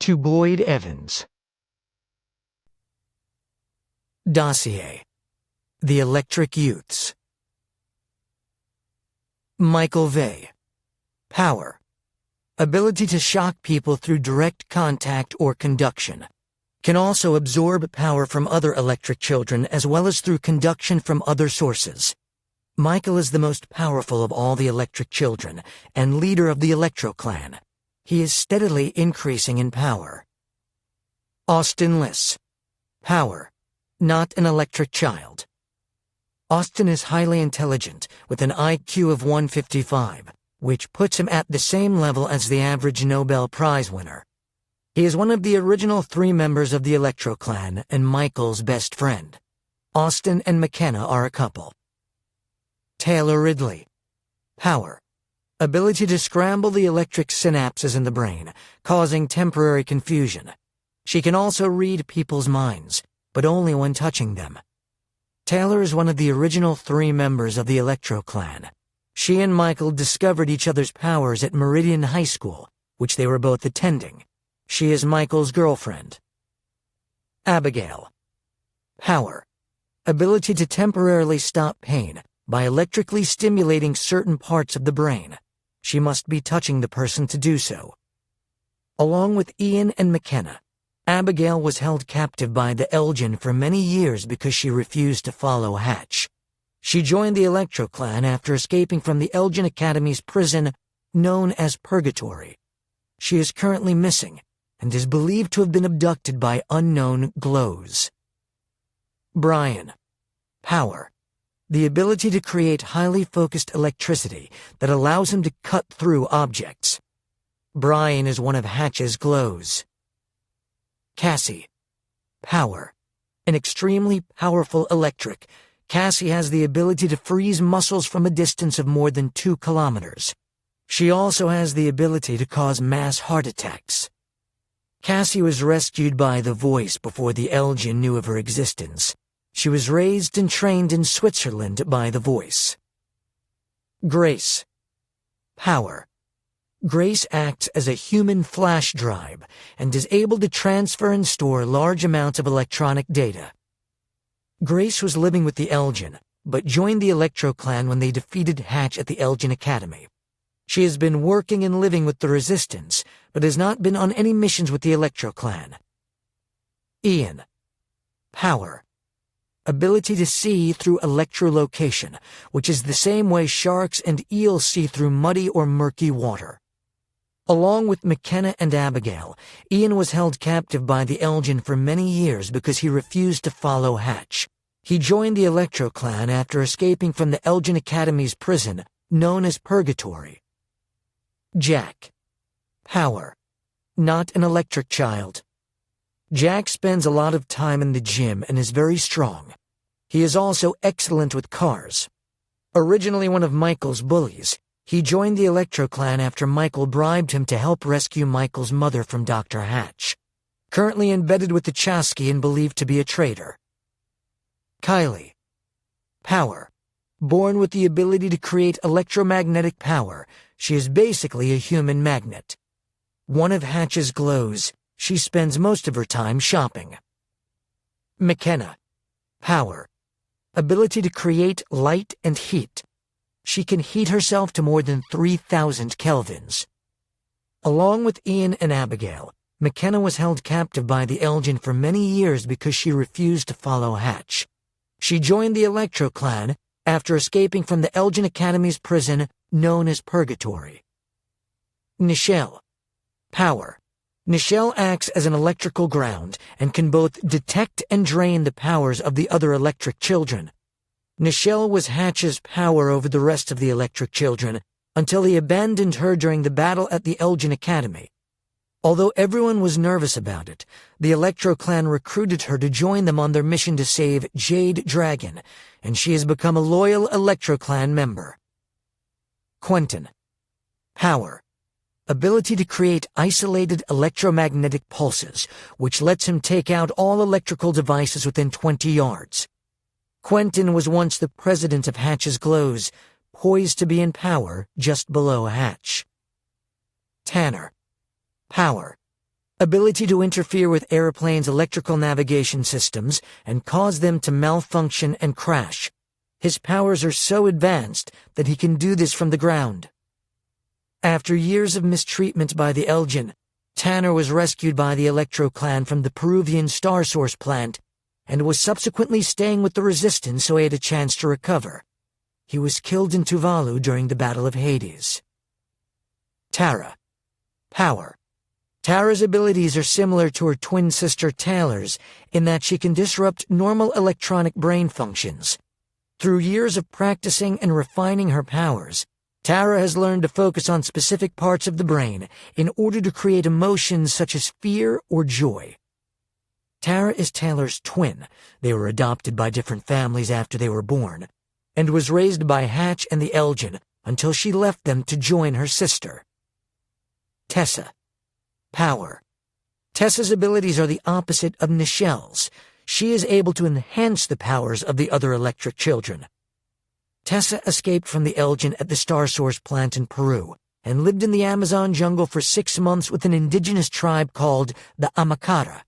to Boyd Evans. Dossier: The Electric Youths. Michael Vey. Power: ability to shock people through direct contact or conduction. Can also absorb power from other electric children as well as through conduction from other sources. Michael is the most powerful of all the electric children and leader of the Electro Clan. He is steadily increasing in power. Austin Liss. Power: not an electric child. Austin is highly intelligent with an IQ of 155, which puts him at the same level as the average Nobel Prize winner. He is one of the original 3 members of the Electro Clan and Michael's best friend. Austin and McKenna are a couple. Taylor Ridley. Power: ability to scramble the electric synapses in the brain, causing temporary confusion. She can also read people's minds, but only when touching them. Taylor is one of the original 3 members of the Electro Clan. She and Michael discovered each other's powers at Meridian High School, which they were both attending. She is Michael's girlfriend. Abigail. Power: ability to temporarily stop pain by electrically stimulating certain parts of the brain. She must be touching the person to do so. Along with Ian and McKenna, Abigail was held captive by the Elgin for many years because she refused to follow Hatch. She joined the Electro Clan after escaping from the Elgin Academy's prison known as Purgatory. She is currently missing and is believed to have been abducted by unknown glows. Brian. Power: the ability to create highly focused electricity that allows him to cut through objects. Brian is one of Hatch's glows. Cassie. Power: an extremely powerful electric. Cassie has the ability to freeze muscles from a distance of more than 2 kilometers. She also has the ability to cause mass heart attacks. Cassie was rescued by the Voice before the Elgin knew of her existence. She was raised and trained in Switzerland by the Voice. Grace. Power: Grace acts as a human flash drive and is able to transfer and store large amounts of electronic data. Grace was living with the Elgin, but joined the Electro Clan when they defeated Hatch at the Elgin Academy. She has been working and living with the Resistance, but has not been on any missions with the Electro Clan. Ian. Power: ability to see through electrolocation, which is the same way sharks and eels see through muddy or murky water. Along with McKenna and Abigail, Ian was held captive by the Elgin for many years because he refused to follow Hatch. He joined the Electro Clan after escaping from the Elgin Academy's prison, known as Purgatory. Jack. Power: not an electric child. Jack spends a lot of time in the gym and is very strong. He is also excellent with cars. Originally one of Michael's bullies, he joined the Electro Clan after Michael bribed him to help rescue Michael's mother from Dr. Hatch. Currently embedded with the Chasky and believed to be a traitor. Kylie. Power: born with the ability to create electromagnetic power, she is basically a human magnet. One of Hatch's glows, she spends most of her time shopping. McKenna. Power: ability to create light and heat. She can heat herself to more than 3,000 kelvins. Along with Ian and Abigail, McKenna was held captive by the Elgin for many years because she refused to follow Hatch. She joined the Electro Clan after escaping from the Elgin Academy's prison known as Purgatory. Nichelle. Power: Nichelle acts as an electrical ground and can both detect and drain the powers of the other electric children. Nichelle was Hatch's power over the rest of the electric children until he abandoned her during the battle at the Elgin Academy. Although everyone was nervous about it, the Electro Clan recruited her to join them on their mission to save Jade Dragon, and she has become a loyal Electro Clan member. Quentin. Power: ability to create isolated electromagnetic pulses, which lets him take out all electrical devices within 20 yards. Quentin was once the president of Hatch's glows, poised to be in power just below Hatch. Tanner. Power: ability to interfere with airplanes' electrical navigation systems and cause them to malfunction and crash. His powers are so advanced that he can do this from the ground. After years of mistreatment by the Elgin, Tanner was rescued by the Electro Clan from the Peruvian Star Source plant and was subsequently staying with the Resistance so he had a chance to recover. He was killed in Tuvalu during the Battle of Hades. Tara. Power. Tara's abilities are similar to her twin sister Taylor's in that she can disrupt normal electronic brain functions. Through years of practicing and refining her powers, Tara has learned to focus on specific parts of the brain in order to create emotions such as fear or joy. Tara is Taylor's twin. They were adopted by different families after they were born, and was raised by Hatch and the Elgin until she left them to join her sister. Tessa. Power. Tessa's abilities are the opposite of Nichelle's. She is able to enhance the powers of the other electric children. Tessa escaped from the Elgin at the Star Source plant in Peru and lived in the Amazon jungle for 6 months with an indigenous tribe called the Amakara.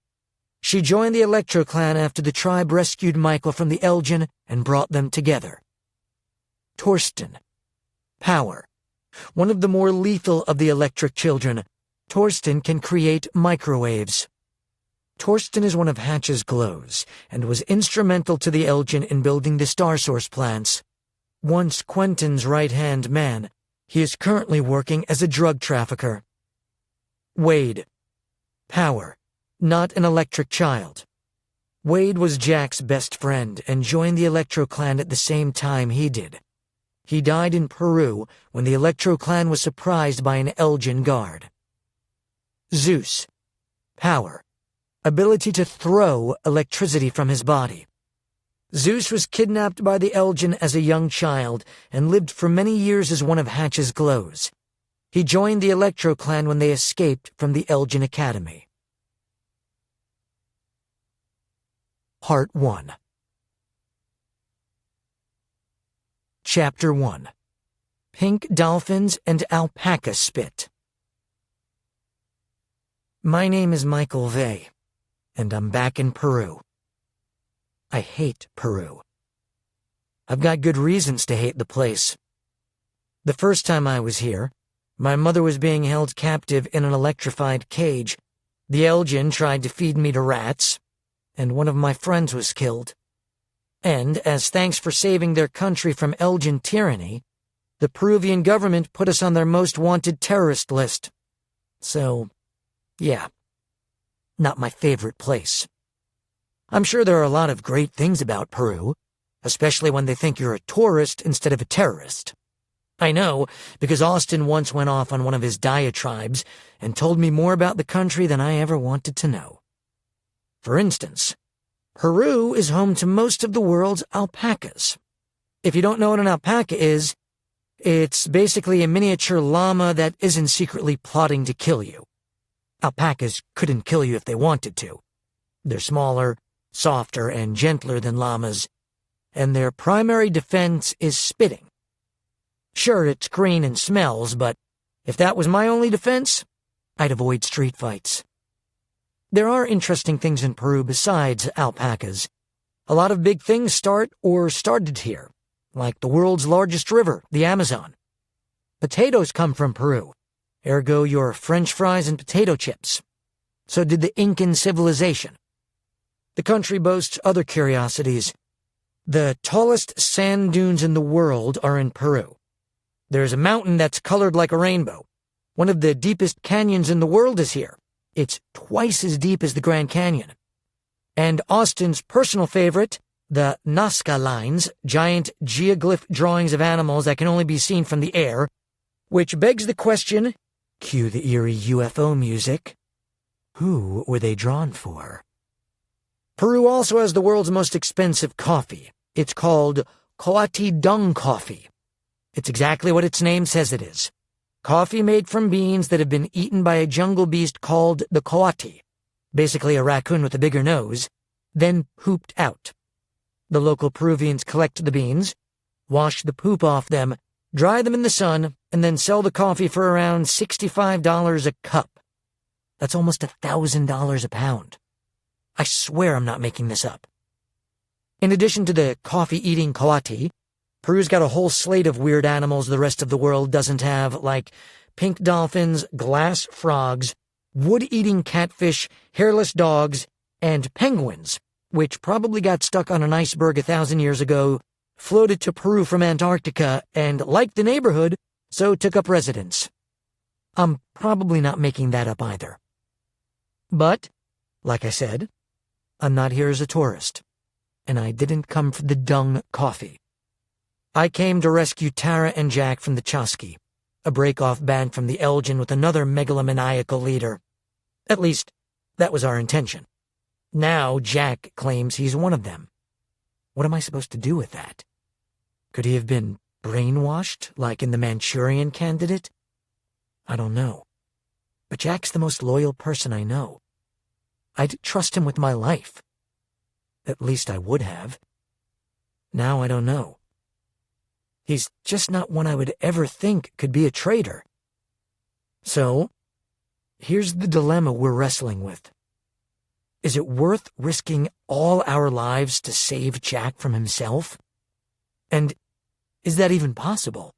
She joined the Electro Clan after the tribe rescued Michael from the Elgin and brought them together. Torsten. Power. One of the more lethal of the electric children, Torsten can create microwaves. Torsten is one of Hatch's glows and was instrumental to the Elgin in building the Star Source plants. Once Quentin's right-hand man, he is currently working as a drug trafficker. Wade. Power. Not an electric child. Wade was Jack's best friend and joined the Electro Clan at the same time he did. He died in Peru when the Electro Clan was surprised by an Elgin guard. Zeus. Power. Ability to throw electricity from his body. Zeus was kidnapped by the Elgin as a young child and lived for many years as one of Hatch's glows. He joined the Electro Clan when they escaped from the Elgin Academy. Part 1. Chapter 1. Pink Dolphins and Alpaca Spit. My name is Michael Vey, and I'm back in Peru. I hate Peru. I've got good reasons to hate the place. The first time I was here, my mother was being held captive in an electrified cage. The Elgin tried to feed me to rats, and one of my friends was killed. And, as thanks for saving their country from Elgin tyranny, the Peruvian government put us on their most wanted terrorist list. So, yeah, not my favorite place. I'm sure there are a lot of great things about Peru, especially when they think you're a tourist instead of a terrorist. I know, because Austin once went off on one of his diatribes and told me more about the country than I ever wanted to know. For instance, Peru is home to most of the world's alpacas. If you don't know what an alpaca is, it's basically a miniature llama that isn't secretly plotting to kill you. Alpacas couldn't kill you if they wanted to. They're smaller, softer, and gentler than llamas, and their primary defense is spitting. Sure, it's green and smells, but if that was my only defense, I'd avoid street fights. There are interesting things in Peru besides alpacas. A lot of big things start or started here, like the world's largest river, the Amazon. Potatoes come from Peru, ergo your French fries and potato chips. So did the Incan civilization. The country boasts other curiosities. The tallest sand dunes in the world are in Peru. There's a mountain that's colored like a rainbow. One of the deepest canyons in the world is here. It's twice as deep as the Grand Canyon. And Austin's personal favorite, the Nazca lines, giant geoglyph drawings of animals that can only be seen from the air, which begs the question, cue the eerie UFO music, who were they drawn for? Peru also has the world's most expensive coffee. It's called coati dung coffee. It's exactly what its name says it is. Coffee made from beans that have been eaten by a jungle beast called the coati, basically a raccoon with a bigger nose, then pooped out. The local Peruvians collect the beans, wash the poop off them, dry them in the sun, and then sell the coffee for around $65 a cup. That's almost $1,000 a pound. I swear I'm not making this up. In addition to the coffee-eating coati, Peru's got a whole slate of weird animals the rest of the world doesn't have, like pink dolphins, glass frogs, wood-eating catfish, hairless dogs, and penguins, which probably got stuck on an iceberg 1,000 years ago, floated to Peru from Antarctica, and liked the neighborhood, so took up residence. I'm probably not making that up either. But, like I said, I'm not here as a tourist, and I didn't come for the dung coffee. I came to rescue Tara and Jack from the Chasqui, a break-off band from the Elgin with another megalomaniacal leader. At least, that was our intention. Now Jack claims he's one of them. What am I supposed to do with that? Could he have been brainwashed, like in the Manchurian Candidate? I don't know. But Jack's the most loyal person I know. I'd trust him with my life. At least I would have. Now I don't know. He's just not one I would ever think could be a traitor. So, here's the dilemma we're wrestling with. Is it worth risking all our lives to save Jack from himself? And is that even possible?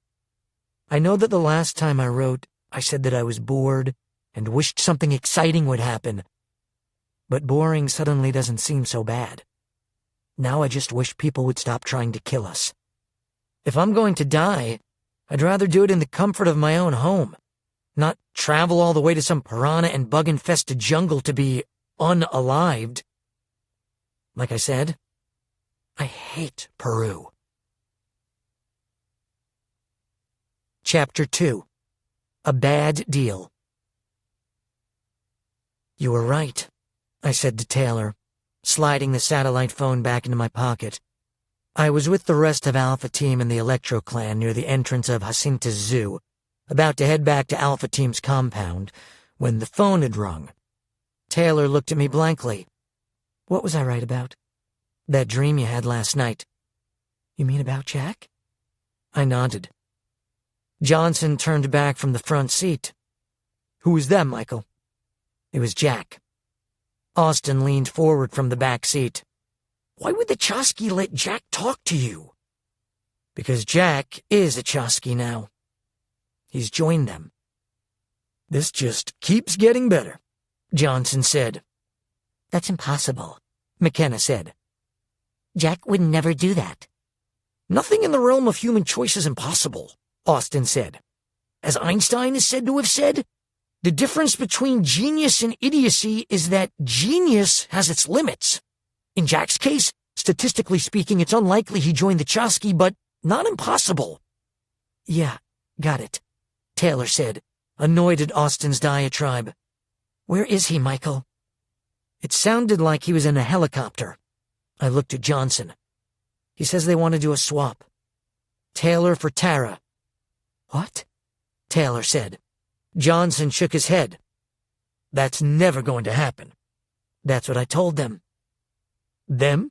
I know that the last time I wrote, I said that I was bored and wished something exciting would happen. But boring suddenly doesn't seem so bad. Now I just wish people would stop trying to kill us. If I'm going to die, I'd rather do it in the comfort of my own home, not travel all the way to some piranha and bug-infested jungle to be unalived. Like I said, I hate Peru. Chapter 2. A Bad Deal. You were right, I said to Taylor, sliding the satellite phone back into my pocket. I was with the rest of Alpha Team and the Electro Clan near the entrance of Jacinta's zoo, about to head back to Alpha Team's compound, when the phone had rung. Taylor looked at me blankly. What was I right about? That dream you had last night. You mean about Jack? I nodded. Johnson turned back from the front seat. Who was that, Michael? It was Jack. Austin leaned forward from the back seat. Why would the Chasqui let Jack talk to you? Because Jack is a Chasqui now. He's joined them. This just keeps getting better, Johnson said. That's impossible, McKenna said. Jack would never do that. Nothing in the realm of human choice is impossible, Austin said. As Einstein is said to have said, the difference between genius and idiocy is that genius has its limits. In Jack's case, statistically speaking, it's unlikely he joined the Chasqui, but not impossible. Yeah, got it, Taylor said, annoyed at Austin's diatribe. Where is he, Michael? It sounded like he was in a helicopter. I looked at Johnson. He says they want to do a swap. Taylor for Tara. What? Taylor said. Johnson shook his head. That's never going to happen. That's what I told them. Them?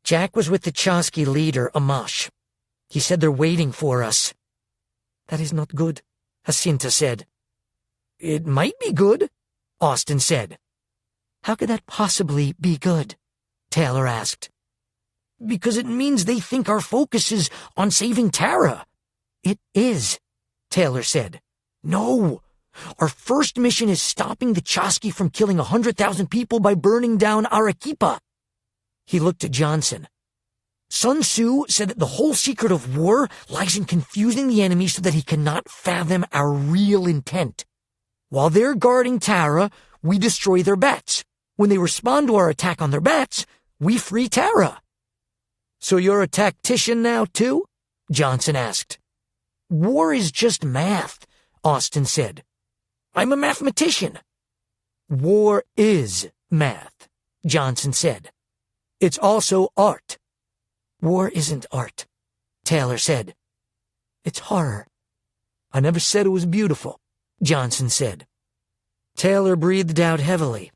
Jack was with the Chasqui leader, Amash. He said they're waiting for us. That is not good, Jacinta said. It might be good, Austin said. How could that possibly be good? Taylor asked. Because it means they think our focus is on saving Tara. It is, Taylor said. No. Our first mission is stopping the Chasqui from killing 100,000 people by burning down Arequipa. He looked at Johnson. Sun Tzu said that the whole secret of war lies in confusing the enemy so that he cannot fathom our real intent. While they're guarding Tara, we destroy their bats. When they respond to our attack on their bats, we free Tara. So you're a tactician now, too? Johnson asked. War is just math, Austin said. I'm a mathematician. War is math, Johnson said. It's also art. War isn't art, Taylor said. It's horror. I never said it was beautiful, Johnson said. Taylor breathed out heavily.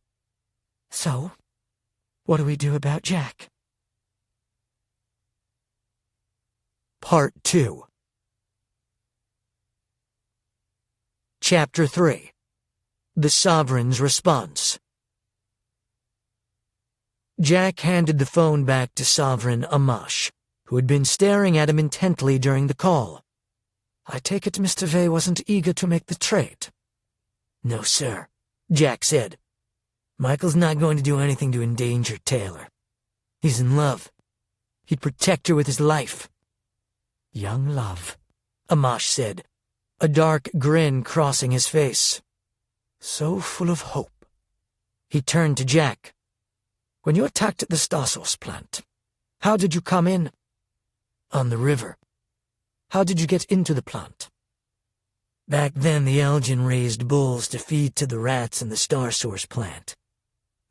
So, what do we do about Jack? Part 2. Chapter 3. The Sovereign's response. Jack handed the phone back to Sovereign Amash, who had been staring at him intently during the call. "I take it Mr. Vey wasn't eager to make the trade?" "No, sir," Jack said. "Michael's not going to do anything to endanger Taylor. He's in love. He'd protect her with his life." "Young love," Amash said, a dark grin crossing his face. "So full of hope." He turned to Jack. "When you attacked the Stasos plant, how did you come in?" "On the river." "How did you get into the plant?" "Back then the Elgin raised bulls to feed to the rats in the Star Source plant.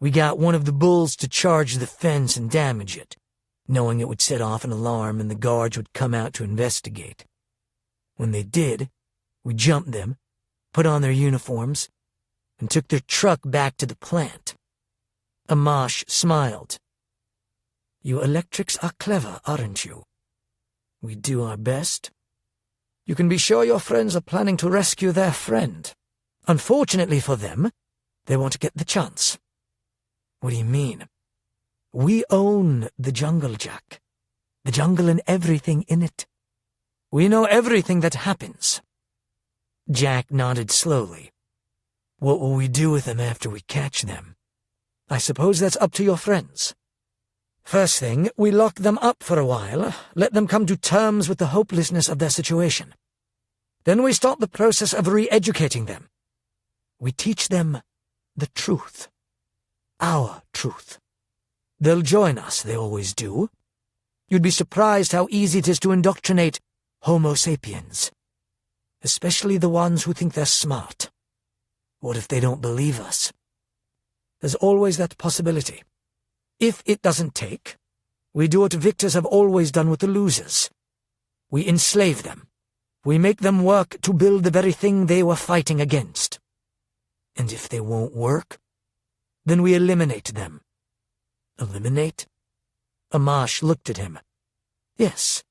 We got one of the bulls to charge the fence and damage it, knowing it would set off an alarm and the guards would come out to investigate. When they did, we jumped them, put on their uniforms, and took their truck back to the plant." Amash smiled. "You electrics are clever, aren't you?" "We do our best." "You can be sure your friends are planning to rescue their friend. Unfortunately for them, they won't get the chance." "What do you mean?" "We own the jungle, Jack. The jungle and everything in it. We know everything that happens." Jack nodded slowly. "What will we do with them after we catch them?" "I suppose that's up to your friends. First thing, we lock them up for a while, let them come to terms with the hopelessness of their situation. Then we start the process of re-educating them. We teach them the truth. Our truth. They'll join us, they always do. You'd be surprised how easy it is to indoctrinate Homo sapiens, especially the ones who think they're smart. What if they don't believe us? There's always that possibility. If it doesn't take, we do what victors have always done with the losers. We enslave them. We make them work to build the very thing they were fighting against. And if they won't work, then we eliminate them." "Eliminate?" Amash looked at him. "Yes,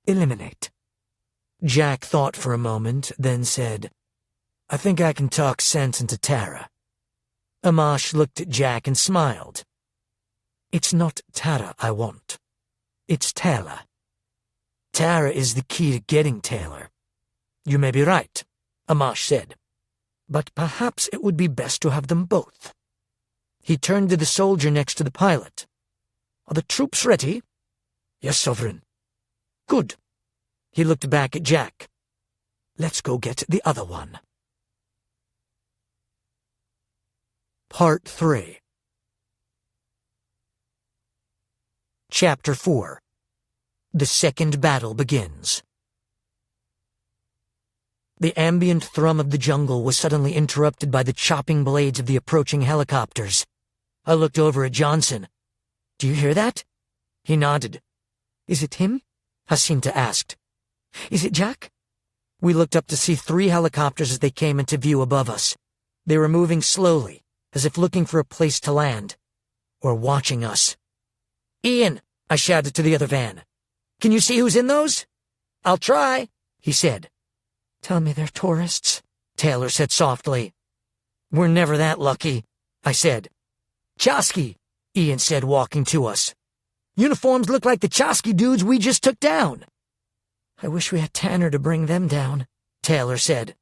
eliminate." Jack thought for a moment, then said, "I think I can talk sense into Tara." Amash looked at Jack and smiled. "It's not Tara I want. It's Taylor. Tara is the key to getting Taylor." "You may be right," Amash said. "But perhaps it would be best to have them both." He turned to the soldier next to the pilot. "Are the troops ready?" "Yes, Sovereign." "Good." He looked back at Jack. "Let's go get the other one." Part 3. Chapter 4. The Second Battle Begins. The ambient thrum of the jungle was suddenly interrupted by the chopping blades of the approaching helicopters. I looked over at Johnson. "Do you hear that?" He nodded. "Is it him?" Jacinta asked. "Is it Jack?" We looked up to see 3 helicopters as they came into view above us. They were moving slowly, as if looking for a place to land, or watching us. "Ian," I shouted to the other van. "Can you see who's in those?" "I'll try," he said. "Tell me they're tourists," Taylor said softly. "We're never that lucky," I said. "Chosky," Ian said, walking to us. "Uniforms look like the Chosky dudes we just took down." "I wish we had Tanner to bring them down," Taylor said.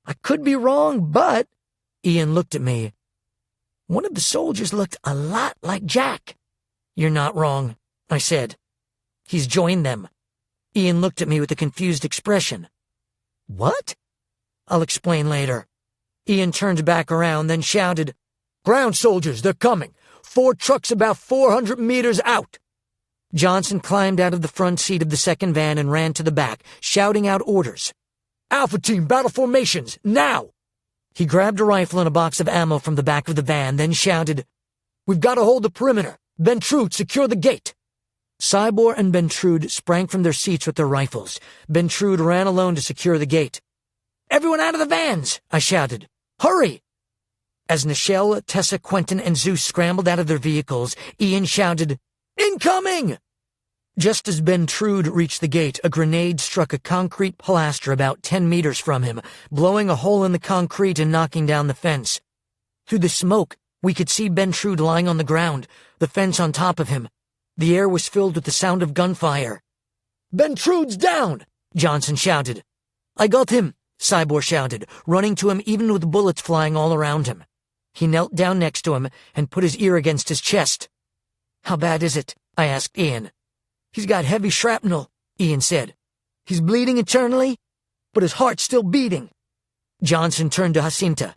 "I could be wrong, but—" Ian looked at me. "One of the soldiers looked a lot like Jack." "You're not wrong," I said. "He's joined them." Ian looked at me with a confused expression. "What?" "I'll explain later." Ian turned back around, then shouted, "Ground soldiers, they're coming! 4 trucks about 400 meters out!" Johnson climbed out of the front seat of the second van and ran to the back, shouting out orders. "Alpha team, battle formations, now!" He grabbed a rifle and a box of ammo from the back of the van, then shouted, "We've got to hold the perimeter. Bentrude, secure the gate." Cybor and Bentrude sprang from their seats with their rifles. Bentrude ran alone to secure the gate. "Everyone out of the vans!" I shouted. "Hurry!" As Nichelle, Tessa, Quentin, and Zeus scrambled out of their vehicles, Ian shouted, "Incoming!" Just as Ben Trude reached the gate, a grenade struck a concrete pilaster about 10 meters from him, blowing a hole in the concrete and knocking down the fence. Through the smoke, we could see Ben Trude lying on the ground, the fence on top of him. The air was filled with the sound of gunfire. "Ben Trude's down!" Johnson shouted. "I got him," Cyborg shouted, running to him even with bullets flying all around him. He knelt down next to him and put his ear against his chest. "How bad is it?" I asked Ian. "He's got heavy shrapnel," Ian said. "He's bleeding internally, but his heart's still beating." Johnson turned to Jacinta.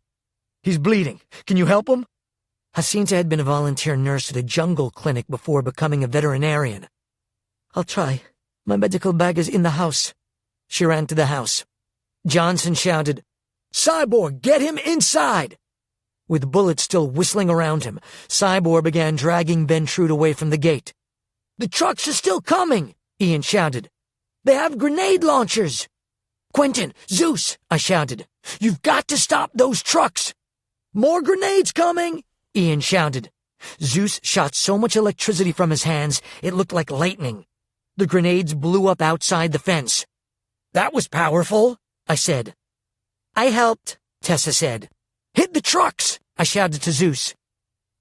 "He's bleeding. Can you help him?" Jacinta had been a volunteer nurse at a jungle clinic before becoming a veterinarian. "I'll try. My medical bag is in the house." She ran to the house. Johnson shouted, "Cyborg, get him inside!" With bullets still whistling around him, Cyborg began dragging Ben Trude away from the gate. "The trucks are still coming," Ian shouted. "They have grenade launchers." "Quentin, Zeus," I shouted. "You've got to stop those trucks." "More grenades coming," Ian shouted. Zeus shot so much electricity from his hands, it looked like lightning. The grenades blew up outside the fence. "That was powerful," I said. "I helped," Tessa said. "Hit the trucks," I shouted to Zeus.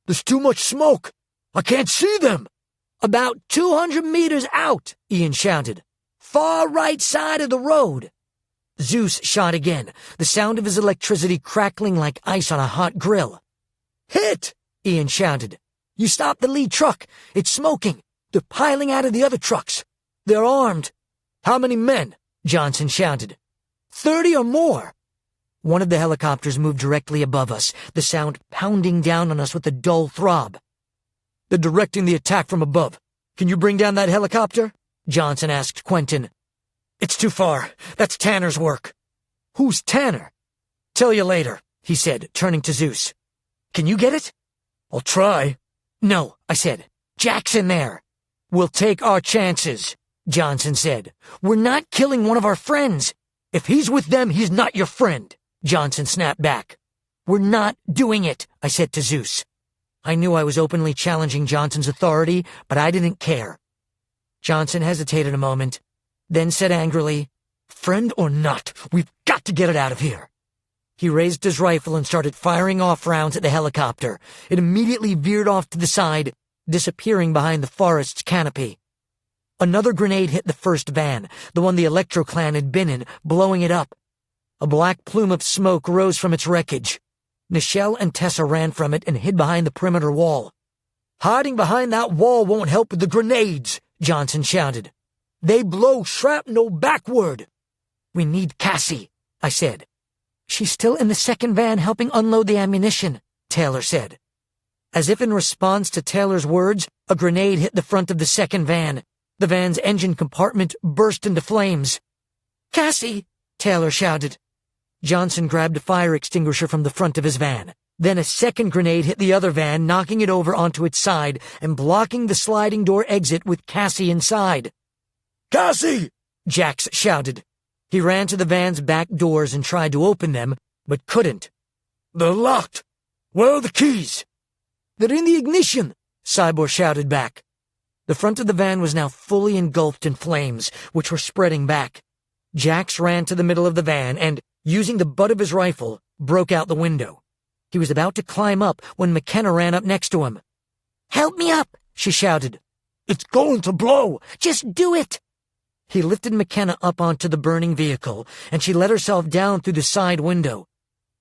"There's too much smoke. I can't see them." "About 200 meters out," Ian shouted. "Far right side of the road." Zeus shot again, the sound of his electricity crackling like ice on a hot grill. "Hit!" Ian shouted. "You stopped the lead truck. It's smoking. They're piling out of the other trucks. They're armed." "How many men?" Johnson shouted. 30 or more." One of the helicopters moved directly above us, the sound pounding down on us with a dull throb. "They're directing the attack from above. Can you bring down that helicopter?" Johnson asked Quentin. "It's too far. That's Tanner's work." "Who's Tanner?" "Tell you later," he said, turning to Zeus. "Can you get it?" "I'll try." "No," I said. "Jack's in there." "We'll take our chances," Johnson said. "We're not killing one of our friends. If he's with them, he's not your friend," Johnson snapped back. "We're not doing it," I said to Zeus. I knew I was openly challenging Johnson's authority, but I didn't care. Johnson hesitated a moment, then said angrily, "Friend or not, we've got to get it out of here." He raised his rifle and started firing off rounds at the helicopter. It immediately veered off to the side, disappearing behind the forest's canopy. Another grenade hit the first van, the one the Electro Clan had been in, blowing it up. A black plume of smoke rose from its wreckage. Nichelle and Tessa ran from it and hid behind the perimeter wall. "Hiding behind that wall won't help with the grenades," Johnson shouted. "They blow shrapnel backward." "We need Cassie," I said. "She's still in the second van helping unload the ammunition," Taylor said. As if in response to Taylor's words, a grenade hit the front of the second van. The van's engine compartment burst into flames. "Cassie!" Taylor shouted. Johnson grabbed a fire extinguisher from the front of his van. Then a second grenade hit the other van, knocking it over onto its side and blocking the sliding door exit with Cassie inside. "Cassie!" Jax shouted. He ran to the van's back doors and tried to open them, but couldn't. "They're locked. Where are the keys?" "They're in the ignition," Cyborg shouted back. The front of the van was now fully engulfed in flames, which were spreading back. Jax ran to the middle of the van and, using the butt of his rifle, broke out the window. He was about to climb up when McKenna ran up next to him. "Help me up," she shouted. "It's going to blow. Just do it." He lifted McKenna up onto the burning vehicle, and she let herself down through the side window.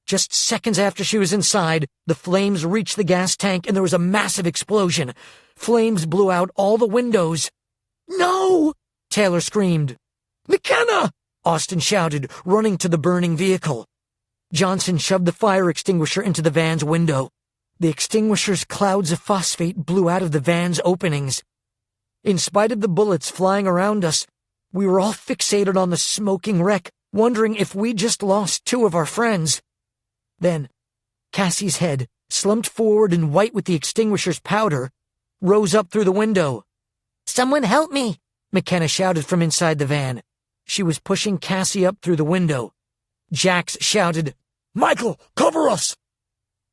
Just seconds after she was inside, the flames reached the gas tank and there was a massive explosion. Flames blew out all the windows. "No!" Taylor screamed. "McKenna!" Austin shouted, running to the burning vehicle. Johnson shoved the fire extinguisher into the van's window. The extinguisher's clouds of phosphate blew out of the van's openings. In spite of the bullets flying around us, we were all fixated on the smoking wreck, wondering if we just lost two of our friends. Then, Cassie's head, slumped forward and white with the extinguisher's powder, rose up through the window. "Someone help me!" McKenna shouted from inside the van. She was pushing Cassie up through the window. Jax shouted, "Michael, cover us!"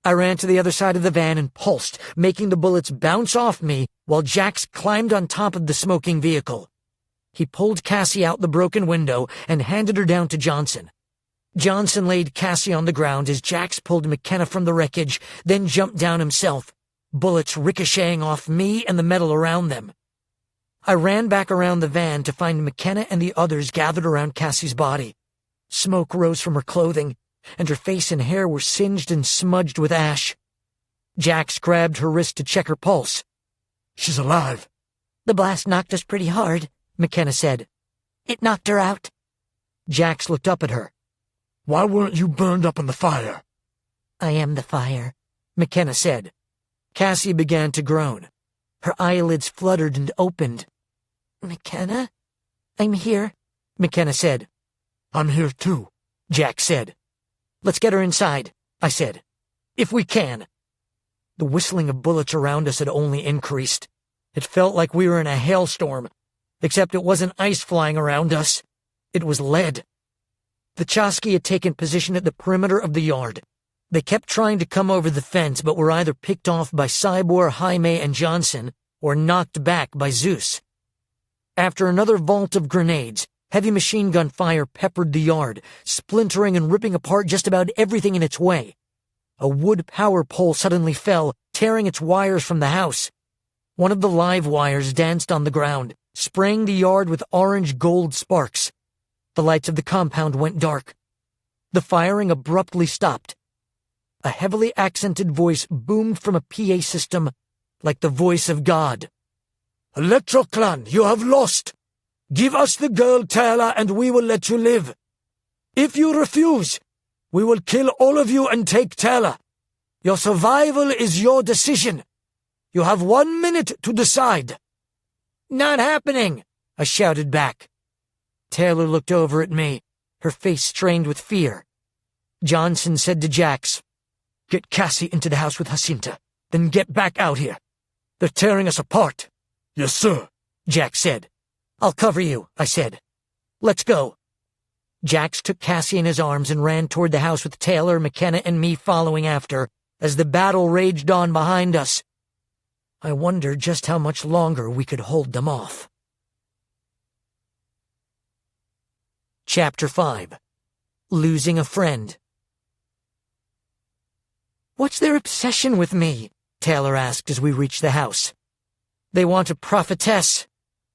I ran to the other side of the van and pulsed, making the bullets bounce off me while Jax climbed on top of the smoking vehicle. He pulled Cassie out the broken window and handed her down to Johnson. Johnson laid Cassie on the ground as Jax pulled McKenna from the wreckage, then jumped down himself, bullets ricocheting off me and the metal around them. I ran back around the van to find McKenna and the others gathered around Cassie's body. Smoke rose from her clothing, and her face and hair were singed and smudged with ash. Jax grabbed her wrist to check her pulse. "She's alive." "The blast knocked us pretty hard," McKenna said. "It knocked her out." Jax looked up at her. "Why weren't you burned up in the fire?" "I am the fire," McKenna said. Cassie began to groan. Her eyelids fluttered and opened. "McKenna? I'm here," McKenna said. "I'm here too," Jax said. "Let's get her inside," I said. "If we can." The whistling of bullets around us had only increased. It felt like we were in a hailstorm, except it wasn't ice flying around us. It was lead. The Chosky had taken position at the perimeter of the yard. They kept trying to come over the fence but were either picked off by Cybor, Jaime, and Johnson or knocked back by Zeus. After another vault of grenades, heavy machine gun fire peppered the yard, splintering and ripping apart just about everything in its way. A wood power pole suddenly fell, tearing its wires from the house. One of the live wires danced on the ground, spraying the yard with orange-gold sparks. The lights of the compound went dark. The firing abruptly stopped. A heavily accented voice boomed from a PA system like the voice of God. "Electro Clan, you have lost. Give us the girl Taylor and we will let you live. If you refuse, we will kill all of you and take Taylor. Your survival is your decision. You have 1 minute to decide." "Not happening," I shouted back. Taylor looked over at me, her face strained with fear. Johnson said to Jax, "Get Cassie into the house with Jacinta, then get back out here. They're tearing us apart." "Yes, sir," Jax said. "I'll cover you," I said. "Let's go." Jax took Cassie in his arms and ran toward the house with Taylor, McKenna, and me following after, as the battle raged on behind us. I wondered just how much longer we could hold them off. Chapter 5. Losing a Friend. "What's their obsession with me?" Taylor asked as we reached the house. "They want a prophetess."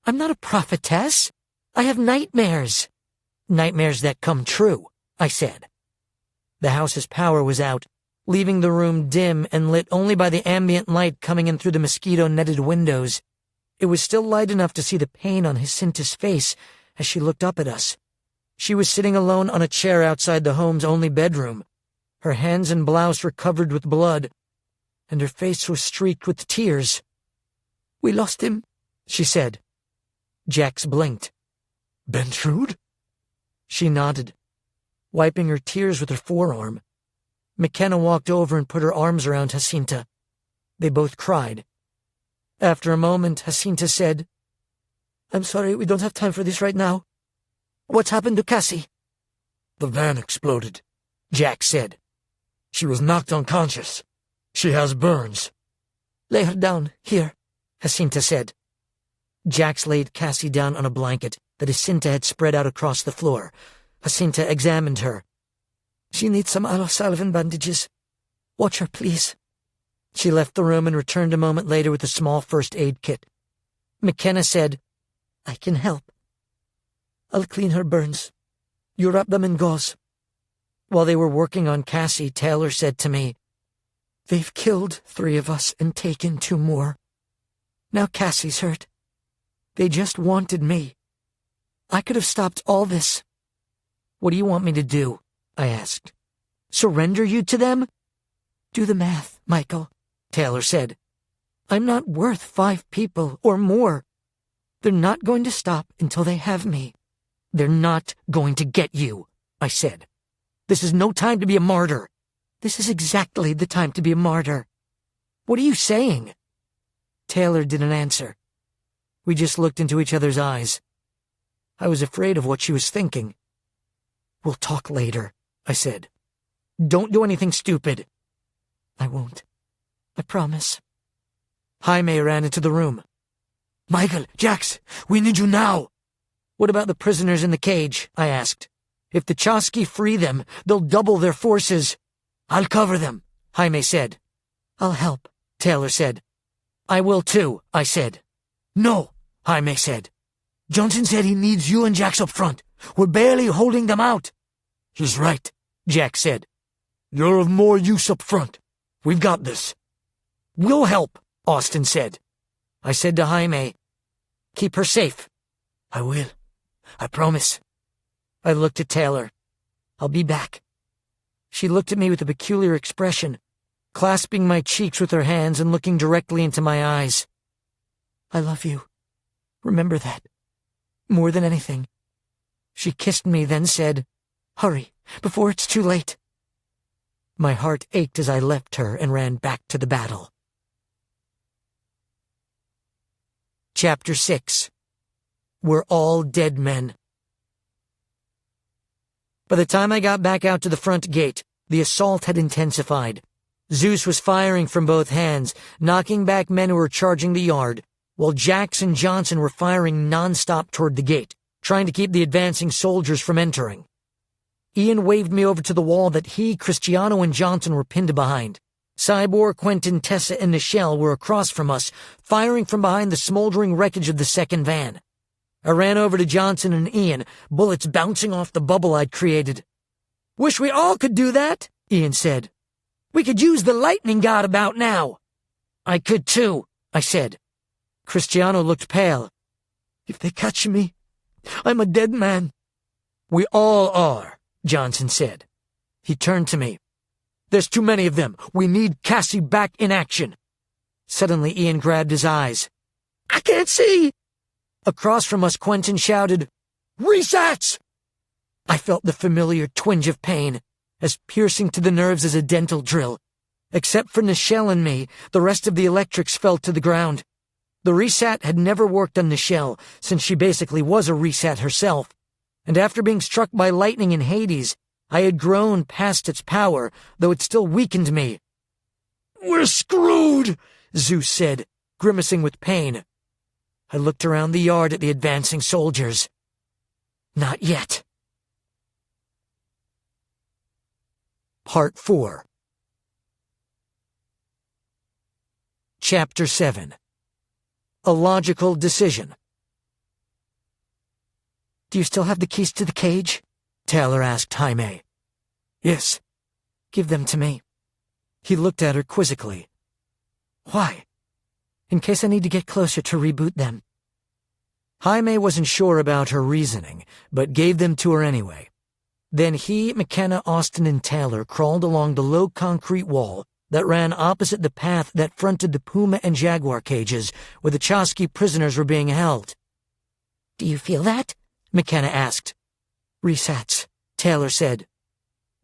"I'm not a prophetess. I have nightmares." "Nightmares that come true," I said. The house's power was out, leaving the room dim and lit only by the ambient light coming in through the mosquito-netted windows. It was still light enough to see the pain on Jacinta's face as she looked up at us. She was sitting alone on a chair outside the home's only bedroom. Her hands and blouse were covered with blood, and her face was streaked with tears. "We lost him," she said. Jax blinked. "Ben Trude?" She nodded, wiping her tears with her forearm. McKenna walked over and put her arms around Jacinta. They both cried. After a moment, Jacinta said, "I'm sorry, we don't have time for this right now. What's happened to Cassie?" "The van exploded," Jax said. "She was knocked unconscious. She has burns." "Lay her down, here," Jacinta said. Jax laid Cassie down on a blanket that Jacinta had spread out across the floor. Jacinta examined her. "She needs some aloe salve and bandages. Watch her, please." She left the room and returned a moment later with a small first aid kit. McKenna said, "I can help. I'll clean her burns. You wrap them in gauze." While they were working on Cassie, Taylor said to me, "They've killed 3 of us and taken 2 more. Now Cassie's hurt. They just wanted me. I could have stopped all this." "What do you want me to do?" I asked. "Surrender you to them?" "Do the math, Michael," Taylor said. "I'm not worth 5 people or more. They're not going to stop until they have me." "They're not going to get you," I said. "This is no time to be a martyr." "This is exactly the time to be a martyr." "What are you saying?" Taylor didn't answer. We just looked into each other's eyes. I was afraid of what she was thinking. "We'll talk later," I said. "Don't do anything stupid." I won't. I promise. Jaime ran into the room. Michael, Jax, we need you now. What about the prisoners in the cage? I asked. If the Chosky free them, they'll double their forces. I'll cover them, Jaime said. I'll help, Taylor said. I will too, I said. No, Jaime said. Johnson said he needs you and Jax up front. We're barely holding them out. He's right, Jax said. You're of more use up front. We've got this. We'll help, Austin said. I said to Jaime, keep her safe. I will. I promise. I looked at Taylor. I'll be back. She looked at me with a peculiar expression, clasping my cheeks with her hands and looking directly into my eyes. I love you. Remember that. More than anything. She kissed me, then said, hurry, before it's too late. My heart ached as I left her and ran back to the battle. Chapter 6. We're all dead men. By the time I got back out to the front gate, the assault had intensified. Zeus was firing from both hands, knocking back men who were charging the yard, while Jax and Johnson were firing non-stop toward the gate, trying to keep the advancing soldiers from entering. Ian waved me over to the wall that he, Cristiano, and Johnson were pinned behind. Cyborg, Quentin, Tessa, and Nichelle were across from us, firing from behind the smoldering wreckage of the second van. I ran over to Johnson and Ian, bullets bouncing off the bubble I'd created. Wish we all could do that, Ian said. We could use the lightning god about now. I could too, I said. Cristiano looked pale. If they catch me, I'm a dead man. We all are, Johnson said. He turned to me. There's too many of them. We need Cassie back in action. Suddenly Ian grabbed his eyes. I can't see. Across from us, Quentin shouted, Resets! I felt the familiar twinge of pain, as piercing to the nerves as a dental drill. Except for Nichelle and me, the rest of the electrics fell to the ground. The reset had never worked on Nichelle, since she basically was a reset herself. And after being struck by lightning in Hades, I had grown past its power, though it still weakened me. We're screwed, Zeus said, grimacing with pain. I looked around the yard at the advancing soldiers. Not yet. Part 4. Chapter 7. A logical decision. Do you still have the keys to the cage? Taylor asked Jaime. Yes. Give them to me. He looked at her quizzically. Why? In case I need to get closer to reboot them. Jaime wasn't sure about her reasoning, but gave them to her anyway. Then he, McKenna, Austin, and Taylor crawled along the low concrete wall that ran opposite the path that fronted the Puma and Jaguar cages where the Chosky prisoners were being held. Do you feel that? McKenna asked. Resets, Taylor said.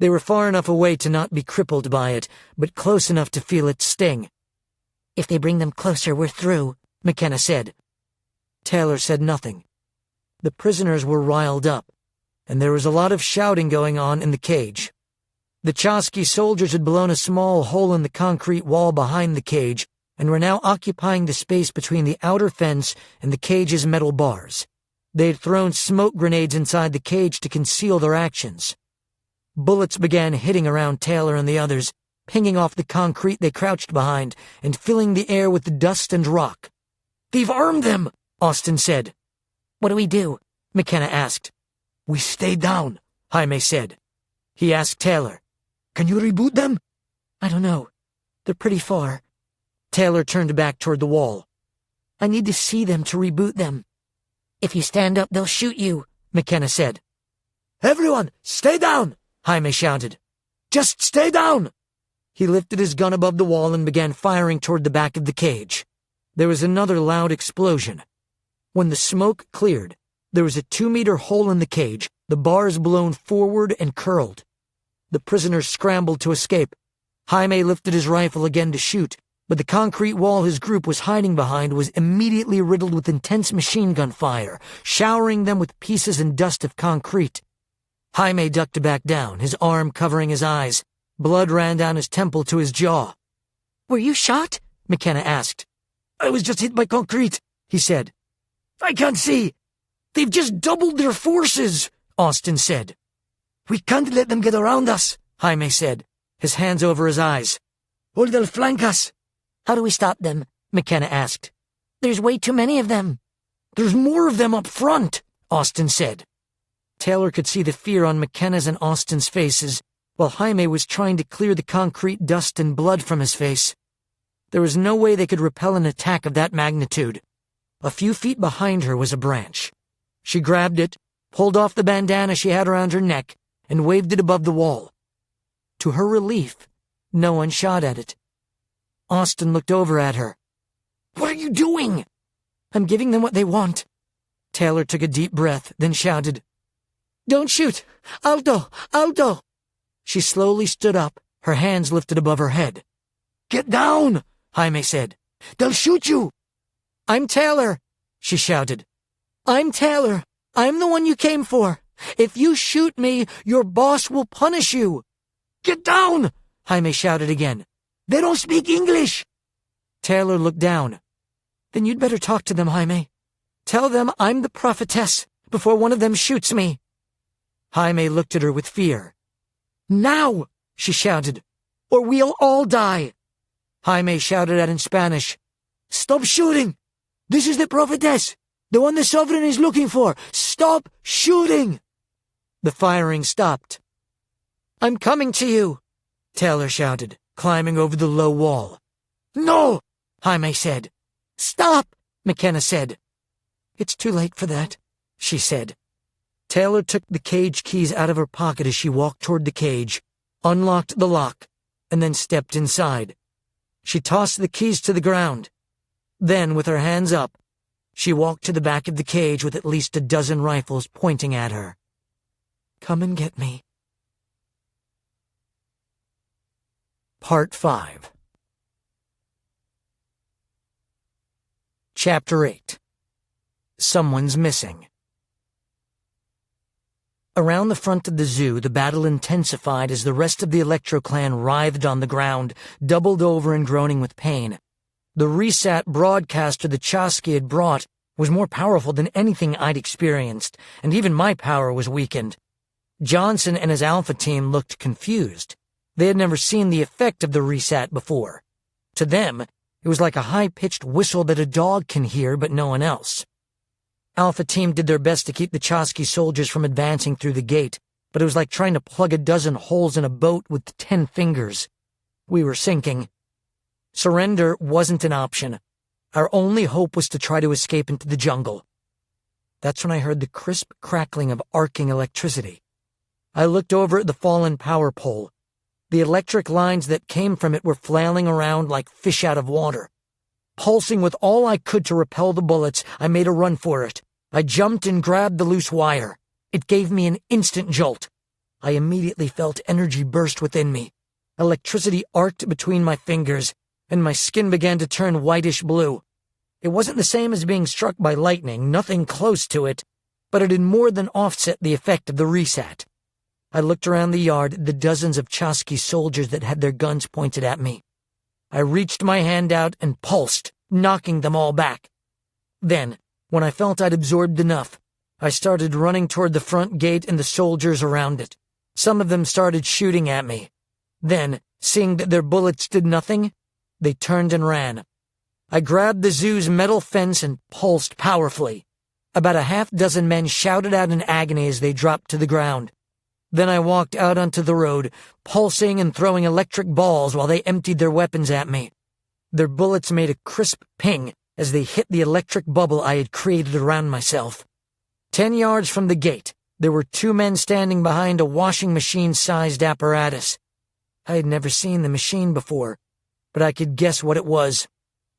They were far enough away to not be crippled by it, but close enough to feel its sting. If they bring them closer, we're through, McKenna said. Taylor said nothing. The prisoners were riled up, and there was a lot of shouting going on in the cage. The Chosky soldiers had blown a small hole in the concrete wall behind the cage and were now occupying the space between the outer fence and the cage's metal bars. They had thrown smoke grenades inside the cage to conceal their actions. Bullets began hitting around Taylor and the others, pinging off the concrete they crouched behind and filling the air with dust and rock. They've armed them, Austin said. What do we do? McKenna asked. We stay down, Jaime said. He asked Taylor. Can you reboot them? I don't know. They're pretty far. Taylor turned back toward the wall. I need to see them to reboot them. If you stand up, they'll shoot you, McKenna said. Everyone, stay down, Jaime shouted. Just stay down. He lifted his gun above the wall and began firing toward the back of the cage. There was another loud explosion. When the smoke cleared, there was a 2-meter hole in the cage, the bars blown forward and curled. The prisoners scrambled to escape. Jaime lifted his rifle again to shoot, but the concrete wall his group was hiding behind was immediately riddled with intense machine gun fire, showering them with pieces and dust of concrete. Jaime ducked back down, his arm covering his eyes. Blood ran down his temple to his jaw. Were you shot? McKenna asked. I was just hit by concrete, he said. I can't see. They've just doubled their forces, Austin said. We can't let them get around us, Jaime said, his hands over his eyes. Or they'll flank us. How do we stop them? McKenna asked. There's way too many of them. There's more of them up front, Austin said. Taylor could see the fear on McKenna's and Austin's faces, while Jaime was trying to clear the concrete dust and blood from his face. There was no way they could repel an attack of that magnitude. A few feet behind her was a branch. She grabbed it, pulled off the bandana she had around her neck, and waved it above the wall. To her relief, no one shot at it. Austin looked over at her. What are you doing? I'm giving them what they want. Taylor took a deep breath, then shouted, Don't shoot! Alto! Alto! She slowly stood up, her hands lifted above her head. Get down, Jaime said. They'll shoot you. I'm Taylor, she shouted. I'm Taylor. I'm the one you came for. If you shoot me, your boss will punish you. Get down, Jaime shouted again. They don't speak English. Taylor looked down. Then you'd better talk to them, Jaime. Tell them I'm the prophetess before one of them shoots me. Jaime looked at her with fear. Now, she shouted, or we'll all die. Jaime shouted out in Spanish. Stop shooting. This is the prophetess, the one the sovereign is looking for. Stop shooting. The firing stopped. I'm coming to you, Taylor shouted, climbing over the low wall. No, Jaime said. Stop, McKenna said. It's too late for that, she said. Taylor took the cage keys out of her pocket as she walked toward the cage, unlocked the lock, and then stepped inside. She tossed the keys to the ground. Then, with her hands up, she walked to the back of the cage with at least a dozen rifles pointing at her. Come and get me. Part 5. Chapter 8. Someone's Missing. Around the front of the zoo, the battle intensified as the rest of the Electro clan writhed on the ground, doubled over and groaning with pain. The resat broadcaster the Chasqui had brought was more powerful than anything I'd experienced, and even my power was weakened. Johnson and his Alpha team looked confused. They had never seen the effect of the resat before. To them, it was like a high-pitched whistle that a dog can hear but no one else. Alpha team did their best to keep the Chasqui soldiers from advancing through the gate, but it was like trying to plug a dozen holes in a boat with 10 fingers. We were sinking. Surrender wasn't an option. Our only hope was to try to escape into the jungle. That's when I heard the crisp crackling of arcing electricity. I looked over at the fallen power pole. The electric lines that came from it were flailing around like fish out of water. Pulsing with all I could to repel the bullets, I made a run for it. I jumped and grabbed the loose wire. It gave me an instant jolt. I immediately felt energy burst within me. Electricity arced between my fingers, and my skin began to turn whitish blue. It wasn't the same as being struck by lightning, nothing close to it, but it had more than offset the effect of the resat. I looked around the yard at the dozens of Chasqui soldiers that had their guns pointed at me. I reached my hand out and pulsed, knocking them all back. Then, when I felt I'd absorbed enough, I started running toward the front gate and the soldiers around it. Some of them started shooting at me. Then, seeing that their bullets did nothing, they turned and ran. I grabbed the zoo's metal fence and pulsed powerfully. About a half-dozen men shouted out in agony as they dropped to the ground. Then I walked out onto the road, pulsing and throwing electric balls while they emptied their weapons at me. Their bullets made a crisp ping as they hit the electric bubble I had created around myself. 10 yards from the gate, there were 2 men standing behind a washing machine-sized apparatus. I had never seen the machine before, but I could guess what it was.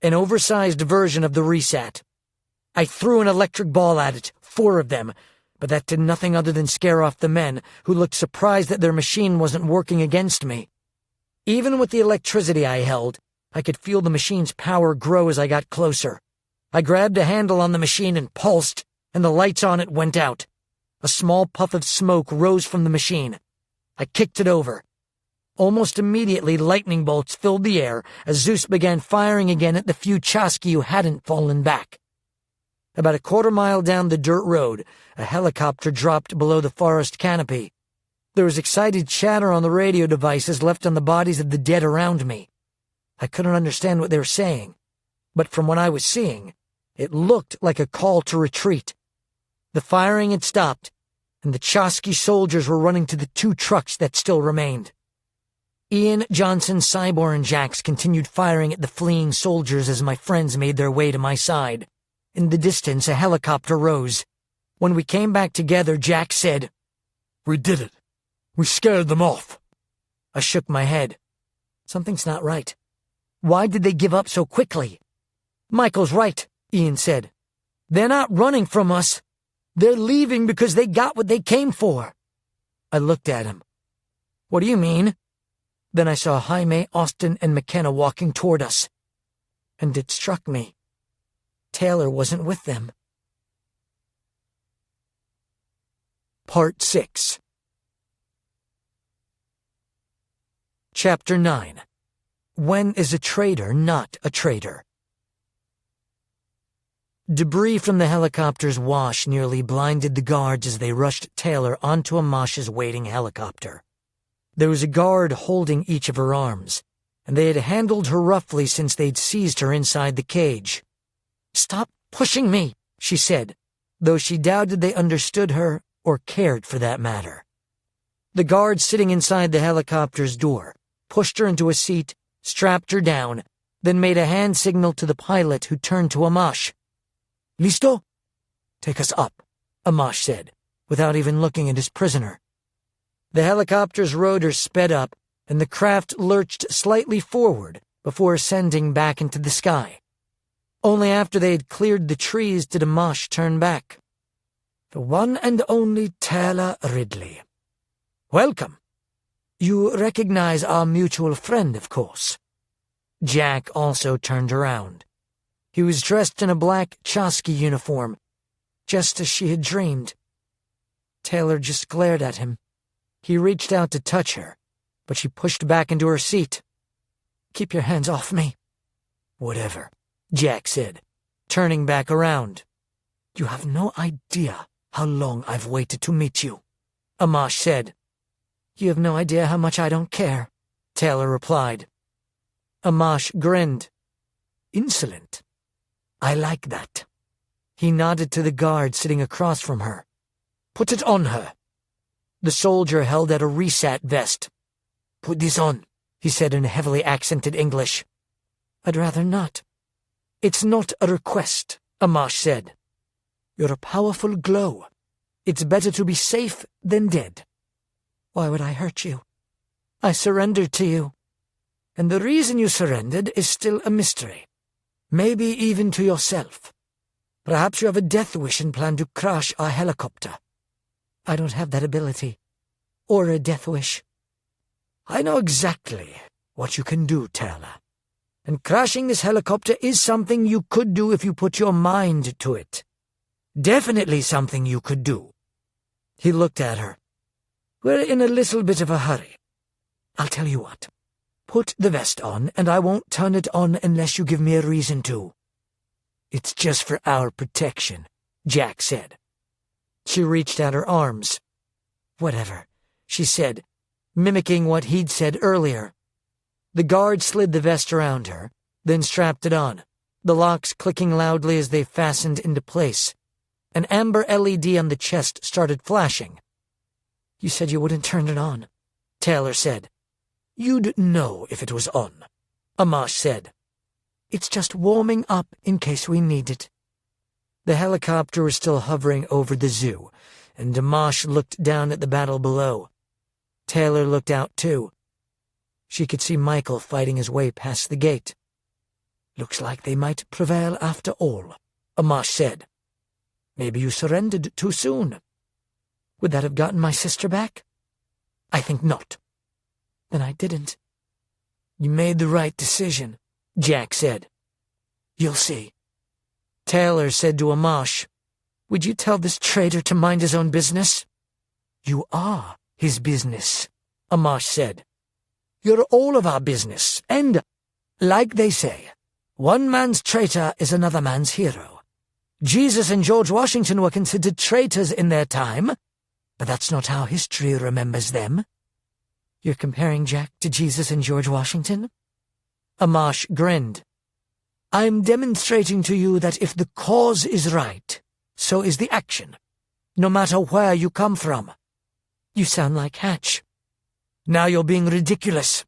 An oversized version of the resat. I threw an electric ball at it, 4 of them, but that did nothing other than scare off the men, who looked surprised that their machine wasn't working against me. Even with the electricity I held, I could feel the machine's power grow as I got closer. I grabbed a handle on the machine and pulsed, and the lights on it went out. A small puff of smoke rose from the machine. I kicked it over. Almost immediately, lightning bolts filled the air as Zeus began firing again at the few Chasqui who hadn't fallen back. About a quarter-mile down the dirt road, a helicopter dropped below the forest canopy. There was excited chatter on the radio devices left on the bodies of the dead around me. I couldn't understand what they were saying, but from what I was seeing, it looked like a call to retreat. The firing had stopped, and the Chasqui soldiers were running to the 2 trucks that still remained. Ian, Johnson, Cybor, and Jax continued firing at the fleeing soldiers as my friends made their way to my side. In the distance, a helicopter rose. When we came back together, Jax said, "We did it. We scared them off." I shook my head. Something's not right. Why did they give up so quickly? Michael's right, Ian said. They're not running from us. They're leaving because they got what they came for. I looked at him. What do you mean? Then I saw Jaime, Austin, and McKenna walking toward us. And it struck me. Taylor wasn't with them. Part 6. Chapter 9. When is a traitor not a traitor? Debris from the helicopter's wash nearly blinded the guards as they rushed Taylor onto Amash's waiting helicopter. There was a guard holding each of her arms, and they had handled her roughly since they'd seized her inside the cage. "Stop pushing me," she said, though she doubted they understood her or cared for that matter. The guard sitting inside the helicopter's door pushed her into a seat, strapped her down, then made a hand signal to the pilot who turned to Amash. "Listo?" "Take us up," Amash said, without even looking at his prisoner. The helicopter's rotor sped up, and the craft lurched slightly forward before ascending back into the sky. Only after they had cleared the trees did Amash turn back. "The one and only Taylor Ridley. Welcome. You recognize our mutual friend, of course." Jack also turned around. He was dressed in a black Chasqui uniform, just as she had dreamed. Taylor just glared at him. He reached out to touch her, but she pushed back into her seat. "Keep your hands off me." "Whatever," Jack said, turning back around. "You have no idea how long I've waited to meet you," Amash said. "You have no idea how much I don't care," Taylor replied. Amash grinned. "Insolent. I like that." He nodded to the guard sitting across from her. "Put it on her." The soldier held out a resat vest. "Put this on," he said in heavily accented English. "I'd rather not." "It's not a request," Amash said. "You're a powerful glow. It's better to be safe than dead." "Why would I hurt you? I surrendered to you. And the reason you surrendered is still a mystery. Maybe even to yourself. Perhaps you have a death wish and plan to crash our helicopter." "I don't have that ability. Or a death wish." "I know exactly what you can do, Taylor. And crashing this helicopter is something you could do if you put your mind to it. Definitely something you could do." He looked at her. "We're in a little bit of a hurry. I'll tell you what. Put the vest on, and I won't turn it on unless you give me a reason to." "It's just for our protection," Jack said. She reached out her arms. "Whatever," she said, mimicking what he'd said earlier. The guard slid the vest around her, then strapped it on, the locks clicking loudly as they fastened into place. An amber LED on the chest started flashing. "You said you wouldn't turn it on," Taylor said. "You'd know if it was on," Amash said. "It's just warming up in case we need it." The helicopter was still hovering over the zoo, and Amash looked down at the battle below. Taylor looked out too. She could see Michael fighting his way past the gate. "Looks like they might prevail after all," Amash said. "Maybe you surrendered too soon." "Would that have gotten my sister back?" "I think not." "Then I didn't." "You made the right decision," Jack said. "You'll see." Taylor said to Amash, "Would you tell this traitor to mind his own business?" "You are his business," Amash said. You're all of our business, and, like they say, one man's traitor is another man's hero. Jesus and George Washington were considered traitors in their time, but that's not how history remembers them. You're comparing Jack to Jesus and George Washington? Amash grinned. I'm demonstrating to you that if the cause is right, so is the action, no matter where you come from. You sound like Hatch. Now you're being ridiculous.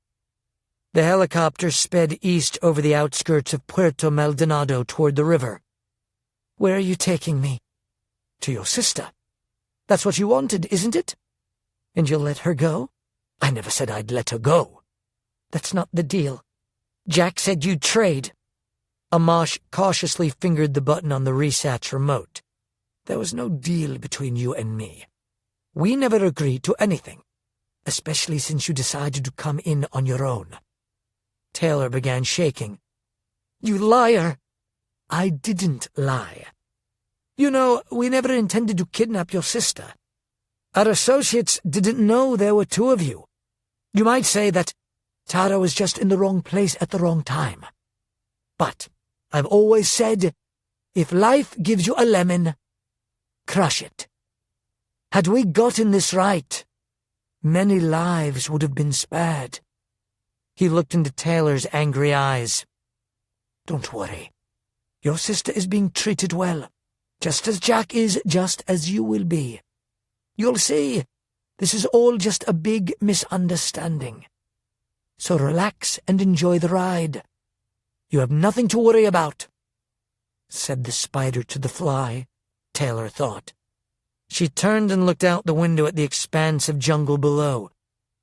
The helicopter sped east over the outskirts of Puerto Maldonado toward the river. Where are you taking me? To your sister. That's what you wanted, isn't it? And you'll let her go? I never said I'd let her go. That's not the deal. Jack said you'd trade. Amash cautiously fingered the button on the resatch remote. There was no deal between you and me. We never agreed to anything, especially since you decided to come in on your own. Taylor began shaking. You liar! I didn't lie. You know, we never intended to kidnap your sister. Our associates didn't know there were two of you. You might say that Tara was just in the wrong place at the wrong time. But I've always said, if life gives you a lemon, crush it. Had we gotten this right, many lives would have been spared. He looked into Taylor's angry eyes. Don't worry. Your sister is being treated well, just as Jack is, just as you will be. You'll see, this is all just a big misunderstanding. So relax and enjoy the ride. You have nothing to worry about, said the spider to the fly, Taylor thought. She turned and looked out the window at the expanse of jungle below,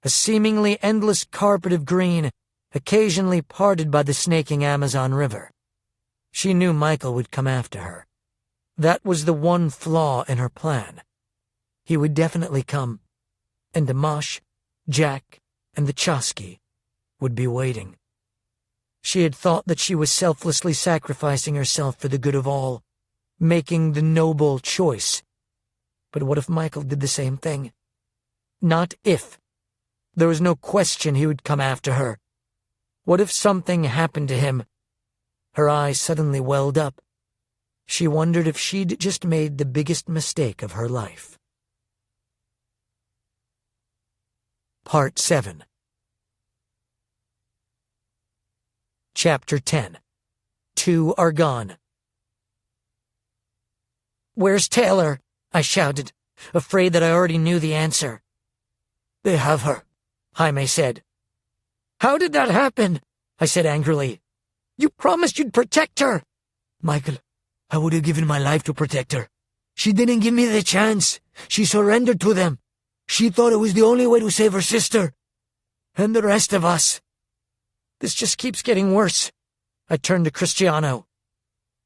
a seemingly endless carpet of green, occasionally parted by the snaking Amazon River. She knew Michael would come after her. That was the one flaw in her plan. He would definitely come, and Amash, Jack, and the Chosky would be waiting. She had thought that she was selflessly sacrificing herself for the good of all, making the noble choice. But what if Michael did the same thing? Not if. There was no question he would come after her. What if something happened to him? Her eyes suddenly welled up. She wondered if she'd just made the biggest mistake of her life. Part 7. Chapter 10. 2 are gone. Where's Taylor? I shouted, afraid that I already knew the answer. They have her, Jaime said. How did that happen? I said angrily. You promised you'd protect her. Michael, I would have given my life to protect her. She didn't give me the chance. She surrendered to them. She thought it was the only way to save her sister. And the rest of us. This just keeps getting worse. I turned to Cristiano.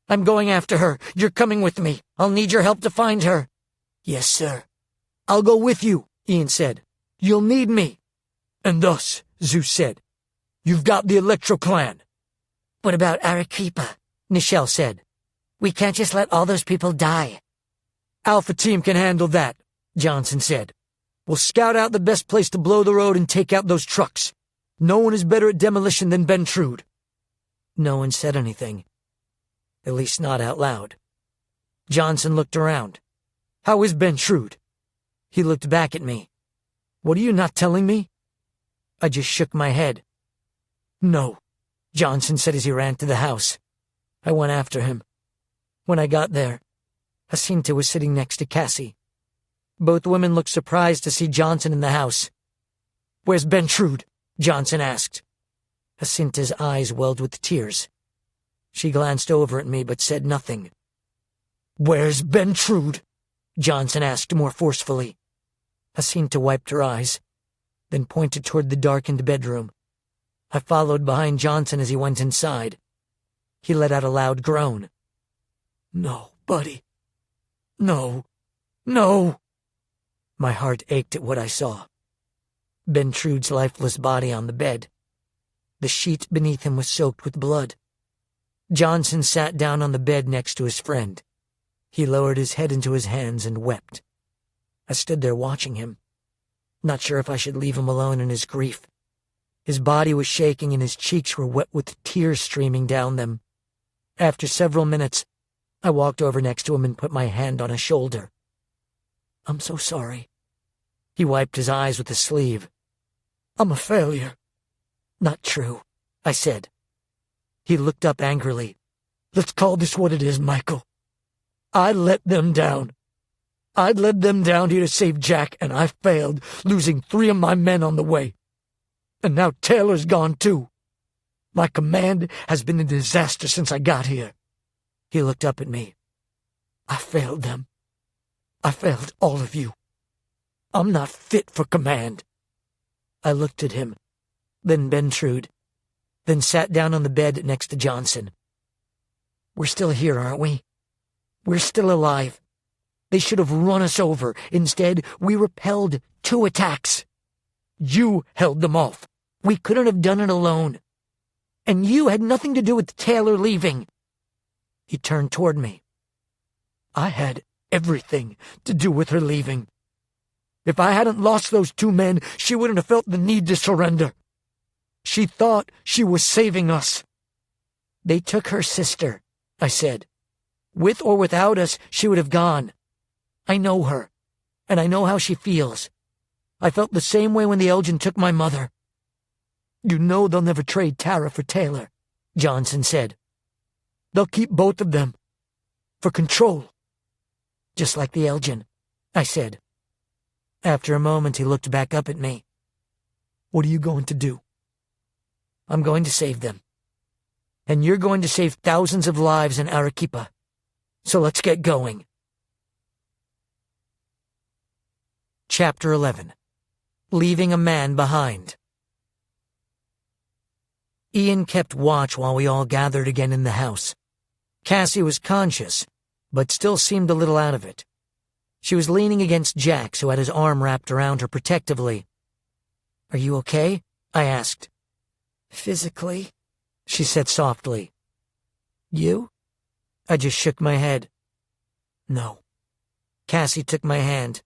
I'm going after her. You're coming with me. I'll need your help to find her. Yes, sir. I'll go with you, Ian said. You'll need me. And us, Zeus said. You've got the Electro Clan. What about Arequipa? Nichelle said. We can't just let all those people die. Alpha Team can handle that, Johnson said. We'll scout out the best place to blow the road and take out those trucks. No one is better at demolition than Ben Trude. No one said anything. At least not out loud. Johnson looked around. How is Ben Trude? He looked back at me. What are you not telling me? I just shook my head. No, Johnson said as he ran to the house. I went after him. When I got there, Jacinta was sitting next to Cassie. Both women looked surprised to see Johnson in the house. Where's Ben Trude? Johnson asked. Jacinta's eyes welled with tears. She glanced over at me but said nothing. Where's Ben Trude? Johnson asked more forcefully. Jacinta wiped her eyes, then pointed toward the darkened bedroom. I followed behind Johnson as he went inside. He let out a loud groan. No, buddy. No. No. My heart ached at what I saw. Ben Trude's lifeless body on the bed. The sheet beneath him was soaked with blood. Johnson sat down on the bed next to his friend. He lowered his head into his hands and wept. I stood there watching him, not sure if I should leave him alone in his grief. His body was shaking and his cheeks were wet with tears streaming down them. After several minutes, I walked over next to him and put my hand on his shoulder. "I'm so sorry." He wiped his eyes with his sleeve. "I'm a failure." "Not true," I said. He looked up angrily. "Let's call this what it is, Michael. I let them down. I led them down here to save Jack, and I failed, losing 3 of my men on the way. And now Taylor's gone too. My command has been a disaster since I got here." He looked up at me. "I failed them. I failed all of you. I'm not fit for command." I looked at him, then Bentrude, then sat down on the bed next to Johnson. "We're still here, aren't we? We're still alive. They should have run us over. Instead, we repelled 2 attacks. You held them off. We couldn't have done it alone. And you had nothing to do with Taylor leaving." He turned toward me. "I had everything to do with her leaving. If I hadn't lost those 2 men, she wouldn't have felt the need to surrender. She thought she was saving us." "They took her sister," I said. "With or without us, she would have gone. I know her, and I know how she feels. I felt the same way when the Elgin took my mother." "You know they'll never trade Tara for Taylor," Johnson said. "They'll keep both of them. For control." "Just like the Elgin," I said. After a moment, he looked back up at me. "What are you going to do?" "I'm going to save them. And you're going to save thousands of lives in Arequipa. So let's get going." Chapter 11. Leaving a Man Behind. Ian kept watch while we all gathered again in the house. Cassie was conscious, but still seemed a little out of it. She was leaning against Jax, who had his arm wrapped around her protectively. "Are you okay?" I asked. "Physically," she said softly. "You?" I just shook my head. "No." Cassie took my hand.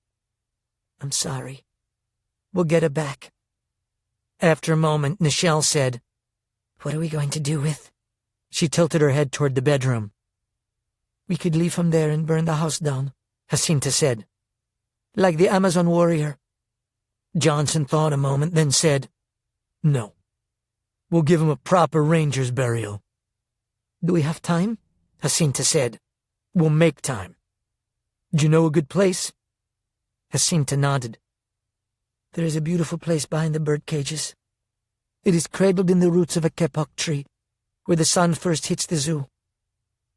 "I'm sorry. We'll get her back." After a moment, Nichelle said, "What are we going to do with?" She tilted her head toward the bedroom. "We could leave from there and burn the house down," Jacinta said. "Like the Amazon warrior." Johnson thought a moment, then said, "No. We'll give him a proper ranger's burial." "Do we have time?" Jacinta said. "We'll make time. Do you know a good place?" Jacinta nodded. "There is a beautiful place behind the bird cages. It is cradled in the roots of a kapok tree, where the sun first hits the zoo.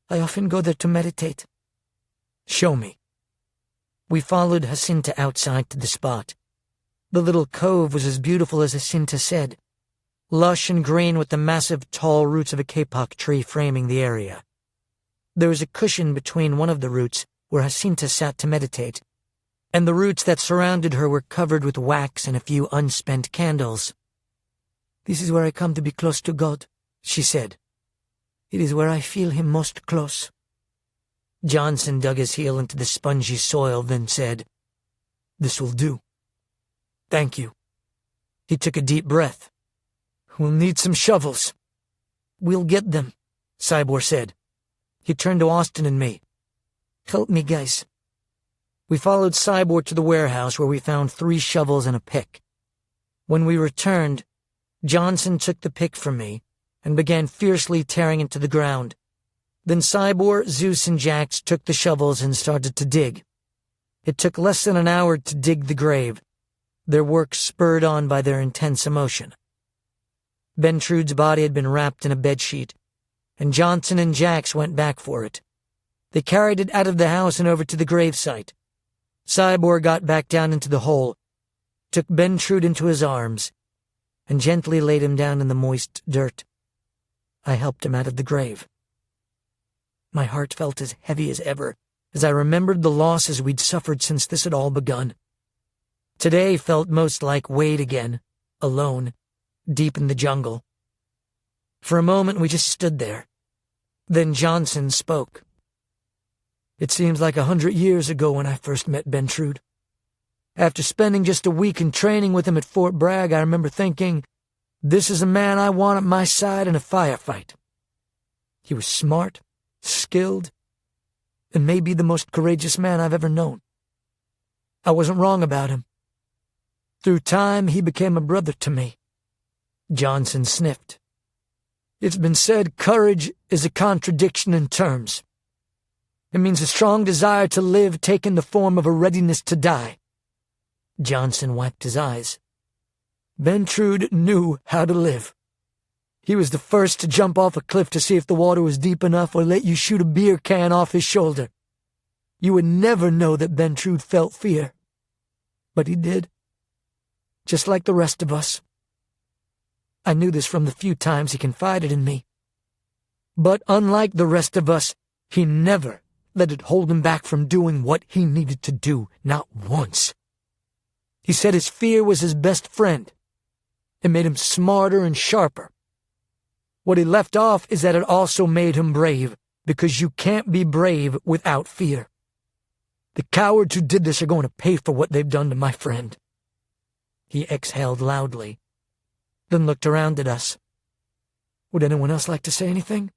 I often go there to meditate." "Show me." We followed Jacinta outside to the spot. The little cove was as beautiful as Jacinta said, lush and green with the massive tall roots of a kapok tree framing the area. There was a cushion between one of the roots where Jacinta sat to meditate, and the roots that surrounded her were covered with wax and a few unspent candles. "This is where I come to be close to God," she said. "It is where I feel him most close." Johnson dug his heel into the spongy soil, then said, "This will do. Thank you." He took a deep breath. "We'll need some shovels." "We'll get them," Cybor said. He turned to Austin and me. "Help me, guys." We followed Cybor to the warehouse where we found 3 shovels and a pick. When we returned, Johnson took the pick from me and began fiercely tearing into the ground. Then Cybor, Zeus, and Jax took the shovels and started to dig. It took less than an hour to dig the grave, their work spurred on by their intense emotion. Bentrude's body had been wrapped in a bedsheet, and Johnson and Jax went back for it. They carried it out of the house and over to the gravesite. Cybor got back down into the hole, took Bentrude into his arms, and gently laid him down in the moist dirt. I helped him out of the grave. My heart felt as heavy as ever as I remembered the losses we'd suffered since this had all begun. Today felt most like Wade again, alone, deep in the jungle. For a moment we just stood there. Then Johnson spoke. "It seems like 100 years ago when I first met Bentrude. After spending just a week in training with him at Fort Bragg, I remember thinking, This is a man I want at my side in a firefight. He was smart, skilled, and maybe the most courageous man I've ever known. I wasn't wrong about him. Through time, he became a brother to me." Johnson sniffed. "It's been said courage is a contradiction in terms. It means a strong desire to live taking the form of a readiness to die." Johnson wiped his eyes. "Ventrude knew how to live. He was the first to jump off a cliff to see if the water was deep enough or let you shoot a beer can off his shoulder. You would never know that Ventrude felt fear. But he did. Just like the rest of us. I knew this from the few times he confided in me. But unlike the rest of us, he never let it hold him back from doing what he needed to do, not once. He said his fear was his best friend. It made him smarter and sharper. What he left off is that it also made him brave, because you can't be brave without fear. The cowards who did this are going to pay for what they've done to my friend." He exhaled loudly, then looked around at us. "Would anyone else like to say anything?"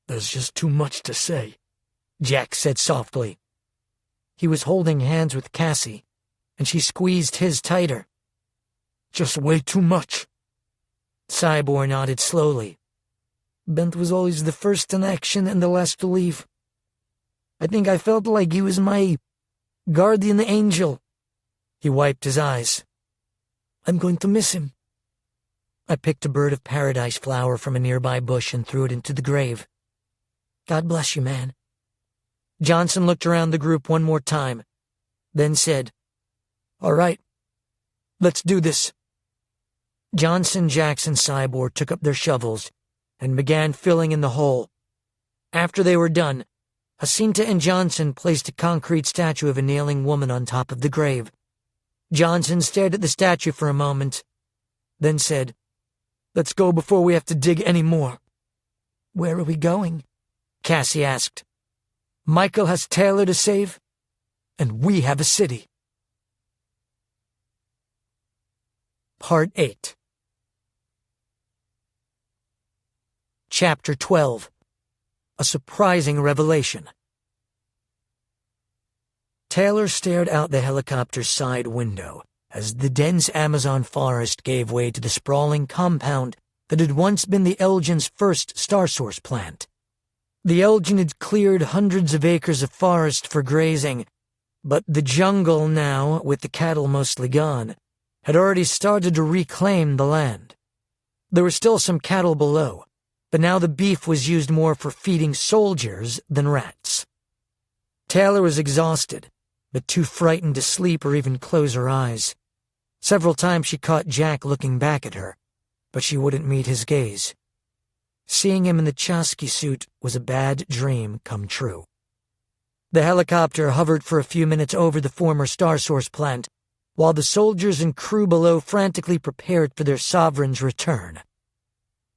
"There's just too much to say," Jack said softly. He was holding hands with Cassie, and she squeezed his tighter. "Just way too much." Cybor nodded slowly. "Bent was always the first in action and the last to leave. I think I felt like he was my guardian angel." He wiped his eyes. "I'm going to miss him." I picked a bird of paradise flower from a nearby bush and threw it into the grave. "God bless you, man." Johnson looked around the group one more time, then said, "All right, let's do this." Johnson, Jackson, Cybor took up their shovels and began filling in the hole. After they were done, Jacinta and Johnson placed a concrete statue of a kneeling woman on top of the grave. Johnson stared at the statue for a moment, then said, "Let's go before we have to dig any more." "Where are we going?" Cassie asked. "Michael has Taylor to save, and we have a city." Part 8. Chapter 12. A Surprising Revelation. Taylor stared out the helicopter's side window as the dense Amazon forest gave way to the sprawling compound that had once been the Elgin's first StarSource plant. The Elgin had cleared hundreds of acres of forest for grazing, but the jungle now, with the cattle mostly gone, had already started to reclaim the land. There were still some cattle below, but now the beef was used more for feeding soldiers than rats. Taylor was exhausted, but too frightened to sleep or even close her eyes. Several times she caught Jack looking back at her, but she wouldn't meet his gaze. Seeing him in the Chasqui suit was a bad dream come true. The helicopter hovered for a few minutes over the former StarSource plant, while the soldiers and crew below frantically prepared for their sovereign's return.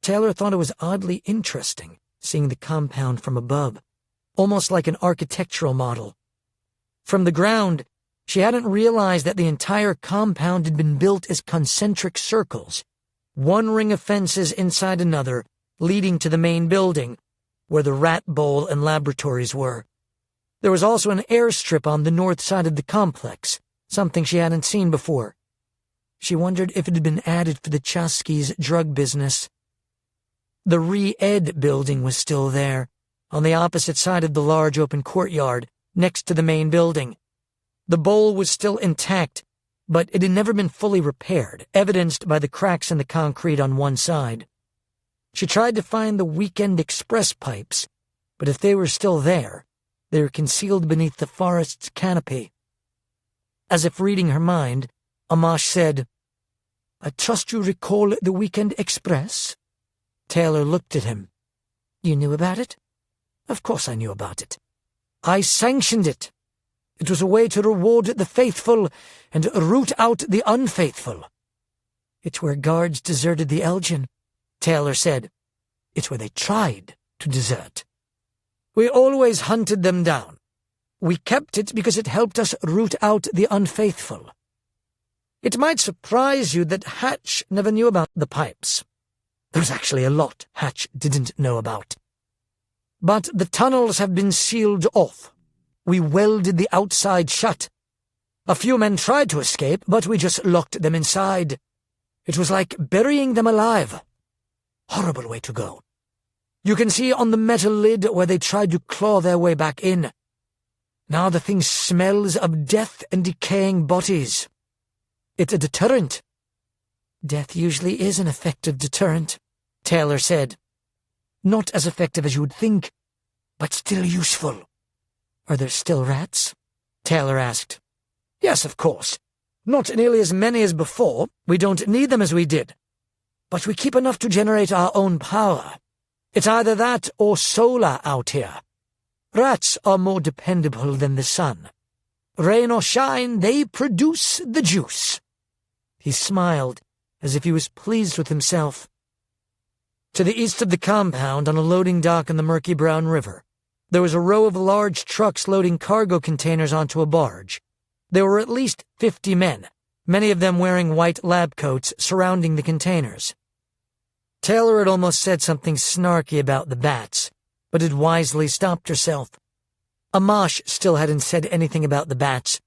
Taylor thought it was oddly interesting, seeing the compound from above, almost like an architectural model. From the ground, she hadn't realized that the entire compound had been built as concentric circles, one ring of fences inside another, leading to the main building, where the rat bowl and laboratories were. There was also an airstrip on the north side of the complex, something she hadn't seen before. She wondered if it had been added for the Chasqui's drug business. The Re-Ed building was still there, on the opposite side of the large open courtyard, next to the main building. The bowl was still intact, but it had never been fully repaired, evidenced by the cracks in the concrete on one side. She tried to find the Weekend Express pipes, but if they were still there, they were concealed beneath the forest's canopy. As if reading her mind, Amash said, "I trust you recall the Weekend Express?" Taylor looked at him. "You knew about it?" "Of course I knew about it. I sanctioned it. It was a way to reward the faithful and root out the unfaithful." "It's where guards deserted the Elgin," Taylor said. "It's where they tried to desert. We always hunted them down. We kept it because it helped us root out the unfaithful." It might surprise you that Hatch never knew about the pipes. There's actually a lot Hatch didn't know about. But the tunnels have been sealed off. We welded the outside shut. A few men tried to escape, but we just locked them inside. It was like burying them alive. Horrible way to go. You can see on the metal lid where they tried to claw their way back in. Now the thing smells of death and decaying bodies. It's a deterrent. Death usually is an effective deterrent, Taylor said. Not as effective as you would think, but still useful. Are there still rats? Taylor asked. Yes, of course. Not nearly as many as before. We don't need them as we did. But we keep enough to generate our own power. It's either that or solar out here. Rats are more dependable than the sun. Rain or shine, they produce the juice. He smiled, as if he was pleased with himself. To the east of the compound, on a loading dock in the murky brown river, there was a row of large trucks loading cargo containers onto a barge. There were at least 50 men, many of them wearing white lab coats surrounding the containers. Taylor had almost said something snarky about the bats, but had wisely stopped herself. Amash still hadn't said anything about the bats,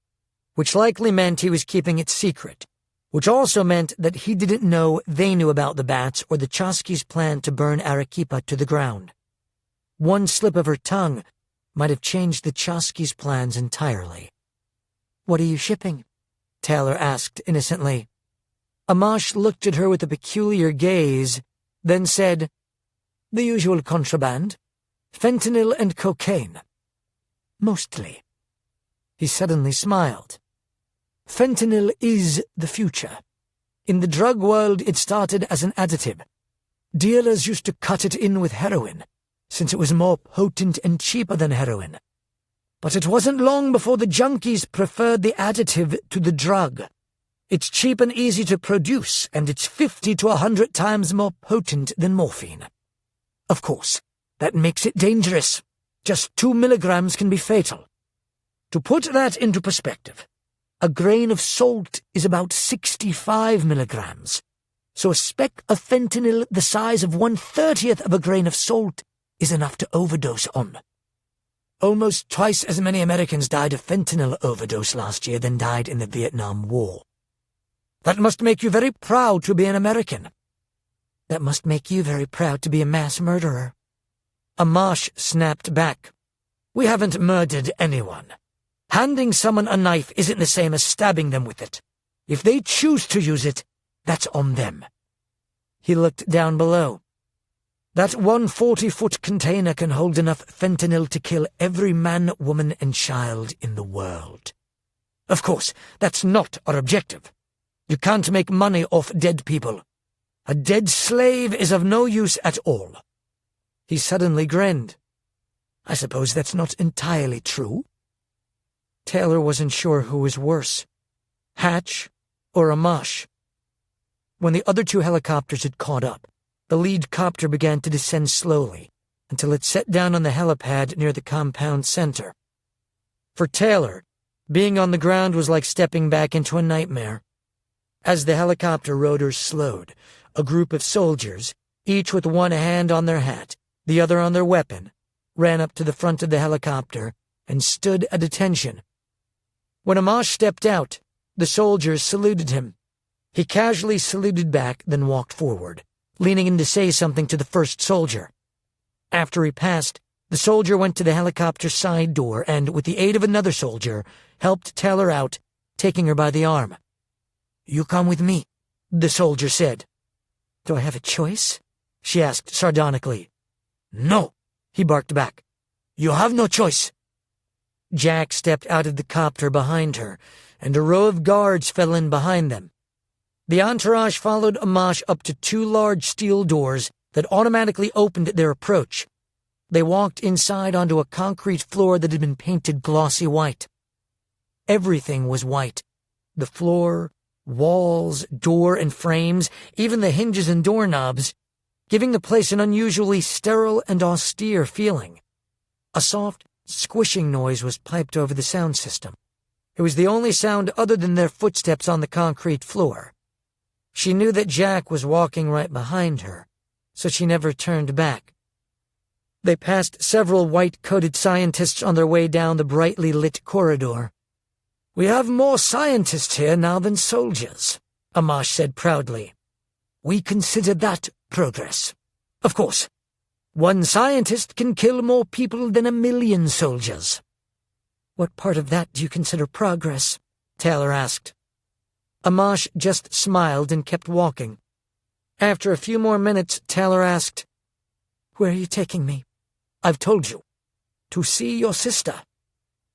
which likely meant he was keeping it secret, which also meant that he didn't know they knew about the bats or the Chosky's plan to burn Arequipa to the ground. One slip of her tongue might have changed the Chosky's plans entirely. "What are you shipping?" Taylor asked innocently. Amash looked at her with a peculiar gaze, then said, "The usual contraband. Fentanyl and cocaine." "Mostly." He suddenly smiled. "Fentanyl is the future. In the drug world, it started as an additive. Dealers used to cut it in with heroin, since it was more potent and cheaper than heroin. But it wasn't long before the junkies preferred the additive to the drug. It's cheap and easy to produce, and it's 50 to 100 times more potent than morphine. Of course, that makes it dangerous. Just 2 milligrams can be fatal. To put that into perspective, a grain of salt is about 65 milligrams. So a speck of fentanyl the size of 1/30th of a grain of salt is enough to overdose on. Almost twice as many Americans died of fentanyl overdose last year than died in the Vietnam War. That must make you very proud to be an American. That must make you very proud to be a mass murderer." Amash snapped back. "We haven't murdered anyone. Handing someone a knife isn't the same as stabbing them with it. If they choose to use it, that's on them." He looked down below. "That 140-foot container can hold enough fentanyl to kill every man, woman, and child in the world. Of course, that's not our objective. You can't make money off dead people. A dead slave is of no use at all." He suddenly grinned. "I suppose that's not entirely true." Taylor wasn't sure who was worse, Hatch or Amash. When the other 2 helicopters had caught up, the lead copter began to descend slowly until it set down on the helipad near the compound center. For Taylor, being on the ground was like stepping back into a nightmare. As the helicopter rotors slowed, a group of soldiers, each with one hand on their hat, the other on their weapon, ran up to the front of the helicopter and stood at attention. When Amash stepped out, the soldiers saluted him. He casually saluted back, then walked forward, leaning in to say something to the first soldier. After he passed, the soldier went to the helicopter's side door and, with the aid of another soldier, helped Taylor out, taking her by the arm. "You come with me," the soldier said. "Do I have a choice?" she asked sardonically. "No," he barked back. "You have no choice." Jack stepped out of the copter behind her, and a row of guards fell in behind them. The entourage followed Amash up to 2 large steel doors that automatically opened at their approach. They walked inside onto a concrete floor that had been painted glossy white. Everything was white. The floor, walls, door and frames, even the hinges and doorknobs, giving the place an unusually sterile and austere feeling. A soft, squishing noise was piped over the sound system. It was the only sound other than their footsteps on the concrete floor. She knew that Jack was walking right behind her, so she never turned back. They passed several white-coated scientists on their way down the brightly lit corridor. "We have more scientists here now than soldiers," Amash said proudly. "We consider that progress. Of course, one scientist can kill more people than 1,000,000 soldiers." "What part of that do you consider progress?" Taylor asked. Amash just smiled and kept walking. After a few more minutes, Taylor asked, "Where are you taking me?" "I've told you. To see your sister."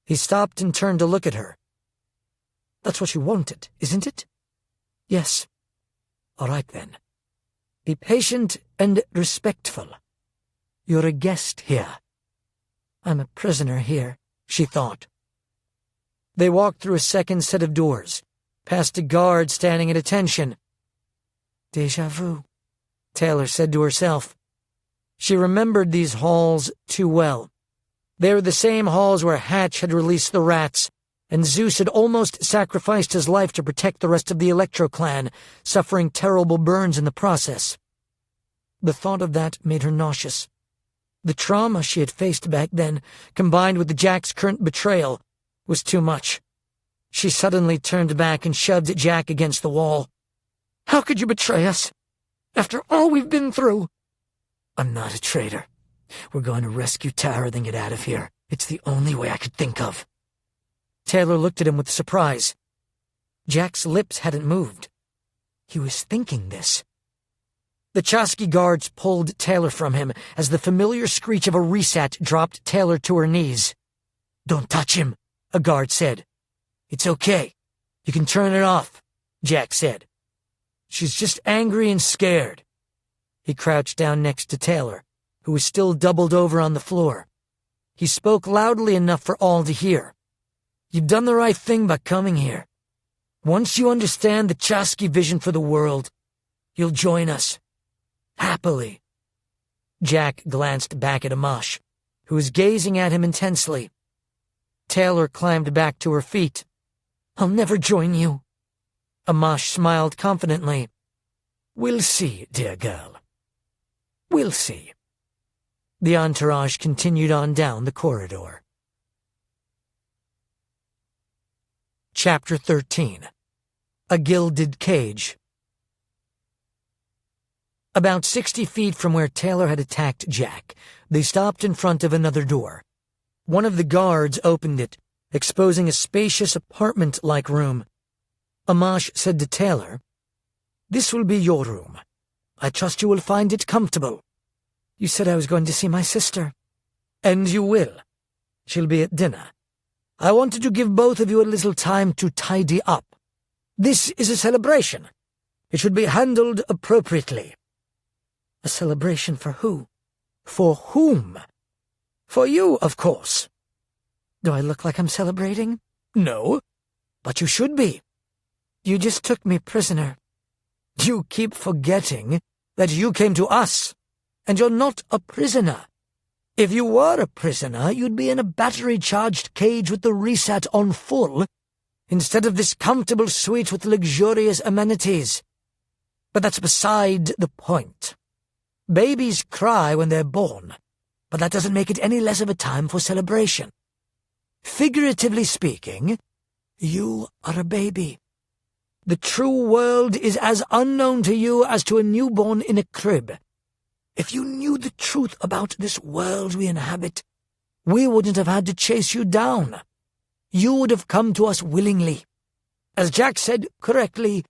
He stopped and turned to look at her. "That's what you wanted, isn't it?" "Yes." "All right, then. Be patient and respectful. You're a guest here." "I'm a prisoner here," she thought. They walked through a second set of doors, past a guard standing at attention. "Déjà vu," Taylor said to herself. She remembered these halls too well. They were the same halls where Hatch had released the rats, and Zeus had almost sacrificed his life to protect the rest of the Electro clan, suffering terrible burns in the process. The thought of that made her nauseous. The trauma she had faced back then, combined with Jack's current betrayal, was too much. She suddenly turned back and shoved Jack against the wall. "How could you betray us? After all we've been through?" "I'm not a traitor. We're going to rescue Tara, then get out of here. It's the only way I could think of." Taylor looked at him with surprise. Jack's lips hadn't moved. He was thinking this. The Chasqui guards pulled Taylor from him as the familiar screech of a resat dropped Taylor to her knees. "Don't touch him," a guard said. "It's okay. You can turn it off," Jack said. "She's just angry and scared." He crouched down next to Taylor, who was still doubled over on the floor. He spoke loudly enough for all to hear. "You've done the right thing by coming here. Once you understand the Chasqui vision for the world, you'll join us. Happily." Jack glanced back at Amash, who was gazing at him intensely. Taylor climbed back to her feet. "I'll never join you." Amash smiled confidently. "We'll see, dear girl. We'll see." The entourage continued on down the corridor. Chapter 13. A Gilded Cage. About 60 feet from where Taylor had attacked Jack, they stopped in front of another door. One of the guards opened it, exposing a spacious apartment-like room. Amash said to Taylor, "This will be your room. I trust you will find it comfortable." "You said I was going to see my sister." "And you will. She'll be at dinner. I wanted to give both of you a little time to tidy up. This is a celebration. It should be handled appropriately." "A celebration for who?" "For whom?" "For you, of course." "Do I look like I'm celebrating?" "No, but you should be." "You just took me prisoner." "You keep forgetting that you came to us, and you're not a prisoner. If you were a prisoner, you'd be in a battery-charged cage with the resat on full, instead of this comfortable suite with luxurious amenities. But that's beside the point. Babies cry when they're born, but that doesn't make it any less of a time for celebration. Figuratively speaking, you are a baby. The true world is as unknown to you as to a newborn in a crib. If you knew the truth about this world we inhabit, we wouldn't have had to chase you down. You would have come to us willingly. As Jack said correctly,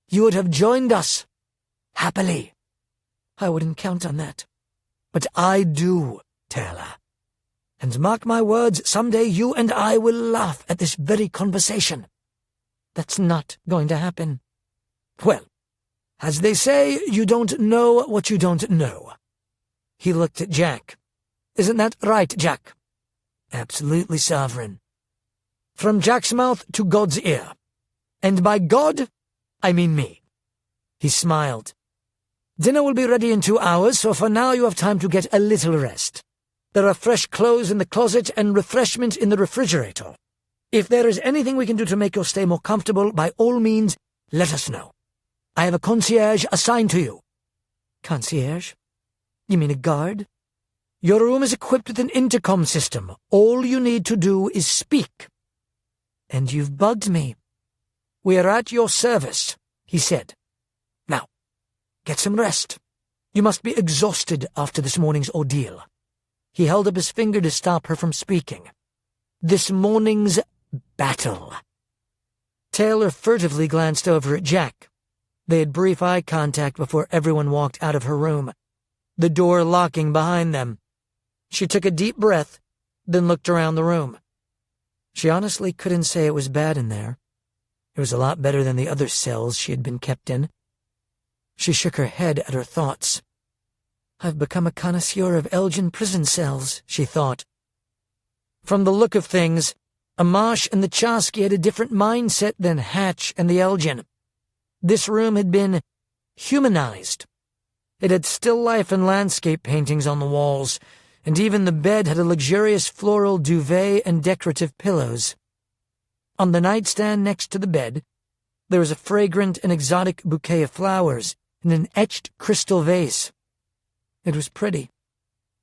you would have joined us happily." "I wouldn't count on that." "But I do, Taylor. And mark my words, someday you and I will laugh at this very conversation." "That's not going to happen." "Well, as they say, you don't know what you don't know." He looked at Jack. "Isn't that right, Jack?" "Absolutely, Sovereign." "From Jack's mouth to God's ear. And by God, I mean me." He smiled. "Dinner will be ready in 2 hours, so for now you have time to get a little rest. There are fresh clothes in the closet and refreshment in the refrigerator. If there is anything we can do to make your stay more comfortable, by all means, let us know. I have a concierge assigned to you." "Concierge? You mean a guard?" "Your room is equipped with an intercom system. All you need to do is speak." "And you've bugged me." "We are at your service," he said. "Now, get some rest. You must be exhausted after this morning's ordeal." He held up his finger to stop her from speaking. "This morning's battle." Taylor furtively glanced over at Jack. They had brief eye contact before everyone walked out of her room, the door locking behind them. She took a deep breath, then looked around the room. She honestly couldn't say it was bad in there. It was a lot better than the other cells she had been kept in. She shook her head at her thoughts. "I've become a connoisseur of Elgin prison cells," she thought. From the look of things, Amash and the Chasky had a different mindset than Hatch and the Elgin. This room had been humanized. It had still life and landscape paintings on the walls, and even the bed had a luxurious floral duvet and decorative pillows. On the nightstand next to the bed, there was a fragrant and exotic bouquet of flowers in an etched crystal vase. It was pretty.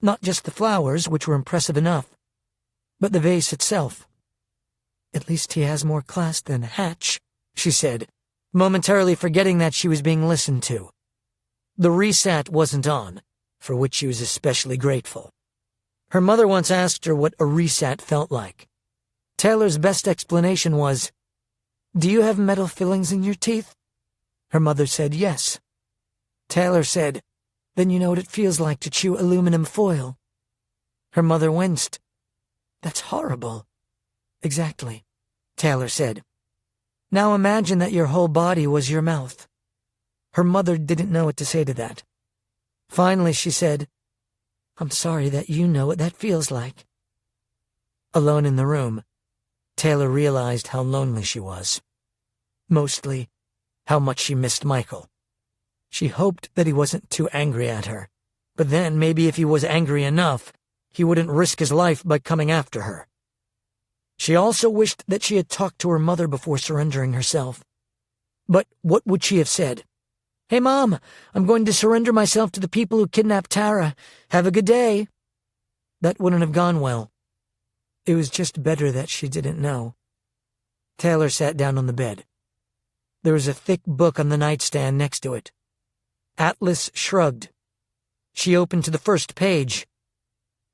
Not just the flowers, which were impressive enough, but the vase itself. "At least he has more class than Hatch," she said, momentarily forgetting that she was being listened to. The resat wasn't on, for which she was especially grateful. Her mother once asked her what a resat felt like. Taylor's best explanation was, "Do you have metal fillings in your teeth?" Her mother said yes. Taylor said, "Then you know what it feels like to chew aluminum foil." Her mother winced. "That's horrible." "Exactly," Taylor said. "Now imagine that your whole body was your mouth." Her mother didn't know what to say to that. Finally, she said, "I'm sorry that you know what that feels like." Alone in the room, Taylor realized how lonely she was. Mostly, how much she missed Michael. She hoped that he wasn't too angry at her, but then maybe if he was angry enough, he wouldn't risk his life by coming after her. She also wished that she had talked to her mother before surrendering herself. But what would she have said? "Hey, Mom, I'm going to surrender myself to the people who kidnapped Tara. Have a good day." That wouldn't have gone well. It was just better that she didn't know. Taylor sat down on the bed. There was a thick book on the nightstand next to it. Atlas shrugged. She opened to the first page.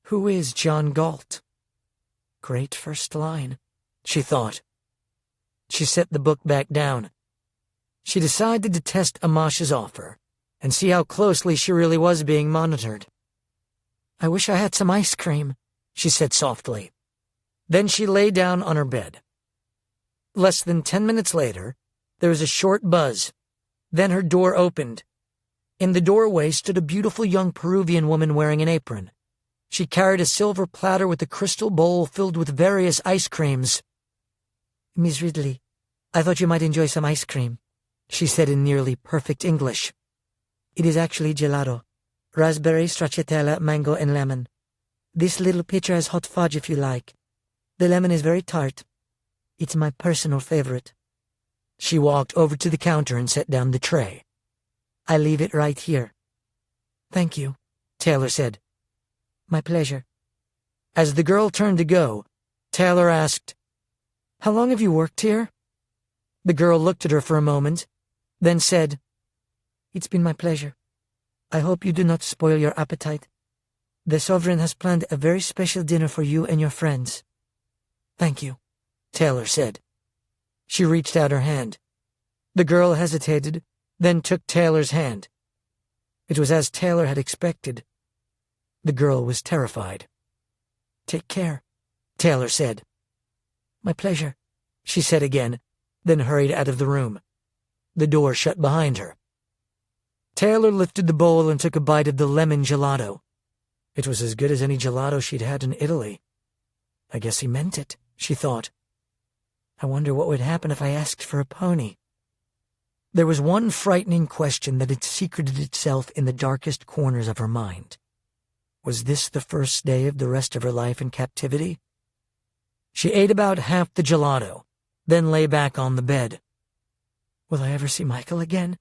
Who is John Galt? Great first line, she thought. She set the book back down. She decided to test Amash's offer and see how closely she really was being monitored. "I wish I had some ice cream," she said softly. Then she lay down on her bed. Less than 10 minutes later, there was a short buzz. Then her door opened. In the doorway stood a beautiful young Peruvian woman wearing an apron. She carried a silver platter with a crystal bowl filled with various ice creams. "Miss Ridley, I thought you might enjoy some ice cream," she said in nearly perfect English. "It is actually gelato. Raspberry, stracciatella, mango, and lemon. This little pitcher has hot fudge if you like. The lemon is very tart. It's my personal favorite." She walked over to the counter and set down the tray. "I leave it right here." "Thank you," Taylor said. "My pleasure." As the girl turned to go, Taylor asked, "How long have you worked here?" The girl looked at her for a moment, then said, "It's been my pleasure. I hope you do not spoil your appetite. The Sovereign has planned a very special dinner for you and your friends." "Thank you," Taylor said. She reached out her hand. The girl hesitated, then took Taylor's hand. It was as Taylor had expected. The girl was terrified. "Take care," Taylor said. "My pleasure," she said again, then hurried out of the room. The door shut behind her. Taylor lifted the bowl and took a bite of the lemon gelato. It was as good as any gelato she'd had in Italy. I guess he meant it, she thought. I wonder what would happen if I asked for a pony. There was one frightening question that had secreted itself in the darkest corners of her mind. Was this the first day of the rest of her life in captivity? She ate about half the gelato, then lay back on the bed. Will I ever see Michael again?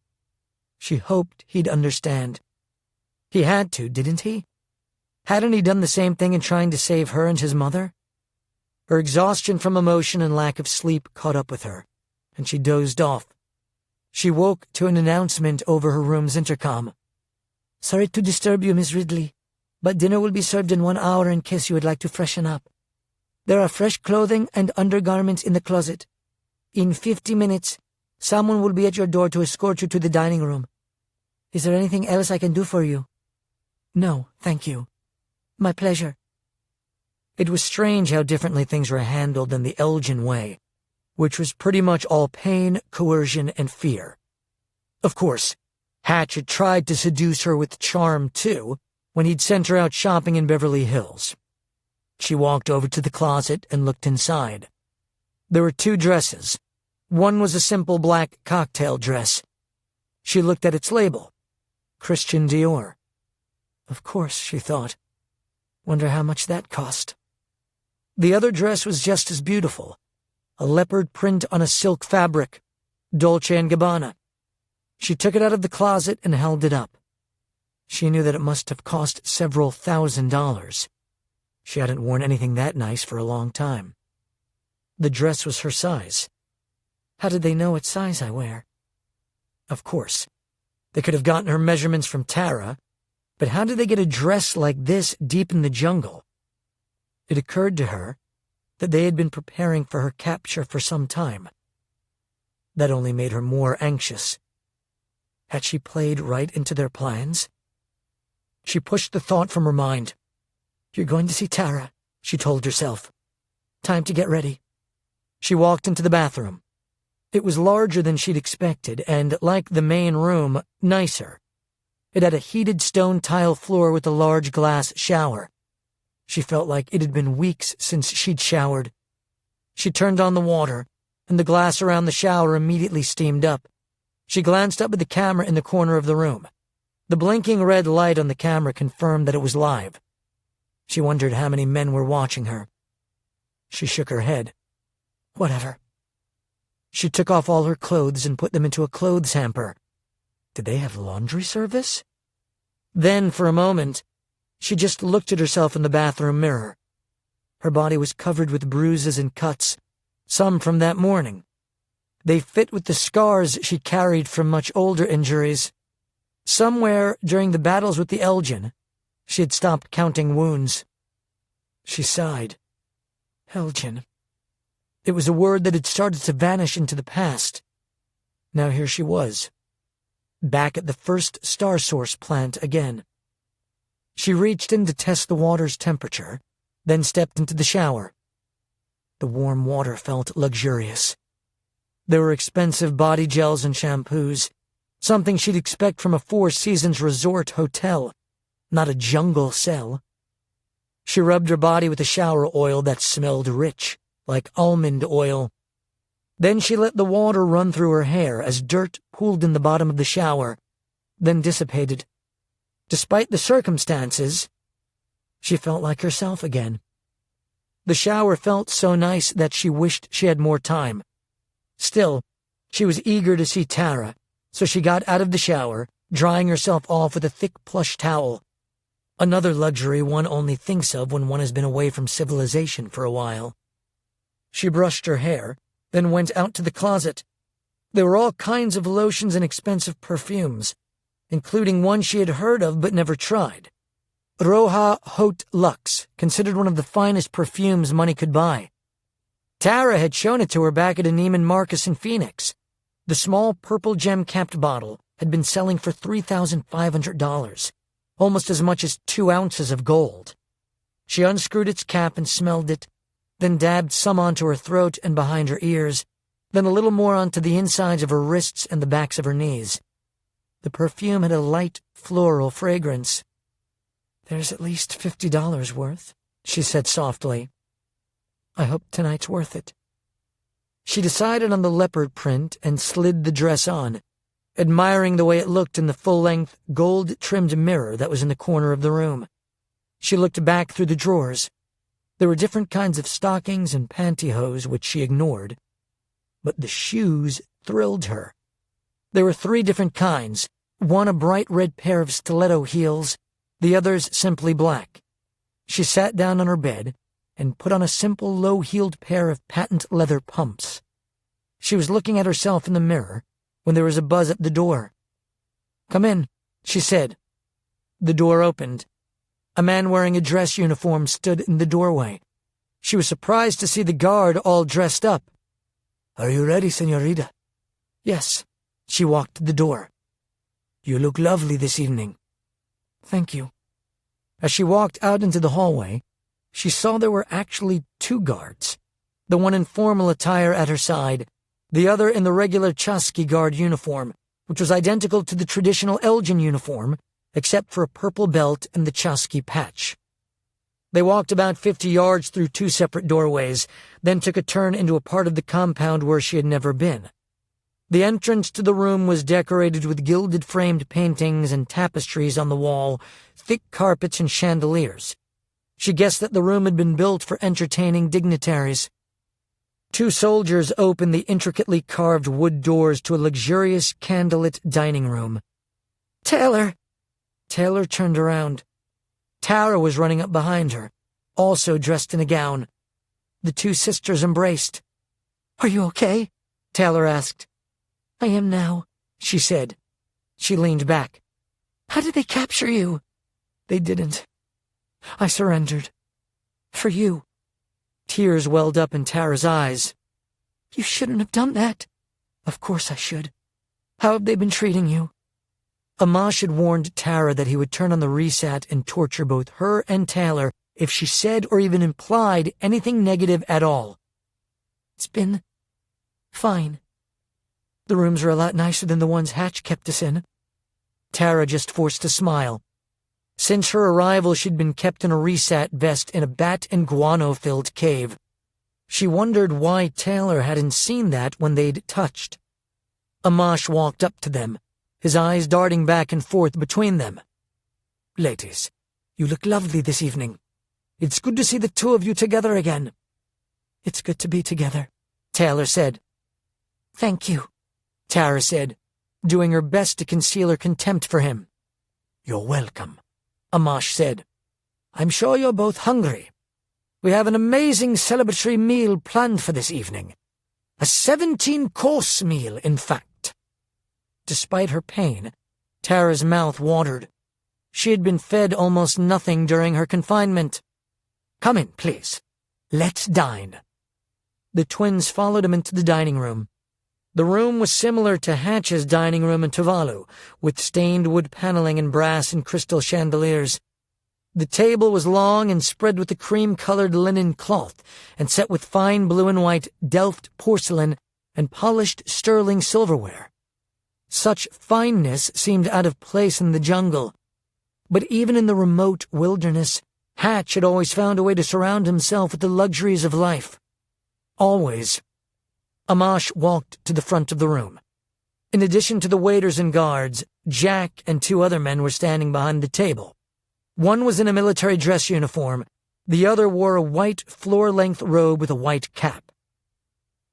She hoped he'd understand. He had to, didn't he? Hadn't he done the same thing in trying to save her and his mother? Her exhaustion from emotion and lack of sleep caught up with her, and she dozed off. She woke to an announcement over her room's intercom. Sorry to disturb you, Miss Ridley, but dinner will be served in 1 hour in case you would like to freshen up. There are fresh clothing and undergarments in the closet. In 50 minutes, someone will be at your door to escort you to the dining room. Is there anything else I can do for you? No, thank you. My pleasure. It was strange how differently things were handled in the Elgin way, which was pretty much all pain, coercion, and fear. Of course, Hatch had tried to seduce her with charm, too, when he'd sent her out shopping in Beverly Hills. She walked over to the closet and looked inside. There were 2 dresses. One was a simple black cocktail dress. She looked at its label. Christian Dior. Of course, she thought. Wonder how much that cost. The other dress was just as beautiful. A leopard print on a silk fabric. Dolce & Gabbana. She took it out of the closet and held it up. She knew that it must have cost several $1,000s. She hadn't worn anything that nice for a long time. The dress was her size. How did they know what size I wear? Of course. They could have gotten her measurements from Tara, but how did they get a dress like this deep in the jungle? It occurred to her that they had been preparing for her capture for some time. That only made her more anxious. Had she played right into their plans? She pushed the thought from her mind. You're going to see Tara, she told herself. Time to get ready. She walked into the bathroom. It was larger than she'd expected and, like the main room, nicer. It had a heated stone tile floor with a large glass shower. She felt like it had been weeks since she'd showered. She turned on the water, and the glass around the shower immediately steamed up. She glanced up at the camera in the corner of the room. The blinking red light on the camera confirmed that it was live. She wondered how many men were watching her. She shook her head. Whatever. She took off all her clothes and put them into a clothes hamper. Did they have laundry service? Then, for a moment, she just looked at herself in the bathroom mirror. Her body was covered with bruises and cuts, some from that morning. They fit with the scars she carried from much older injuries. Somewhere during the battles with the Elgin, she had stopped counting wounds. She sighed. Elgin. It was a word that had started to vanish into the past. Now here she was, back at the first Star Source plant again. She reached in to test the water's temperature, then stepped into the shower. The warm water felt luxurious. There were expensive body gels and shampoos, something she'd expect from a Four Seasons resort hotel, not a jungle cell. She rubbed her body with a shower oil that smelled rich, like almond oil. Then she let the water run through her hair as dirt pooled in the bottom of the shower, then dissipated. Despite the circumstances, she felt like herself again. The shower felt so nice that she wished she had more time. Still, she was eager to see Tara, so she got out of the shower, drying herself off with a thick plush towel. Another luxury one only thinks of when one has been away from civilization for a while. She brushed her hair, then went out to the closet. There were all kinds of lotions and expensive perfumes, including one she had heard of but never tried. Roja Haute Luxe, considered one of the finest perfumes money could buy. Tara had shown it to her back at a Neiman Marcus in Phoenix. The small purple gem-capped bottle had been selling for $3,500, almost as much as 2 ounces of gold. She unscrewed its cap and smelled it, then dabbed some onto her throat and behind her ears, then a little more onto the insides of her wrists and the backs of her knees. The perfume had a light, floral fragrance. There's at least $50 worth, she said softly. I hope tonight's worth it. She decided on the leopard print and slid the dress on, admiring the way it looked in the full-length, gold-trimmed mirror that was in the corner of the room. She looked back through the drawers. There were different kinds of stockings and pantyhose which she ignored, but the shoes thrilled her. There were 3 different kinds, one a bright red pair of stiletto heels, the others simply black. She sat down on her bed and put on a simple low-heeled pair of patent leather pumps. She was looking at herself in the mirror when there was a buzz at the door. "Come in," she said. The door opened. A man wearing a dress uniform stood in the doorway. She was surprised to see the guard all dressed up. "Are you ready, señorita?" "Yes." She walked to the door. "You look lovely this evening." "Thank you." As she walked out into the hallway, she saw there were actually 2 guards, the one in formal attire at her side, the other in the regular Chasqui guard uniform, which was identical to the traditional Elgin uniform, except for a purple belt and the Chasqui patch. They walked about 50 yards through 2 separate doorways, then took a turn into a part of the compound where she had never been. The entrance to the room was decorated with gilded framed paintings and tapestries on the wall, thick carpets and chandeliers. She guessed that the room had been built for entertaining dignitaries. 2 soldiers opened the intricately carved wood doors to a luxurious candlelit dining room. "Taylor!" Taylor turned around. Tara was running up behind her, also dressed in a gown. The 2 sisters embraced. "Are you okay?" Taylor asked. "I am now," she said. She leaned back. "How did they capture you?" "They didn't. I surrendered. For you." Tears welled up in Tara's eyes. "You shouldn't have done that." "Of course I should. How have they been treating you?" Amash had warned Tara that he would turn on the Resat and torture both her and Taylor if she said or even implied anything negative at all. "It's been fine. The rooms are a lot nicer than the ones Hatch kept us in." Tara just forced a smile. Since her arrival, she'd been kept in a Resat vest in a bat and guano-filled cave. She wondered why Taylor hadn't seen that when they'd touched. Amash walked up to them, his eyes darting back and forth between them. "Ladies, you look lovely this evening. It's good to see the 2 of you together again." "It's good to be together," Taylor said. "Thank you," Tara said, doing her best to conceal her contempt for him. "You're welcome," Amash said. "I'm sure you're both hungry. We have an amazing celebratory meal planned for this evening. A 17-course meal, in fact." Despite her pain, Tara's mouth watered. She had been fed almost nothing during her confinement. "Come in, please. Let's dine." The twins followed him into the dining room. The room was similar to Hatch's dining room in Tuvalu, with stained wood paneling and brass and crystal chandeliers. The table was long and spread with a cream-colored linen cloth and set with fine blue and white Delft porcelain and polished sterling silverware. Such fineness seemed out of place in the jungle. But even in the remote wilderness, Hatch had always found a way to surround himself with the luxuries of life. Always. Amash walked to the front of the room. In addition to the waiters and guards, Jack and 2 other men were standing behind the table. One was in a military dress uniform, the other wore a white floor-length robe with a white cap.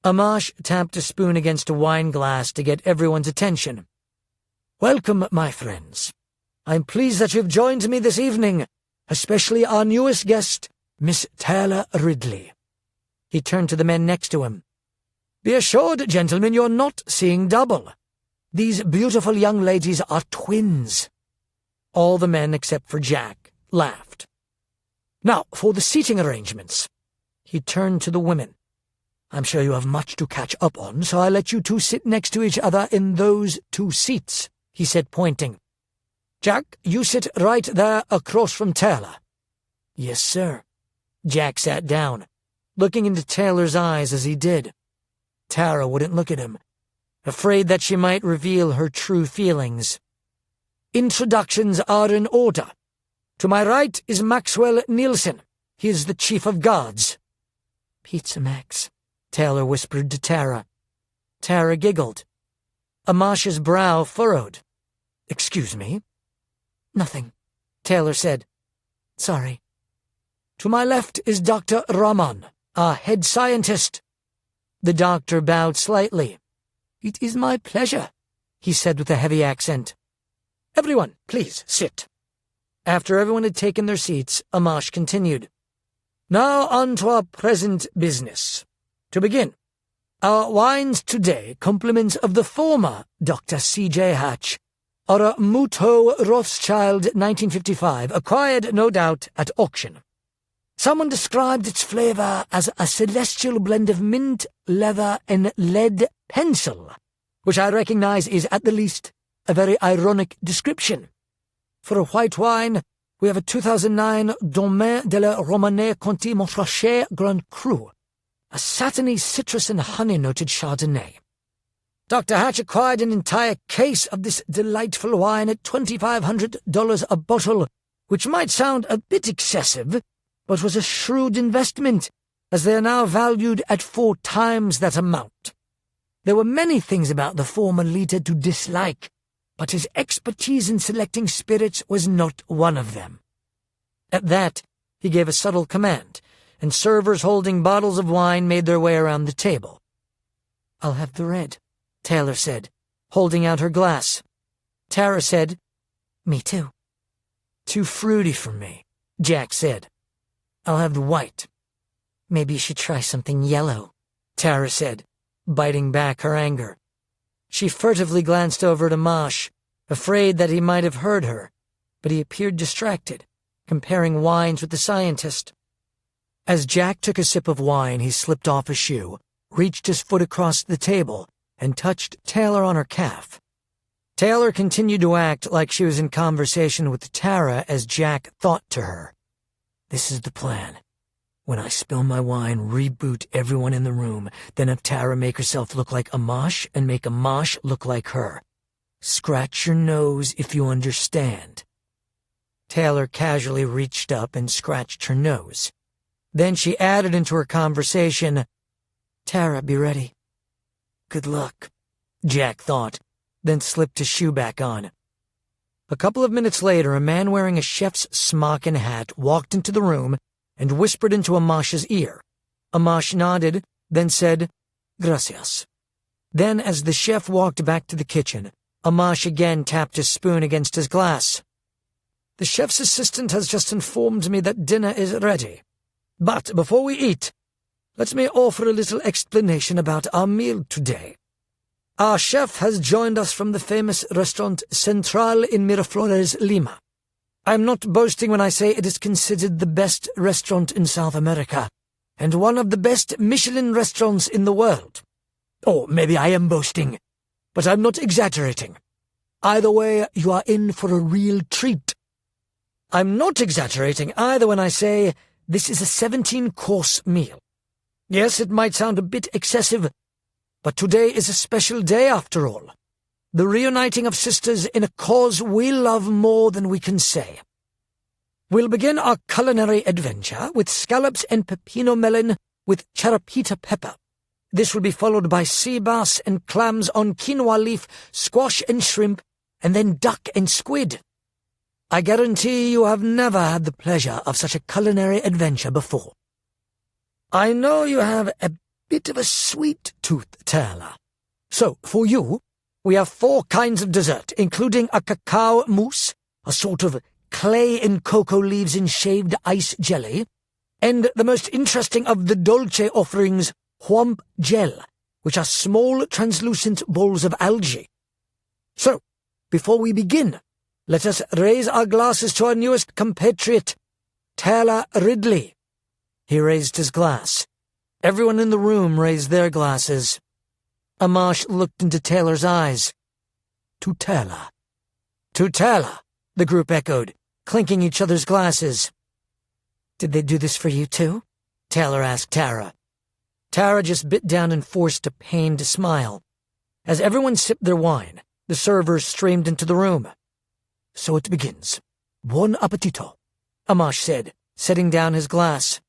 Amash tapped a spoon against a wine glass to get everyone's attention. "Welcome, my friends. I'm pleased that you've joined me this evening, especially our newest guest, Miss Taylor Ridley." He turned to the men next to him. "Be assured, gentlemen, you're not seeing double. These beautiful young ladies are twins." All the men, except for Jack, laughed. "Now, for the seating arrangements." He turned to the women. "I'm sure you have much to catch up on, so I'll let you 2 sit next to each other in those 2 seats," he said, pointing. "Jack, you sit right there across from Taylor." "Yes, sir." Jack sat down, looking into Taylor's eyes as he did. Tara wouldn't look at him, afraid that she might reveal her true feelings. "Introductions are in order. To my right is Maxwell Nielsen. He is the Chief of Guards." "Pizza Max," Taylor whispered to Tara. Tara giggled. Amash's brow furrowed. "Excuse me?" "Nothing," Taylor said. "Sorry." To my left is Dr. Rahman, our head scientist." The doctor bowed slightly. "It is my pleasure," he said with a heavy accent. "Everyone, please sit." After everyone had taken their seats, Amash continued. "Now on to our present business. To begin, our wines today compliments of the former Dr. C.J. Hatch, or a Muto Rothschild 1955, acquired, no doubt, at auction. Someone described its flavor as a celestial blend of mint, leather, and lead pencil, which I recognize is, at the least, a very ironic description. For a white wine, we have a 2009 Domaine de la Romanée Conti Montrachet Grand Cru, a satiny citrus and honey-noted Chardonnay. Dr. Hatch acquired an entire case of this delightful wine at $2,500 a bottle, which might sound a bit excessive, but was a shrewd investment, as they are now valued at 4 times that amount. There were many things about the former leader to dislike, but his expertise in selecting spirits was not one of them." At that, he gave a subtle command, and servers holding bottles of wine made their way around the table. "I'll have the red," Taylor said, holding out her glass. Tara said, "Me too." "Too fruity for me," Jack said. "I'll have the white." "Maybe you should try something yellow," Tara said, biting back her anger. She furtively glanced over at Amash, afraid that he might have heard her, but he appeared distracted, comparing wines with the scientist. As Jack took a sip of wine, he slipped off a shoe, reached his foot across the table, and touched Taylor on her calf. Taylor continued to act like she was in conversation with Tara as Jack thought to her. "This is the plan. When I spill my wine, reboot everyone in the room, then have Tara make herself look like Amash and make Amash look like her. Scratch your nose if you understand." Taylor casually reached up and scratched her nose. Then she added into her conversation, "Tara, be ready." "Good luck," Jack thought, then slipped his shoe back on. A couple of minutes later, a man wearing a chef's smock and hat walked into the room and whispered into Amash's ear. Amash nodded, then said, "Gracias." Then, as the chef walked back to the kitchen, Amash again tapped his spoon against his glass. "The chef's assistant has just informed me that dinner is ready. But before we eat, let me offer a little explanation about our meal today. Our chef has joined us from the famous restaurant Central in Miraflores, Lima. I'm not boasting when I say it is considered the best restaurant in South America, and one of the best Michelin restaurants in the world. Or maybe I am boasting, but I'm not exaggerating. Either way, you are in for a real treat. I'm not exaggerating either when I say this is a 17-course meal. Yes, it might sound a bit excessive, but today is a special day after all. The reuniting of sisters in a cause we love more than we can say. We'll begin our culinary adventure with scallops and pepino melon with charapita pepper. This will be followed by sea bass and clams on quinoa leaf, squash and shrimp, and then duck and squid. I guarantee you have never had the pleasure of such a culinary adventure before. I know you have a bit of a sweet tooth, Taylor. So, for you, we have 4 kinds of dessert, including a cacao mousse, a sort of clay and cocoa leaves and shaved ice jelly, and the most interesting of the dolce offerings, huamp gel, which are small translucent balls of algae. So, before we begin, let us raise our glasses to our newest compatriot, Taylor Ridley. He raised his glass. Everyone in the room raised their glasses. Amash looked into Taylor's eyes. To Taylor. To Taylor, the group echoed, clinking each other's glasses. "Did they do this for you too?" Taylor asked Tara. Tara just bit down and forced a pained smile. As everyone sipped their wine, the servers streamed into the room. So it begins. Buon appetito, Amash said, setting down his glass.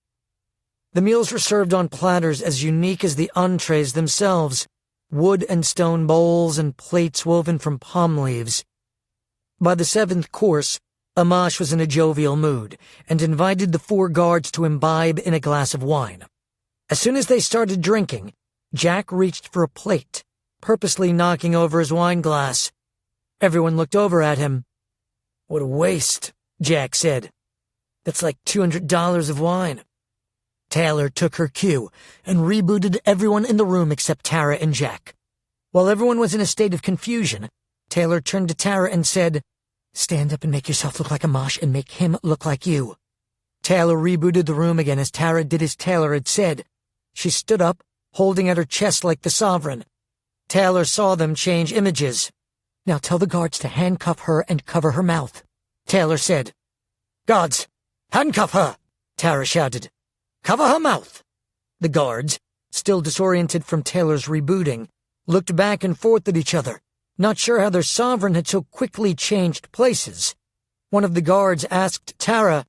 The meals were served on platters as unique as the entrees themselves, wood and stone bowls and plates woven from palm leaves. By the 7th course, Amash was in a jovial mood and invited the 4 guards to imbibe in a glass of wine. As soon as they started drinking, Jack reached for a plate, purposely knocking over his wine glass. Everyone looked over at him. "What a waste," Jack said. "That's like $200 of wine." Taylor took her cue and rebooted everyone in the room except Tara and Jack. While everyone was in a state of confusion, Taylor turned to Tara and said, "Stand up and make yourself look like Amash and make him look like you." Taylor rebooted the room again as Tara did as Taylor had said. She stood up, holding at her chest like the sovereign. Taylor saw them change images. "Now tell the guards to handcuff her and cover her mouth," Taylor said. "Guards, handcuff her," Tara shouted. "Cover her mouth." The guards, still disoriented from Taylor's rebooting, looked back and forth at each other, not sure how their sovereign had so quickly changed places. One of the guards asked Tara,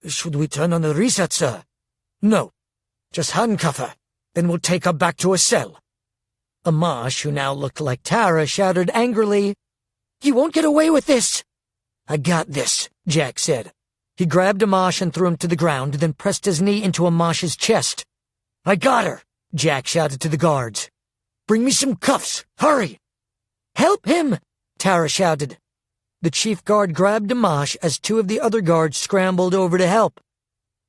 "Should we turn on the reset, sir?" "No. Just handcuff her, then we'll take her back to her cell." Amash, who now looked like Tara, shouted angrily, "You won't get away with this!" "I got this," Jack said. He grabbed Amash and threw him to the ground, then pressed his knee into Amash's chest. "I got her," Jack shouted to the guards. "Bring me some cuffs! Hurry!" "Help him!" Tara shouted. The chief guard grabbed Amash as 2 of the other guards scrambled over to help.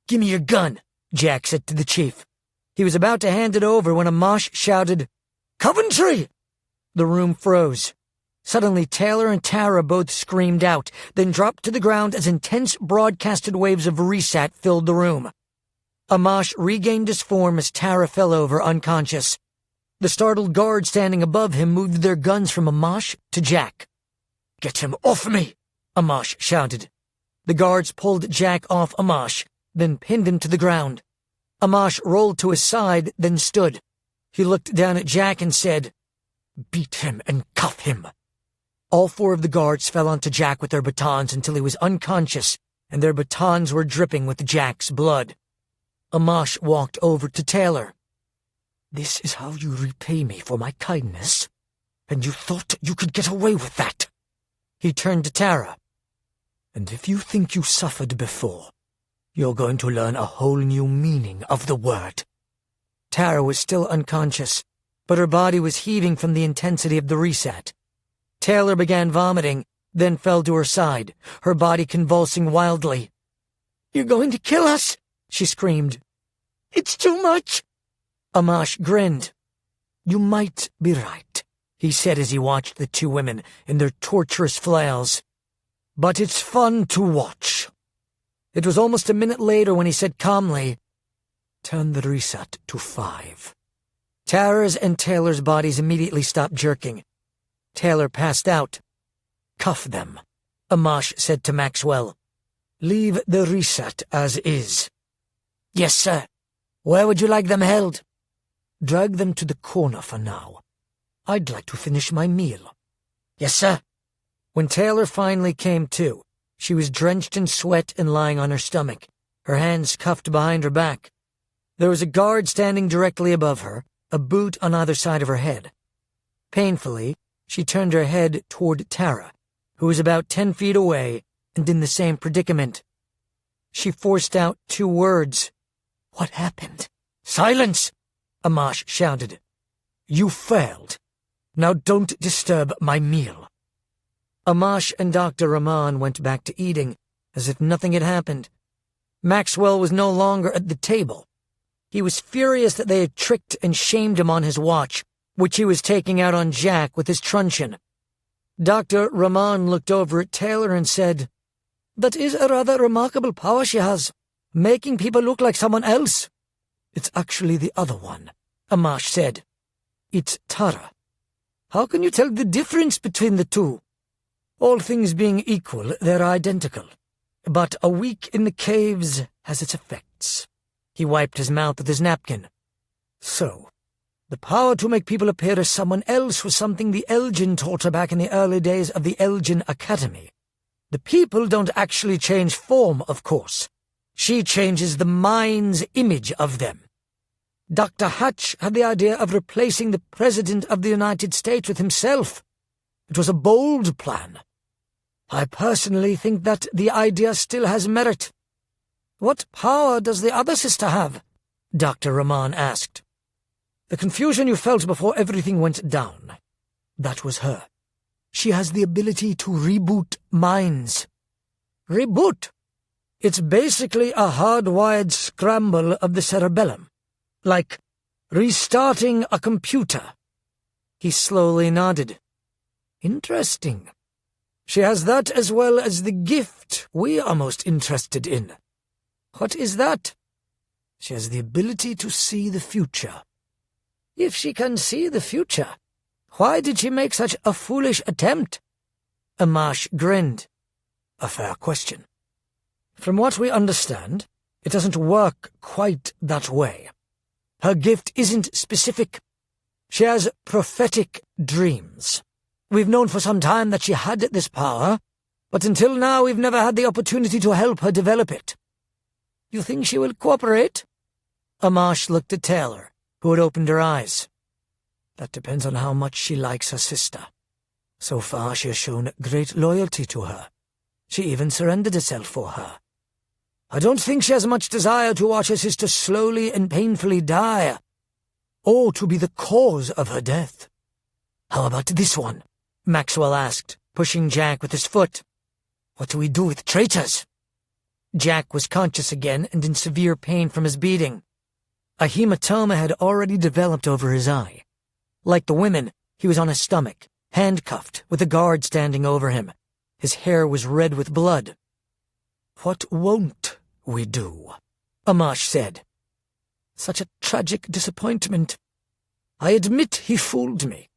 "Give me your gun," Jack said to the chief. He was about to hand it over when Amash shouted, "Coventry!" The room froze. Suddenly, Taylor and Tara both screamed out, then dropped to the ground as intense broadcasted waves of reset filled the room. Amash regained his form as Tara fell over unconscious. The startled guards standing above him moved their guns from Amash to Jack. "Get him off me!" Amash shouted. The guards pulled Jack off Amash, then pinned him to the ground. Amash rolled to his side, then stood. He looked down at Jack and said, "Beat him and cuff him." All 4 of the guards fell onto Jack with their batons until he was unconscious, and their batons were dripping with Jack's blood. Amash walked over to Taylor. "This is how you repay me for my kindness? And you thought you could get away with that?" He turned to Tara. "And if you think you suffered before, you're going to learn a whole new meaning of the word." Tara was still unconscious, but her body was heaving from the intensity of the reset. Taylor began vomiting, then fell to her side, her body convulsing wildly. "You're going to kill us!" she screamed. "It's too much!" Amash grinned. "You might be right," he said as he watched the 2 women in their torturous flails. "But it's fun to watch." It was almost a minute later when he said calmly, "Turn the reset to 5. Tara's and Taylor's bodies immediately stopped jerking. Taylor passed out. "Cuff them," Amash said to Maxwell. "Leave the reset as is." "Yes, sir. Where would you like them held?" "Drag them to the corner for now. I'd like to finish my meal." "Yes, sir." When Taylor finally came to, she was drenched in sweat and lying on her stomach, her hands cuffed behind her back. There was a guard standing directly above her, a boot on either side of her head. Painfully, she turned her head toward Tara, who was about 10 feet away and in the same predicament. She forced out 2 words. "What happened?" "Silence!" Amash shouted. "You failed. Now don't disturb my meal." Amash and Dr. Rahman went back to eating, as if nothing had happened. Maxwell was no longer at the table. He was furious that they had tricked and shamed him on his watch, which he was taking out on Jack with his truncheon. Dr. Rahman looked over at Taylor and said, "That is a rather remarkable power she has, making people look like someone else." "It's actually the other one," Amash said. "It's Tara." "How can you tell the difference between the 2? All things being equal, they're identical. But a week in the caves has its effects." He wiped his mouth with his napkin. "So, the power to make people appear as someone else was something the Elgin taught her back in the early days of the Elgin Academy. The people don't actually change form, of course. She changes the mind's image of them. Dr. Hatch had the idea of replacing the President of the United States with himself. It was a bold plan. I personally think that the idea still has merit. What power does the other sister have? Dr. Rahman asked. The confusion you felt before everything went down. That was her. She has the ability to reboot minds. Reboot? It's basically a hardwired scramble of the cerebellum. Like restarting a computer. He slowly nodded. Interesting. She has that as well as the gift we are most interested in. What is that? She has the ability to see the future. If she can see the future, why did she make such a foolish attempt? Amash grinned. A fair question. From what we understand, it doesn't work quite that way. Her gift isn't specific. She has prophetic dreams. We've known for some time that she had this power, but until now we've never had the opportunity to help her develop it. You think she will cooperate? Amash looked at Taylor, who had opened her eyes. That depends on how much she likes her sister. So far she has shown great loyalty to her. She even surrendered herself for her. I don't think she has much desire to watch her sister slowly and painfully die, or to be the cause of her death. How about this one? Maxwell asked, pushing Jack with his foot. What do we do with traitors? Jack was conscious again and in severe pain from his beating. A hematoma had already developed over his eye. Like the women, he was on his stomach, handcuffed, with a guard standing over him. His hair was red with blood. What won't we do? Amash said. Such a tragic disappointment. I admit he fooled me.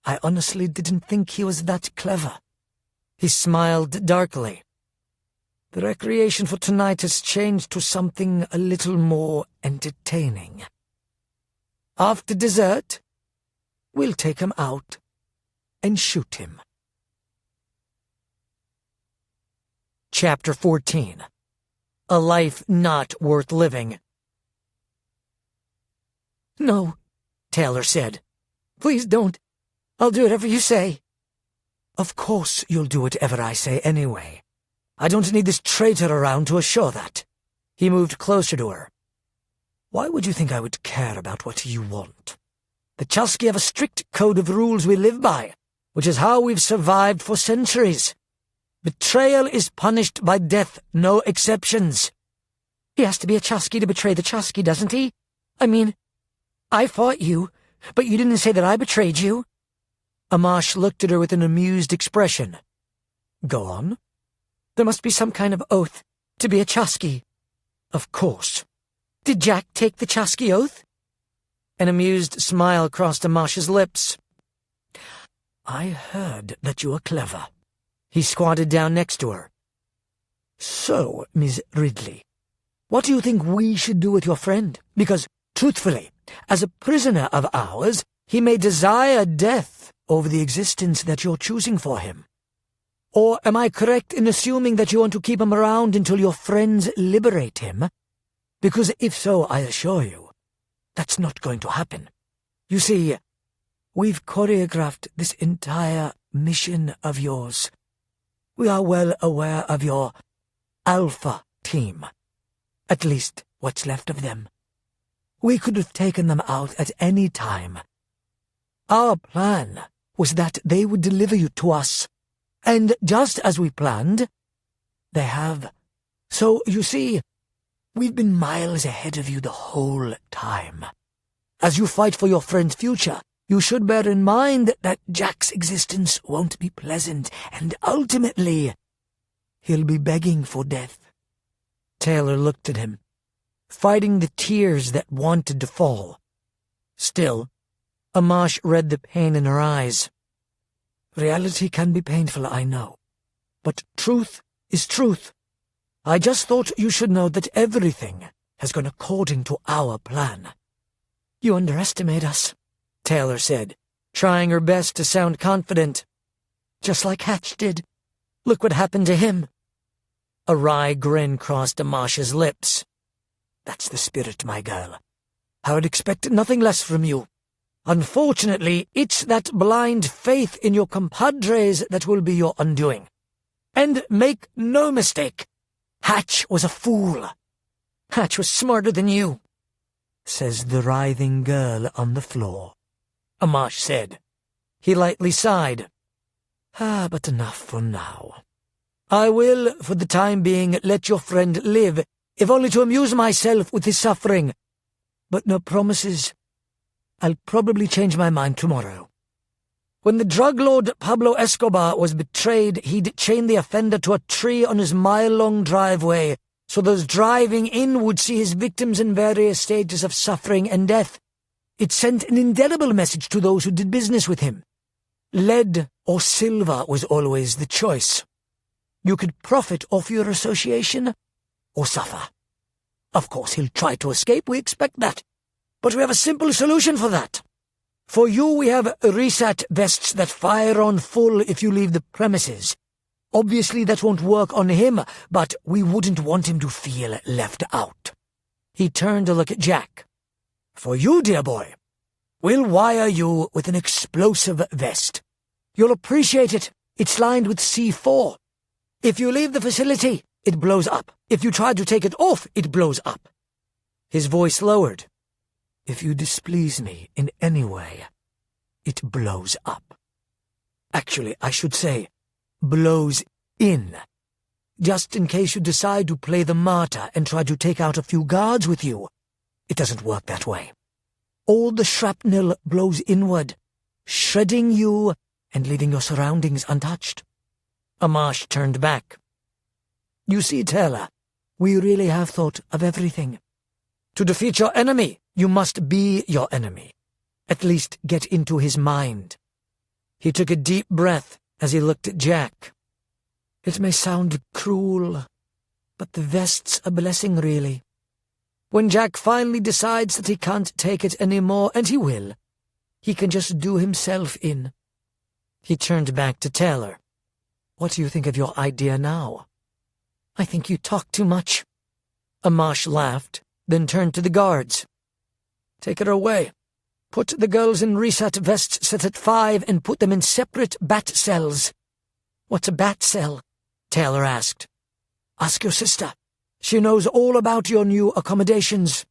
I honestly didn't think he was that clever. He smiled darkly. The recreation for tonight has changed to something a little more entertaining. After dessert, we'll take him out and shoot him. Chapter 14. A Life Not Worth Living. No, Taylor said. Please don't. I'll do whatever you say. Of course you'll do whatever I say anyway. I don't need this traitor around to assure that. He moved closer to her. Why would you think I would care about what you want? The Chusky have a strict code of rules we live by, which is how we've survived for centuries. Betrayal is punished by death, no exceptions. He has to be a Chusky to betray the Chusky, doesn't he? I mean, I fought you, but you didn't say that I betrayed you. Amash looked at her with an amused expression. Go on. There must be some kind of oath to be a Chusky. Of course. Did Jack take the Chusky oath? An amused smile crossed Amash's lips. I heard that you were clever. He squatted down next to her. So, Miss Ridley, what do you think we should do with your friend? Because, truthfully, as a prisoner of ours, he may desire death over the existence that you're choosing for him. Or am I correct in assuming that you want to keep him around until your friends liberate him? Because if so, I assure you, that's not going to happen. You see, we've choreographed this entire mission of yours. We are well aware of your Alpha team. At least what's left of them. We could have taken them out at any time. Our plan was that they would deliver you to us. And just as we planned, they have. So, you see, we've been miles ahead of you the whole time. As you fight for your friend's future, you should bear in mind that Jack's existence won't be pleasant, and ultimately, he'll be begging for death. Taylor looked at him, fighting the tears that wanted to fall. Still, Amash read the pain in her eyes. Reality can be painful, I know. But truth is truth. I just thought you should know that everything has gone according to our plan. You underestimate us, Taylor said, trying her best to sound confident. Just like Hatch did. Look what happened to him. A wry grin crossed Amash's lips. That's the spirit, my girl. I would expect nothing less from you. Unfortunately, it's that blind faith in your compadres that will be your undoing. And make no mistake, Hatch was a fool. Hatch was smarter than you, says the writhing girl on the floor, Amash said. He lightly sighed. But enough for now. I will, for the time being, let your friend live, if only to amuse myself with his suffering. But no promises. I'll probably change my mind tomorrow. When the drug lord Pablo Escobar was betrayed, he'd chain the offender to a tree on his mile-long driveway, so those driving in would see his victims in various stages of suffering and death. It sent an indelible message to those who did business with him. Lead or silver was always the choice. You could profit off your association, or suffer. Of course, he'll try to escape, we expect that. But we have a simple solution for that. For you, we have reset vests that fire on full if you leave the premises. Obviously, that won't work on him, but we wouldn't want him to feel left out. He turned to look at Jack. For you, dear boy, we'll wire you with an explosive vest. You'll appreciate it. It's lined with C4. If you leave the facility, it blows up. If you try to take it off, it blows up. His voice lowered. If you displease me in any way, it blows up. Actually, I should say, blows in. Just in case you decide to play the martyr and try to take out a few guards with you. It doesn't work that way. All the shrapnel blows inward, shredding you and leaving your surroundings untouched. Amash turned back. You see, Taylor, we really have thought of everything. To defeat your enemy, you must be your enemy. At least get into his mind. He took a deep breath as he looked at Jack. It may sound cruel, but the vest's a blessing, really. When Jack finally decides that he can't take it anymore, and he will, he can just do himself in. He turned back to Taylor. What do you think of your idea now? I think you talk too much. Amash laughed, then turned to the guards. Take her away. Put the girls in reset vests set at 5 and put them in separate bat cells. What's a bat cell? Taylor asked. Ask your sister. She knows all about your new accommodations.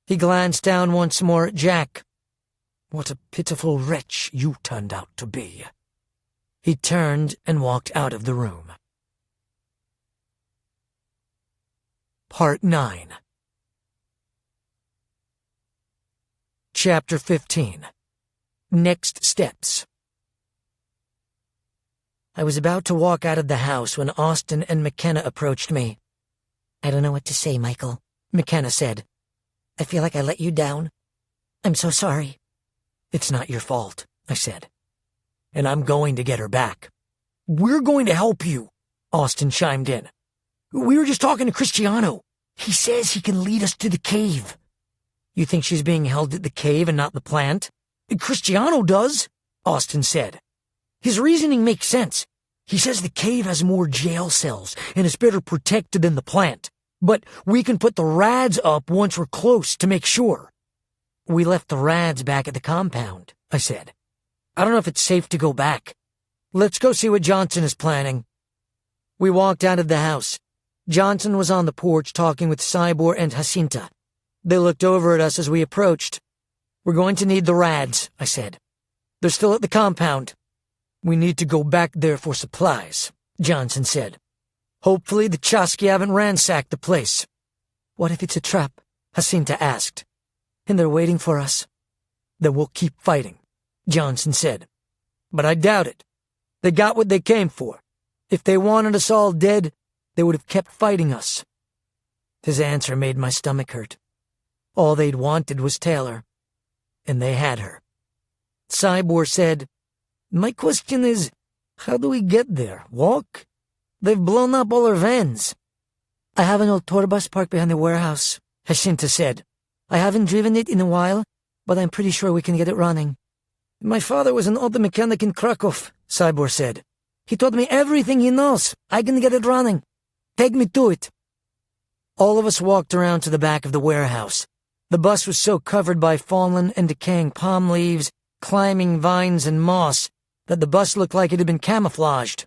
He glanced down once more at Jack. What a pitiful wretch you turned out to be. He turned and walked out of the room. Part 9. Chapter 15. Next Steps. I was about to walk out of the house when Austin and McKenna approached me. I don't know what to say, Michael, McKenna said. I feel like I let you down. I'm so sorry. It's not your fault, I said. And I'm going to get her back. We're going to help you, Austin chimed in. We were just talking to Cristiano. He says he can lead us to the cave. You think she's being held at the cave and not the plant? Cristiano does, Austin said. His reasoning makes sense. He says the cave has more jail cells and is better protected than the plant. But we can put the rads up once we're close to make sure. We left the rads back at the compound, I said. I don't know if it's safe to go back. Let's go see what Johnson is planning. We walked out of the house. Johnson was on the porch talking with Cybor and Jacinta. They looked over at us as we approached. We're going to need the rads, I said. They're still at the compound. We need to go back there for supplies, Johnson said. Hopefully the Chasqui haven't ransacked the place. What if it's a trap? Jacinta asked. And they're waiting for us. Then we'll keep fighting, Johnson said. But I doubt it. They got what they came for. If they wanted us all dead, they would have kept fighting us. His answer made my stomach hurt. All they'd wanted was Taylor. And they had her. Cybor said, My question is, how do we get there? Walk? They've blown up all our vans. I have an old tour bus parked behind the warehouse, Jacinta said. I haven't driven it in a while, but I'm pretty sure we can get it running. My father was an auto mechanic in Krakow, Cybor said. He taught me everything he knows. I can get it running. Take me to it. All of us walked around to the back of the warehouse. The bus was so covered by fallen and decaying palm leaves, climbing vines and moss, that the bus looked like it had been camouflaged.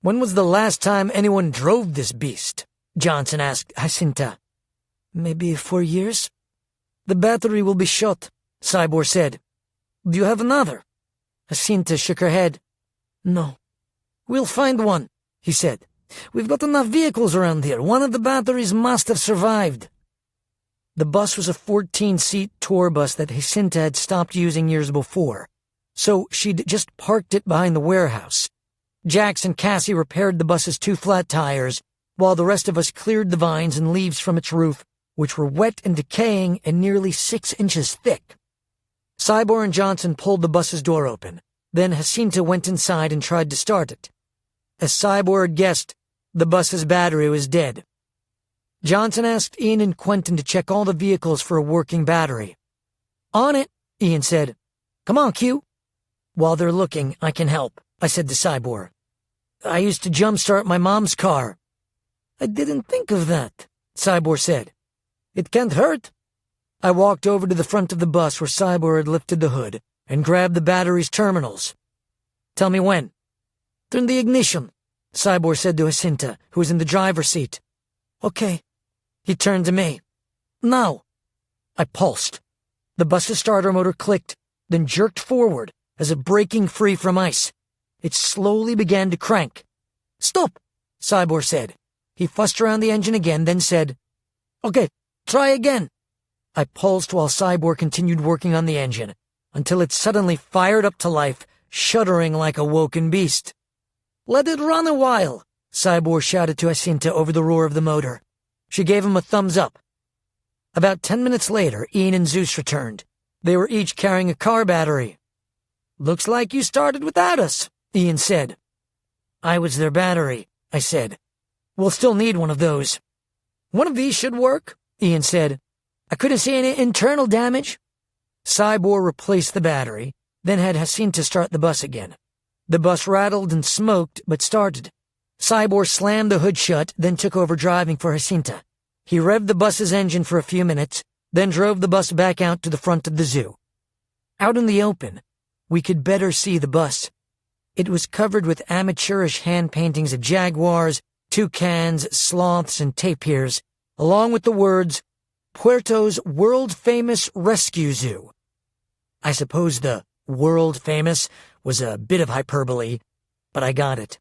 When was the last time anyone drove this beast? Johnson asked Jacinta. Maybe 4 years? The battery will be shot, Cybor said. Do you have another? Jacinta shook her head. No. We'll find one, he said. We've got enough vehicles around here. One of the batteries must have survived. The bus was a 14-seat tour bus that Jacinta had stopped using years before, so she'd just parked it behind the warehouse. Jax and Cassie repaired the bus's 2 flat tires, while the rest of us cleared the vines and leaves from its roof, which were wet and decaying and nearly 6 inches thick. Cybor and Johnson pulled the bus's door open. Then Jacinta went inside and tried to start it. As Cybor had guessed, the bus's battery was dead. Johnson asked Ian and Quentin to check all the vehicles for a working battery. On it, Ian said. Come on, Q. While they're looking, I can help, I said to Cybor. I used to jumpstart my mom's car. I didn't think of that, Cybor said. It can't hurt. I walked over to the front of the bus where Cybor had lifted the hood and grabbed the battery's terminals. Tell me when. Turn the ignition, Cybor said to Jacinta, who was in the driver's seat. Okay. He turned to me. Now. I pulsed. The bus's starter motor clicked, then jerked forward as if breaking free from ice. It slowly began to crank. Stop, Cybor said. He fussed around the engine again, then said, Okay, try again. I pulsed while Cybor continued working on the engine, until it suddenly fired up to life, shuddering like a woken beast. Let it run a while, Cybor shouted to Jacinta over the roar of the motor. She gave him a thumbs up. About 10 minutes later, Ian and Zeus returned. They were each carrying a car battery. Looks like you started without us, Ian said. I was their battery, I said. We'll still need one of those. One of these should work, Ian said. I couldn't see any internal damage. Cybor replaced the battery, then had Jacinta start the bus again. The bus rattled and smoked, but started. Cybor slammed the hood shut, then took over driving for Jacinta. He revved the bus's engine for a few minutes, then drove the bus back out to the front of the zoo. Out in the open, we could better see the bus. It was covered with amateurish hand paintings of jaguars, toucans, sloths, and tapirs, along with the words, Puerto's world-famous rescue zoo. I suppose the world-famous was a bit of hyperbole, but I got it.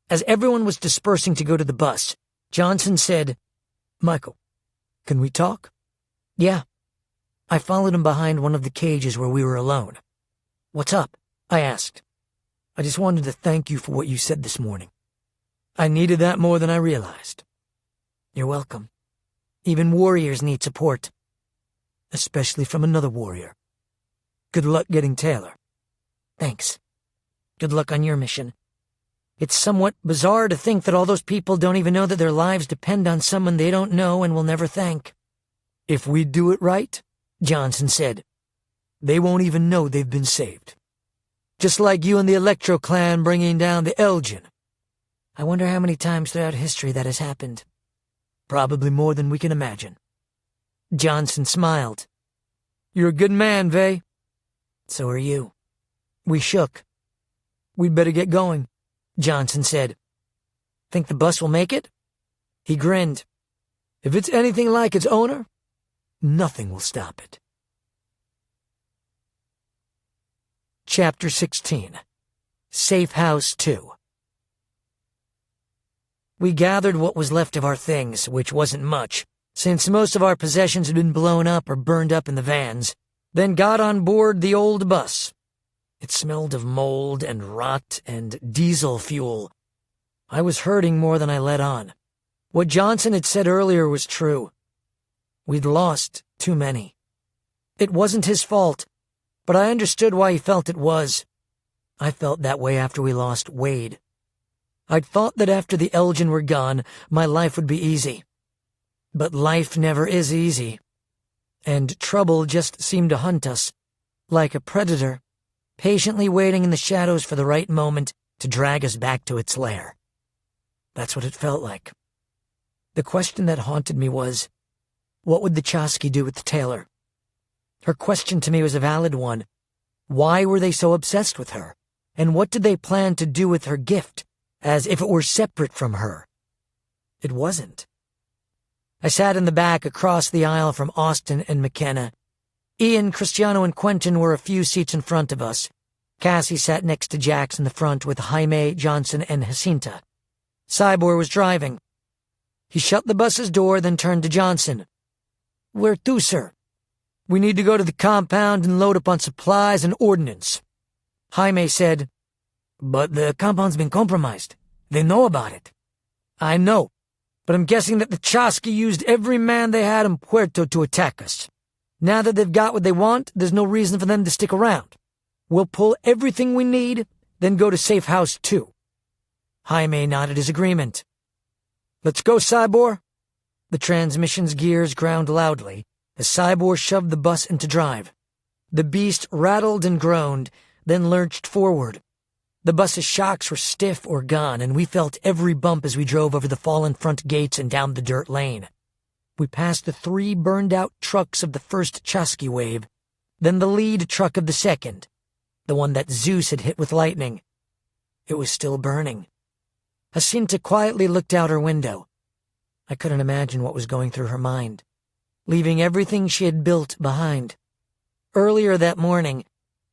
As everyone was dispersing to go to the bus, Johnson said, Michael, can we talk? Yeah. I followed him behind one of the cages where we were alone. What's up? I asked. I just wanted to thank you for what you said this morning. I needed that more than I realized. You're welcome. Even warriors need support. Especially from another warrior. Good luck getting Taylor. Thanks. Good luck on your mission. It's somewhat bizarre to think that all those people don't even know that their lives depend on someone they don't know and will never thank. If we do it right, Johnson said, they won't even know they've been saved. Just like you and the Electro clan bringing down the Elgin. I wonder how many times throughout history that has happened. Probably more than we can imagine. Johnson smiled. You're a good man, Vay. So are you. We shook. We'd better get going, Johnson said. Think the bus will make it? He grinned. If it's anything like its owner, nothing will stop it. Chapter 16. Safe House 2. We gathered what was left of our things, which wasn't much, since most of our possessions had been blown up or burned up in the vans, then got on board the old bus. It smelled of mold and rot and diesel fuel. I was hurting more than I let on. What Johnson had said earlier was true. We'd lost too many. It wasn't his fault, but I understood why he felt it was. I felt that way after we lost Wade. I'd thought that after the Elgin were gone, my life would be easy. But life never is easy. And trouble just seemed to hunt us, like a predator, patiently waiting in the shadows for the right moment to drag us back to its lair. That's what it felt like. The question that haunted me was, what would the Chosky do with Taylor? Her question to me was a valid one. Why were they so obsessed with her? And what did they plan to do with her gift, as if it were separate from her. It wasn't. I sat in the back across the aisle from Austin and McKenna. Ian, Cristiano, and Quentin were a few seats in front of us. Cassie sat next to Jax in the front with Jaime, Johnson, and Jacinta. Cyborg was driving. He shut the bus's door, then turned to Johnson. "Where to, sir?" "We need to go to the compound and load up on supplies and ordnance." Jaime said, "But the compound's been compromised. They know about it." "I know, but I'm guessing that the Chasqui used every man they had in Puerto to attack us. Now that they've got what they want, there's no reason for them to stick around. We'll pull everything we need, then go to Safe House 2. Jaime nodded his agreement. "Let's go, Cyborg." The transmission's gears ground loudly as Cyborg shoved the bus into drive. The beast rattled and groaned, then lurched forward. The bus's shocks were stiff or gone, and we felt every bump as we drove over the fallen front gates and down the dirt lane. We passed the 3 burned-out trucks of the first Chasqui wave, then the lead truck of the second, the one that Zeus had hit with lightning. It was still burning. Jacinta quietly looked out her window. I couldn't imagine what was going through her mind, leaving everything she had built behind. Earlier that morning,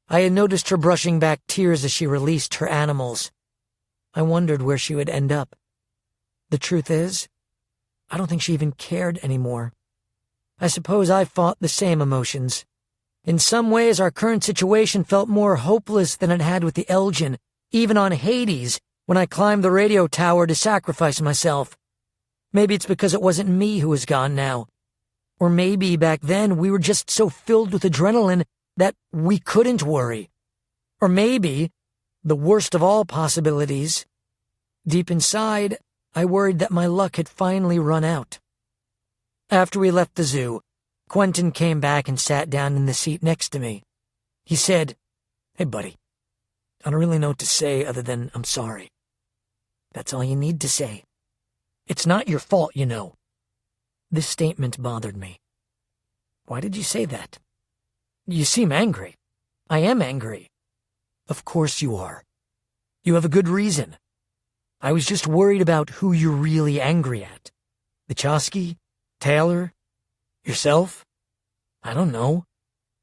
I had noticed her brushing back tears as she released her animals. I wondered where she would end up. The truth is, I don't think she even cared anymore. I suppose I fought the same emotions. In some ways, our current situation felt more hopeless than it had with the Elgin, even on Hades, when I climbed the radio tower to sacrifice myself. Maybe it's because it wasn't me who was gone now. Or maybe back then we were just so filled with adrenaline that we couldn't worry. Or maybe, the worst of all possibilities, deep inside, I worried that my luck had finally run out. After we left the zoo, Quentin came back and sat down in the seat next to me. He said, "Hey, buddy, I don't really know what to say other than I'm sorry." That's all you need to say. It's not your fault, you know. This statement bothered me. Why did you say that? You seem angry. I am angry. Of course you are. You have a good reason. I was just worried about who you're really angry at. The Chasqui? Taylor? Yourself? I don't know.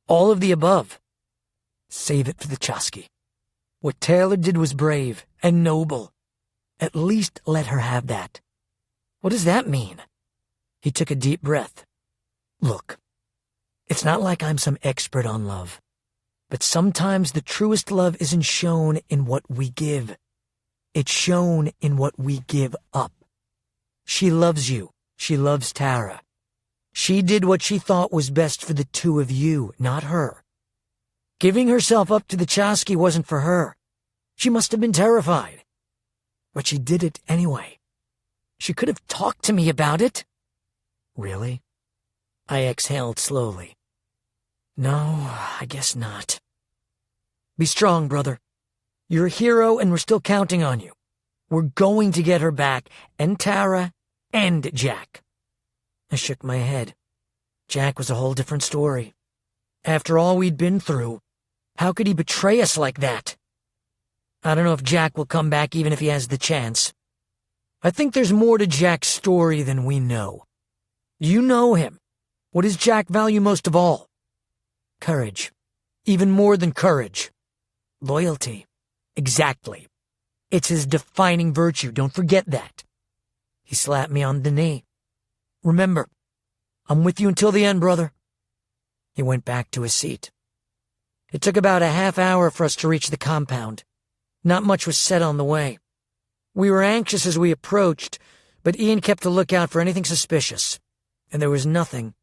All of the above. Save it for the Chasqui. What Taylor did was brave and noble. At least let her have that. What does that mean? He took a deep breath. Look, it's not like I'm some expert on love, but sometimes the truest love isn't shown in what we give. It's shown in what we give up. She loves you. She loves Tara. She did what she thought was best for the two of you, not her. Giving herself up to the Chasqui wasn't for her. She must have been terrified. But she did it anyway. She could have talked to me about it. Really? I exhaled slowly. No, I guess not. Be strong, brother. You're a hero and we're still counting on you. We're going to get her back, and Tara, and Jack. I shook my head. Jack was a whole different story. After all we'd been through, how could he betray us like that? I don't know if Jack will come back even if he has the chance. I think there's more to Jack's story than we know. You know him. What does Jack value most of all? Courage. Even more than courage. Loyalty. Exactly. It's his defining virtue, don't forget that. He slapped me on the knee. Remember, I'm with you until the end, brother. He went back to his seat. It took about a half hour for us to reach the compound. Not much was said on the way. We were anxious as we approached, but Ian kept a lookout for anything suspicious, and there was nothing.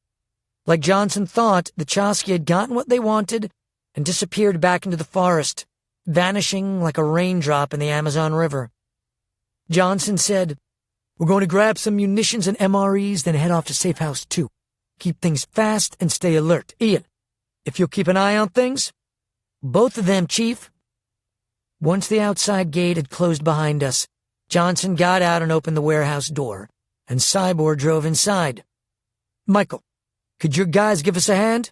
Like Johnson thought, the Chasqui had gotten what they wanted and disappeared back into the forest, vanishing like a raindrop in the Amazon River. Johnson said, "We're going to grab some munitions and MREs, then head off to Safe House 2. Keep things fast and stay alert. Ian, if you'll keep an eye on things." "Both of them, Chief." Once the outside gate had closed behind us, Johnson got out and opened the warehouse door, and Cyborg drove inside. "Michael, could your guys give us a hand?"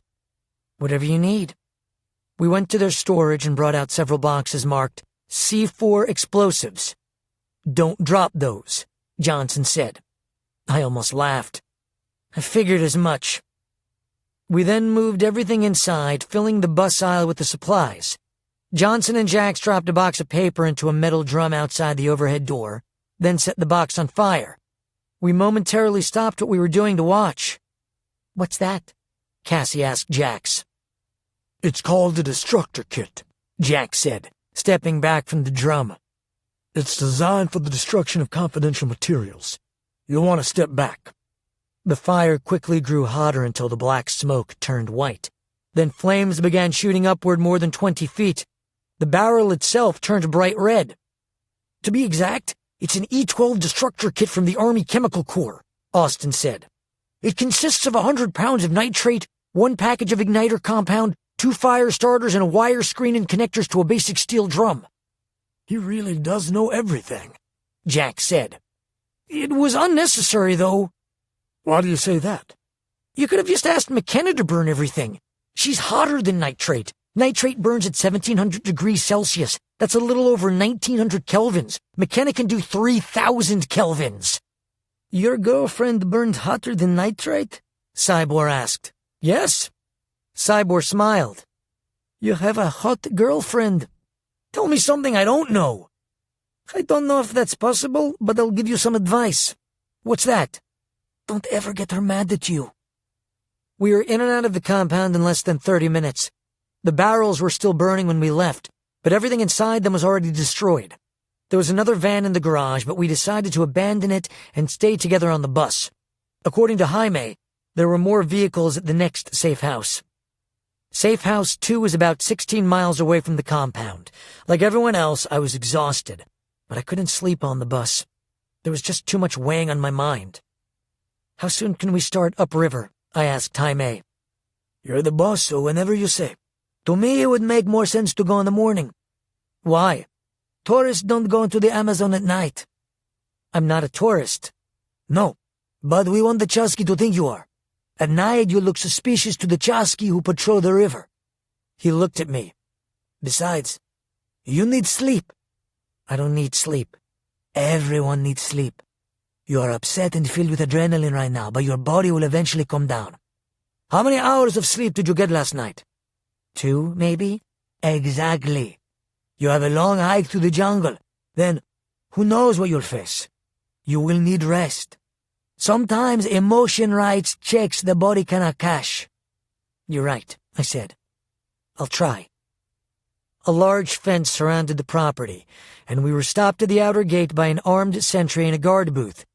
"Whatever you need." We went to their storage and brought out several boxes marked C4 explosives. "Don't drop those," Johnson said. I almost laughed. I figured as much. We then moved everything inside, filling the bus aisle with the supplies. Johnson and Jax dropped a box of paper into a metal drum outside the overhead door, then set the box on fire. We momentarily stopped what we were doing to watch. "What's that?" Cassie asked Jax. "It's called the Destructor Kit," Jax said, stepping back from the drum. "It's designed for the destruction of confidential materials. You'll want to step back." The fire quickly grew hotter until the black smoke turned white. Then flames began shooting upward more than 20 feet. The barrel itself turned bright red. "To be exact, it's an E-12 Destructor Kit from the Army Chemical Corps," Austin said. "It consists of 100 pounds of nitrate, 1 package of igniter compound, 2 fire starters, and a wire screen and connectors to a basic steel drum." "He really does know everything," Jax said. "It was unnecessary, though." "Why do you say that?" "You could have just asked McKenna to burn everything. She's hotter than nitrate. Nitrate burns at 1700 degrees Celsius. That's a little over 1900 kelvins. McKenna can do 3000 kelvins." "Your girlfriend burned hotter than nitrate?" Cybor asked. "Yes." Cybor smiled. "You have a hot girlfriend. Tell me something I don't know." "I don't know if that's possible, but I'll give you some advice." "What's that?" "Don't ever get her mad at you." We were in and out of the compound in less than 30 minutes. The barrels were still burning when we left, but everything inside them was already destroyed. There was another van in the garage, but we decided to abandon it and stay together on the bus. According to Jaime, there were more vehicles at the next safe house. Safe House 2 was about 16 miles away from the compound. Like everyone else, I was exhausted, but I couldn't sleep on the bus. There was just too much weighing on my mind. "How soon can we start upriver?" I asked Jaime. "You're the boss, so whenever you say." "To me, it would make more sense to go in the morning." "Why?" "Tourists don't go into the Amazon at night." "I'm not a tourist." "No, but we want the Chasqui to think you are. At night you look suspicious to the Chasqui who patrol the river." He looked at me. "Besides, you need sleep." "I don't need sleep." "Everyone needs sleep. You are upset and filled with adrenaline right now, but your body will eventually calm down. How many hours of sleep did you get last night?" 2, maybe? "Exactly. You have a long hike through the jungle. Then, who knows what you'll face? You will need rest. Sometimes emotion writes checks the body cannot cash." "You're right," I said. "I'll try." A large fence surrounded the property, and we were stopped at the outer gate by an armed sentry in a guard booth.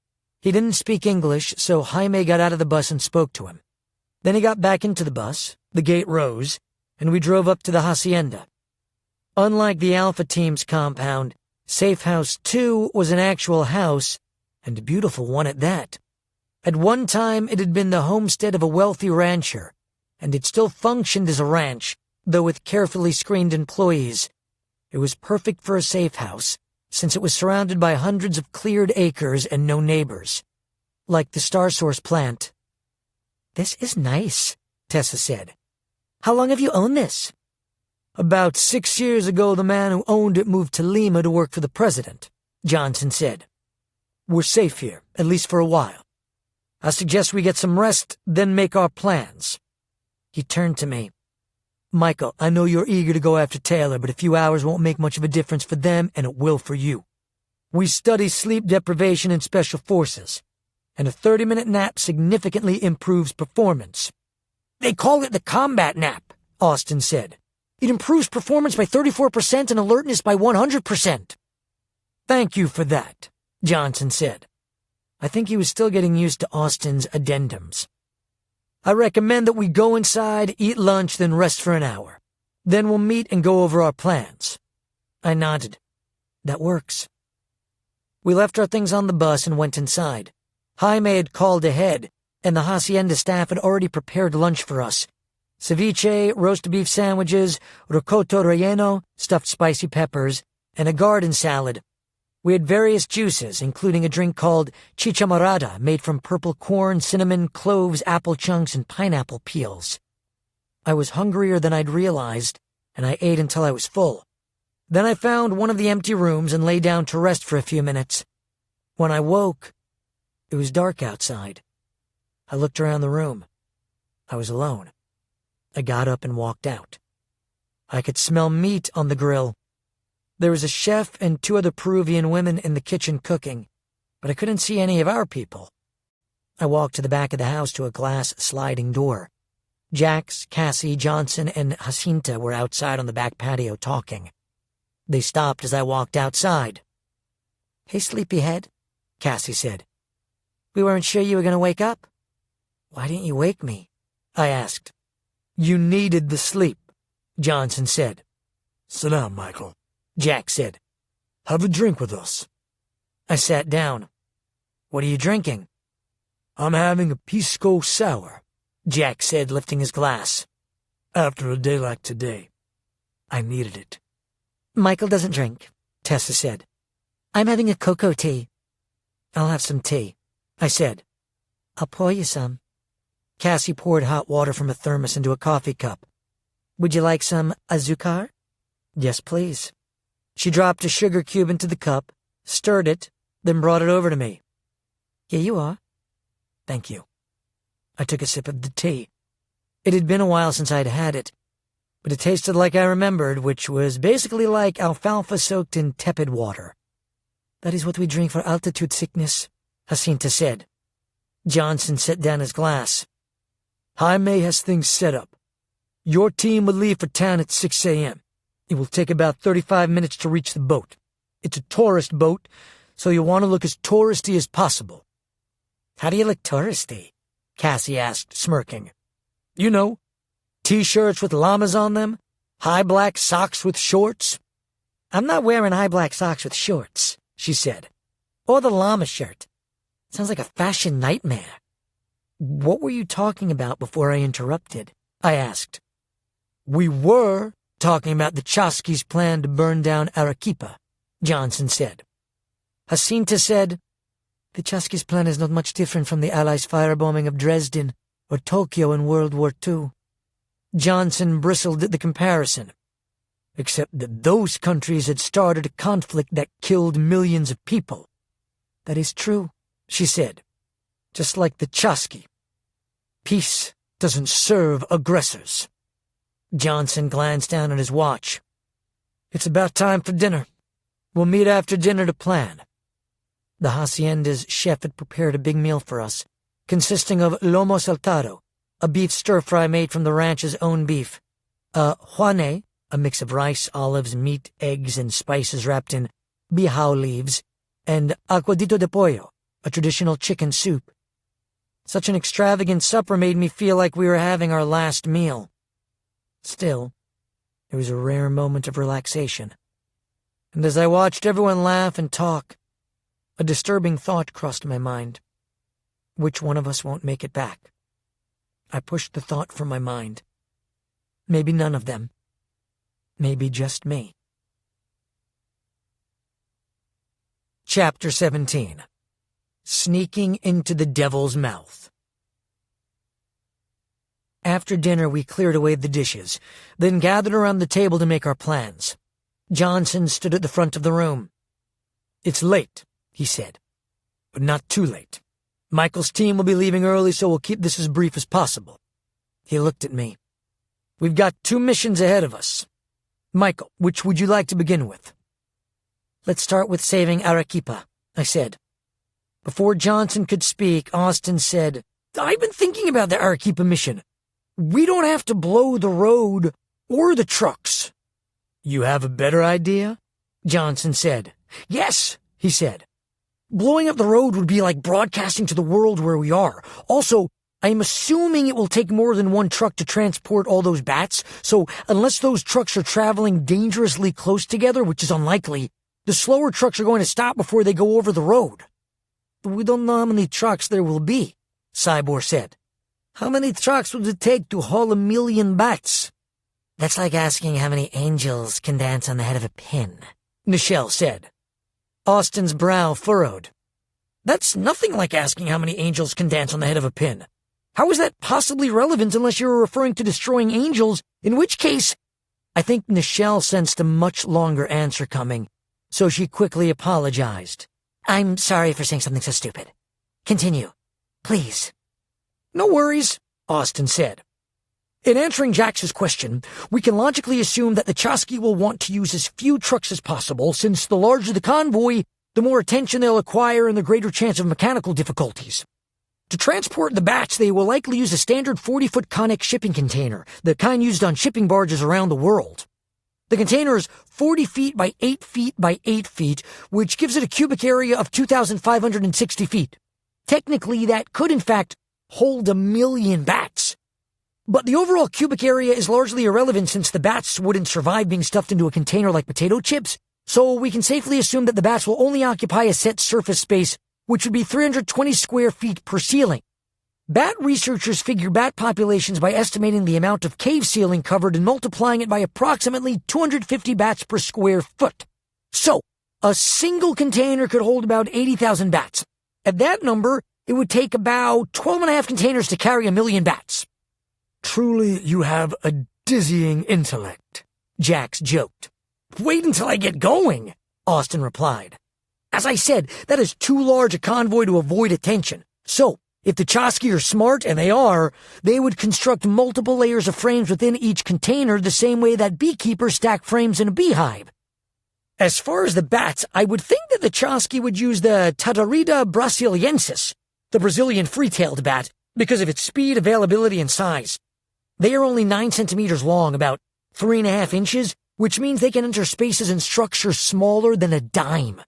He didn't speak English, so Jaime got out of the bus and spoke to him. Then he got back into the bus, the gate rose, and we drove up to the hacienda. Unlike the Alpha Team's compound, Safe House 2 was an actual house, and a beautiful one at that. At one time, it had been the homestead of a wealthy rancher, and it still functioned as a ranch, though with carefully screened employees. It was perfect for a safe house, since it was surrounded by hundreds of cleared acres and no neighbors. Like the Star Source plant. "This is nice," Tessa said. "How long have you owned this?" "About 6 years ago, the man who owned it moved to Lima to work for the president," Johnson said. "We're safe here, at least for a while. I suggest we get some rest, then make our plans." He turned to me. "Michael, I know you're eager to go after Taylor, but a few hours won't make much of a difference for them, and it will for you. We study sleep deprivation in special forces, and a 30-minute nap significantly improves performance." "They call it the combat nap," Austin said. "It improves performance by 34% and alertness by 100%. "Thank you for that," Johnson said. I think he was still getting used to Austin's addendums. "I recommend that we go inside, eat lunch, then rest for an hour. Then we'll meet and go over our plans." I nodded. "That works." We left our things on the bus and went inside. Jaime had called ahead, and the hacienda staff had already prepared lunch for us. Ceviche, roast beef sandwiches, rocoto relleno, stuffed spicy peppers, and a garden salad. We had various juices, including a drink called chicha morada, made from purple corn, cinnamon, cloves, apple chunks, and pineapple peels. I was hungrier than I'd realized, and I ate until I was full. Then I found one of the empty rooms and lay down to rest for a few minutes. When I woke, it was dark outside. I looked around the room. I was alone. I got up and walked out. I could smell meat on the grill. There was a chef and 2 other Peruvian women in the kitchen cooking, but I couldn't see any of our people. I walked to the back of the house to a glass sliding door. Jax, Cassie, Johnson, and Jacinta were outside on the back patio talking. They stopped as I walked outside. "Hey, sleepyhead," Cassie said. "We weren't sure you were going to wake up." "Why didn't you wake me?" I asked. "You needed the sleep," Johnson said. "Sit down, Michael," Jack said. "Have a drink with us." I sat down. "What are you drinking?" "I'm having a pisco sour," Jack said, lifting his glass. "After a day like today, I needed it." "Michael doesn't drink," Tessa said. "I'm having a cocoa tea." "I'll have some tea," I said. "I'll pour you some." Cassie poured hot water from a thermos into a coffee cup. "Would you like some azúcar?" "Yes, please." She dropped a sugar cube into the cup, stirred it, then brought it over to me. "Here you are." "Thank you." I took a sip of the tea. It had been a while since I'd had it, but it tasted like I remembered, which was basically like alfalfa soaked in tepid water. "That is what we drink for altitude sickness," Jacinta said. Johnson set down his glass. "Jaime has things set up. Your team will leave for town at 6 a.m. It will take about 35 minutes to reach the boat. It's a tourist boat, so you'll want to look as touristy as possible." "How do you look touristy?" Cassie asked, smirking. "You know, T-shirts with llamas on them, high black socks with shorts." "I'm not wearing high black socks with shorts," she said. "Or the llama shirt. Sounds like a fashion nightmare." "What were you talking about before I interrupted?" I asked. "We were talking about the Chasquis' plan to burn down Arequipa," Johnson said. Jacinta said, "The Chasquis' plan is not much different from the Allies' firebombing of Dresden or Tokyo in World War II. Johnson bristled at the comparison. "Except that those countries had started a conflict that killed millions of people." "That is true," she said. "Just like the Chasqui. Peace doesn't serve aggressors." Johnson glanced down at his watch. "It's about time for dinner. We'll meet after dinner to plan." The hacienda's chef had prepared a big meal for us, consisting of lomo saltado, a beef stir-fry made from the ranch's own beef, juane, a mix of rice, olives, meat, eggs, and spices wrapped in bijao leaves, and aguadito de pollo, a traditional chicken soup. Such an extravagant supper made me feel like we were having our last meal. Still, it was a rare moment of relaxation. And as I watched everyone laugh and talk, a disturbing thought crossed my mind. Which one of us won't make it back? I pushed the thought from my mind. Maybe none of them. Maybe just me. Chapter 17. Sneaking into the Devil's Mouth. After dinner, we cleared away the dishes, then gathered around the table to make our plans. Johnson stood at the front of the room. "It's late," he said, "but not too late. Michael's team will be leaving early, so we'll keep this as brief as possible." He looked at me. "We've got 2 missions ahead of us. Michael, which would you like to begin with?" "Let's start with saving Arequipa," I said. Before Johnson could speak, Austin said, "I've been thinking about the Arequipa mission. We don't have to blow the road or the trucks." "You have a better idea?" Johnson said. "Yes," he said. "Blowing up the road would be like broadcasting to the world where we are. Also, I'm assuming it will take more than one truck to transport all those bats, so unless those trucks are traveling dangerously close together, which is unlikely, the slower trucks are going to stop before they go over the road." "We don't know how many trucks there will be," Cybor said. "How many trucks would it take to haul 1,000,000 bats?" "That's like asking how many angels can dance on the head of a pin," Nichelle said. Austin's brow furrowed. "That's nothing like asking how many angels can dance on the head of a pin. How is that possibly relevant unless you're referring to destroying angels, in which case I think Nichelle sensed a much longer answer coming, so she quickly apologized. I'm sorry for saying something so stupid. Continue, please. No worries, Austin said. In answering Jax's question, we can logically assume that the Chasqui will want to use as few trucks as possible, since the larger the convoy, the more attention they'll acquire and the greater chance of mechanical difficulties. To transport the bats, they will likely use a standard 40-foot Connex shipping container, the kind used on shipping barges around the world. The container is 40 feet by 8 feet by 8 feet, which gives it a cubic area of 2,560 feet. Technically, that could in fact hold 1 million bats. But the overall cubic area is largely irrelevant since the bats wouldn't survive being stuffed into a container like potato chips, so we can safely assume that the bats will only occupy a set surface space, which would be 320 square feet per ceiling. Bat researchers figure bat populations by estimating the amount of cave ceiling covered and multiplying it by approximately 250 bats per square foot. So, a single container could hold about 80,000 bats. At that number, it would take about 12.5 containers to carry 1 million bats. Truly, you have a dizzying intellect, Jax joked. Wait until I get going, Austin replied. As I said, that is too large a convoy to avoid attention. So, if the Chasqui are smart, and they are, they would construct multiple layers of frames within each container the same way that beekeepers stack frames in a beehive. As far as the bats, I would think that the Chasqui would use the Tadarida brasiliensis, the Brazilian free-tailed bat, because of its speed, availability, and size. They are only 9 centimeters long, about 3.5 inches, which means they can enter spaces and structures smaller than a dime.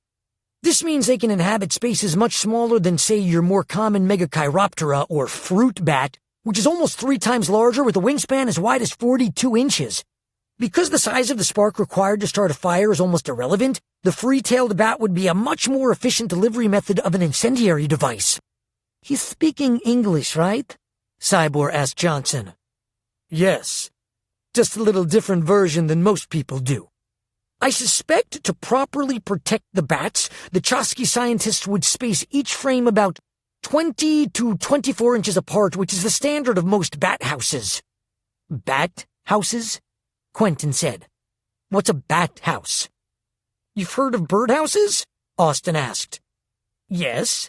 This means they can inhabit spaces much smaller than, say, your more common Megachiroptera or fruit bat, which is almost 3 times larger with a wingspan as wide as 42 inches. Because the size of the spark required to start a fire is almost irrelevant, the free-tailed bat would be a much more efficient delivery method of an incendiary device. He's speaking English, right? Cybor asked Johnson. Yes, just a little different version than most people do. I suspect to properly protect the bats, the Chasqui scientists would space each frame about 20 to 24 inches apart, which is the standard of most bat houses. Bat houses? Quentin said. What's a bat house? You've heard of birdhouses? Austin asked. Yes.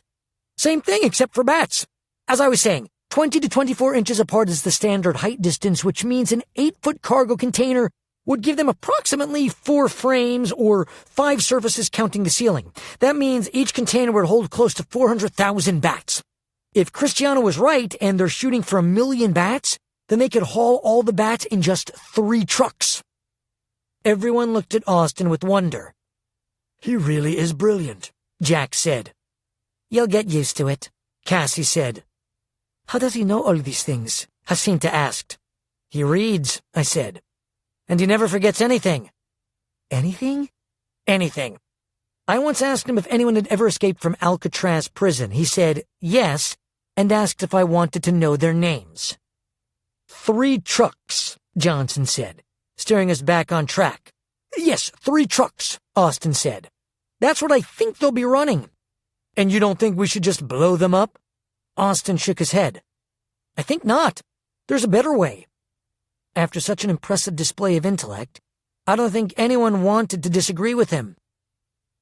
Same thing except for bats. As I was saying, 20 to 24 inches apart is the standard height distance, which means an 8-foot cargo container would give them approximately 4 frames or 5 surfaces counting the ceiling. That means each container would hold close to 400,000 bats. If Cristiano was right and they're shooting for 1 million bats, then they could haul all the bats in just 3 trucks. Everyone looked at Austin with wonder. He really is brilliant, Jax said. You'll get used to it, Cassie said. How does he know all these things? Jacinta asked. He reads, I said. And he never forgets anything. Anything? Anything. I once asked him if anyone had ever escaped from Alcatraz prison. He said yes, and asked if I wanted to know their names. 3 trucks, Johnson said, steering us back on track. Yes, 3 trucks, Austin said. That's what I think they'll be running. And you don't think we should just blow them up? Austin shook his head. I think not. There's a better way. After such an impressive display of intellect, I don't think anyone wanted to disagree with him.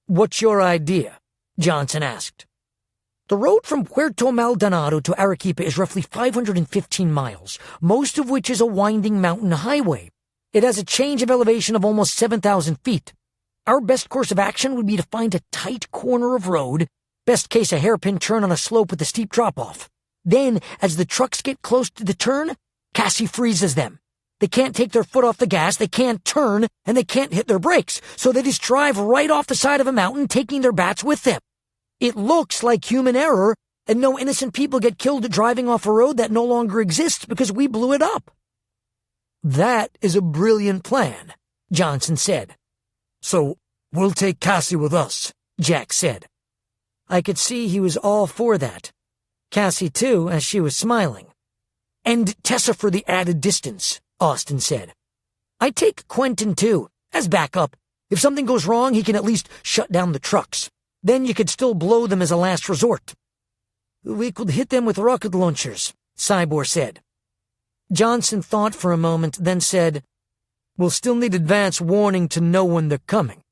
What's your idea? Johnson asked. The road from Puerto Maldonado to Arequipa is roughly 515 miles, most of which is a winding mountain highway. It has a change of elevation of almost 7,000 feet. Our best course of action would be to find a tight corner of road, best case a hairpin turn on a slope with a steep drop-off. Then, as the trucks get close to the turn, Cassie freezes them. They can't take their foot off the gas, they can't turn, and they can't hit their brakes, so they just drive right off the side of a mountain, taking their bats with them. It looks like human error, and no innocent people get killed driving off a road that no longer exists because we blew it up. That is a brilliant plan, Johnson said. So, we'll take Cassie with us, Jax said. I could see he was all for that. Cassie, too, as she was smiling. And Tessa for the added distance, Austin said. I'd take Quentin, too, as backup. If something goes wrong, he can at least shut down the trucks. Then you could still blow them as a last resort. We could hit them with rocket launchers, Cybor said. Johnson thought for a moment, then said, We'll still need advance warning to know when they're coming.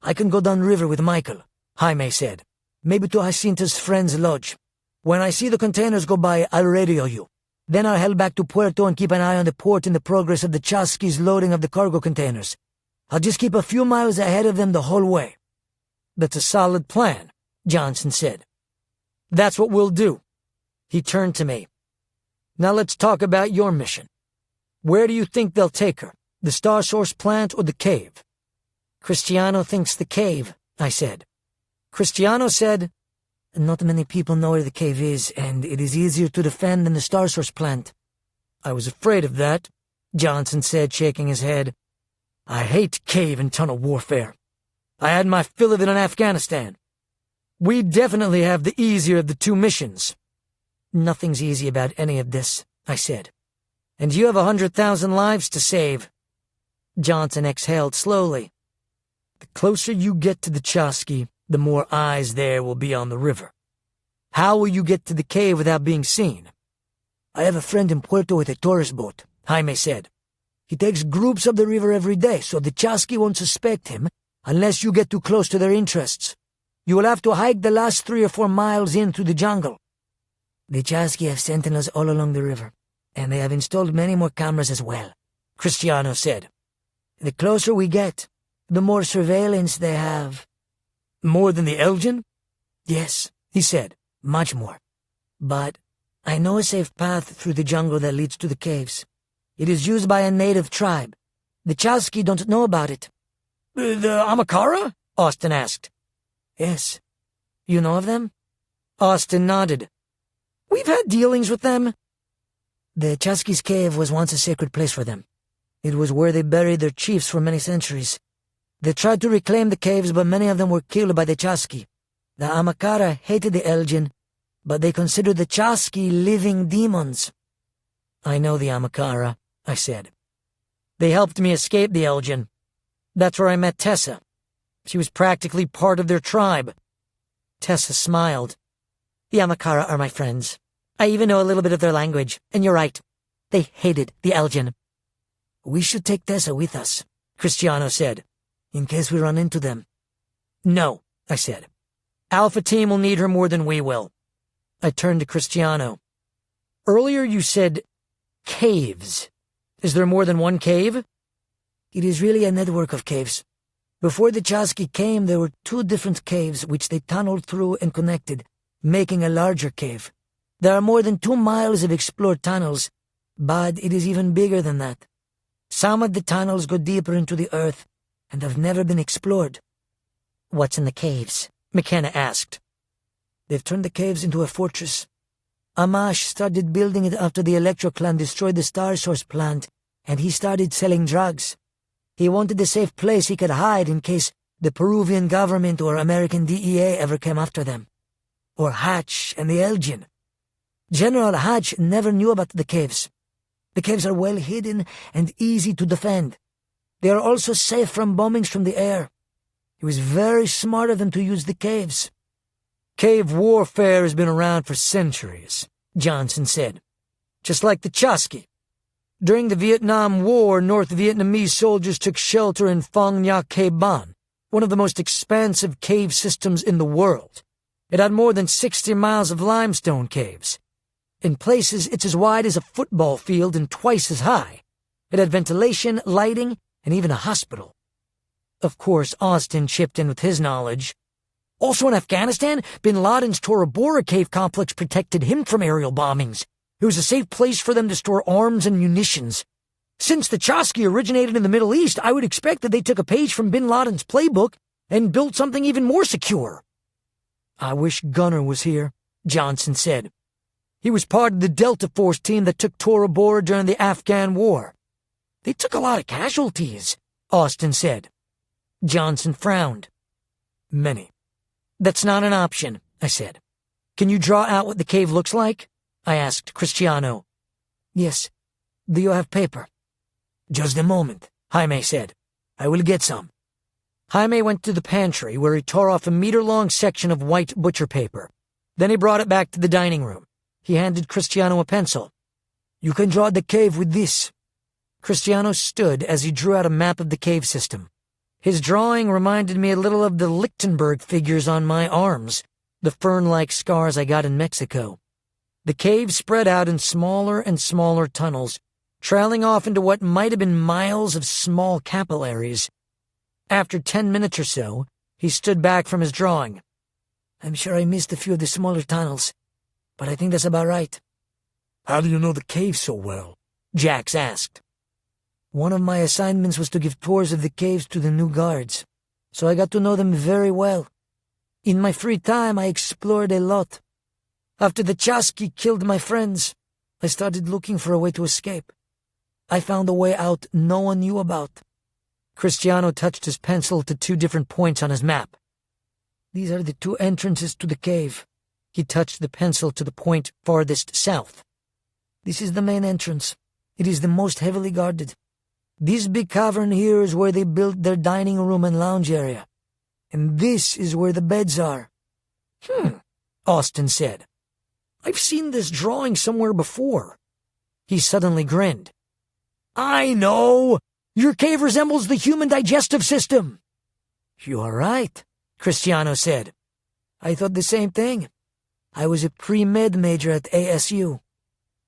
I can go downriver with Michael, Jaime said. Maybe to Jacinta's friend's lodge. When I see the containers go by, I'll radio you. Then I'll head back to Puerto and keep an eye on the port and the progress of the Chasqui's loading of the cargo containers. I'll just keep a few miles ahead of them the whole way. That's a solid plan, Johnson said. That's what we'll do. He turned to me. Now let's talk about your mission. Where do you think they'll take her? The Star Source plant or the cave? Cristiano thinks the cave, I said. Cristiano said, Not many people know where the cave is, and it is easier to defend than the Star Source plant. I was afraid of that, Johnson said, shaking his head. I hate cave and tunnel warfare. I had my fill of it in Afghanistan. We definitely have the easier of the two missions. Nothing's easy about any of this, I said. And you have 100,000 lives to save. Johnson exhaled slowly. The closer you get to the Chasqui, the more eyes there will be on the river. How will you get to the cave without being seen? I have a friend in Puerto with a tourist boat, Jaime said. He takes groups up the river every day, so the Chasqui won't suspect him unless you get too close to their interests. You will have to hike the last 3 or 4 miles in through the jungle. The Chasqui have sentinels all along the river, and they have installed many more cameras as well, Cristiano said. The closer we get, the more surveillance they have. More than the Elgin? Yes, he said, much more. But I know a safe path through the jungle that leads to the caves. It is used by a native tribe. The Chasqui don't know about it. The Amakara? Austin asked. Yes. You know of them? Austin nodded. We've had dealings with them. The Chasqui's cave was once a sacred place for them. It was where they buried their chiefs for many centuries. They tried to reclaim the caves, but many of them were killed by the Chasqui. The Amakara hated the Elgin, but they considered the Chasqui living demons. I know the Amakara, I said. They helped me escape the Elgin. That's where I met Tessa. She was practically part of their tribe. Tessa smiled. The Amakara are my friends. I even know a little bit of their language, and you're right. They hated the Elgin. We should take Tessa with us, Cristiano said, in case we run into them. No, I said. Alpha Team will need her more than we will. I turned to Cristiano. Earlier you said caves. Is there more than one cave? It is really a network of caves. Before the Chasqui came, there were 2 different caves which they tunneled through and connected, making a larger cave. There are more than 2 miles of explored tunnels, but it is even bigger than that. Some of the tunnels go deeper into the earth and have never been explored. What's in the caves? McKenna asked. They've turned the caves into a fortress. Amash started building it after the Electro clan destroyed the Star Source plant, and he started selling drugs. He wanted a safe place he could hide in case the Peruvian government or American DEA ever came after them. Or Hatch and the Elgin. General Hatch never knew about the caves. The caves are well hidden and easy to defend. They are also safe from bombings from the air. It was very smart of them to use the caves. Cave warfare has been around for centuries, Johnson said. Just like the Chasqui. During the Vietnam War, North Vietnamese soldiers took shelter in Phong Nha Khe Ban, one of the most expansive cave systems in the world. It had more than 60 miles of limestone caves. In places, it's as wide as a football field and twice as high. It had ventilation, lighting, and even a hospital. Of course, Austin chipped in with his knowledge. Also in Afghanistan, bin Laden's Tora Bora cave complex protected him from aerial bombings. It was a safe place for them to store arms and munitions. Since the Chasqui originated in the Middle East, I would expect that they took a page from bin Laden's playbook and built something even more secure. I wish Gunner was here, Johnson said. He was part of the Delta Force team that took Tora Bora during the Afghan War. They took a lot of casualties, Austin said. Johnson frowned. Many. That's not an option, I said. Can you draw out what the cave looks like? I asked Cristiano. Yes. Do you have paper? Just a moment, Jaime said. I will get some. Jaime went to the pantry where he tore off a meter-long section of white butcher paper. Then he brought it back to the dining room. He handed Cristiano a pencil. You can draw the cave with this. Cristiano stood as he drew out a map of the cave system. His drawing reminded me a little of the Lichtenberg figures on my arms, the fern-like scars I got in Mexico. The cave spread out in smaller and smaller tunnels, trailing off into what might have been miles of small capillaries. After 10 minutes or so, he stood back from his drawing. I'm sure I missed a few of the smaller tunnels, but I think that's about right. How do you know the cave so well? Jax asked. One of my assignments was to give tours of the caves to the new guards, so I got to know them very well. In my free time, I explored a lot. After the Chasqui killed my friends, I started looking for a way to escape. I found a way out no one knew about. Cristiano touched his pencil to 2 different points on his map. These are the 2 entrances to the cave. He touched the pencil to the point farthest south. This is the main entrance. It is the most heavily guarded. This big cavern here is where they built their dining room and lounge area. And this is where the beds are. Austin said. I've seen this drawing somewhere before. He suddenly grinned. I know! Your cave resembles the human digestive system. You are right, Cristiano said. I thought the same thing. I was a pre-med major at ASU.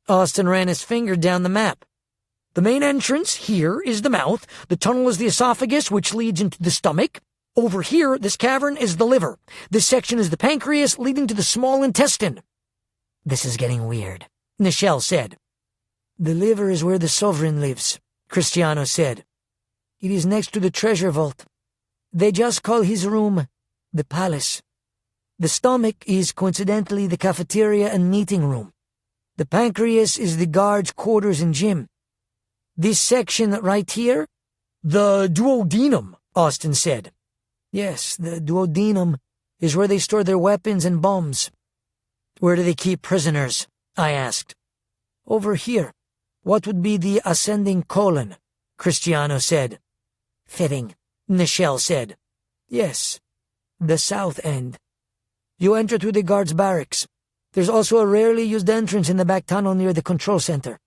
Austin ran his finger down the map. The main entrance here is the mouth. The tunnel is the esophagus, which leads into the stomach. Over here, this cavern is the liver. This section is the pancreas, leading to the small intestine. This is getting weird, Nichelle said. The liver is where the sovereign lives, Cristiano said. It is next to the treasure vault. They just call his room the palace. The stomach is coincidentally the cafeteria and meeting room. The pancreas is the guard's quarters and gym. This section right here? The duodenum, Austin said. Yes, the duodenum is where they store their weapons and bombs. Where do they keep prisoners? I asked. Over here. What would be the ascending colon? Cristiano said. Fitting, Nichelle said. Yes, the south end. You enter through the guards' barracks. There's also a rarely used entrance in the back tunnel near the control center.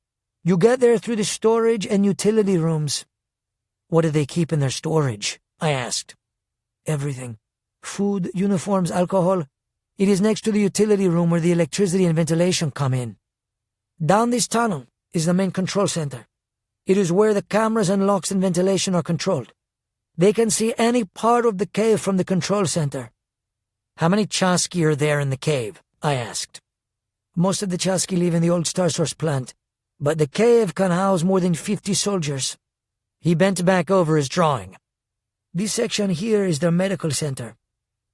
You get there through the storage and utility rooms. What do they keep in their storage? I asked. Everything. Food, uniforms, alcohol. It is next to the utility room where the electricity and ventilation come in. Down this tunnel is the main control center. It is where the cameras and locks and ventilation are controlled. They can see any part of the cave from the control center. How many Chasqui are there in the cave? I asked. Most of the Chasqui live in the old Star Source plant, but the cave can house more than 50 soldiers. He bent back over his drawing. This section here is their medical center.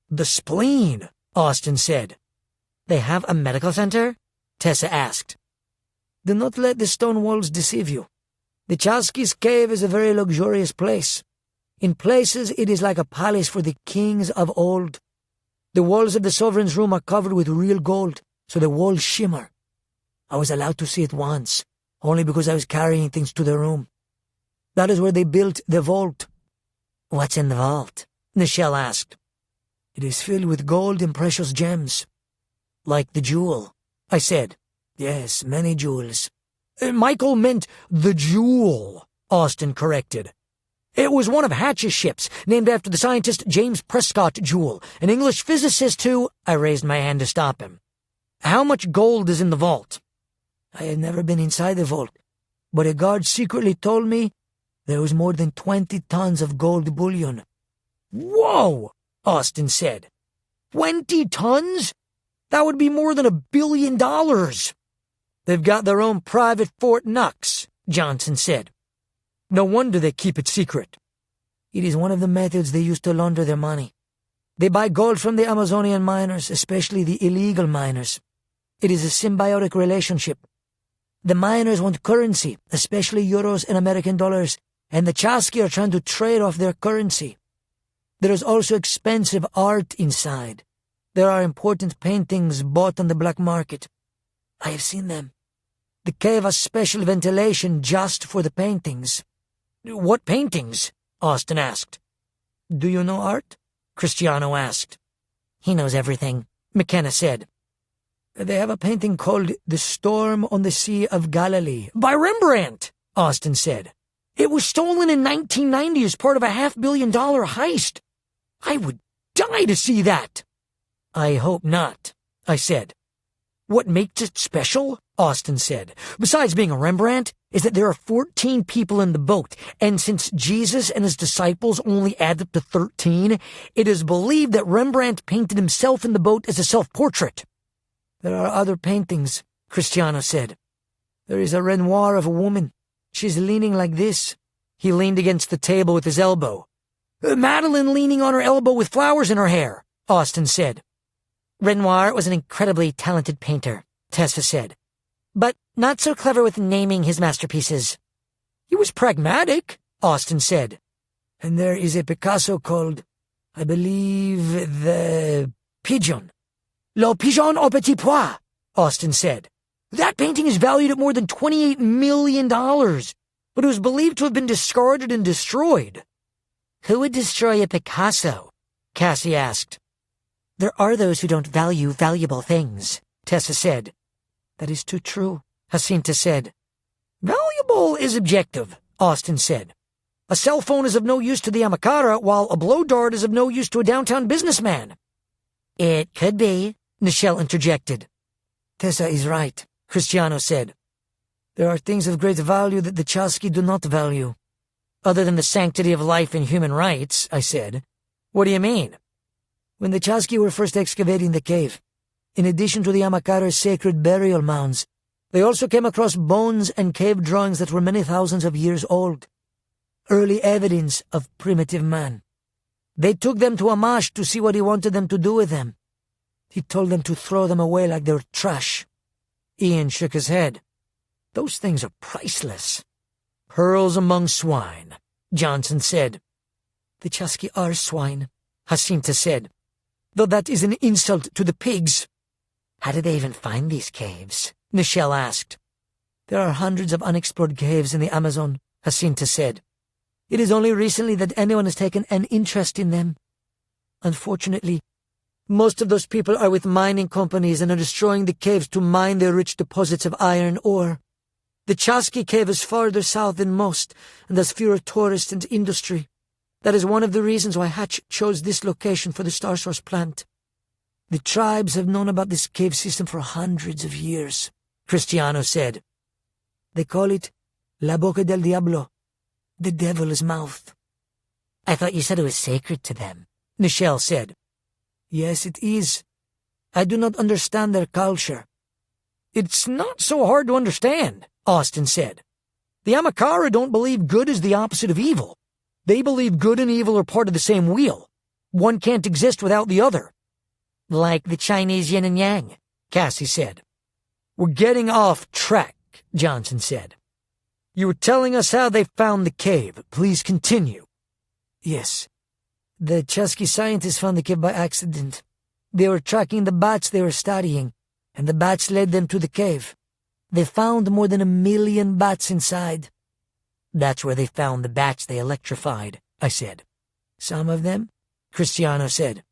The spleen, Austin said. They have a medical center? Tessa asked. Do not let the stone walls deceive you. The Chasqui's cave is a very luxurious place. In places it is like a palace for the kings of old. The walls of the sovereign's room are covered with real gold, so the walls shimmer. I was allowed to see it once, only because I was carrying things to the room. That is where they built the vault. What's in the vault? Nichelle asked. It is filled with gold and precious gems. Like the jewel, I said. Yes, many jewels. Michael meant the jewel, Austin corrected. It was one of Hatch's ships, named after the scientist James Prescott Joule, an English physicist who— I raised my hand to stop him. How much gold is in the vault? I had never been inside the vault, but a guard secretly told me there was more than 20 tons of gold bullion. Whoa, Austin said. 20 tons? That would be more than $1 billion. They've got their own private Fort Knox, Johnson said. No wonder they keep it secret. It is one of the methods they use to launder their money. They buy gold from the Amazonian miners, especially the illegal miners. It is a symbiotic relationship. The miners want currency, especially euros and American dollars, and the Chasqui are trying to trade off their currency. There is also expensive art inside. There are important paintings bought on the black market. I have seen them. The cave has special ventilation just for the paintings. What paintings? Austin asked. Do you know art? Cristiano asked. He knows everything, McKenna said. They have a painting called The Storm on the Sea of Galilee. By Rembrandt, Austin said. It was stolen in 1990 as part of a $500 million heist. I would die to see that. I hope not, I said. What makes it special, Austin said, besides being a Rembrandt, is that there are 14 people in the boat, and since Jesus and his disciples only add up to 13, it is believed that Rembrandt painted himself in the boat as a self-portrait. There are other paintings, Cristiano said. There is a Renoir of a woman. She's leaning like this. He leaned against the table with his elbow. Madeline leaning on her elbow with flowers in her hair, Austin said. Renoir was an incredibly talented painter, Tessa said, but not so clever with naming his masterpieces. He was pragmatic, Austin said. And there is a Picasso called, I believe, the Pigeon. Le Pigeon au Petit Pois, Austin said. That painting is valued at more than $28 million, but it was believed to have been discarded and destroyed. Who would destroy a Picasso? Cassie asked. There are those who don't value valuable things, Tessa said. That is too true, Jacinta said. Valuable is objective, Austin said. A cell phone is of no use to the Amakara, while a blow dart is of no use to a downtown businessman. It could be, Nichelle interjected. Tessa is right, Cristiano said. There are things of great value that the Chasqui do not value. Other than the sanctity of life and human rights, I said. What do you mean? When the Chasqui were first excavating the cave, in addition to the Amakara's sacred burial mounds, they also came across bones and cave drawings that were many thousands of years old. Early evidence of primitive man. They took them to Amash to see what he wanted them to do with them. He told them to throw them away like they were trash. Ian shook his head. Those things are priceless. Pearls among swine, Johnson said. The Chasqui are swine, Jacinta said. Though that is an insult to the pigs. How did they even find these caves? Nichelle asked. There are hundreds of unexplored caves in the Amazon, Jacinta said. It is only recently that anyone has taken an interest in them. Unfortunately, most of those people are with mining companies and are destroying the caves to mine their rich deposits of iron ore. The Chasqui cave is farther south than most and has fewer tourists and industry. That is one of the reasons why Hatch chose this location for the Star Source plant. The tribes have known about this cave system for hundreds of years, Cristiano said. They call it La Boca del Diablo, the devil's mouth. I thought you said it was sacred to them, Nichelle said. Yes, it is. I do not understand their culture. It's not so hard to understand, Austin said. The Amakara don't believe good is the opposite of evil. They believe good and evil are part of the same wheel. One can't exist without the other. Like the Chinese yin and yang, Cassie said. We're getting off track, Johnson said. You were telling us how they found the cave. Please continue. Yes. The Chasqui scientists found the cave by accident. They were tracking the bats they were studying, and the bats led them to the cave. They found more than 1 million bats inside. That's where they found the bats they electrified, I said. Some of them, Cristiano said.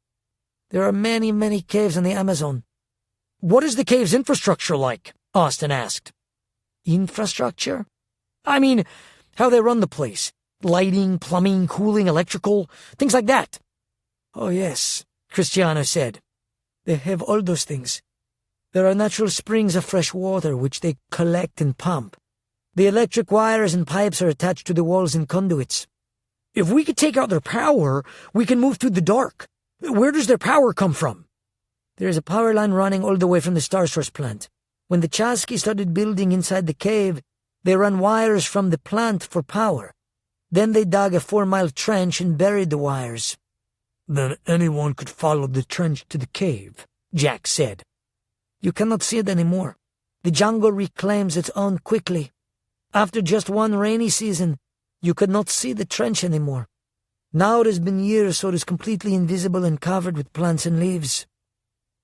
There are many, many caves in the Amazon. What is the cave's infrastructure like? Austin asked. Infrastructure? I mean, how they run the place. Lighting, plumbing, cooling, electrical, things like that. Oh, yes, Cristiano said. They have all those things. There are natural springs of fresh water which they collect and pump. The electric wires and pipes are attached to the walls and conduits. If we could take out their power, we can move through the dark. Where does their power come from? There is a power line running all the way from the Star Source plant. When the Chasqui started building inside the cave, they ran wires from the plant for power. Then they dug a 4-mile trench and buried the wires. Then anyone could follow the trench to the cave, Jack said. You cannot see it anymore. The jungle reclaims its own quickly. After just one rainy season, you could not see the trench anymore. Now it has been years, so it is completely invisible and covered with plants and leaves.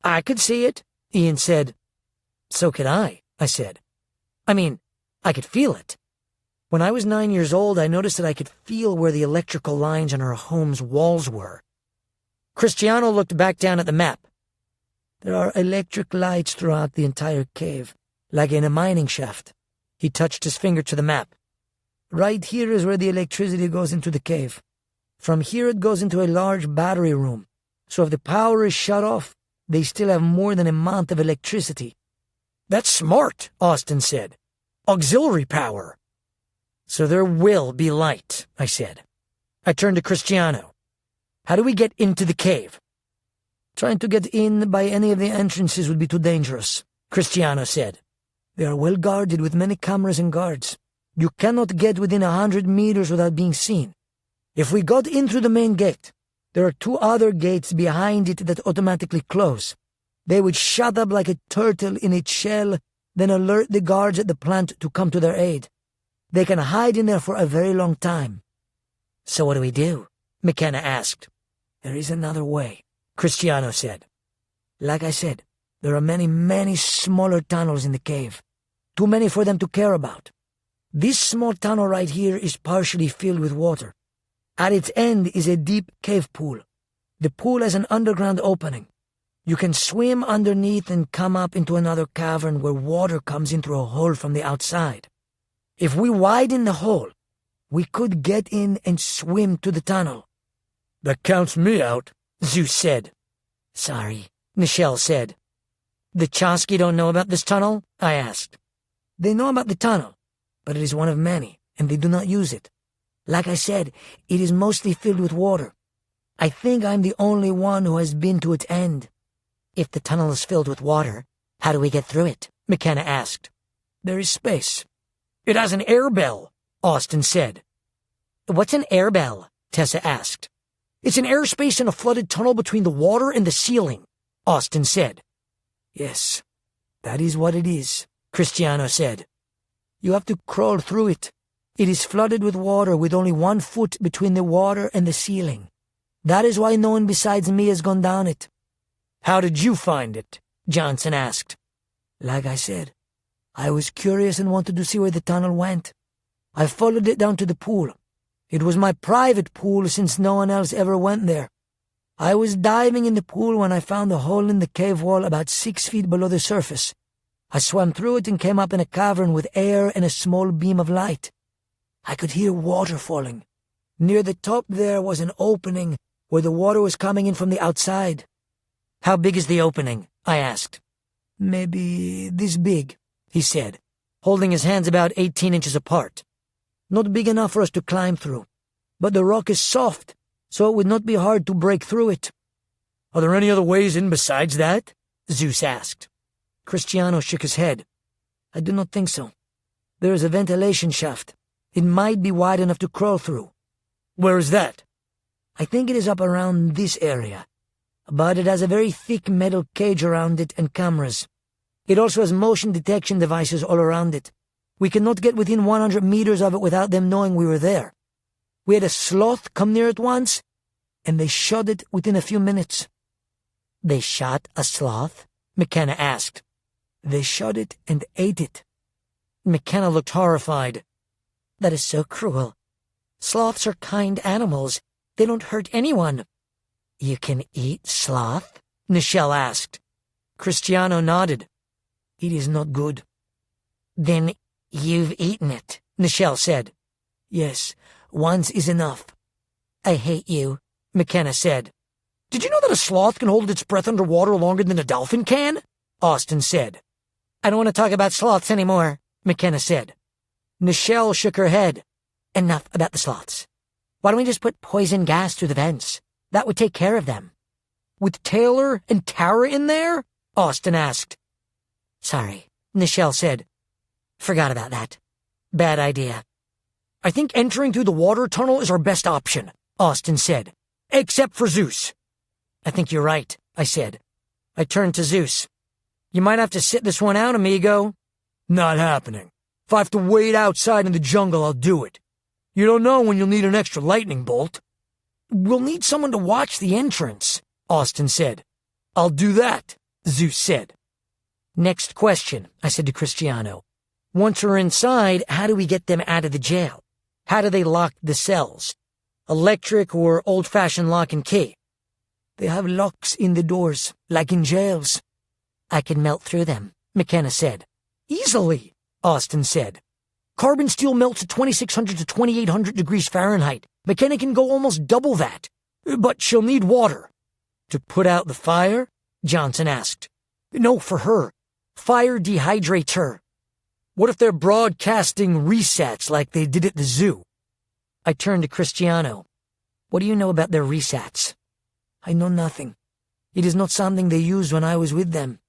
I could see it, Ian said. So could I said. I mean, I could feel it. When I was 9 years old, I noticed that I could feel where the electrical lines on our home's walls were. Cristiano looked back down at the map. There are electric lights throughout the entire cave, like in a mining shaft. He touched his finger to the map. Right here is where the electricity goes into the cave. From here it goes into a large battery room, so if the power is shut off, they still have more than a month of electricity. That's smart, Austin said. Auxiliary power. So there will be light, I said. I turned to Cristiano. How do we get into the cave? Trying to get in by any of the entrances would be too dangerous, Cristiano said. They are well guarded with many cameras and guards. You cannot get within 100 meters without being seen. If we got in through the main gate, there are 2 other gates behind it that automatically close. They would shut up like a turtle in its shell, then alert the guards at the plant to come to their aid. They can hide in there for a very long time. So what do we do? McKenna asked. There is another way, Cristiano said. Like I said, there are many, many smaller tunnels in the cave. Too many for them to care about. This small tunnel right here is partially filled with water. At its end is a deep cave pool. The pool has an underground opening. You can swim underneath and come up into another cavern where water comes in through a hole from the outside. If we widen the hole, we could get in and swim to the tunnel. That counts me out, Zeus said. Sorry, Nichelle said. The Chosky don't know about this tunnel? I asked. They know about the tunnel, but it is one of many, and they do not use it. Like I said, it is mostly filled with water. I think I'm the only one who has been to its end. If the tunnel is filled with water, how do we get through it? McKenna asked. There is space. It has an air bell, Austin said. What's an air bell? Tessa asked. It's an airspace in a flooded tunnel between the water and the ceiling, Austin said. Yes, that is what it is, Cristiano said. You have to crawl through it. It is flooded with water with only 1 foot between the water and the ceiling. That is why no one besides me has gone down it. How did you find it? Johnson asked. Like I said, I was curious and wanted to see where the tunnel went. I followed it down to the pool. It was my private pool since no one else ever went there. I was diving in the pool when I found a hole in the cave wall about 6 feet below the surface. I swam through it and came up in a cavern with air and a small beam of light. I could hear water falling. Near the top there was an opening where the water was coming in from the outside. How big is the opening? I asked. Maybe this big, he said, holding his hands about 18 inches apart. Not big enough for us to climb through, but the rock is soft, so it would not be hard to break through it. Are there any other ways in besides that? Zeus asked. Cristiano shook his head. I do not think so. There is a ventilation shaft. It might be wide enough to crawl through. Where is that? I think it is up around this area, but it has a very thick metal cage around it and cameras. It also has motion detection devices all around it. We cannot get within 100 meters of it without them knowing we were there. We had a sloth come near it once, and they shot it within a few minutes. They shot a sloth? McKenna asked. They shot it and ate it. McKenna looked horrified. That is so cruel. Sloths are kind animals. They don't hurt anyone. You can eat sloth? Nichelle asked. Cristiano nodded. It is not good. Then you've eaten it, Nichelle said. Yes, once is enough. I hate you, McKenna said. Did you know that a sloth can hold its breath underwater longer than a dolphin can? Austin said. I don't want to talk about sloths anymore, McKenna said. Nichelle shook her head. Enough about the sloths. Why don't we just put poison gas through the vents? That would take care of them. With Taylor and Tara in there? Austin asked. Sorry, Nichelle said. Forgot about that. Bad idea. I think entering through the water tunnel is our best option, Austin said. Except for Zeus. I think you're right, I said. I turned to Zeus. You might have to sit this one out, amigo. Not happening. If I have to wait outside in the jungle, I'll do it. You don't know when you'll need an extra lightning bolt. We'll need someone to watch the entrance, Austin said. I'll do that, Zeus said. Next question, I said to Cristiano. Once we're inside, how do we get them out of the jail? How do they lock the cells? Electric or old-fashioned lock and key? They have locks in the doors, like in jails. I can melt through them, McKenna said. Easily, Austin said. Carbon steel melts at 2600 to 2800 degrees Fahrenheit. McKenna can go almost double that. But she'll need water. To put out the fire? Johnson asked. No, for her. Fire dehydrates her. What if they're broadcasting resats like they did at the zoo? I turned to Cristiano. What do you know about their resats? I know nothing. It is not something they used when I was with them.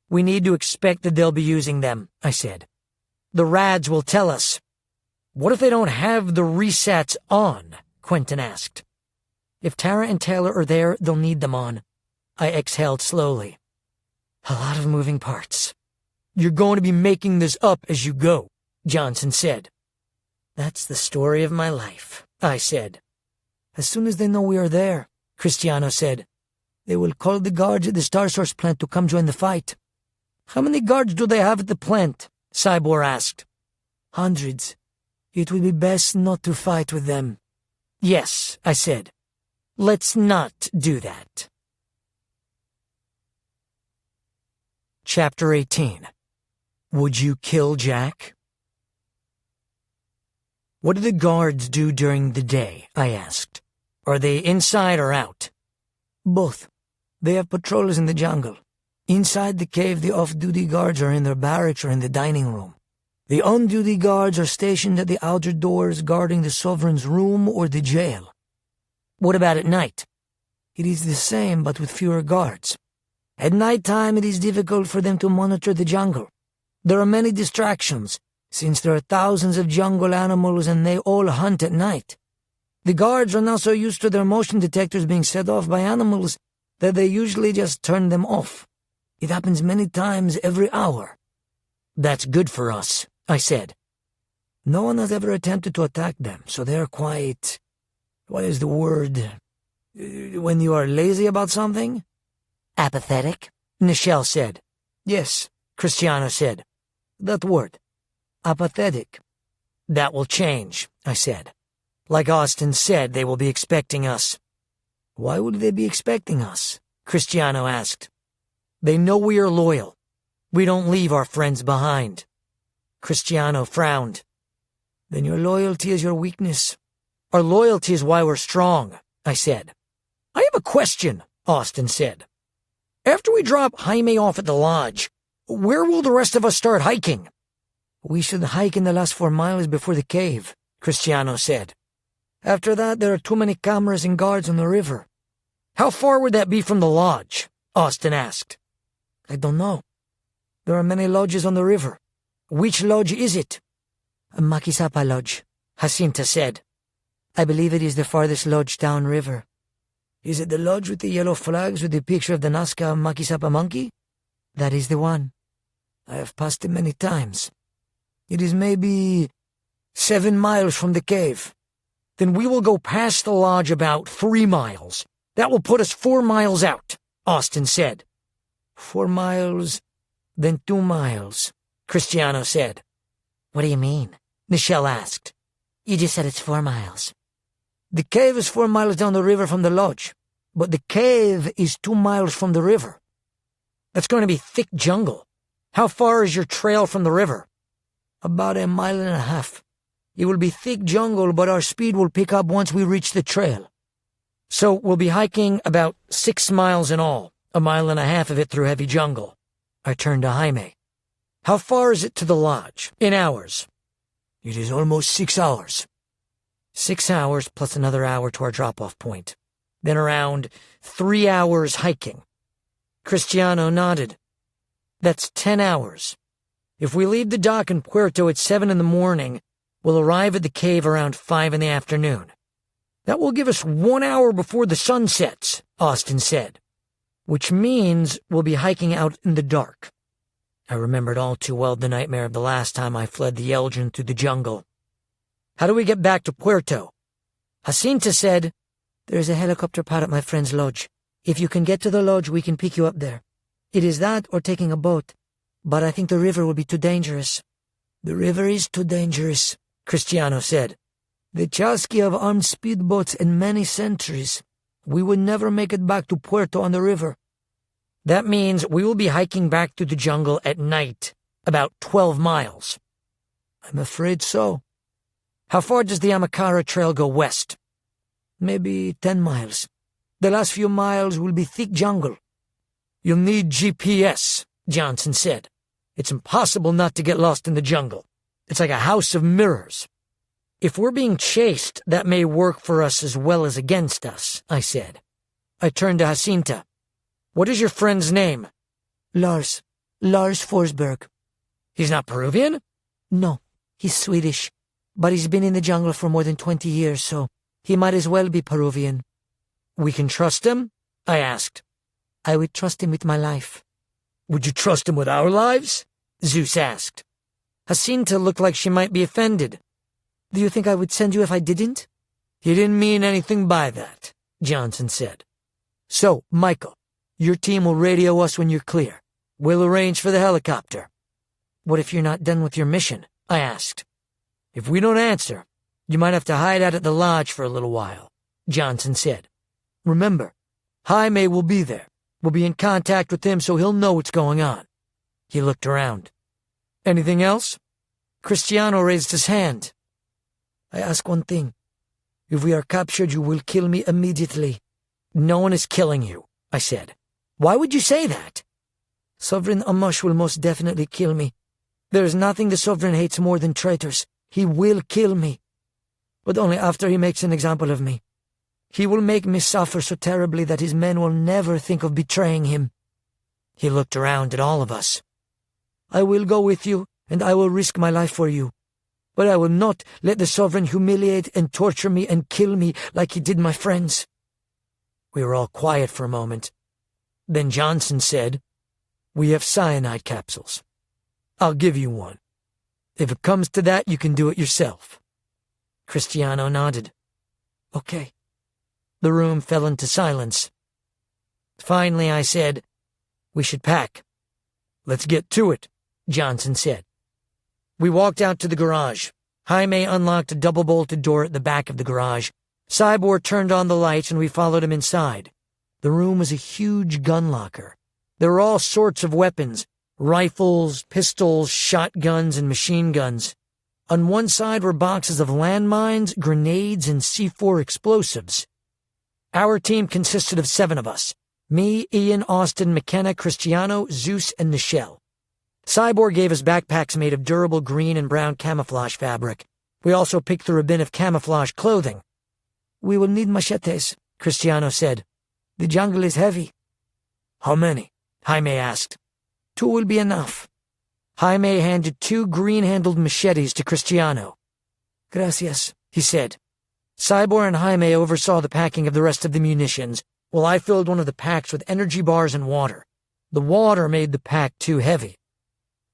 We need to expect that they'll be using them, I said. The Rads will tell us. What if they don't have the resats on? Quentin asked. If Tara and Taylor are there, they'll need them on. I exhaled slowly. A lot of moving parts. You're going to be making this up as you go, Johnson said. That's the story of my life, I said. As soon as they know we are there, Cristiano said, they will call the guards at the Star Source plant to come join the fight. How many guards do they have at the plant? Cybor asked. Hundreds. It would be best not to fight with them. Yes, I said. Let's not do that. Chapter 18. Would you kill Jack? What do the guards do during the day? I asked. Are they inside or out? Both. They have patrols in the jungle. Inside the cave, the off-duty guards are in their barracks or in the dining room. The on-duty guards are stationed at the outer doors guarding the Sovereign's room or the jail. What about at night? It is the same, but with fewer guards. At night time, it is difficult for them to monitor the jungle. There are many distractions, since there are thousands of jungle animals and they all hunt at night. The guards are now so used to their motion detectors being set off by animals that they usually just turn them off. It happens many times every hour. That's good for us, I said. No one has ever attempted to attack them, so they are quite... What is the word? When you are lazy about something? Apathetic, Nichelle said. Yes, Cristiano said. That word. Apathetic. That will change, I said. Like Austin said, they will be expecting us. Why would they be expecting us? Cristiano asked. They know we are loyal. We don't leave our friends behind. Cristiano frowned. Then your loyalty is your weakness. Our loyalty is why we're strong, I said. I have a question, Austin said. After we drop Jaime off at the lodge, where will the rest of us start hiking? We should hike in the last 4 miles before the cave, Cristiano said. After that, there are too many cameras and guards on the river. How far would that be from the lodge? Austin asked. I don't know. There are many lodges on the river. Which lodge is it? A Makisapa lodge, Jacinta said. I believe it is the farthest lodge downriver. Is it the lodge with the yellow flags with the picture of the Nazca Makisapa monkey? That is the one. I have passed it many times. It is maybe 7 miles from the cave. Then we will go past the lodge about 3 miles. That will put us 4 miles out, Austin said. 4 miles, then 2 miles, Cristiano said. What do you mean? Nichelle asked. You just said it's 4 miles. The cave is 4 miles down the river from the lodge, but the cave is 2 miles from the river. That's going to be thick jungle. How far is your trail from the river? About 1.5 miles. It will be thick jungle, but our speed will pick up once we reach the trail. So we'll be hiking about 6 miles in all, 1.5 miles of it through heavy jungle. I turned to Jaime. How far is it to the lodge, in hours? It is almost 6 hours. 6 hours plus another hour to our drop-off point. Then around 3 hours hiking. Cristiano nodded. That's 10 hours. If we leave the dock in Puerto at 7 in the morning, we'll arrive at the cave around 5 in the afternoon. That will give us 1 hour before the sun sets, Austin said. Which means we'll be hiking out in the dark. I remembered all too well the nightmare of the last time I fled the Elgin through the jungle. How do we get back to Puerto? Jacinta said, There is a helicopter pad at my friend's lodge. If you can get to the lodge, we can pick you up there. It is that or taking a boat, but I think the river will be too dangerous. The river is too dangerous, Cristiano said. The Chasqui have armed speedboats in many centuries. We would never make it back to Puerto on the river. That means we will be hiking back through the jungle at night, about 12 miles. I'm afraid so. How far does the Amakara Trail go west? Maybe 10 miles. The last few miles will be thick jungle. You'll need GPS, Johnson said. It's impossible not to get lost in the jungle. It's like a house of mirrors. If we're being chased, that may work for us as well as against us, I said. I turned to Jacinta. What is your friend's name? Lars. Lars Forsberg. He's not Peruvian? No, he's Swedish. But he's been in the jungle for more than 20 years, so he might as well be Peruvian. We can trust him? I asked. I would trust him with my life. Would you trust him with our lives? Zeus asked. Jacinta looked like she might be offended. Do you think I would send you if I didn't? He didn't mean anything by that, Johnson said. So, Michael, your team will radio us when you're clear. We'll arrange for the helicopter. What if you're not done with your mission? I asked. If we don't answer, you might have to hide out at the lodge for a little while, Johnson said. Remember, Jaime will be there. We'll be in contact with him so he'll know what's going on. He looked around. Anything else? Cristiano raised his hand. I ask one thing. If we are captured, you will kill me immediately. No one is killing you, I said. Why would you say that? Sovereign Amosh will most definitely kill me. There is nothing the Sovereign hates more than traitors. He will kill me. But only after he makes an example of me. He will make me suffer so terribly that his men will never think of betraying him. He looked around at all of us. I will go with you, and I will risk my life for you. But I will not let the Sovereign humiliate and torture me and kill me like he did my friends. We were all quiet for a moment. Then Johnson said, We have cyanide capsules. I'll give you one. If it comes to that, you can do it yourself. Cristiano nodded. Okay. The room fell into silence. Finally, I said, We should pack. Let's get to it, Johnson said. We walked out to the garage. Jaime unlocked a double-bolted door at the back of the garage. Cyborg turned on the lights and we followed him inside. The room was a huge gun locker. There were all sorts of weapons, rifles, pistols, shotguns, and machine guns. On one side were boxes of landmines, grenades, and C4 explosives. Our team consisted of 7 of us. Me, Ian, Austin, McKenna, Cristiano, Zeus, and Nichelle. Cyborg gave us backpacks made of durable green and brown camouflage fabric. We also picked through a bin of camouflage clothing. We will need machetes, Cristiano said. The jungle is heavy. How many? Jaime asked. 2 will be enough. Jaime handed 2 green-handled machetes to Cristiano. Gracias, he said. Cyborg and Jaime oversaw the packing of the rest of the munitions, while I filled one of the packs with energy bars and water. The water made the pack too heavy.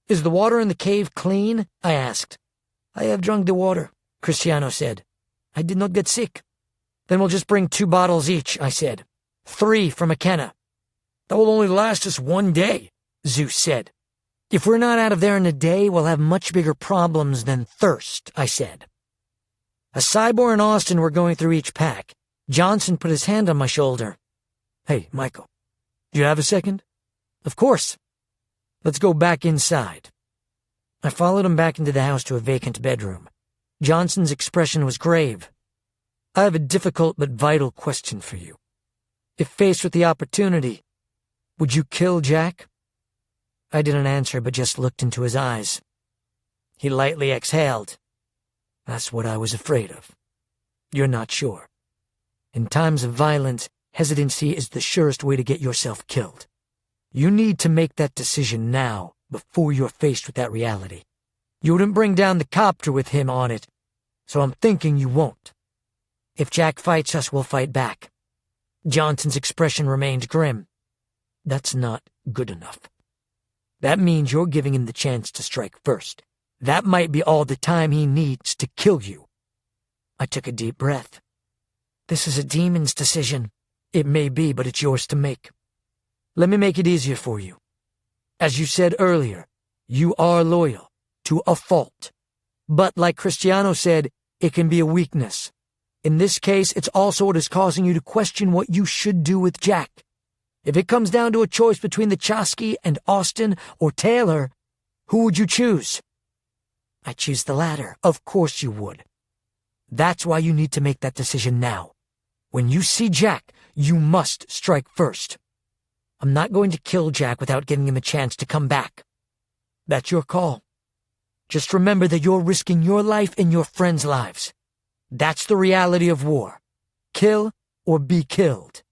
Is the water in the cave clean? I asked. I have drunk the water, Cristiano said. I did not get sick. Then we'll just bring 2 bottles each, I said. 3 for McKenna. That will only last us 1 day, Zeus said. If we're not out of there in a day, we'll have much bigger problems than thirst, I said. As Cyborg and Austin were going through each pack, Johnson put his hand on my shoulder. Hey, Michael, do you have a second? Of course. Let's go back inside. I followed him back into the house to a vacant bedroom. Johnson's expression was grave. I have a difficult but vital question for you. If faced with the opportunity, would you kill Jack? I didn't answer but just looked into his eyes. He lightly exhaled. That's what I was afraid of. You're not sure. In times of violence, hesitancy is the surest way to get yourself killed. You need to make that decision now, before you're faced with that reality. You wouldn't bring down the copter with him on it, so I'm thinking you won't. If Jack fights us, we'll fight back. Johnson's expression remained grim. That's not good enough. That means you're giving him the chance to strike first. That might be all the time he needs to kill you. I took a deep breath. This is a demon's decision. It may be, but it's yours to make. Let me make it easier for you. As you said earlier, you are loyal, to a fault. But like Cristiano said, it can be a weakness. In this case, it's also what is causing you to question what you should do with Jack. If it comes down to a choice between the Chosky and Austin or Taylor, who would you choose? I choose the latter. Of course you would. That's why you need to make that decision now. When you see Jack, you must strike first. I'm not going to kill Jack without giving him a chance to come back. That's your call. Just remember that you're risking your life and your friends' lives. That's the reality of war. Kill or be killed.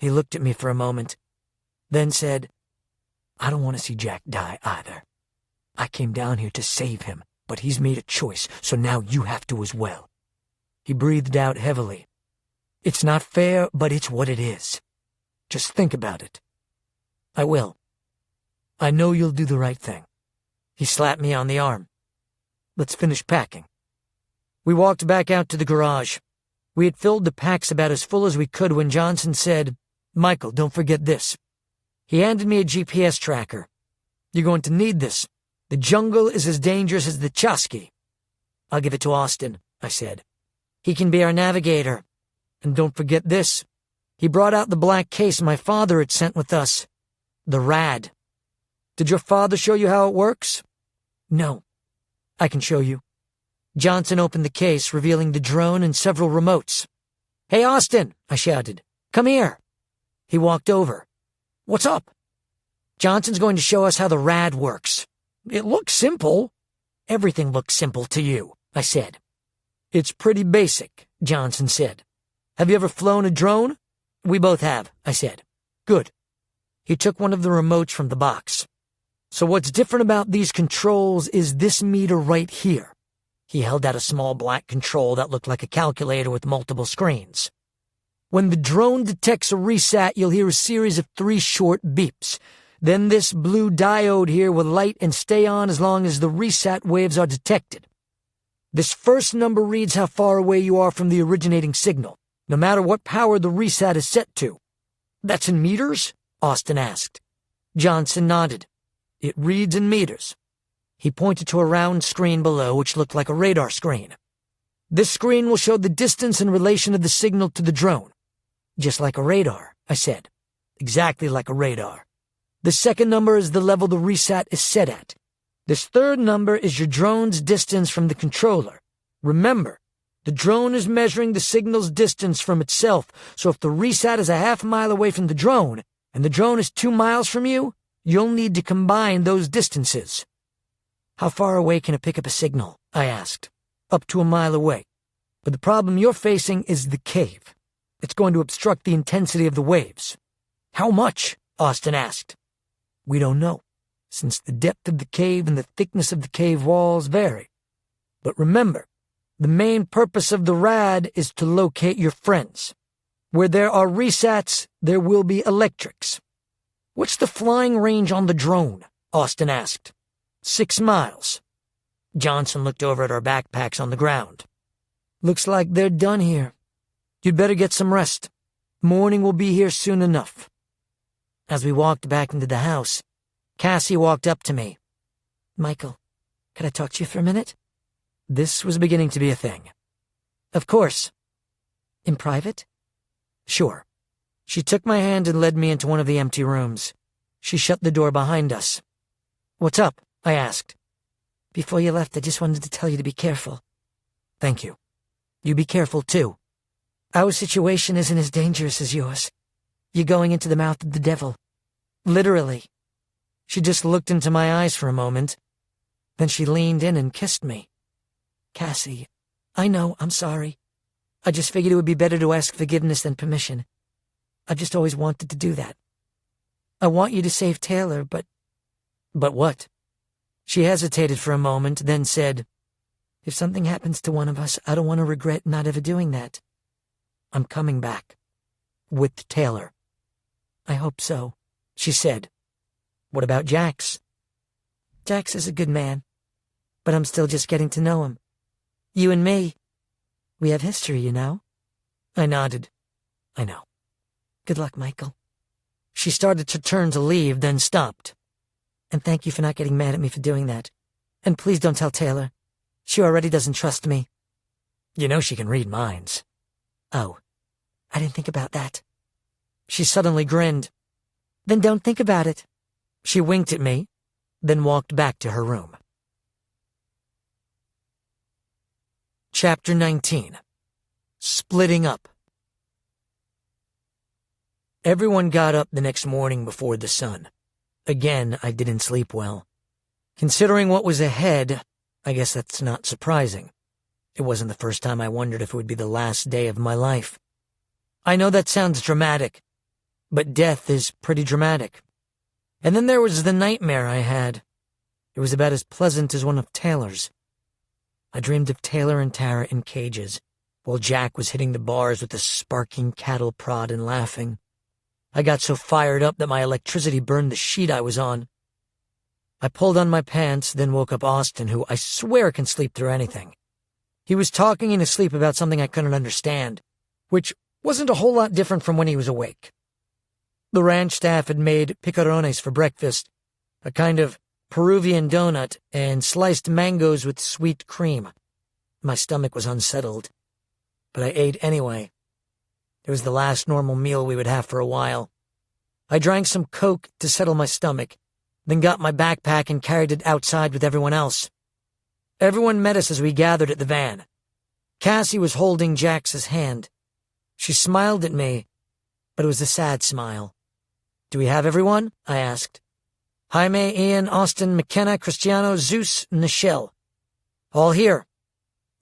He looked at me for a moment, then said, I don't want to see Jack die either. I came down here to save him, but he's made a choice, so now you have to as well. He breathed out heavily. It's not fair, but it's what it is. Just think about it. I will. I know you'll do the right thing. He slapped me on the arm. Let's finish packing. We walked back out to the garage. We had filled the packs about as full as we could when Johnson said, Michael, don't forget this. He handed me a GPS tracker. You're going to need this. The jungle is as dangerous as the Chusky. I'll give it to Austin, I said. He can be our navigator. And don't forget this. He brought out the black case my father had sent with us. The rad. Did your father show you how it works? No. I can show you. Johnson opened the case, revealing the drone and several remotes. Hey, Austin, I shouted. Come here. He walked over. What's up? Johnson's going to show us how the rad works. It looks simple. Everything looks simple to you, I said. It's pretty basic, Johnson said. Have you ever flown a drone? We both have, I said. Good. He took one of the remotes from the box. So what's different about these controls is this meter right here. He held out a small black control that looked like a calculator with multiple screens. When the drone detects a resat, you'll hear a series of 3 short beeps. Then this blue diode here will light and stay on as long as the resat waves are detected. This first number reads how far away you are from the originating signal, no matter what power the resat is set to. That's in meters? Austin asked. Johnson nodded. It reads in meters. He pointed to a round screen below, which looked like a radar screen. This screen will show the distance in relation of the signal to the drone. Just like a radar, I said. Exactly like a radar. The second number is the level the resat is set at. This third number is your drone's distance from the controller. Remember, the drone is measuring the signal's distance from itself, so if the resat is a half mile away from the drone, and the drone is 2 miles from you, you'll need to combine those distances. How far away can it pick up a signal? I asked. Up to 1 mile away. But the problem you're facing is the cave. It's going to obstruct the intensity of the waves. How much? Austin asked. We don't know, since the depth of the cave and the thickness of the cave walls vary. But remember, the main purpose of the rad is to locate your friends. Where there are resats, there will be electrics. What's the flying range on the drone? Austin asked. 6 miles. Johnson looked over at our backpacks on the ground. Looks like they're done here. You'd better get some rest. Morning will be here soon enough. As we walked back into the house, Cassie walked up to me. Michael, could I talk to you for a minute? This was beginning to be a thing. Of course. In private? Sure. She took my hand and led me into one of the empty rooms. She shut the door behind us. What's up? I asked. Before you left, I just wanted to tell you to be careful. Thank you. You be careful, too. Our situation isn't as dangerous as yours. You're going into the mouth of the devil. Literally. She just looked into my eyes for a moment. Then she leaned in and kissed me. Cassie, I know, I'm sorry. I just figured it would be better to ask forgiveness than permission. I've just always wanted to do that. I want you to save Taylor, but... But what? She hesitated for a moment, then said, If something happens to one of us, I don't want to regret not ever doing that. I'm coming back. With Taylor. I hope so, she said. What about Jax? Jax is a good man, but I'm still just getting to know him. You and me, we have history, you know? I nodded. I know. Good luck, Michael. She started to turn to leave, then stopped. And thank you for not getting mad at me for doing that. And please don't tell Taylor. She already doesn't trust me. You know she can read minds. Oh, I didn't think about that. She suddenly grinned. Then don't think about it. She winked at me, then walked back to her room. Chapter 19. Splitting Up. Everyone got up the next morning before the sun. Again, I didn't sleep well. Considering what was ahead, I guess that's not surprising. It wasn't the first time I wondered if it would be the last day of my life. I know that sounds dramatic, but death is pretty dramatic. And then there was the nightmare I had. It was about as pleasant as one of Taylor's. I dreamed of Taylor and Tara in cages, while Jack was hitting the bars with a sparking cattle prod and laughing. I got so fired up that my electricity burned the sheet I was on. I pulled on my pants, then woke up Austin, who I swear can sleep through anything. He was talking in his sleep about something I couldn't understand, which wasn't a whole lot different from when he was awake. The ranch staff had made picarones for breakfast, a kind of Peruvian donut, and sliced mangoes with sweet cream. My stomach was unsettled, but I ate anyway. It was the last normal meal we would have for a while. I drank some Coke to settle my stomach, then got my backpack and carried it outside with everyone else. Everyone met us as we gathered at the van. Cassie was holding Jax's hand. She smiled at me, but it was a sad smile. "Do we have everyone?" I asked. "Jaime, Ian, Austin, McKenna, Cristiano, Zeus, Nichelle. All here."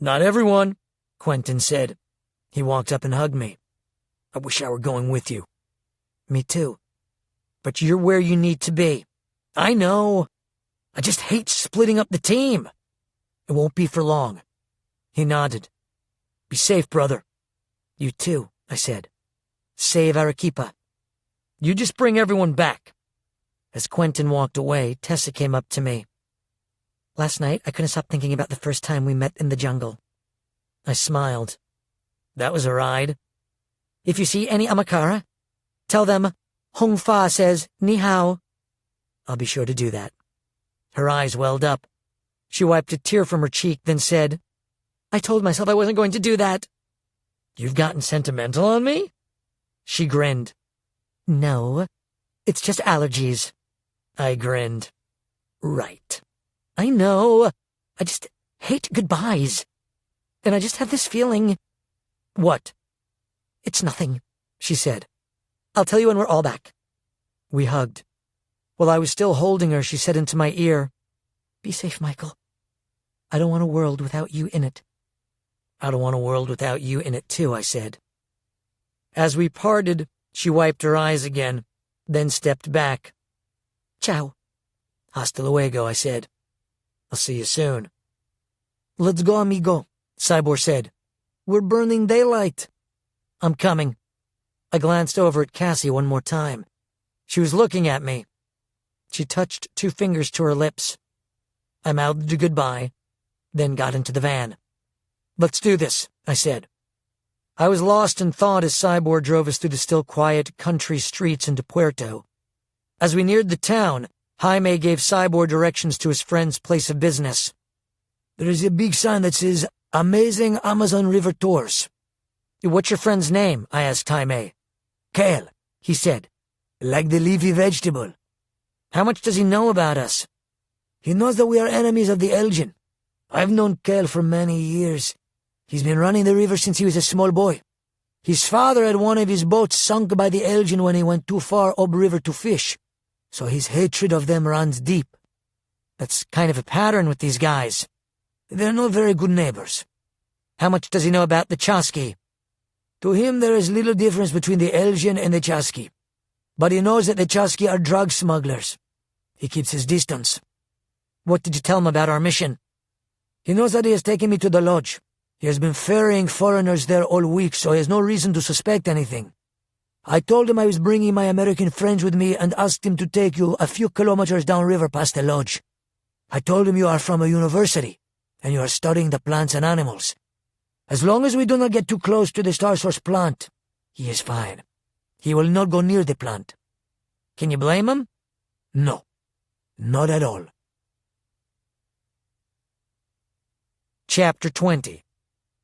"Not everyone," Quentin said. He walked up and hugged me. "I wish I were going with you." "Me too. But you're where you need to be." "I know. I just hate splitting up the team." "It won't be for long." He nodded. "Be safe, brother." "You too," I said. "Save Arequipa." "You just bring everyone back." As Quentin walked away, Tessa came up to me. "Last night, I couldn't stop thinking about the first time we met in the jungle." I smiled. "That was a ride." "If you see any Amakara, tell them Hong Fa says ni hao." "I'll be sure to do that." Her eyes welled up. She wiped a tear from her cheek, then said, "I told myself I wasn't going to do that." "You've gotten sentimental on me?" She grinned. "No, it's just allergies." I grinned. "Right. I know. I just hate goodbyes. And I just have this feeling—" "What?" "It's nothing," she said. "I'll tell you when we're all back." We hugged. While I was still holding her, she said into my ear, "Be safe, Michael. I don't want a world without you in it." "I don't want a world without you in it too," I said. As we parted, she wiped her eyes again, then stepped back. "Ciao." "Hasta luego," I said. "I'll see you soon." "Let's go, amigo," Cybor said. "We're burning daylight." "I'm coming." I glanced over at Cassie one more time. She was looking at me. She touched 2 fingers to her lips. I mouthed a goodbye, then got into the van. "Let's do this," I said. I was lost in thought as Cybor drove us through the still quiet country streets into Puerto. As we neared the town, Jaime gave Cybor directions to his friend's place of business. "There is a big sign that says, 'Amazing Amazon River Tours.'" "What's your friend's name?" I asked Jaime. "Kale," he said. "Like the leafy vegetable." "How much does he know about us?" "He knows that we are enemies of the Elgin. I've known Kale for many years. He's been running the river since he was a small boy. His father had one of his boats sunk by the Elgin when he went too far upriver to fish, so his hatred of them runs deep." "That's kind of a pattern with these guys." "They're not very good neighbors." "How much does he know about the Chasqui?" "To him there is little difference between the Elgin and the Chasqui. But he knows that the Chasqui are drug smugglers. He keeps his distance." "What did you tell him about our mission?" "He knows that he has taken me to the lodge. He has been ferrying foreigners there all week, so he has no reason to suspect anything. I told him I was bringing my American friends with me and asked him to take you a few kilometers downriver past the lodge. I told him you are from a university, and you are studying the plants and animals. As long as we do not get too close to the Star Source plant, he is fine. He will not go near the plant." "Can you blame him?" "No, not at all." Chapter 20.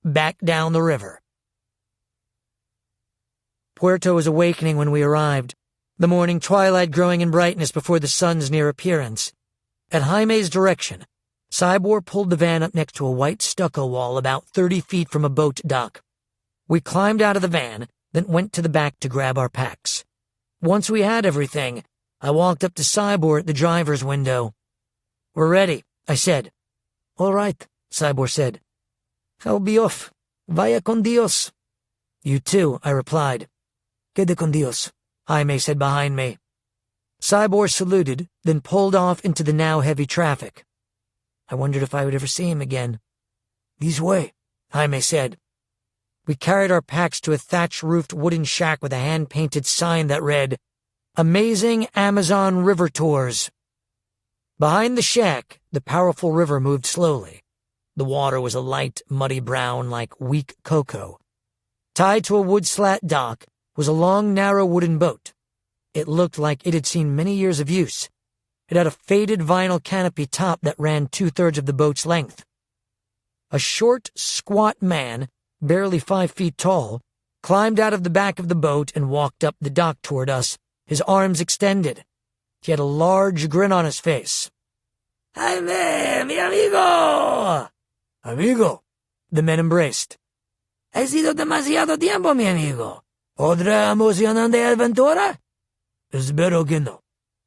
Back down the river. Puerto was awakening when we arrived, the morning twilight growing in brightness before the sun's near appearance. At Jaime's direction, Cyborg pulled the van up next to a white stucco wall about 30 feet from a boat dock. We climbed out of the van, then went to the back to grab our packs. Once we had everything, I walked up to Cyborg at the driver's window. "We're ready," I said. "All right," Cyborg said. "I'll be off. Vaya con Dios." "You too," I replied. "Quede con Dios," Jaime said behind me. Cyborg saluted, then pulled off into the now heavy traffic. I wondered if I would ever see him again. "This way," Jaime said. We carried our packs to a thatch-roofed wooden shack with a hand-painted sign that read, "Amazing Amazon River Tours." Behind the shack, the powerful river moved slowly. The water was a light, muddy brown like weak cocoa. Tied to a wood slat dock was a long, narrow wooden boat. It looked like it had seen many years of use. It had a faded vinyl canopy top that ran 2/3 of the boat's length. A short, squat man, barely 5 feet tall, climbed out of the back of the boat and walked up the dock toward us, his arms extended. He had a large grin on his face. "Jaime, mi amigo!" "Amigo!" The men embraced. "Ha sido demasiado tiempo, mi amigo. ¿Otra emocionante aventura?" "Espero que no."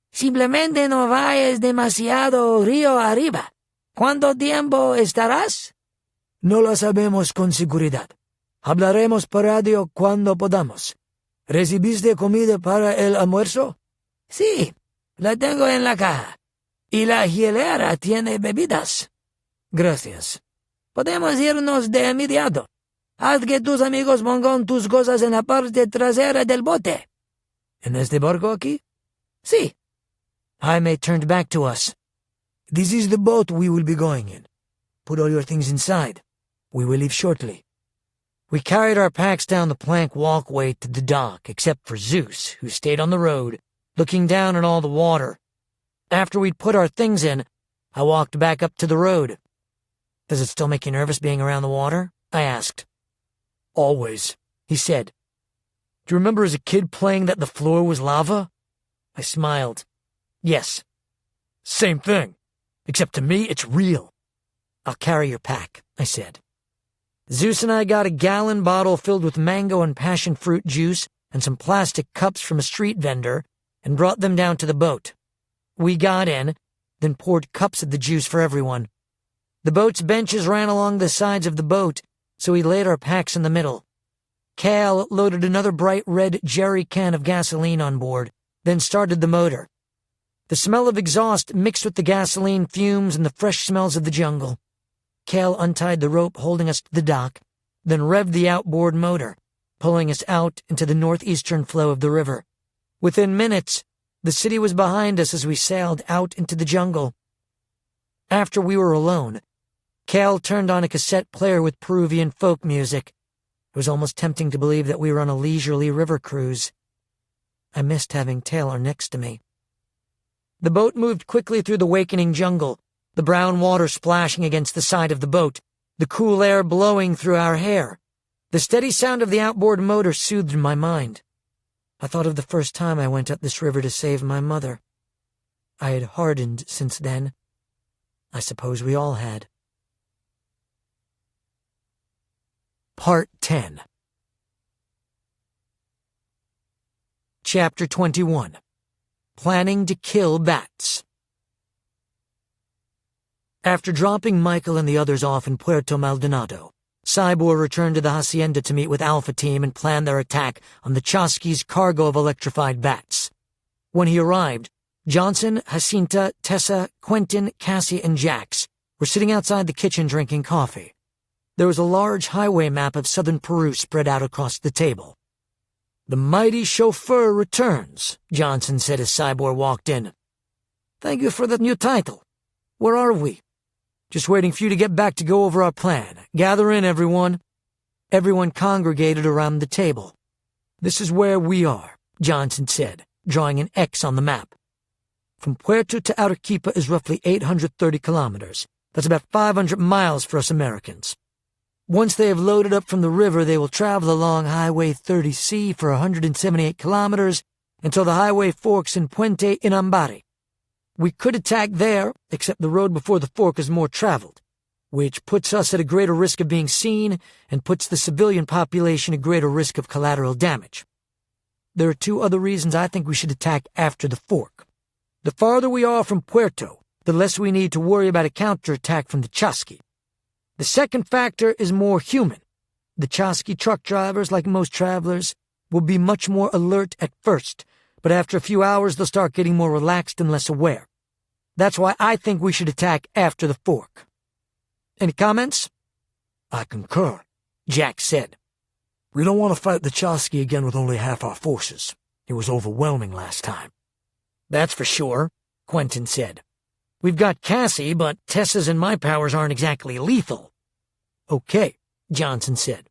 "Simplemente no vayas demasiado río arriba. ¿Cuánto tiempo estarás?" "No lo sabemos con seguridad. Hablaremos por radio cuando podamos. ¿Recibiste comida para el almuerzo?" "Sí, la tengo en la caja. Y la hielera tiene bebidas." "Gracias." "Podemos irnos de inmediato. Haz que tus amigos pongan tus cosas en la parte trasera del bote." "¿En este barco aquí?" "Sí." Jaime turned back to us. "This is the boat we will be going in. Put all your things inside. We will leave shortly." We carried our packs down the plank walkway to the dock, except for Zeus, who stayed on the road, looking down at all the water. After we'd put our things in, I walked back up to the road. "Does it still make you nervous being around the water?" I asked. "Always," he said. "Do you remember as a kid playing that the floor was lava?" I smiled. "Yes." "Same thing, except to me it's real." "I'll carry your pack," I said. Zeus and I got a gallon bottle filled with mango and passion fruit juice and some plastic cups from a street vendor and brought them down to the boat. We got in, then poured cups of the juice for everyone. The boat's benches ran along the sides of the boat, so we laid our packs in the middle. Cal loaded another bright red jerry can of gasoline on board, then started the motor. The smell of exhaust mixed with the gasoline fumes and the fresh smells of the jungle. Cal untied the rope holding us to the dock, then revved the outboard motor, pulling us out into the northeastern flow of the river. Within minutes, the city was behind us as we sailed out into the jungle. After we were alone, Cal turned on a cassette player with Peruvian folk music. It was almost tempting to believe that we were on a leisurely river cruise. I missed having Taylor next to me. The boat moved quickly through the wakening jungle, the brown water splashing against the side of the boat, the cool air blowing through our hair. The steady sound of the outboard motor soothed my mind. I thought of the first time I went up this river to save my mother. I had hardened since then. I suppose we all had. Part 10. Chapter 21. Planning to kill bats. After dropping Michael and the others off in Puerto Maldonado, Cyborg returned to the hacienda to meet with Alpha Team and plan their attack on the Chosky's cargo of electrified bats. When he arrived, Johnson, Jacinta, Tessa, Quentin, Cassie, and Jax were sitting outside the kitchen drinking coffee. There was a large highway map of southern Peru spread out across the table. "The mighty chauffeur returns," Johnson said as Cyborg walked in. "Thank you for that new title. Where are we?" "Just waiting for you to get back to go over our plan. Gather in, everyone." Everyone congregated around the table. "This is where we are," Johnson said, drawing an X on the map. "From Puerto to Arequipa is roughly 830 kilometers. That's about 500 miles for us Americans. Once they have loaded up from the river, they will travel along Highway 30C for 178 kilometers until the highway forks in Puente Inambari. We could attack there, except the road before the fork is more traveled, which puts us at a greater risk of being seen and puts the civilian population at greater risk of collateral damage. There are two other reasons I think we should attack after the fork. The farther we are from Puerto, the less we need to worry about a counterattack from the Chasqui. The second factor is more human. The Chasqui truck drivers, like most travelers, will be much more alert at first, but after a few hours they'll start getting more relaxed and less aware. That's why I think we should attack after the fork. Any comments? I concur, Jack said. We don't want to fight the Chasqui again with only half our forces. It was overwhelming last time. That's for sure, Quentin said. We've got Cassie, but Tessa's and my powers aren't exactly lethal. Okay, Johnson said.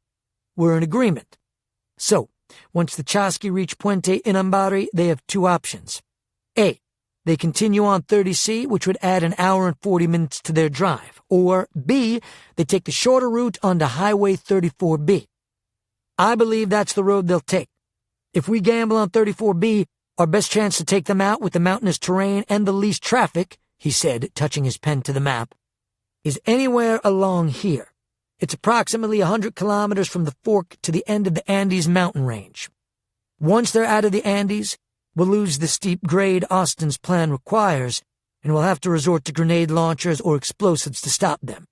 We're in agreement. So, once the Chasqui reach Puente Inambari, they have two options. A. They continue on 30C, which would add an hour and 40 minutes to their drive. Or B. They take the shorter route onto Highway 34B. I believe that's the road they'll take. If we gamble on 34B, our best chance to take them out with the mountainous terrain and the least traffic, he said, touching his pen to the map, is anywhere along here. It's approximately 100 kilometers from the fork to the end of the Andes mountain range. Once they're out of the Andes, we'll lose the steep grade Austin's plan requires, and we'll have to resort to grenade launchers or explosives to stop them.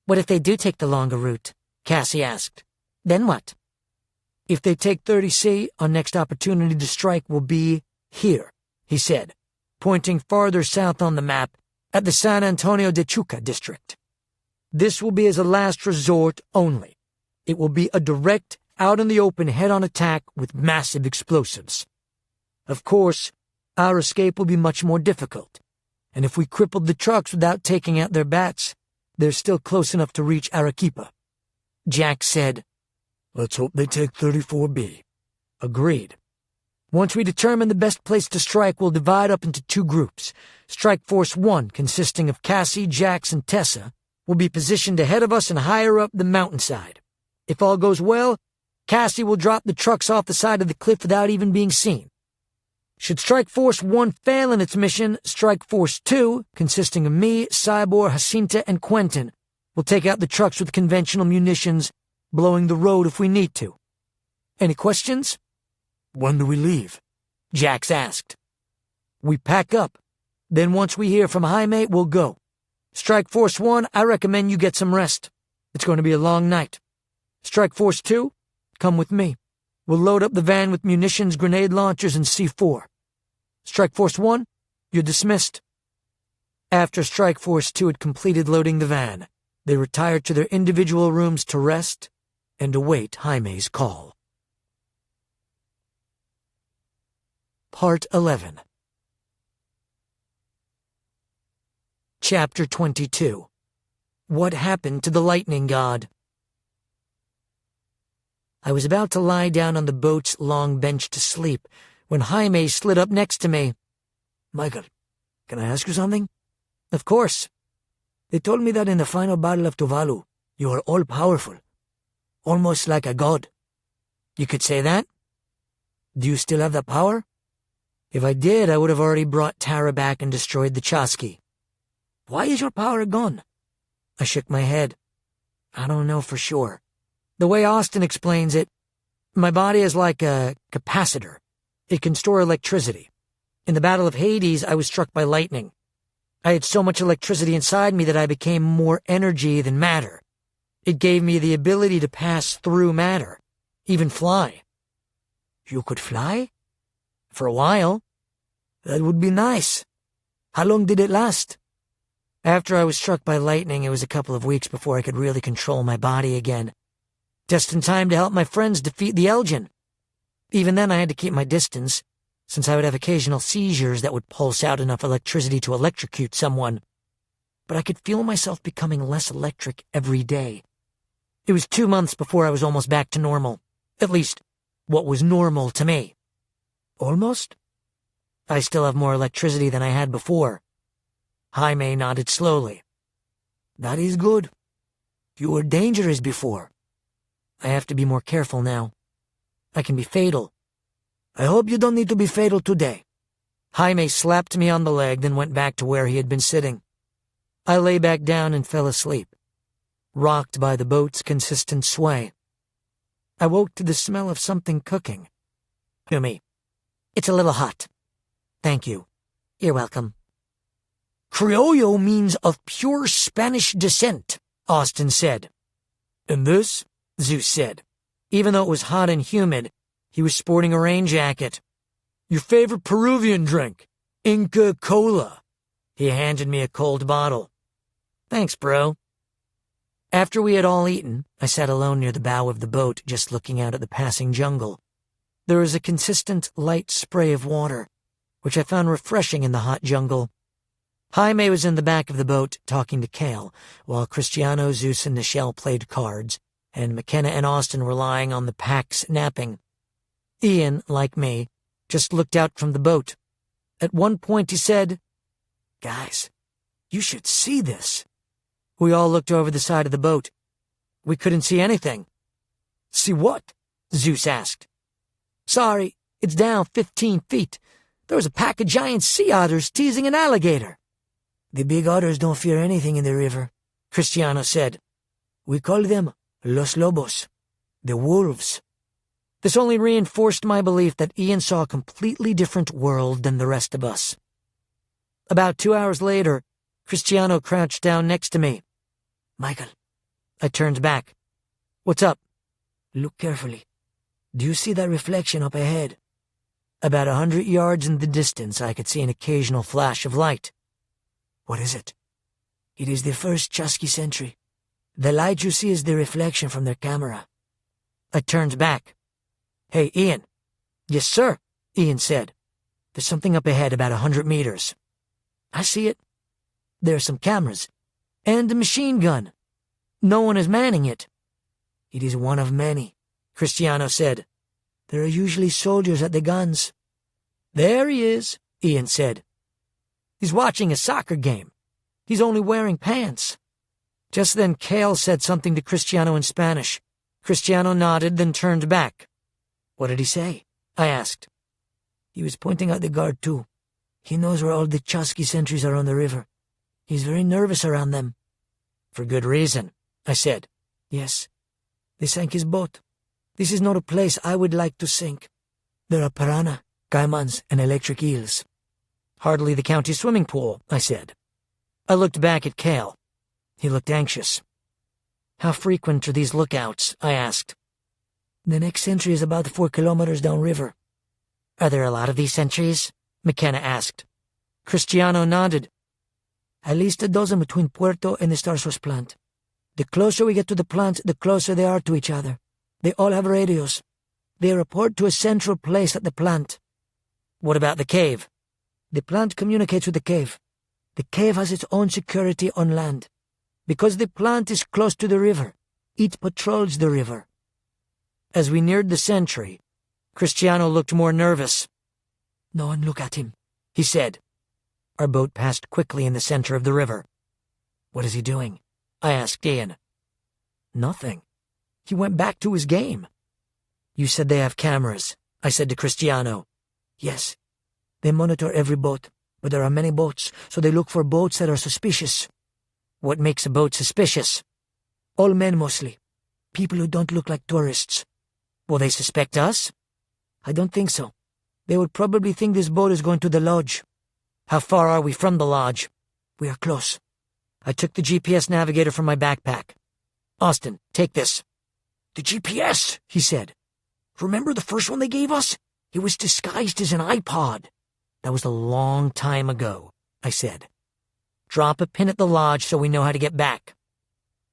What if they do take the longer route? Cassie asked. Then what? If they take 30C, our next opportunity to strike will be here, he said, pointing farther south on the map at the San Antonio de Chuca district. This will be as a last resort only. It will be a direct, out-in-the-open head-on attack with massive explosives. Of course, our escape will be much more difficult, and if we crippled the trucks without taking out their bats, they're still close enough to reach Arequipa. Jack said, Let's hope they take 34B. Agreed. Once we determine the best place to strike, we'll divide up into two groups. Strike Force 1, consisting of Cassie, Jax, and Tessa, will be positioned ahead of us and higher up the mountainside. If all goes well, Cassie will drop the trucks off the side of the cliff without even being seen. Should Strike Force 1 fail in its mission, Strike Force 2, consisting of me, Cybor, Jacinta, and Quentin, will take out the trucks with conventional munitions, blowing the road if we need to. Any questions? When do we leave? Jax asked. We pack up. Then once we hear from Jaime, we'll go. Strike Force 1, I recommend you get some rest. It's going to be a long night. Strike Force 2, come with me. We'll load up the van with munitions, grenade launchers, and C4. Strike Force 1, you're dismissed. After Strike Force 2 had completed loading the van, they retired to their individual rooms to rest and await Jaime's call. Part 11. Chapter 22. What happened to the lightning god? I was about to lie down on the boat's long bench to sleep when Jaime slid up next to me. Michael, can I ask you something? Of course. They told me that in the final battle of Tuvalu, you are all-powerful. Almost like a god. You could say that. Do you still have the power? If I did, I would have already brought Tara back and destroyed the Chasqui. Why is your power gone? I shook my head. I don't know for sure. The way Austin explains it, my body is like a capacitor. It can store electricity. In the Battle of Hades, I was struck by lightning. I had so much electricity inside me that I became more energy than matter. It gave me the ability to pass through matter, even fly. You could fly? For a while. That would be nice. How long did it last? After I was struck by lightning, it was a couple of weeks before I could really control my body again. Just in time to help my friends defeat the Elgin. Even then I had to keep my distance, since I would have occasional seizures that would pulse out enough electricity to electrocute someone. But I could feel myself becoming less electric every day. It was 2 months before I was almost back to normal. At least, what was normal to me. Almost? I still have more electricity than I had before. Jaime nodded slowly. That is good. You were dangerous before. I have to be more careful now. I can be fatal. I hope you don't need to be fatal today. Jaime slapped me on the leg, then went back to where he had been sitting. I lay back down and fell asleep, rocked by the boat's consistent sway. I woke to the smell of something cooking. "Umi, it's a little hot." "Thank you. You're welcome." "Criollo means of pure Spanish descent," Austin said. "And this?" Zeus said. Even though it was hot and humid, he was sporting a rain jacket. "Your favorite Peruvian drink, Inca Cola." He handed me a cold bottle. "Thanks, bro." After we had all eaten, I sat alone near the bow of the boat, just looking out at the passing jungle. There was a consistent, light spray of water, which I found refreshing in the hot jungle. Jaime was in the back of the boat, talking to Kale, while Cristiano, Zeus, and Nichelle played cards, and McKenna and Austin were lying on the packs napping. Ian, like me, just looked out from the boat. At one point he said, "Guys, you should see this." We all looked over the side of the boat. We couldn't see anything. "See what?" Zeus asked. "Sorry, it's down 15 feet. There was a pack of giant sea otters teasing an alligator." "The big otters don't fear anything in the river," Cristiano said. "We call them Los Lobos, the wolves." This only reinforced my belief that Ian saw a completely different world than the rest of us. About 2 hours later, Cristiano crouched down next to me. "Michael." I turned back. "What's up?" "Look carefully. Do you see that reflection up ahead?" About 100 yards in the distance, I could see an occasional flash of light. "What is it?" "It is the first Chusky sentry. The light you see is the reflection from their camera." I turned back. "Hey, Ian." "Yes, sir," Ian said. "There's something up ahead about 100 meters. "I see it. There are some cameras. And a machine gun. No one is manning it." "It is one of many," Cristiano said. "There are usually soldiers at the guns." "There he is," Ian said. "He's watching a soccer game. He's only wearing pants." Just then Kale said something to Cristiano in Spanish. Cristiano nodded, then turned back. "What did he say?" I asked. "He was pointing out the guard too. He knows where all the Chusky sentries are on the river. He's very nervous around them." "For good reason," I said. "Yes. They sank his boat. This is not a place I would like to sink. There are piranha, caimans, and electric eels." "Hardly the county swimming pool," I said. I looked back at Kale. He looked anxious. "How frequent are these lookouts?" I asked. "The next sentry is about 4 kilometers downriver." "Are there a lot of these sentries?" McKenna asked. Cristiano nodded. "At least a dozen between Puerto and the Starsource plant. The closer we get to the plant, the closer they are to each other. They all have radios. They report to a central place at the plant." "What about the cave?" "The plant communicates with the cave. The cave has its own security on land. Because the plant is close to the river, it patrols the river." As we neared the sentry, Cristiano looked more nervous. "No one look at him," he said. Our boat passed quickly in the center of the river. "What is he doing?" I asked Ian. "Nothing. He went back to his game." "You said they have cameras," I said to Cristiano. "Yes. They monitor every boat, but there are many boats, so they look for boats that are suspicious." "What makes a boat suspicious?" "All men mostly. People who don't look like tourists." "Will they suspect us?" "I don't think so. They would probably think this boat is going to the lodge." "How far are we from the lodge?" "We are close." I took the GPS navigator from my backpack. "Austin, take this." "The GPS," he said. "Remember the first one they gave us? It was disguised as an iPod." "That was a long time ago," I said. "Drop a pin at the lodge so we know how to get back."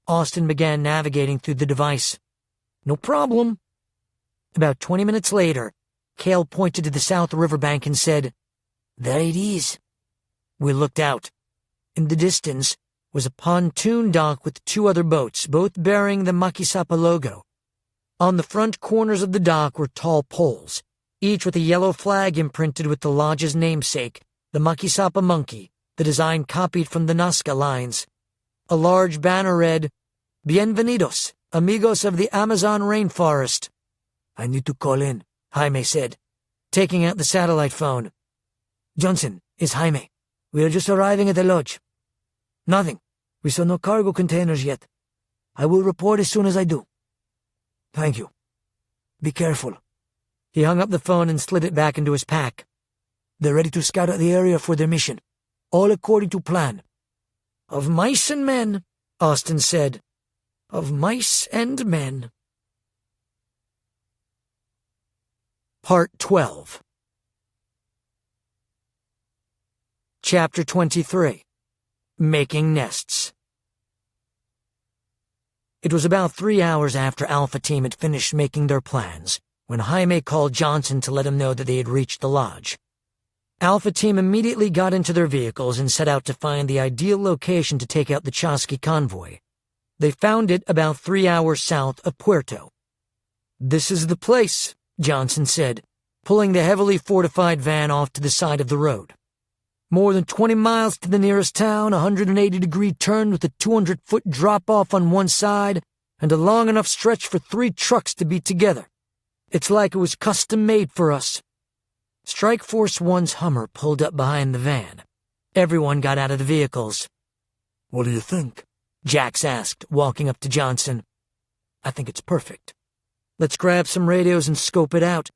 Austin began navigating through the device. "No problem." About 20 minutes later, Kale pointed to the south riverbank and said, "There it is." We looked out. In the distance was a pontoon dock with 2 other boats, both bearing the Makisapa logo. On the front corners of the dock were tall poles, each with a yellow flag imprinted with the lodge's namesake, the Makisapa monkey, the design copied from the Nazca lines. A large banner read, "Bienvenidos, amigos of the Amazon rainforest." "I need to call in," Jaime said, taking out the satellite phone. Johnson, it's Jaime. We are just arriving at the lodge. Nothing. We saw no cargo containers yet. I will report as soon as I do. Thank you. Be careful. He hung up the phone and slid it back into his pack. They're ready to scout out the area for their mission, all according to plan. Of mice and men, Austin said. Of mice and men. Part 12. Chapter 23. Making Nests. It was about 3 hours after Alpha Team had finished making their plans when Jaime called Johnson to let him know that they had reached the lodge. Alpha Team immediately got into their vehicles and set out to find the ideal location to take out the Chasqui convoy. They found it about 3 hours south of Puerto. "This is the place," Johnson said, pulling the heavily fortified van off to the side of the road. "More than 20 miles to the nearest town, a 180-degree turn with a 200-foot drop-off on one side, and a long enough stretch for 3 trucks to be together. It's like it was custom-made for us." Strike Force 1's Hummer pulled up behind the van. Everyone got out of the vehicles. "What do you think?" Jax asked, walking up to Johnson. "I think it's perfect. Let's grab some radios and scope it out.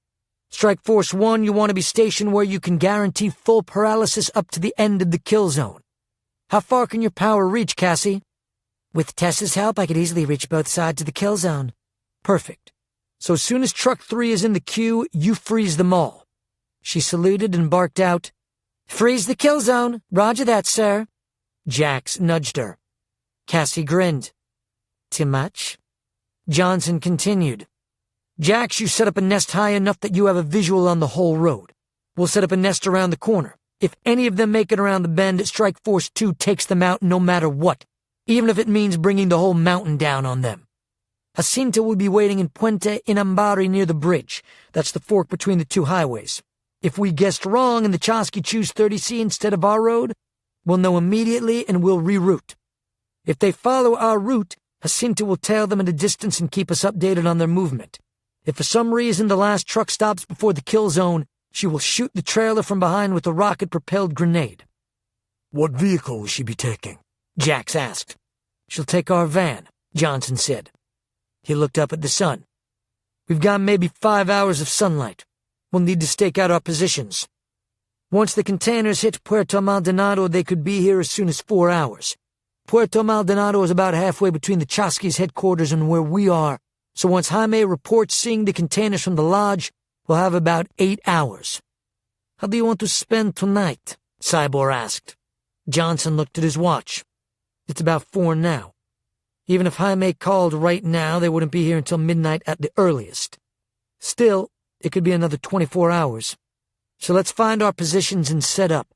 Strike Force 1, you want to be stationed where you can guarantee full paralysis up to the end of the kill zone. How far can your power reach, Cassie?" "With Tessa's help, I could easily reach both sides of the kill zone." "Perfect. So as soon as Truck 3 is in the queue, you freeze them all." She saluted and barked out, "Freeze the kill zone. Roger that, sir." Jax nudged her. Cassie grinned. "Too much?" Johnson continued. "Jax, you set up a nest high enough that you have a visual on the whole road. We'll set up a nest around the corner. If any of them make it around the bend, Strike Force 2 takes them out no matter what, even if it means bringing the whole mountain down on them. Jacinta will be waiting in Puente Inambari near the bridge. That's the fork between the 2 highways. If we guessed wrong and the Chasqui choose 30C instead of our road, we'll know immediately and we'll reroute. If they follow our route, Jacinta will tail them at a distance and keep us updated on their movement. If for some reason the last truck stops before the kill zone, she will shoot the trailer from behind with a rocket-propelled grenade." "What vehicle will she be taking?" Jax asked. "She'll take our van," Johnson said. He looked up at the sun. "We've got maybe 5 hours of sunlight. We'll need to stake out our positions. Once the containers hit Puerto Maldonado, they could be here as soon as 4 hours. Puerto Maldonado is about halfway between the Chasqui's headquarters and where we are, so once Jaime reports seeing the containers from the lodge, we'll have about 8 hours. How do you want to spend tonight?" Cybor asked. Johnson looked at his watch. "It's about 4 now. Even if Jaime called right now, they wouldn't be here until midnight at the earliest. Still, it could be another 24 hours. So let's find our positions and set up.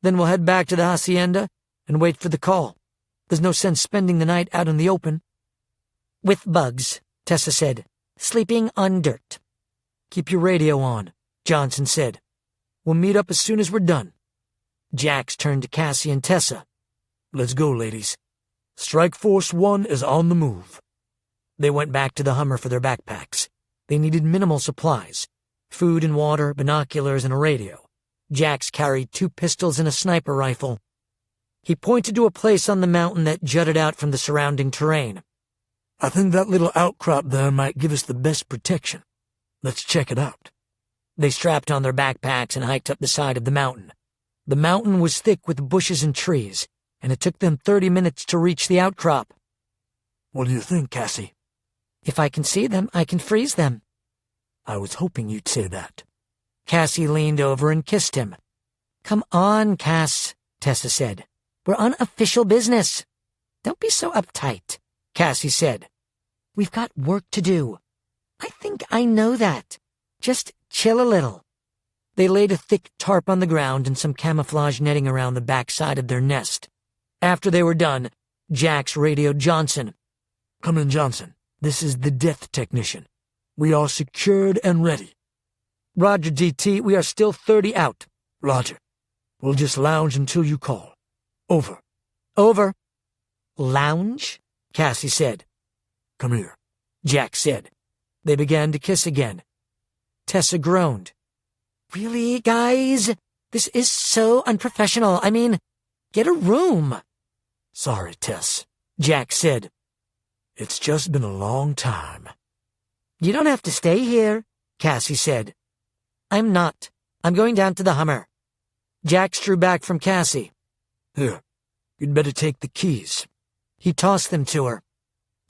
Then we'll head back to the hacienda and wait for the call. There's no sense spending the night out in the open." "With bugs," Tessa said, "sleeping on dirt." "Keep your radio on," Johnson said. "We'll meet up as soon as we're done." Jax turned to Cassie and Tessa. "Let's go, ladies. Strike Force 1 is on the move." They went back to the Hummer for their backpacks. They needed minimal supplies: food and water, binoculars, and a radio. Jax carried 2 pistols and a sniper rifle. He pointed to a place on the mountain that jutted out from the surrounding terrain. "I think that little outcrop there might give us the best protection. Let's check it out." They strapped on their backpacks and hiked up the side of the mountain. The mountain was thick with bushes and trees, and it took them 30 minutes to reach the outcrop. "What do you think, Cassie?" "If I can see them, I can freeze them." "I was hoping you'd say that." Cassie leaned over and kissed him. "Come on, Cass," Tessa said. "We're on official business." "Don't be so uptight," Cassie said. "We've got work to do." "I think I know that. Just chill a little." They laid a thick tarp on the ground and some camouflage netting around the backside of their nest. After they were done, Jax radioed Johnson. "Come in, Johnson. This is the death technician. We are secured and ready." "Roger, DT. We are still 30 out." "Roger. We'll just lounge until you call. Over." "Over." "Lounge?" Cassie said. "Come here," Jack said. They began to kiss again. Tessa groaned. "Really, guys? This is so unprofessional. I mean, get a room. Sorry, Tess, Jack said. It's just been a long time. You don't have to stay here, Cassie said. I'm not. I'm going down to the Hummer. Jack drew back from Cassie. Here, you'd better take the keys. He tossed them to her.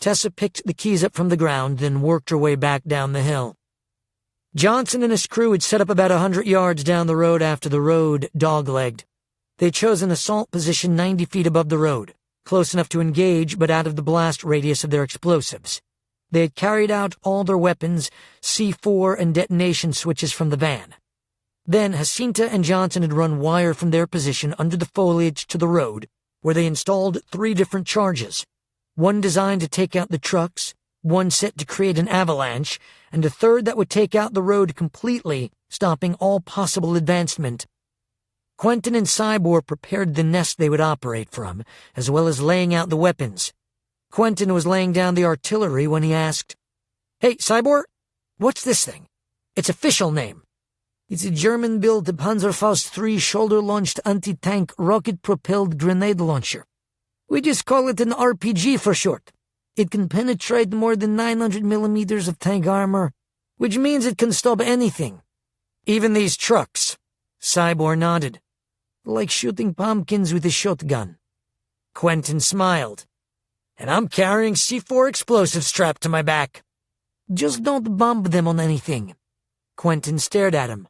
Tessa picked the keys up from the ground, then worked her way back down the hill. Johnson and his crew had set up about 100 yards down the road after the road dog-legged. They chose an assault position 90 feet above the road, close enough to engage but out of the blast radius of their explosives. They had carried out all their weapons, C4 and detonation switches from the van. Then Jacinta and Johnson had run wire from their position under the foliage to the road, where they installed 3 different charges, one designed to take out the trucks, one set to create an avalanche, and a third that would take out the road completely, stopping all possible advancement. Quentin and Cyborg prepared the nest they would operate from, as well as laying out the weapons. Quentin was laying down the artillery when he asked, "Hey, Cyborg, what's this thing? Its official name." "It's a German-built Panzerfaust III shoulder-launched anti-tank rocket-propelled grenade launcher. We just call it an RPG for short. It can penetrate more than 900 millimeters of tank armor, which means it can stop anything. Even these trucks." Cyborg nodded. "Like shooting pumpkins with a shotgun." Quentin smiled. "And I'm carrying C4 explosives strapped to my back." "Just don't bomb them on anything." Quentin stared at him.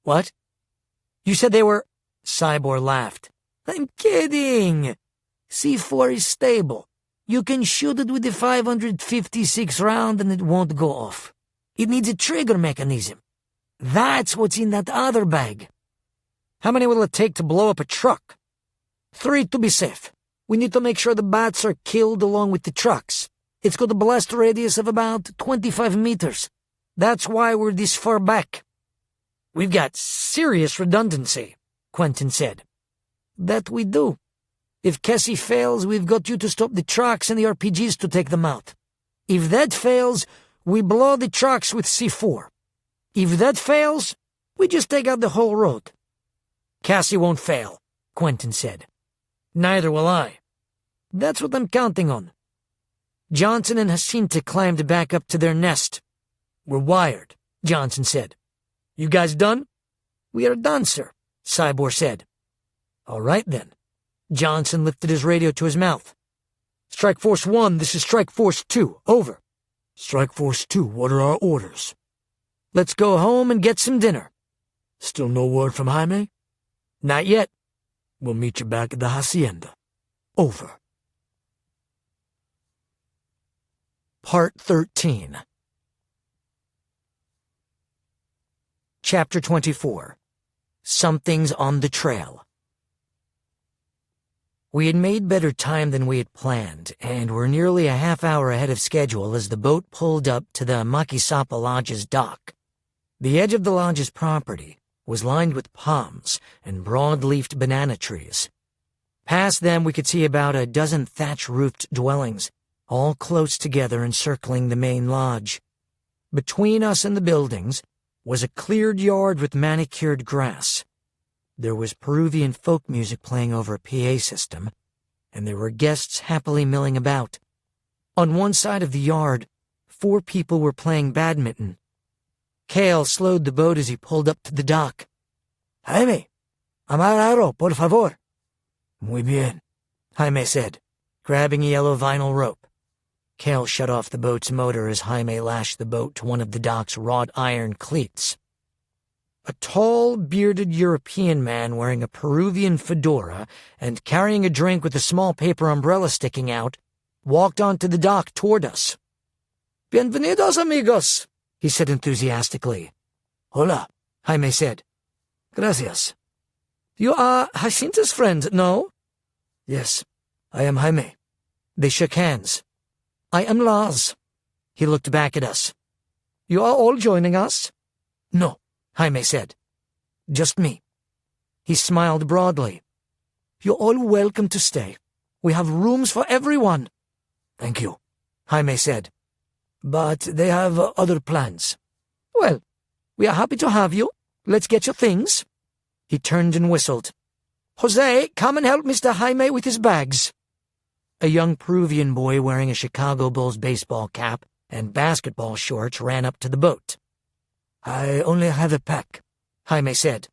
"What? You said they were—" Cyborg laughed. "I'm kidding. C4 is stable. You can shoot it with a 556 round and it won't go off. It needs a trigger mechanism. That's what's in that other bag." "How many will it take to blow up a truck?" 3 to be safe. We need to make sure the bats are killed along with the trucks. It's got a blast radius of about 25 meters. That's why we're this far back." "We've got serious redundancy," Quentin said. "That we do. If Cassie fails, we've got you to stop the trucks and the RPGs to take them out. If that fails, we blow the trucks with C4. If that fails, we just take out the whole road." "Cassie won't fail," Quentin said. "Neither will I." "That's what I'm counting on." Johnson and Jacinta climbed back up to their nest. "We're wired," Johnson said. "You guys done?" "We are done, sir," Cyborg said. "All right, then." Johnson lifted his radio to his mouth. "Strike Force 1, this is Strike Force 2, over." "Strike Force 2, what are our orders?" "Let's go home and get some dinner." "Still no word from Jaime?" "Not yet." "We'll meet you back at the hacienda. Over." Part 13. Chapter 24. Something's on the Trail. We had made better time than we had planned, and were nearly a half hour ahead of schedule as the boat pulled up to the Makisapa Lodge's dock. The edge of the lodge's property was lined with palms and broad-leafed banana trees. Past them we could see about a dozen thatch-roofed dwellings, all close together encircling the main lodge. Between us and the buildings was a cleared yard with manicured grass. There was Peruvian folk music playing over a PA system, and there were guests happily milling about. On one side of the yard, 4 people were playing badminton. Cale slowed the boat as he pulled up to the dock. "Jaime, amarraro, por favor." "Muy bien," Jaime said, grabbing a yellow vinyl rope. Cale shut off the boat's motor as Jaime lashed the boat to one of the dock's wrought iron cleats. A tall, bearded European man wearing a Peruvian fedora and carrying a drink with a small paper umbrella sticking out walked onto the dock toward us. "Bienvenidos, amigos," he said enthusiastically. "Hola," Jaime said. "Gracias." "You are Jacinta's friend, no?" "Yes, I am Jaime." They shook hands. "I am Lars." He looked back at us. "You are all joining us?" "No," Jaime said. "Just me." He smiled broadly. "You're all welcome to stay. We have rooms for everyone." "Thank you," Jaime said. "But they have other plans." "Well, we are happy to have you. Let's get your things." He turned and whistled. "Jose, come and help Mr. Jaime with his bags." A young Peruvian boy wearing a Chicago Bulls baseball cap and basketball shorts ran up to the boat. "I only have a pack," Jaime said.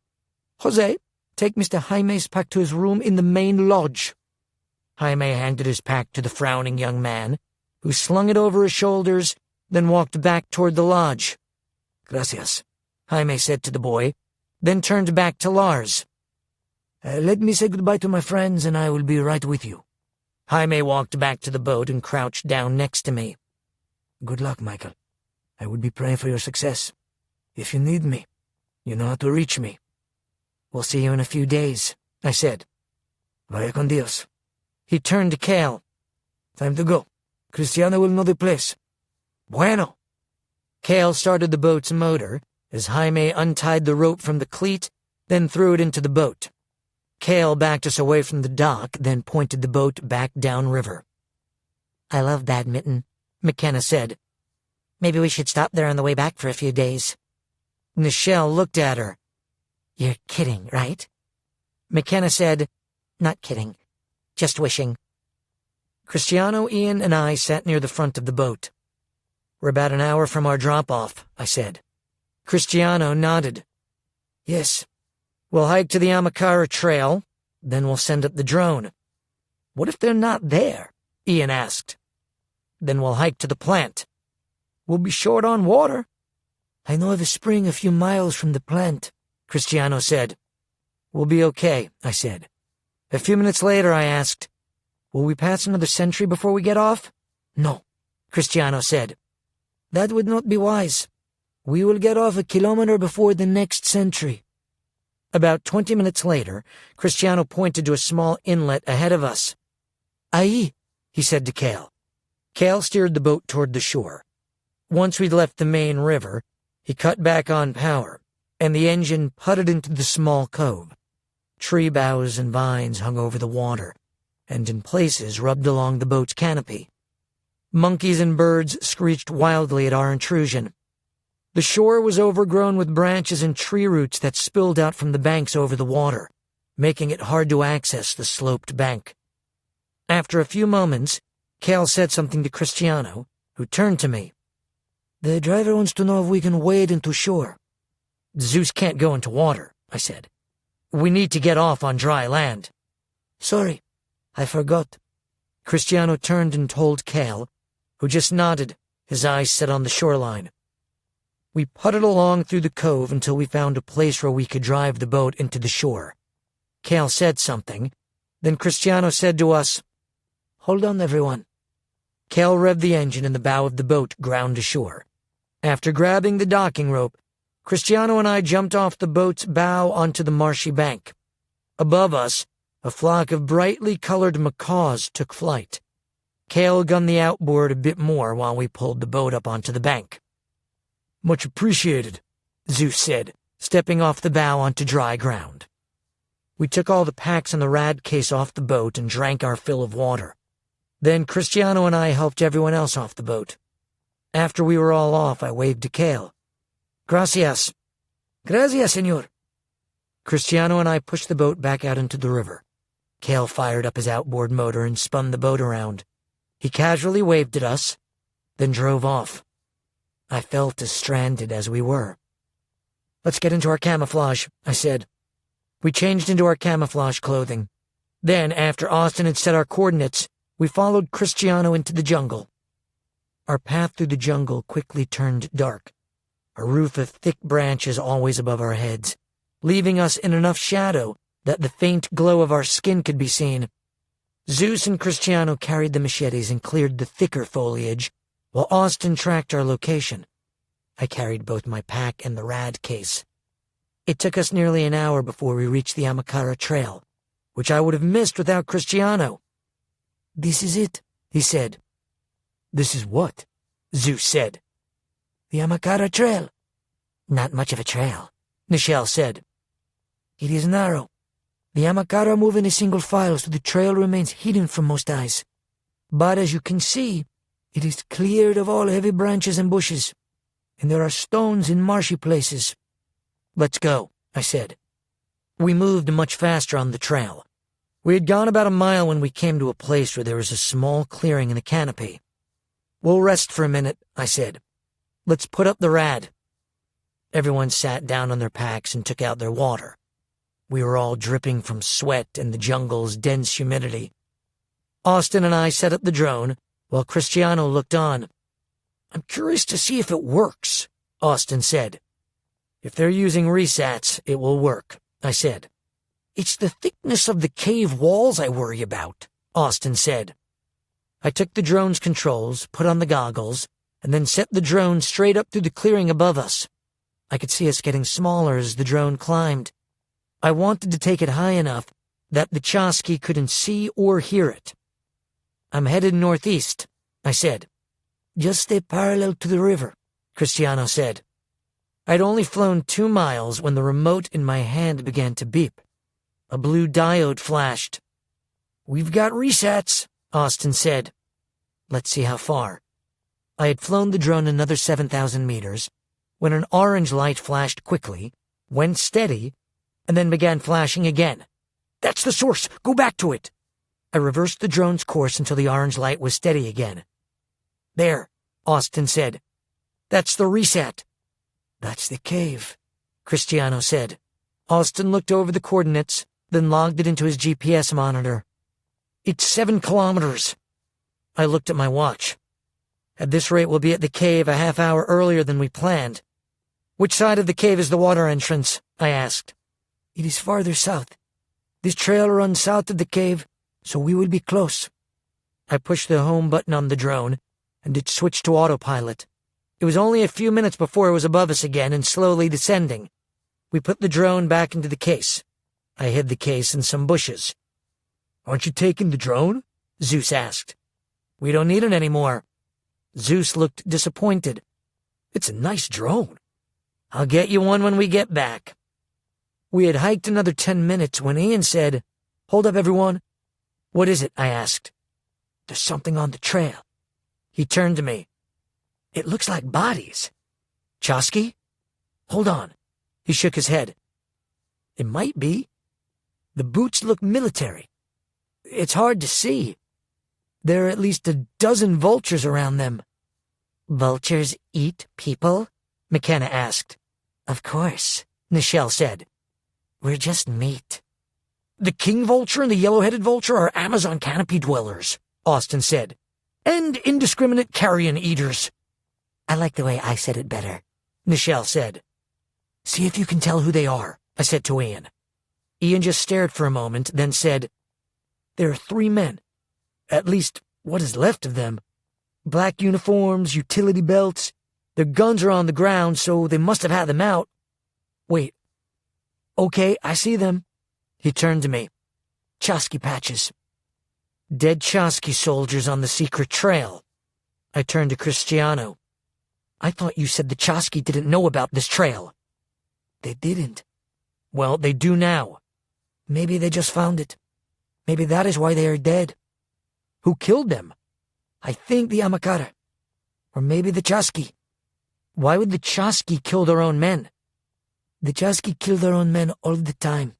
"Jose, take Mr. Jaime's pack to his room in the main lodge." Jaime handed his pack to the frowning young man, who slung it over his shoulders, then walked back toward the lodge. "Gracias," Jaime said to the boy, then turned back to Lars. Let me say goodbye to my friends and I will be right with you." Jaime walked back to the boat and crouched down next to me. "Good luck, Michael. I will be praying for your success. If you need me, you know how to reach me." "We'll see you in a few days," I said. "Vaya con Dios." He turned to Cale. "Time to go. Cristiano will know the place." "Bueno." Cale started the boat's motor as Jaime untied the rope from the cleat, then threw it into the boat. Cale backed us away from the dock, then pointed the boat back downriver. "I love badminton," McKenna said. "Maybe we should stop there on the way back for a few days." Nichelle looked at her. "You're kidding, right?" McKenna said, "Not kidding. Just wishing." Cristiano, Ian, and I sat near the front of the boat. "We're about an hour from our drop-off," I said. Cristiano nodded. "Yes. We'll hike to the Amakara Trail, then we'll send up the drone." "What if they're not there?" Ian asked. "Then we'll hike to the plant." "We'll be short on water." "I know of a spring a few miles from the plant," Cristiano said. "We'll be okay," I said. A few minutes later I asked, "Will we pass another sentry before we get off?" "No," Cristiano said. "That would not be wise. We will get off a kilometer before the next sentry." About 20 minutes later, Cristiano pointed to a small inlet ahead of us. "Ahí," he said to Cale. Cale steered the boat toward the shore. Once we'd left the main river, he cut back on power, and the engine putted into the small cove. Tree boughs and vines hung over the water, and in places rubbed along the boat's canopy. Monkeys and birds screeched wildly at our intrusion. The shore was overgrown with branches and tree roots that spilled out from the banks over the water, making it hard to access the sloped bank. After a few moments, Cale said something to Cristiano, who turned to me. "The driver wants to know if we can wade into shore." "Zeus can't go into water," I said. "We need to get off on dry land." "Sorry, I forgot." Cristiano turned and told Cale, who just nodded, his eyes set on the shoreline. We putted along through the cove until we found a place where we could drive the boat into the shore. Cale said something, then Cristiano said to us, "Hold on, everyone." Cale revved the engine and the bow of the boat ground ashore. After grabbing the docking rope, Cristiano and I jumped off the boat's bow onto the marshy bank. Above us, a flock of brightly colored macaws took flight. Cale gunned the outboard a bit more while we pulled the boat up onto the bank. "Much appreciated," Zeus said, stepping off the bow onto dry ground. We took all the packs and the rad case off the boat and drank our fill of water. Then Cristiano and I helped everyone else off the boat. After we were all off, I waved to Cale. "Gracias." "Gracias, señor." Cristiano and I pushed the boat back out into the river. Cale fired up his outboard motor and spun the boat around. He casually waved at us, then drove off. I felt as stranded as we were. "Let's get into our camouflage," I said. We changed into our camouflage clothing. Then, after Austin had set our coordinates, we followed Cristiano into the jungle. Our path through the jungle quickly turned dark, a roof of thick branches always above our heads, leaving us in enough shadow that the faint glow of our skin could be seen. Zeus and Cristiano carried the machetes and cleared the thicker foliage, while Austin tracked our location. I carried both my pack and the rad case. It took us nearly an hour before we reached the Amakara Trail, which I would have missed without Cristiano. "This is it," he said. "This is what?" Zeus said. "The Amakara Trail." "Not much of a trail," Nichelle said. "It is narrow. The Amakara move in a single file, so the trail remains hidden from most eyes. But as you can see, it is cleared of all heavy branches and bushes, and there are stones in marshy places." "Let's go," I said. We moved much faster on the trail. We had gone about a mile when we came to a place where there was a small clearing in the canopy. "We'll rest for a minute," I said. "Let's put up the rad." Everyone sat down on their packs and took out their water. We were all dripping from sweat and the jungle's dense humidity. Austin and I set up the drone, while Cristiano looked on. "I'm curious to see if it works," Austin said. "If they're using resats, it will work," I said. "It's the thickness of the cave walls I worry about," Austin said. I took the drone's controls, put on the goggles, and then set the drone straight up through the clearing above us. I could see us getting smaller as the drone climbed. I wanted to take it high enough that the Chasqui couldn't see or hear it. "I'm headed northeast," I said. "Just stay parallel to the river," Cristiano said. I'd only flown 2 miles when the remote in my hand began to beep. A blue diode flashed. "We've got resats," Austin said. "Let's see how far." I had flown the drone another 7,000 meters when an orange light flashed quickly, went steady, and then began flashing again. "That's the source! Go back to it!" I reversed the drone's course until the orange light was steady again. "There," Austin said. "That's the resat." "That's the cave," Cristiano said. Austin looked over the coordinates, then logged it into his GPS monitor. "It's 7 kilometers. I looked at my watch. "At this rate, we'll be at the cave a half hour earlier than we planned." "Which side of the cave is the water entrance?" I asked. "It is farther south. This trail runs south of the cave, so we will be close." I pushed the home button on the drone, and it switched to autopilot. It was only a few minutes before it was above us again and slowly descending. We put the drone back into the case. I hid the case in some bushes. "Aren't you taking the drone?" Zeus asked. "We don't need it anymore." Zeus looked disappointed. "It's a nice drone." "I'll get you one when we get back." We had hiked another 10 minutes when Ian said, "Hold up, everyone." "What is it?" I asked. "There's something on the trail." He turned to me. "It looks like bodies." "Chasqui?" "Hold on." He shook his head. "It might be. The boots look military. It's hard to see. There are at least a dozen vultures around them." "Vultures eat people?" McKenna asked. "Of course," Nichelle said. "We're just meat." "The king vulture and the yellow-headed vulture are Amazon canopy dwellers," Austin said. "And indiscriminate carrion eaters." "I like the way I said it better," Nichelle said. "See if you can tell who they are," I said to Ian. Ian just stared for a moment, then said, "There are 3 men. At least, what is left of them. Black uniforms, utility belts. Their guns are on the ground, so they must have had them out. Wait. Okay, I see them." He turned to me. "Chasqui patches. Dead Chasqui soldiers on the secret trail." I turned to Cristiano. "I thought you said the Chasqui didn't know about this trail." "They didn't." "Well, they do now." "Maybe they just found it. Maybe that is why they are dead." "Who killed them?" "I think the Amakara. Or maybe the Chasqui." "Why would the Chasqui kill their own men?" "The Chasqui kill their own men all the time.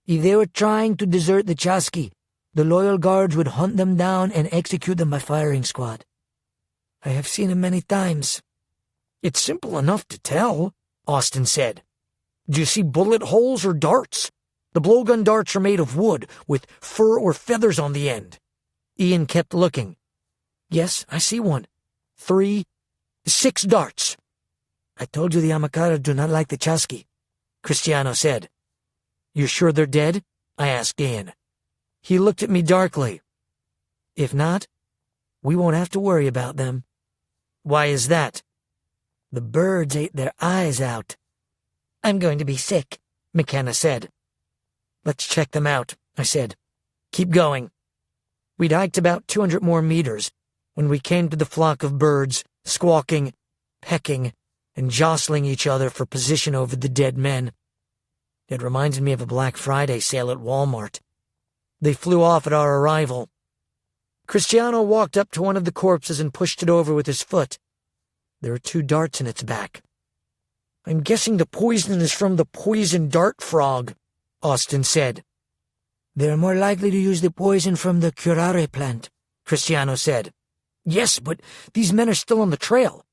If they were trying to desert the Chasqui, the loyal guards would hunt them down and execute them by firing squad. I have seen it many times." "It's simple enough to tell," Austin said. "Do you see bullet holes or darts? The blowgun darts are made of wood, with fur or feathers on the end." Ian kept looking. "Yes, I see one. 3, 6 darts." "I told you the Amakara do not like the Chasqui," Cristiano said. "You're sure they're dead?" I asked Ian. He looked at me darkly. "If not, we won't have to worry about them." "Why is that?" "The birds ate their eyes out." "I'm going to be sick," McKenna said. "Let's check them out," I said. "Keep going." We'd hiked about 200 more meters when we came to the flock of birds, squawking, pecking, and jostling each other for position over the dead men. It reminded me of a Black Friday sale at Walmart. They flew off at our arrival. Cristiano walked up to one of the corpses and pushed it over with his foot. There were 2 darts in its back. "I'm guessing the poison is from the poison dart frog," Austin said. They're more likely to use the poison from the curare plant, Cristiano said. Yes, but these men are still on the trail.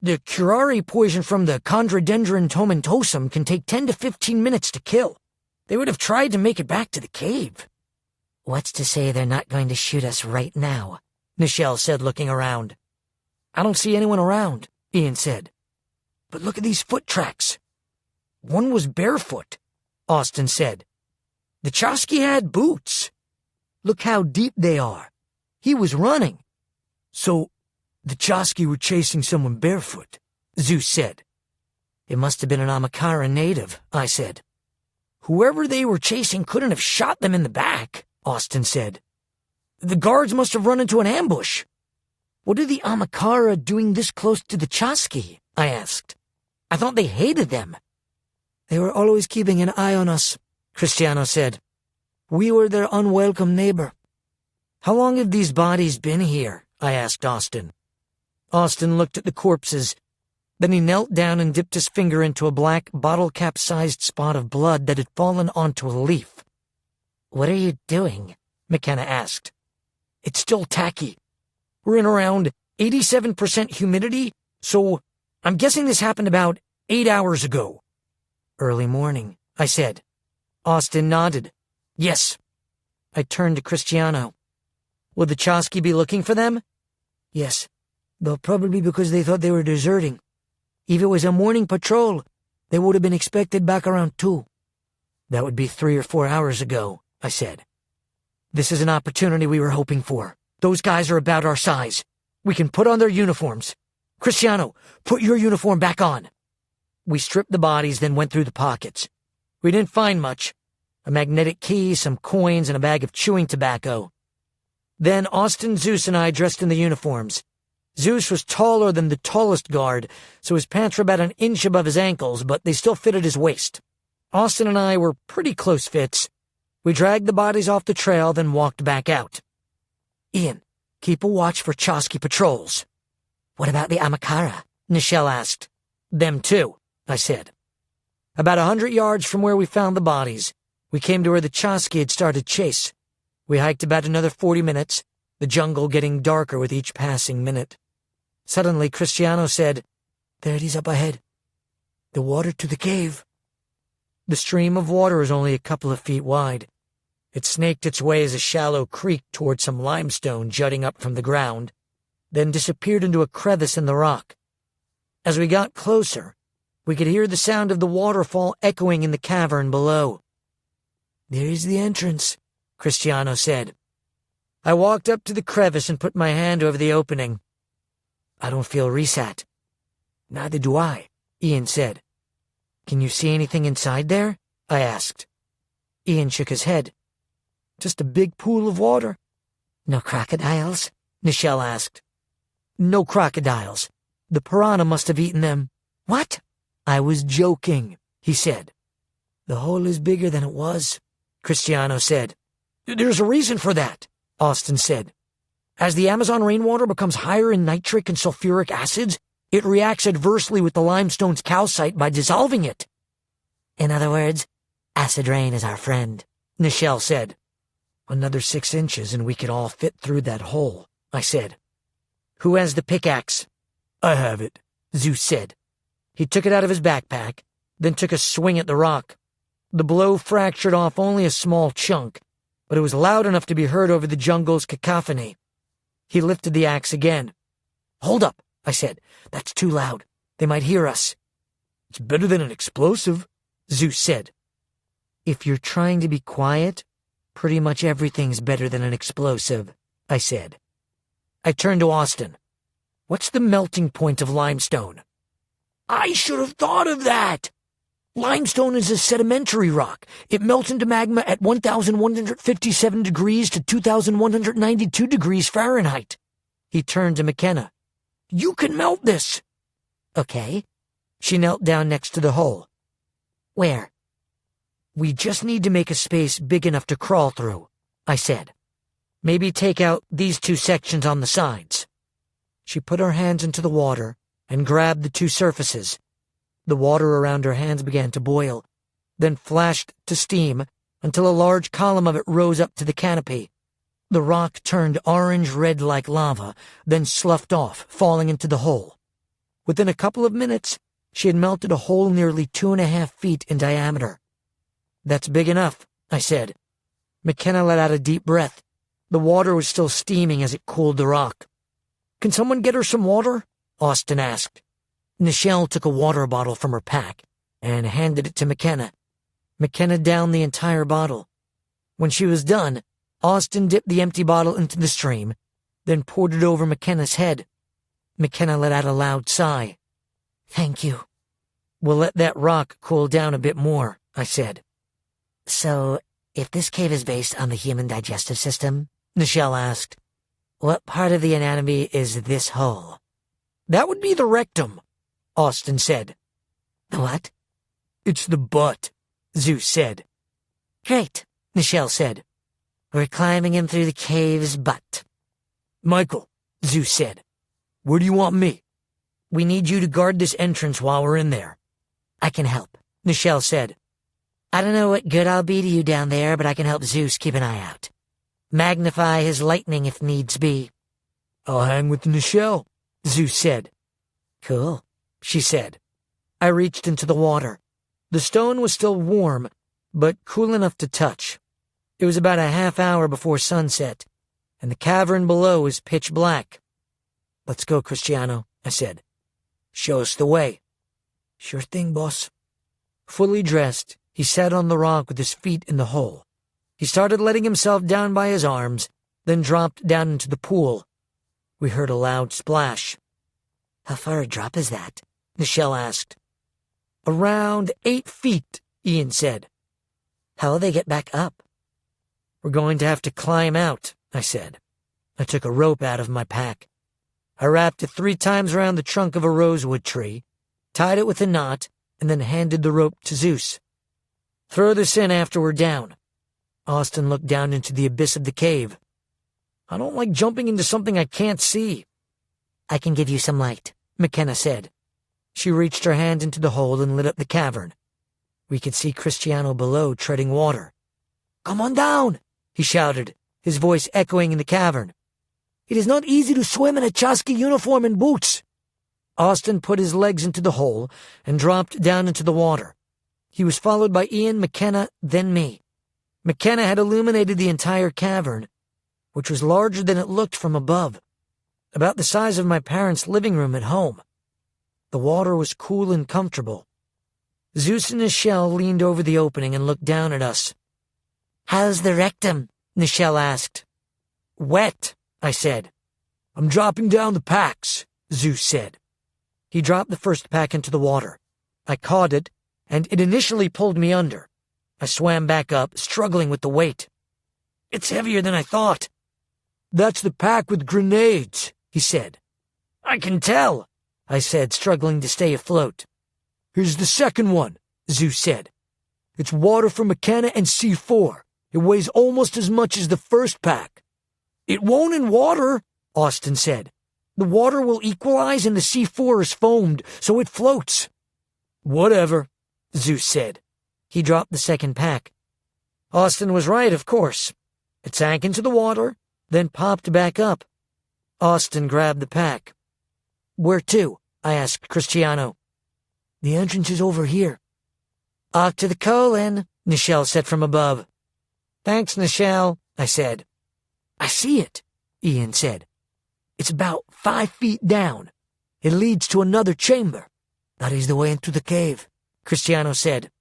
The curare poison from the Chondrodendron tomentosum can take 10 to 15 minutes to kill. They would have tried to make it back to the cave. What's to say they're not going to shoot us right now? Nichelle said, looking around. I don't see anyone around, Ian said. But look at these foot tracks. One was barefoot, Austin said. The Chosky had boots. Look how deep they are. He was running. So, the Chosky were chasing someone barefoot, Zeus said. It must have been an Amakara native, I said. Whoever they were chasing couldn't have shot them in the back, Austin said. The guards must have run into an ambush. What are the Amakara doing this close to the Chosky? I asked. I thought they hated them. They were always keeping an eye on us, Cristiano said. We were their unwelcome neighbor. How long have these bodies been here? I asked Austin. Austin looked at the corpses. Then he knelt down and dipped his finger into a black, bottle-cap-sized spot of blood that had fallen onto a leaf. What are you doing? McKenna asked. It's still tacky. We're in around 87% humidity, so I'm guessing this happened about 8 hours ago. Early morning, I said. Austin nodded. Yes. I turned to Cristiano. Will the Chosky be looking for them? Yes, though probably because they thought they were deserting. If it was a morning patrol, they would have been expected back around 2. That would be 3 or 4 hours ago, I said. This is an opportunity we were hoping for. Those guys are about our size. We can put on their uniforms. Cristiano, put your uniform back on. We stripped the bodies, then went through the pockets. We didn't find much. A magnetic key, some coins, and a bag of chewing tobacco. Then Austin, Zeus, and I dressed in the uniforms. Zeus was taller than the tallest guard, so his pants were about an inch above his ankles, but they still fitted his waist. Austin and I were pretty close fits. We dragged the bodies off the trail, then walked back out. Ian, keep a watch for Chosky patrols. What about the Amakara? Nichelle asked. Them too, I said. About 100 yards from where we found the bodies, we came to where the Chosky had started chase. We hiked about another 40 minutes, the jungle getting darker with each passing minute. Suddenly, Cristiano said, There it is up ahead. The water to the cave. The stream of water was only a couple of feet wide. It snaked its way as a shallow creek toward some limestone jutting up from the ground, then disappeared into a crevice in the rock. As we got closer, we could hear the sound of the waterfall echoing in the cavern below. There is the entrance, Cristiano said. I walked up to the crevice and put my hand over the opening. I don't feel resat. Neither do I, Ian said. Can you see anything inside there? I asked. Ian shook his head. Just a big pool of water. No crocodiles? Nichelle asked. No crocodiles. The piranha must have eaten them. What? I was joking, he said. The hole is bigger than it was, Cristiano said. There's a reason for that, Austin said. As the Amazon rainwater becomes higher in nitric and sulfuric acids, it reacts adversely with the limestone's calcite by dissolving it. In other words, acid rain is our friend, Nichelle said. Another 6 inches and we could all fit through that hole, I said. Who has the pickaxe? I have it, Zeus said. He took it out of his backpack, then took a swing at the rock. The blow fractured off only a small chunk, but it was loud enough to be heard over the jungle's cacophony. He lifted the axe again. Hold up, I said. That's too loud. They might hear us. It's better than an explosive, Zeus said. If you're trying to be quiet, pretty much everything's better than an explosive, I said. I turned to Austin. What's the melting point of limestone? I should have thought of that. Limestone is a sedimentary rock. It melts into magma at 1,157 degrees to 2,192 degrees Fahrenheit. He turned to McKenna. You can melt this. Okay. She knelt down next to the hole. Where? We just need to make a space big enough to crawl through, I said. Maybe take out these 2 sections on the sides. She put her hands into the water and grabbed the 2 surfaces. The water around her hands began to boil. then flashed to steam until a large column of it rose up to the canopy. The rock turned orange-red like lava, then sloughed off, falling into the hole. Within a couple of minutes, she had melted a hole nearly 2.5 feet in diameter. "That's big enough," I said. McKenna let out a deep breath. The water was still steaming as it cooled the rock. "Can someone get her some water?" Austin asked. Nichelle took a water bottle from her pack and handed it to McKenna. McKenna downed the entire bottle. When she was done, Austin dipped the empty bottle into the stream, then poured it over McKenna's head. McKenna let out a loud sigh. "Thank you." "We'll let that rock cool down a bit more," I said. "So, if this cave is based on the human digestive system," Nichelle asked, "what part of the anatomy is this hole?" "That would be the rectum," Austin said. "The what?" "It's the butt," Zeus said. "Great," Nichelle said. "We're climbing in through the cave's butt." "Michael," Zeus said, "where do you want me?" "We need you to guard this entrance while we're in there." "I can help," Nichelle said. "I don't know what good I'll be to you down there, but I can help Zeus keep an eye out. Magnify his lightning if needs be." "I'll hang with Nichelle," Zeus said. "Cool," she said. I reached into the water. The stone was still warm, but cool enough to touch. It was about a half hour before sunset, and the cavern below was pitch black. "Let's go, Cristiano," I said. "Show us the way." "Sure thing, boss." Fully dressed, he sat on the rock with his feet in the hole. He started letting himself down by his arms, then dropped down into the pool. We heard a loud splash. "How far a drop is that?" Nichelle asked. "Around 8 feet, Ian said. "How will they get back up?" "We're going to have to climb out," I said. I took a rope out of my pack. I wrapped it 3 times around the trunk of a rosewood tree, tied it with a knot, and then handed the rope to Zeus. "Throw this in after we're down." Austin looked down into the abyss of the cave. "I don't like jumping into something I can't see." "I can give you some light," McKenna said. She reached her hand into the hole and lit up the cavern. We could see Cristiano below treading water. "Come on down," he shouted, his voice echoing in the cavern. "It is not easy to swim in a Chasqui uniform and boots." Austin put his legs into the hole and dropped down into the water. He was followed by Ian, McKenna, then me. McKenna had illuminated the entire cavern, which was larger than it looked from above, about the size of my parents' living room at home. The water was cool and comfortable. Zeus and Nichelle leaned over the opening and looked down at us. "How's the rectum?" Nichelle asked. "Wet," I said. "I'm dropping down the packs," Zeus said. He dropped the first pack into the water. I caught it, and it initially pulled me under. I swam back up, struggling with the weight. "It's heavier than I thought." "That's the pack with grenades," he said. "I can tell," I said, struggling to stay afloat. "Here's the second one," Zeus said. "It's water for McKenna and C4. It weighs almost as much as the first pack." "It won't in water," Austin said. "The water will equalize and the C4 is foamed, so it floats." "Whatever," Zeus said. He dropped the second pack. Austin was right, of course. It sank into the water, then popped back up. Austin grabbed the pack. "Where to?" I asked Cristiano. "The entrance is over here." "Off to the colon," Nichelle said from above. "Thanks, Nichelle," I said. "I see it," Ian said. "It's about 5 feet down. It leads to another chamber." "That is the way into the cave," Cristiano said.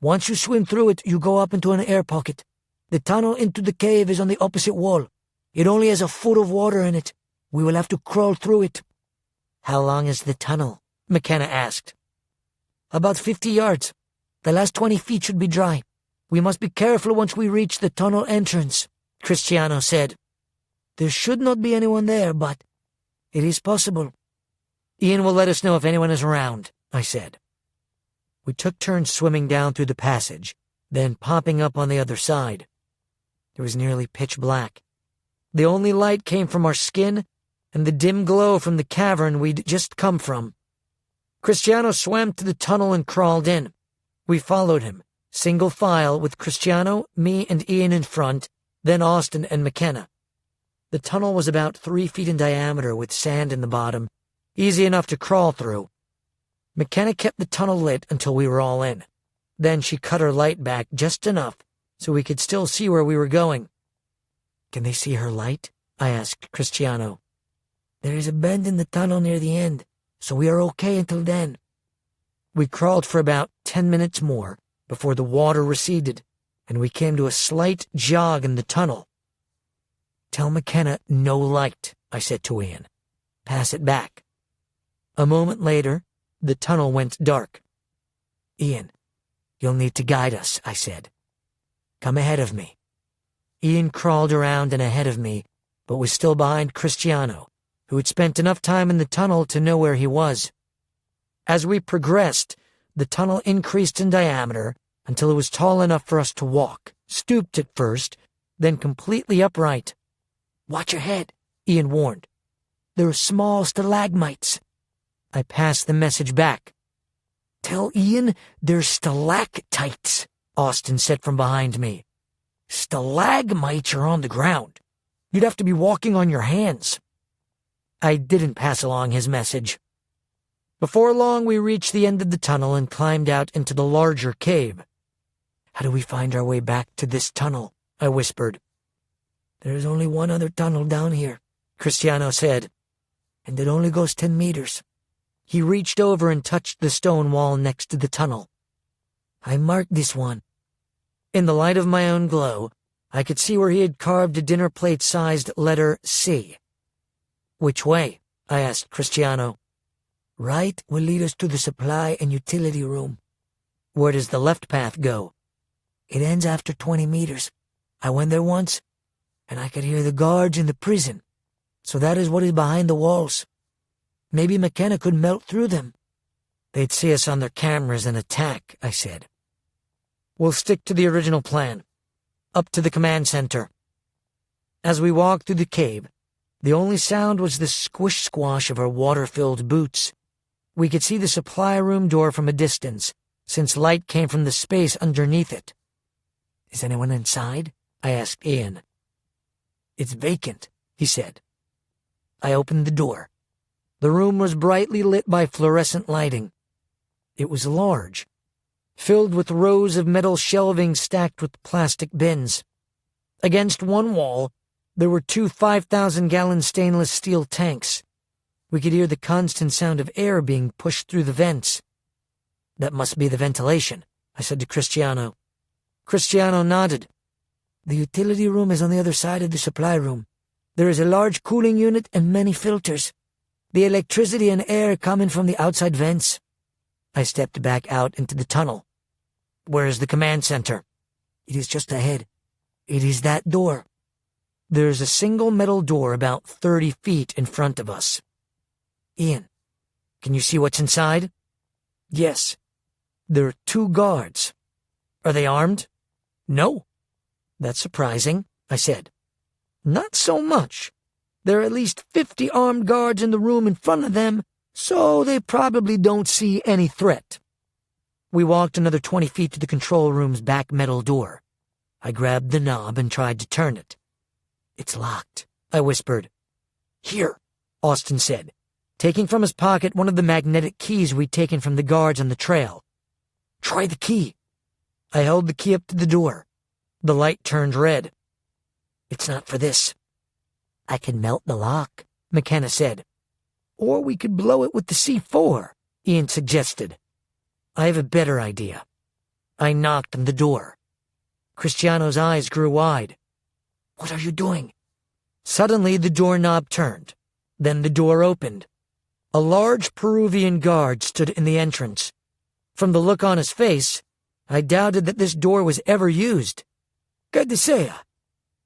"Once you swim through it, you go up into an air pocket. The tunnel into the cave is on the opposite wall. It only has a foot of water in it. We will have to crawl through it." "How long is the tunnel?" McKenna asked. "About 50 yards. The last 20 feet should be dry. We must be careful once we reach the tunnel entrance," Cristiano said. "There should not be anyone there, but it is possible." "Ian will let us know if anyone is around," I said. We took turns swimming down through the passage, then popping up on the other side. It was nearly pitch black. The only light came from our skin and the dim glow from the cavern we'd just come from. Cristiano swam to the tunnel and crawled in. We followed him, Single file with Cristiano, me, and Ian in front, then Austin and McKenna. The tunnel was about 3 feet in diameter with sand in the bottom, easy enough to crawl through. McKenna kept the tunnel lit until we were all in. Then she cut her light back just enough so we could still see where we were going. "Can they see her light?" I asked Cristiano. "There is a bend in the tunnel near the end, so we are okay until then." We crawled for about 10 minutes more before the water receded, and we came to a slight jog in the tunnel. "Tell McKenna no light," I said to Ian. "Pass it back." A moment later, the tunnel went dark. "Ian, you'll need to guide us," I said. "Come ahead of me." Ian crawled around and ahead of me, but was still behind Cristiano, who had spent enough time in the tunnel to know where he was. As we progressed, the tunnel increased in diameter until it was tall enough for us to walk, stooped at first, then completely upright. "Watch your head," Ian warned. "There are small stalagmites." I passed the message back. "Tell Ian they're stalactites," Austin said from behind me. "Stalagmites are on the ground. You'd have to be walking on your hands." I didn't pass along his message. Before long, we reached the end of the tunnel and climbed out into the larger cave. "How do we find our way back to this tunnel?" I whispered. "There is only one other tunnel down here," Cristiano said. "And it only goes 10 meters. He reached over and touched the stone wall next to the tunnel. "I marked this one." In the light of my own glow, I could see where he had carved a dinner plate-sized letter C. "Which way?" I asked Cristiano. "Right will lead us to the supply and utility room." "Where does the left path go?" "It ends after 20 meters. I went there once, and I could hear the guards in the prison. So that is what is behind the walls. Maybe McKenna could melt through them." "They'd see us on their cameras and attack," I said. "We'll stick to the original plan. Up to the command center." As we walked through the cave, the only sound was the squish-squash of our water-filled boots. We could see the supply room door from a distance, since light came from the space underneath it. "Is anyone inside?" I asked Ian. "It's vacant," he said. I opened the door. The room was brightly lit by fluorescent lighting. It was large, filled with rows of metal shelving stacked with plastic bins. Against one wall, there were 2 5,000-gallon stainless steel tanks. We could hear the constant sound of air being pushed through the vents. "That must be the ventilation," I said to Cristiano. Cristiano nodded. "The utility room is on the other side of the supply room. There is a large cooling unit and many filters. The electricity and air come in from the outside vents." I stepped back out into the tunnel. "Where is the command center?" "It is just ahead. It is that door." There's a single metal door about 30 feet in front of us. "Ian, can you see what's inside?" "Yes." "There are 2 guards. Are they armed?" "No." "That's surprising," I said. "Not so much. There are at least 50 armed guards in the room in front of them, so they probably don't see any threat." We walked another 20 feet to the control room's back metal door. I grabbed the knob and tried to turn it. "It's locked," I whispered. "Here," Austin said, taking from his pocket one of the magnetic keys we'd taken from the guards on the trail. "Try the key." I held the key up to the door. The light turned red. "It's not for this." "I can melt the lock," McKenna said. "Or we could blow it with the C4, Ian suggested. "I have a better idea." I knocked on the door. Cristiano's eyes grew wide. "What are you doing?" Suddenly the doorknob turned. Then the door opened. A large Peruvian guard stood in the entrance. From the look on his face, I doubted that this door was ever used. "Que desea?"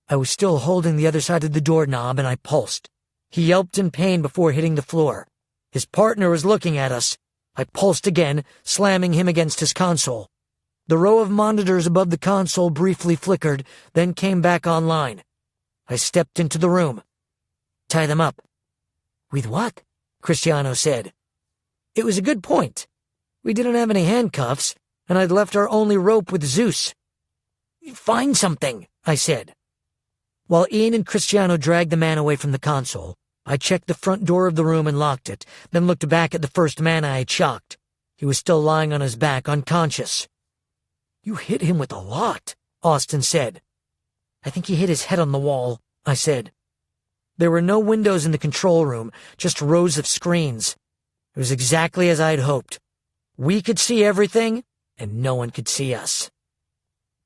I was still holding the other side of the doorknob and I pulsed. He yelped in pain before hitting the floor. His partner was looking at us. I pulsed again, slamming him against his console. The row of monitors above the console briefly flickered, then came back online. I stepped into the room. "Tie them up." "With what?" Cristiano said. It was a good point. We didn't have any handcuffs, and I'd left our only rope with Zeus. "Find something," I said. While Ian and Cristiano dragged the man away from the console, I checked the front door of the room and locked it, then looked back at the first man I had shocked. He was still lying on his back, unconscious. "You hit him with a lot," Austin said. "I think he hit his head on the wall," I said. There were no windows in the control room, just rows of screens. It was exactly as I had hoped. We could see everything, and no one could see us.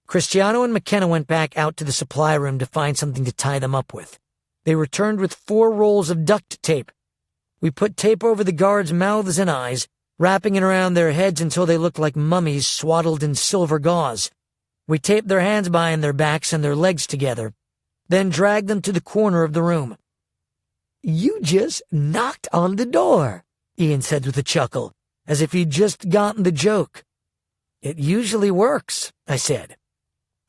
Cristiano and McKenna went back out to the supply room to find something to tie them up with. They returned with 4 rolls of duct tape. We put tape over the guards' mouths and eyes, wrapping it around their heads until they looked like mummies swaddled in silver gauze. We taped their hands behind their backs and their legs together, then dragged them to the corner of the room. "You just knocked on the door," Ian said with a chuckle, as if he'd just gotten the joke. "It usually works," I said.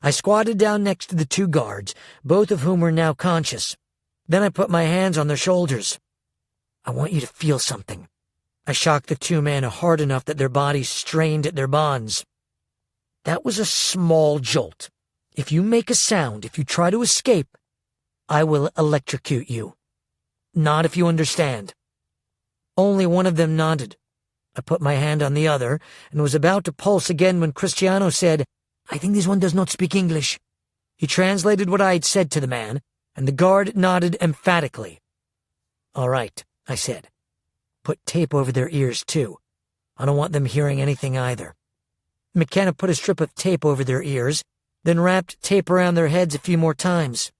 I squatted down next to the 2 guards, both of whom were now conscious. Then I put my hands on their shoulders. "I want you to feel something." I shocked the 2 men hard enough that their bodies strained at their bonds. "That was a small jolt. If you make a sound, if you try to escape, I will electrocute you. Not if you understand." Only one of them nodded. I put my hand on the other and was about to pulse again when Cristiano said, "I think this one does not speak English." He translated what I had said to the man, and the guard nodded emphatically. "All right," I said. "Put tape over their ears, too. I don't want them hearing anything either." McKenna put a strip of tape over their ears, then wrapped tape around their heads a few more times.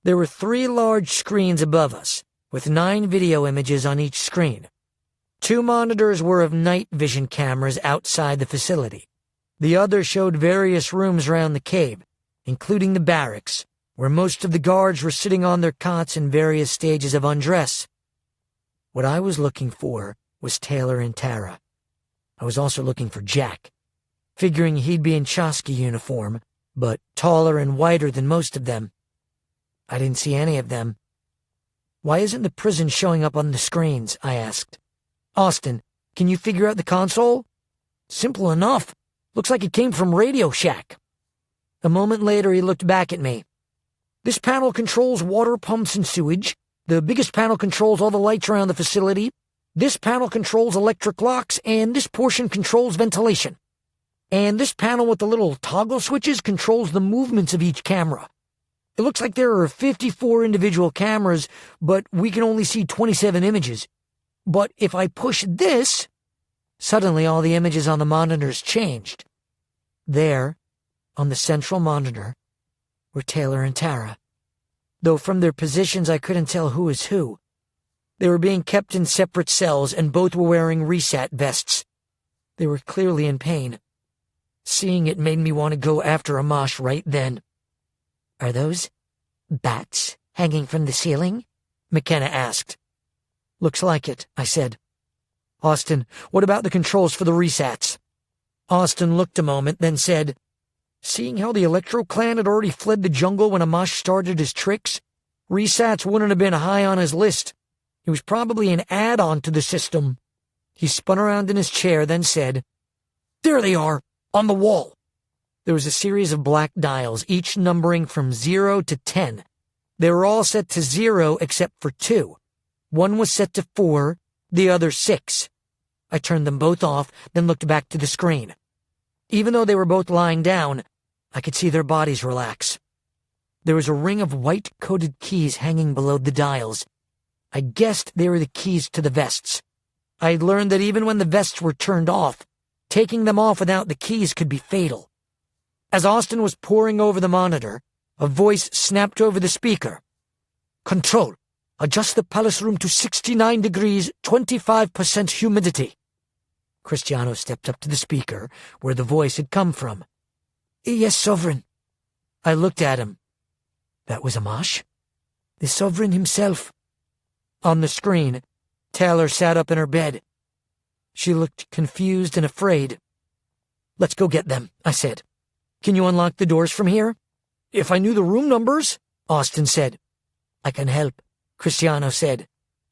There were 3 large screens above us, with 9 video images on each screen. 2 monitors were of night vision cameras outside the facility. The other showed various rooms around the cave, including the barracks, where most of the guards were sitting on their cots in various stages of undress. What I was looking for was Taylor and Tara. I was also looking for Jack, figuring he'd be in Chosky uniform, but taller and whiter than most of them. I didn't see any of them. "Why isn't the prison showing up on the screens?" I asked. "Austin, can you figure out the console?" "Simple enough. Looks like it came from Radio Shack." A moment later, he looked back at me. "This panel controls water pumps and sewage. The biggest panel controls all the lights around the facility. This panel controls electric locks, and this portion controls ventilation. And this panel with the little toggle switches controls the movements of each camera. It looks like there are 54 individual cameras, but we can only see 27 images. But if I push this..." Suddenly all the images on the monitors changed. There, on the central monitor, were Taylor and Tara, though from their positions I couldn't tell who was who. They were being kept in separate cells, and both were wearing reset vests. They were clearly in pain. Seeing it made me want to go after Amash right then. "Are those bats hanging from the ceiling?" McKenna asked. "Looks like it," I said. "Austin, what about the controls for the resets?" Austin looked a moment, then said, "Seeing how the Electro Clan had already fled the jungle when Amash started his tricks, resets wouldn't have been high on his list. It was probably an add-on to the system." He spun around in his chair, then said, "There they are, on the wall." There was a series of black dials, each numbering from 0 to 10. They were all set to 0 except for 2. One was set to 4, the other 6. I turned them both off, then looked back to the screen. Even though they were both lying down, I could see their bodies relax. There was a ring of white-coated keys hanging below the dials. I guessed they were the keys to the vests. I had learned that even when the vests were turned off, taking them off without the keys could be fatal. As Austin was poring over the monitor, a voice snapped over the speaker. "Control. Adjust the palace room to 69 degrees, 25% humidity." Cristiano stepped up to the speaker, where the voice had come from. "Yes, Sovereign." I looked at him. That was Amash? The Sovereign himself. On the screen, Taylor sat up in her bed. She looked confused and afraid. "Let's go get them," I said. "Can you unlock the doors from here?" "If I knew the room numbers," Austin said. "I can help," Cristiano said.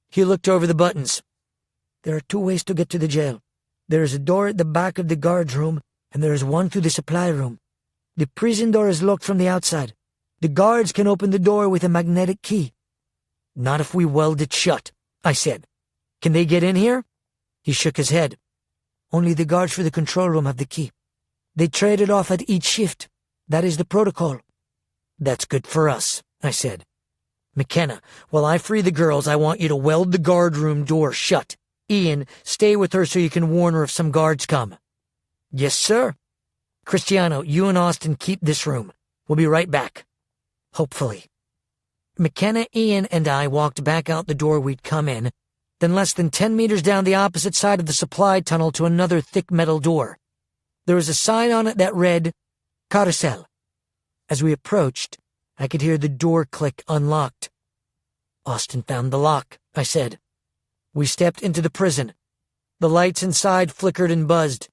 He looked over the buttons. "There are 2 ways to get to the jail. There is a door at the back of the guard's room, and there is one through the supply room. The prison door is locked from the outside. The guards can open the door with a magnetic key." "Not if we weld it shut," I said. "Can they get in here?" He shook his head. "Only the guards for the control room have the key. They trade it off at each shift. That is the protocol." "That's good for us," I said. "McKenna, while I free the girls, I want you to weld the guard room door shut. Ian, stay with her so you can warn her if some guards come." "Yes, sir." "Cristiano, you and Austin keep this room. We'll be right back." Hopefully. McKenna, Ian, and I walked back out the door we'd come in, then less than 10 meters down the opposite side of the supply tunnel to another thick metal door. There was a sign on it that read, "Carousel." As we approached, I could hear the door click unlocked. "Austin found the lock," I said. We stepped into the prison. The lights inside flickered and buzzed,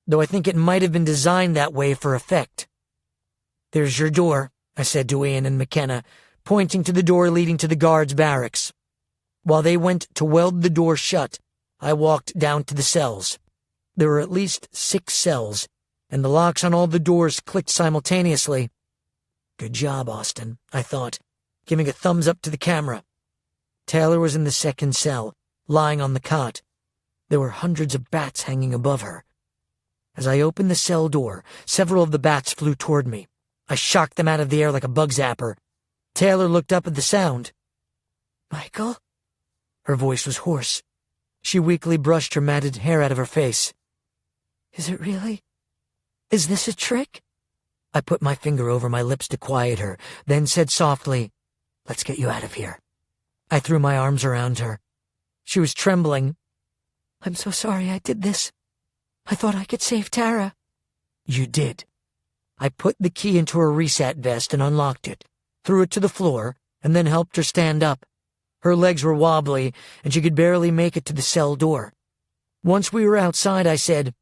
though I think it might have been designed that way for effect. "There's your door," I said to Ian and McKenna, pointing to the door leading to the guards' barracks. While they went to weld the door shut, I walked down to the cells. There were at least 6 cells, and the locks on all the doors clicked simultaneously. "Good job, Austin," I thought, giving a thumbs up to the camera. Taylor was in the second cell, lying on the cot. There were hundreds of bats hanging above her. As I opened the cell door, several of the bats flew toward me. I shocked them out of the air like a bug zapper. Taylor looked up at the sound. "Michael?" Her voice was hoarse. She weakly brushed her matted hair out of her face. "Is it really? Is this a trick?" I put my finger over my lips to quiet her, then said softly, "Let's get you out of here." I threw my arms around her. She was trembling. "I'm so sorry I did this. I thought I could save Tara." "You did." I put the key into her reset vest and unlocked it, threw it to the floor, and then helped her stand up. Her legs were wobbly, and she could barely make it to the cell door. Once we were outside, I said,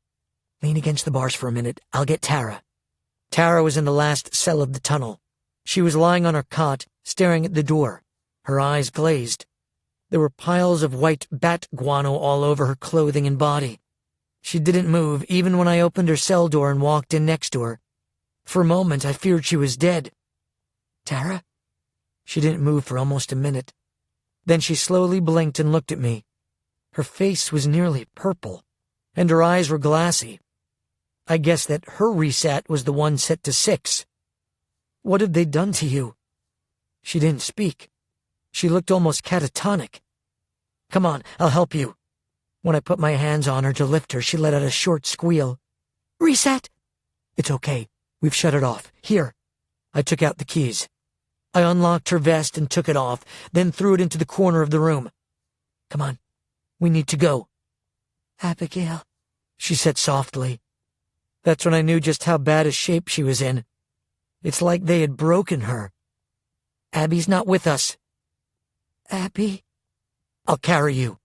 "Lean against the bars for a minute. I'll get Tara." Tara was in the last cell of the tunnel. She was lying on her cot, staring at the door, her eyes glazed. There were piles of white bat guano all over her clothing and body. She didn't move, even when I opened her cell door and walked in next to her. For a moment, I feared she was dead. "Tara?" She didn't move for almost a minute. Then she slowly blinked and looked at me. Her face was nearly purple, and her eyes were glassy. I guessed that her reset was the one set to 6. "What have they done to you?" She didn't speak. She looked almost catatonic. "Come on, I'll help you." When I put my hands on her to lift her, she let out a short squeal. "Reset!" "It's okay. We've shut it off. Here." I took out the keys. I unlocked her vest and took it off, then threw it into the corner of the room. "Come on. We need to go." "Abigail," she said softly. That's when I knew just how bad a shape she was in. It's like they had broken her. "Abby's not with us." "Abby?" "I'll carry you."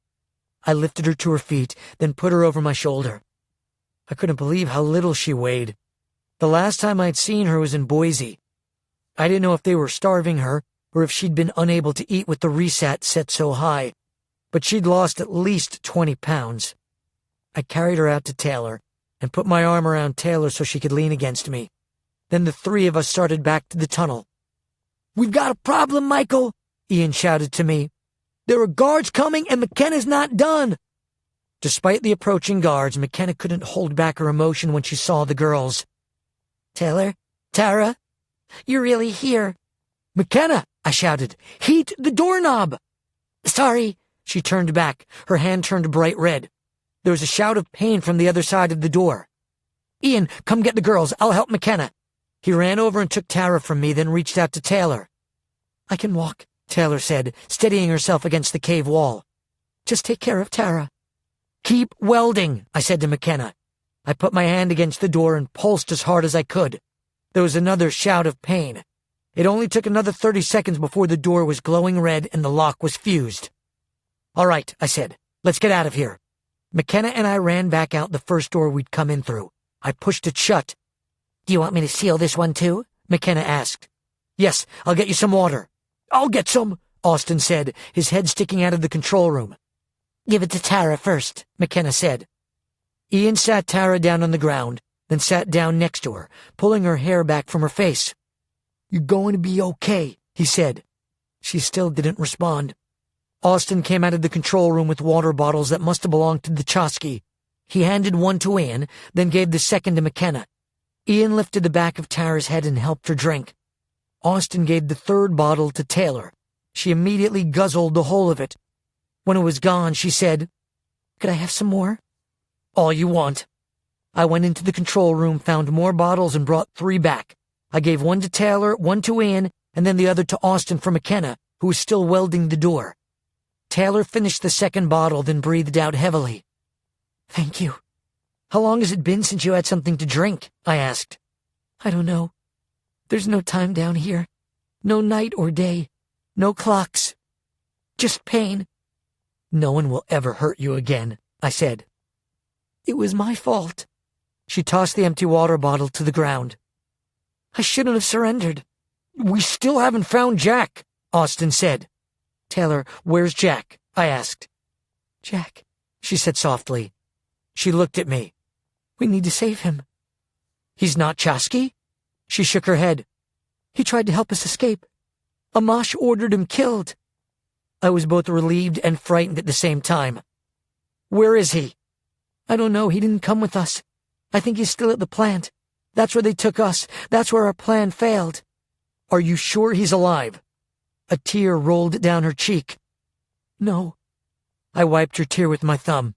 I lifted her to her feet, then put her over my shoulder. I couldn't believe how little she weighed. The last time I'd seen her was in Boise. I didn't know if they were starving her or if she'd been unable to eat with the reset set so high, but she'd lost at least 20 pounds. I carried her out to Taylor and put my arm around Taylor so she could lean against me. Then the 3 of us started back to the tunnel. "We've got a problem, Michael," Ian shouted to me. "There are guards coming and McKenna's not done." Despite the approaching guards, McKenna couldn't hold back her emotion when she saw the girls. "Taylor? Tara? You're really here." "McKenna!" I shouted. "Heat the doorknob!" "Sorry." She turned back, her hand turned bright red. There was a shout of pain from the other side of the door. "Ian, come get the girls. I'll help McKenna." He ran over and took Tara from me, then reached out to Taylor. "I can walk," Taylor said, steadying herself against the cave wall. "Just take care of Tara." "Keep welding," I said to McKenna. I put my hand against the door and pulsed as hard as I could. There was another shout of pain. It only took another 30 seconds before the door was glowing red and the lock was fused. "All right," I said. "Let's get out of here." McKenna and I ran back out the first door we'd come in through. I pushed it shut. "Do you want me to seal this one too?" McKenna asked. "Yes, I'll get you some water." "I'll get some," Austin said, his head sticking out of the control room. "Give it to Tara first," McKenna said. Ian sat Tara down on the ground, then sat down next to her, pulling her hair back from her face. "You're going to be okay," he said. She still didn't respond. Austin came out of the control room with water bottles that must have belonged to the Chosky. He handed one to Ian, then gave the second to McKenna. Ian lifted the back of Tara's head and helped her drink. Austin gave the third bottle to Taylor. She immediately guzzled the whole of it. When it was gone, she said, "Could I have some more?" "All you want." I went into the control room, found more bottles, and brought 3 back. I gave one to Taylor, one to Ian, and then the other to Austin for McKenna, who was still welding the door. Taylor finished the second bottle, then breathed out heavily. "Thank you." "How long has it been since you had something to drink?" I asked. "I don't know. There's no time down here. No night or day. No clocks. Just pain." "No one will ever hurt you again," I said. "It was my fault." She tossed the empty water bottle to the ground. "I shouldn't have surrendered." "We still haven't found Jack," Austin said. "Taylor, where's Jack?" I asked. "Jack," she said softly. She looked at me. "We need to save him." "He's not Chosky?" She shook her head. "He tried to help us escape. Amash ordered him killed." I was both relieved and frightened at the same time. "Where is he?" "I don't know. He didn't come with us. I think he's still at the plant. That's where they took us. That's where our plan failed." "Are you sure he's alive?" A tear rolled down her cheek. "No." I wiped her tear with my thumb.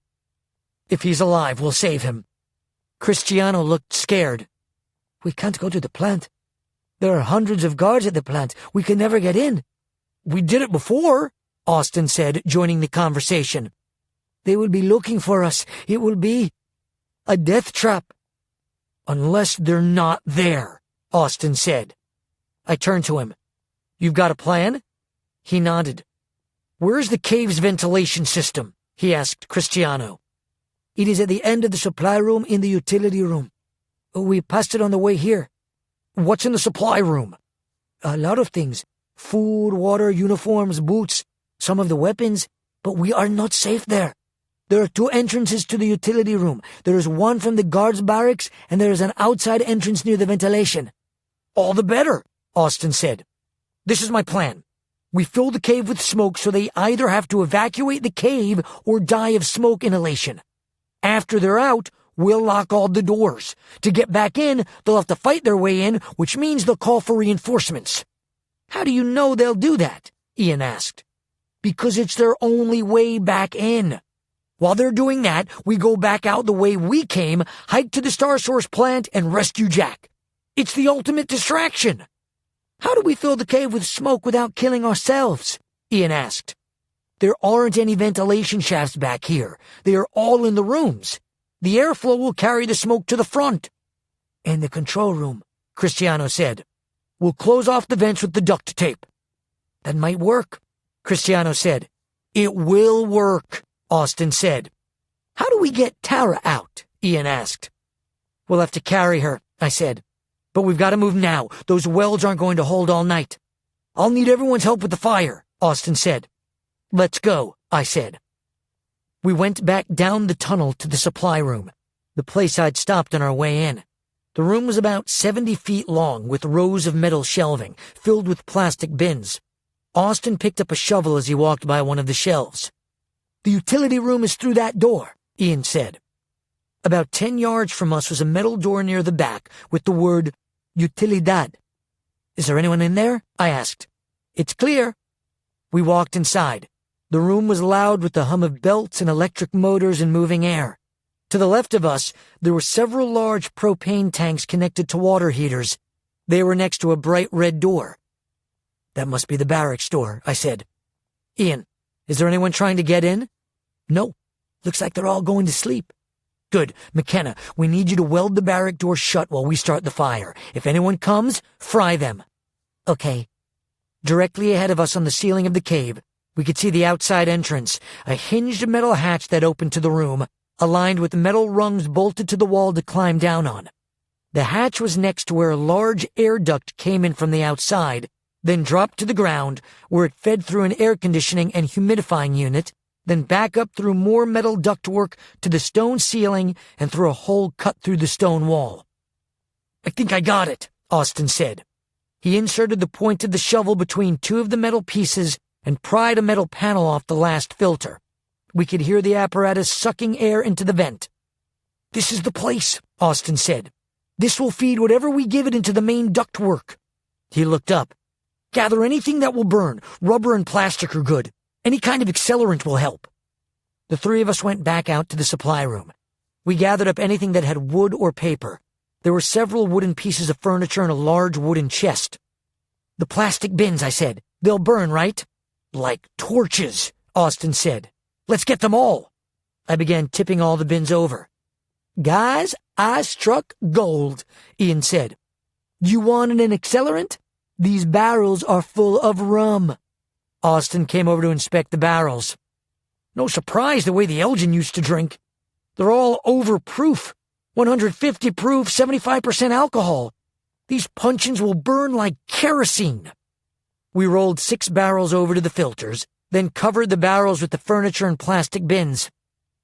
"If he's alive, we'll save him." Cristiano looked scared. "We can't go to the plant. There are hundreds of guards at the plant. We can never get in." "We did it before," Austin said, joining the conversation. "They will be looking for us. It will be a death trap." "Unless they're not there," Austin said. I turned to him. "You've got a plan?" He nodded. "Where's the cave's ventilation system?" he asked Cristiano. "It is at the end of the supply room in the utility room. We passed it on the way here." "What's in the supply room?" "A lot of things. Food, water, uniforms, boots, some of the weapons, but we are not safe there. There are 2 entrances to the utility room. There is one from the guards' barracks, and there is an outside entrance near the ventilation." "All the better," Austin said. "This is my plan. We fill the cave with smoke so they either have to evacuate the cave or die of smoke inhalation. After they're out, we'll lock all the doors. To get back in, they'll have to fight their way in, which means they'll call for reinforcements." "How do you know they'll do that?" Ian asked. "Because it's their only way back in. While they're doing that, we go back out the way we came, hike to the Star Source plant, and rescue Jack. It's the ultimate distraction." "How do we fill the cave with smoke without killing ourselves?" Ian asked. "There aren't any ventilation shafts back here. They are all in the rooms. The airflow will carry the smoke to the front." "And the control room," Cristiano said. "We'll close off the vents with the duct tape." "That might work," Cristiano said. "It will work," Austin said. "How do we get Tara out?" Ian asked. "We'll have to carry her," I said. "But we've got to move now. Those welds aren't going to hold all night." "I'll need everyone's help with the fire," Austin said. "Let's go," I said. We went back down the tunnel to the supply room, the place I'd stopped on our way in. The room was about 70 feet long, with rows of metal shelving, filled with plastic bins. Austin picked up a shovel as he walked by one of the shelves. "The utility room is through that door," Ian said. About 10 yards from us was a metal door near the back with the word Utilidad. "Is there anyone in there?" I asked. "It's clear." We walked inside. The room was loud with the hum of belts and electric motors and moving air. To the left of us, there were several large propane tanks connected to water heaters. They were next to a bright red door. "That must be the barracks door," I said. "Ian, is there anyone trying to get in?" "No. Looks like they're all going to sleep." "Good. McKenna, we need you to weld the barrack door shut while we start the fire. If anyone comes, fry them." "Okay." Directly ahead of us on the ceiling of the cave, we could see the outside entrance, a hinged metal hatch that opened to the room, aligned with metal rungs bolted to the wall to climb down on. The hatch was next to where a large air duct came in from the outside, then dropped to the ground, where it fed through an air conditioning and humidifying unit, then back up through more metal ductwork to the stone ceiling and through a hole cut through the stone wall. I think I got it, Austin said. He inserted the point of the shovel between two of the metal pieces and pried a metal panel off the last filter. We could hear the apparatus sucking air into the vent. This is the place, Austin said. This will feed whatever we give it into the main ductwork. He looked up. Gather anything that will burn. Rubber and plastic are good. Any kind of accelerant will help. The three of us went back out to the supply room. We gathered up anything that had wood or paper. There were several wooden pieces of furniture and a large wooden chest. The plastic bins, I said. They'll burn, right? Like torches, Austin said. Let's get them all. I began tipping all the bins over. Guys, I struck gold, Ian said. You wanted an accelerant? These barrels are full of rum. Austin came over to inspect the barrels. No surprise the way the Elgin used to drink. They're all overproof. 150 proof, 75% alcohol. These puncheons will burn like kerosene. We rolled 6 barrels over to the filters, then covered the barrels with the furniture and plastic bins.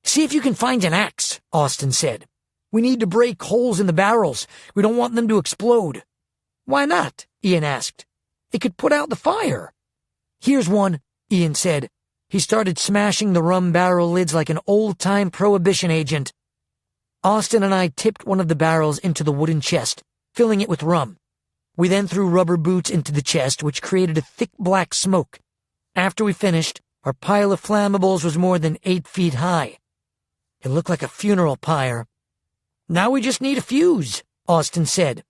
See if you can find an axe, Austin said. We need to break holes in the barrels. We don't want them to explode. Why not? Ian asked. It could put out the fire. Here's one, Ian said. He started smashing the rum barrel lids like an old-time prohibition agent. Austin and I tipped one of the barrels into the wooden chest, filling it with rum. We then threw rubber boots into the chest, which created a thick black smoke. After we finished, our pile of flammables was more than 8 feet high. It looked like a funeral pyre. Now we just need a fuse, Austin said.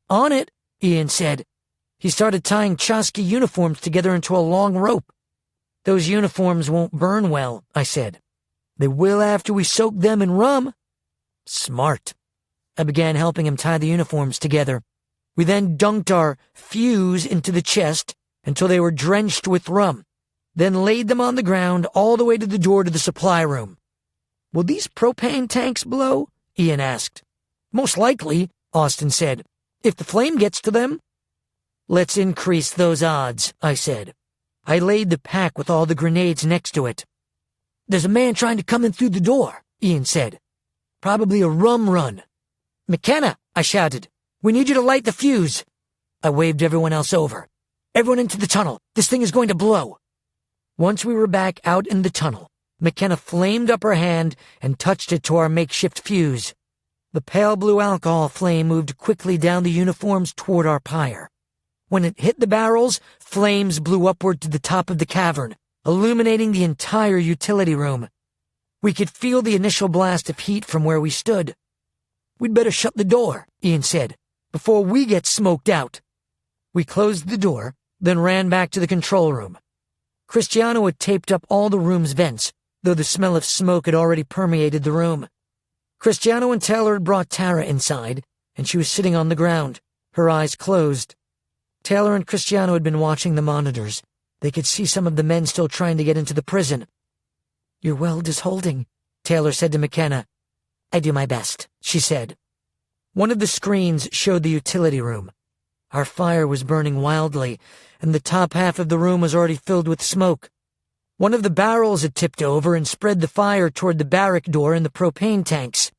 On it, Ian said. He started tying Chosky uniforms together into a long rope. Those uniforms won't burn well, I said. They will after we soak them in rum. Smart. I began helping him tie the uniforms together. We then dunked our fuse into the chest until they were drenched with rum, then laid them on the ground all the way to the door to the supply room. Will these propane tanks blow? Ian asked. Most likely, Austin said, if the flame gets to them. Let's increase those odds, I said. I laid the pack with all the grenades next to it. There's a man trying to come in through the door, Ian said. Probably a rum run. McKenna, I shouted. We need you to light the fuse. I waved everyone else over. Everyone into the tunnel. This thing is going to blow. Once we were back out in the tunnel, McKenna flamed up her hand and touched it to our makeshift fuse. The pale blue alcohol flame moved quickly down the uniforms toward our pyre. When it hit the barrels, flames blew upward to the top of the cavern, illuminating the entire utility room. We could feel the initial blast of heat from where we stood. We'd better shut the door, Ian said, before we get smoked out. We closed the door, then ran back to the control room. Cristiano had taped up all the room's vents, though the smell of smoke had already permeated the room. Cristiano and Taylor had brought Tara inside, and she was sitting on the ground, her eyes closed. Taylor and Cristiano had been watching the monitors. They could see some of the men still trying to get into the prison. Your weld is holding, Taylor said to McKenna. I do my best, she said. One of the screens showed the utility room. Our fire was burning wildly, and the top half of the room was already filled with smoke. One of the barrels had tipped over and spread the fire toward the barrack door and the propane tanks.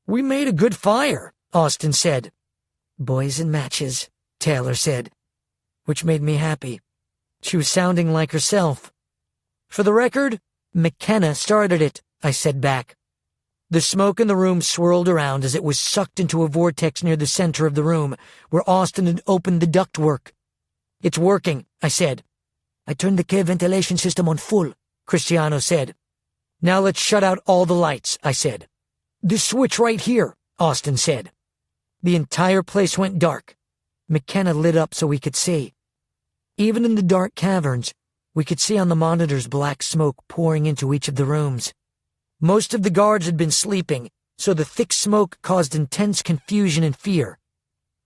We made a good fire, Austin said. Boys and matches, Taylor said, which made me happy. She was sounding like herself. For the record, McKenna started it, I said back. The smoke in the room swirled around as it was sucked into a vortex near the center of the room, where Austin had opened the ductwork. It's working, I said. I turned the cave ventilation system on full, Cristiano said. Now let's shut out all the lights, I said. This switch right here, Austin said. The entire place went dark. McKenna lit up so we could see. Even in the dark caverns, we could see on the monitors black smoke pouring into each of the rooms. Most of the guards had been sleeping, so the thick smoke caused intense confusion and fear.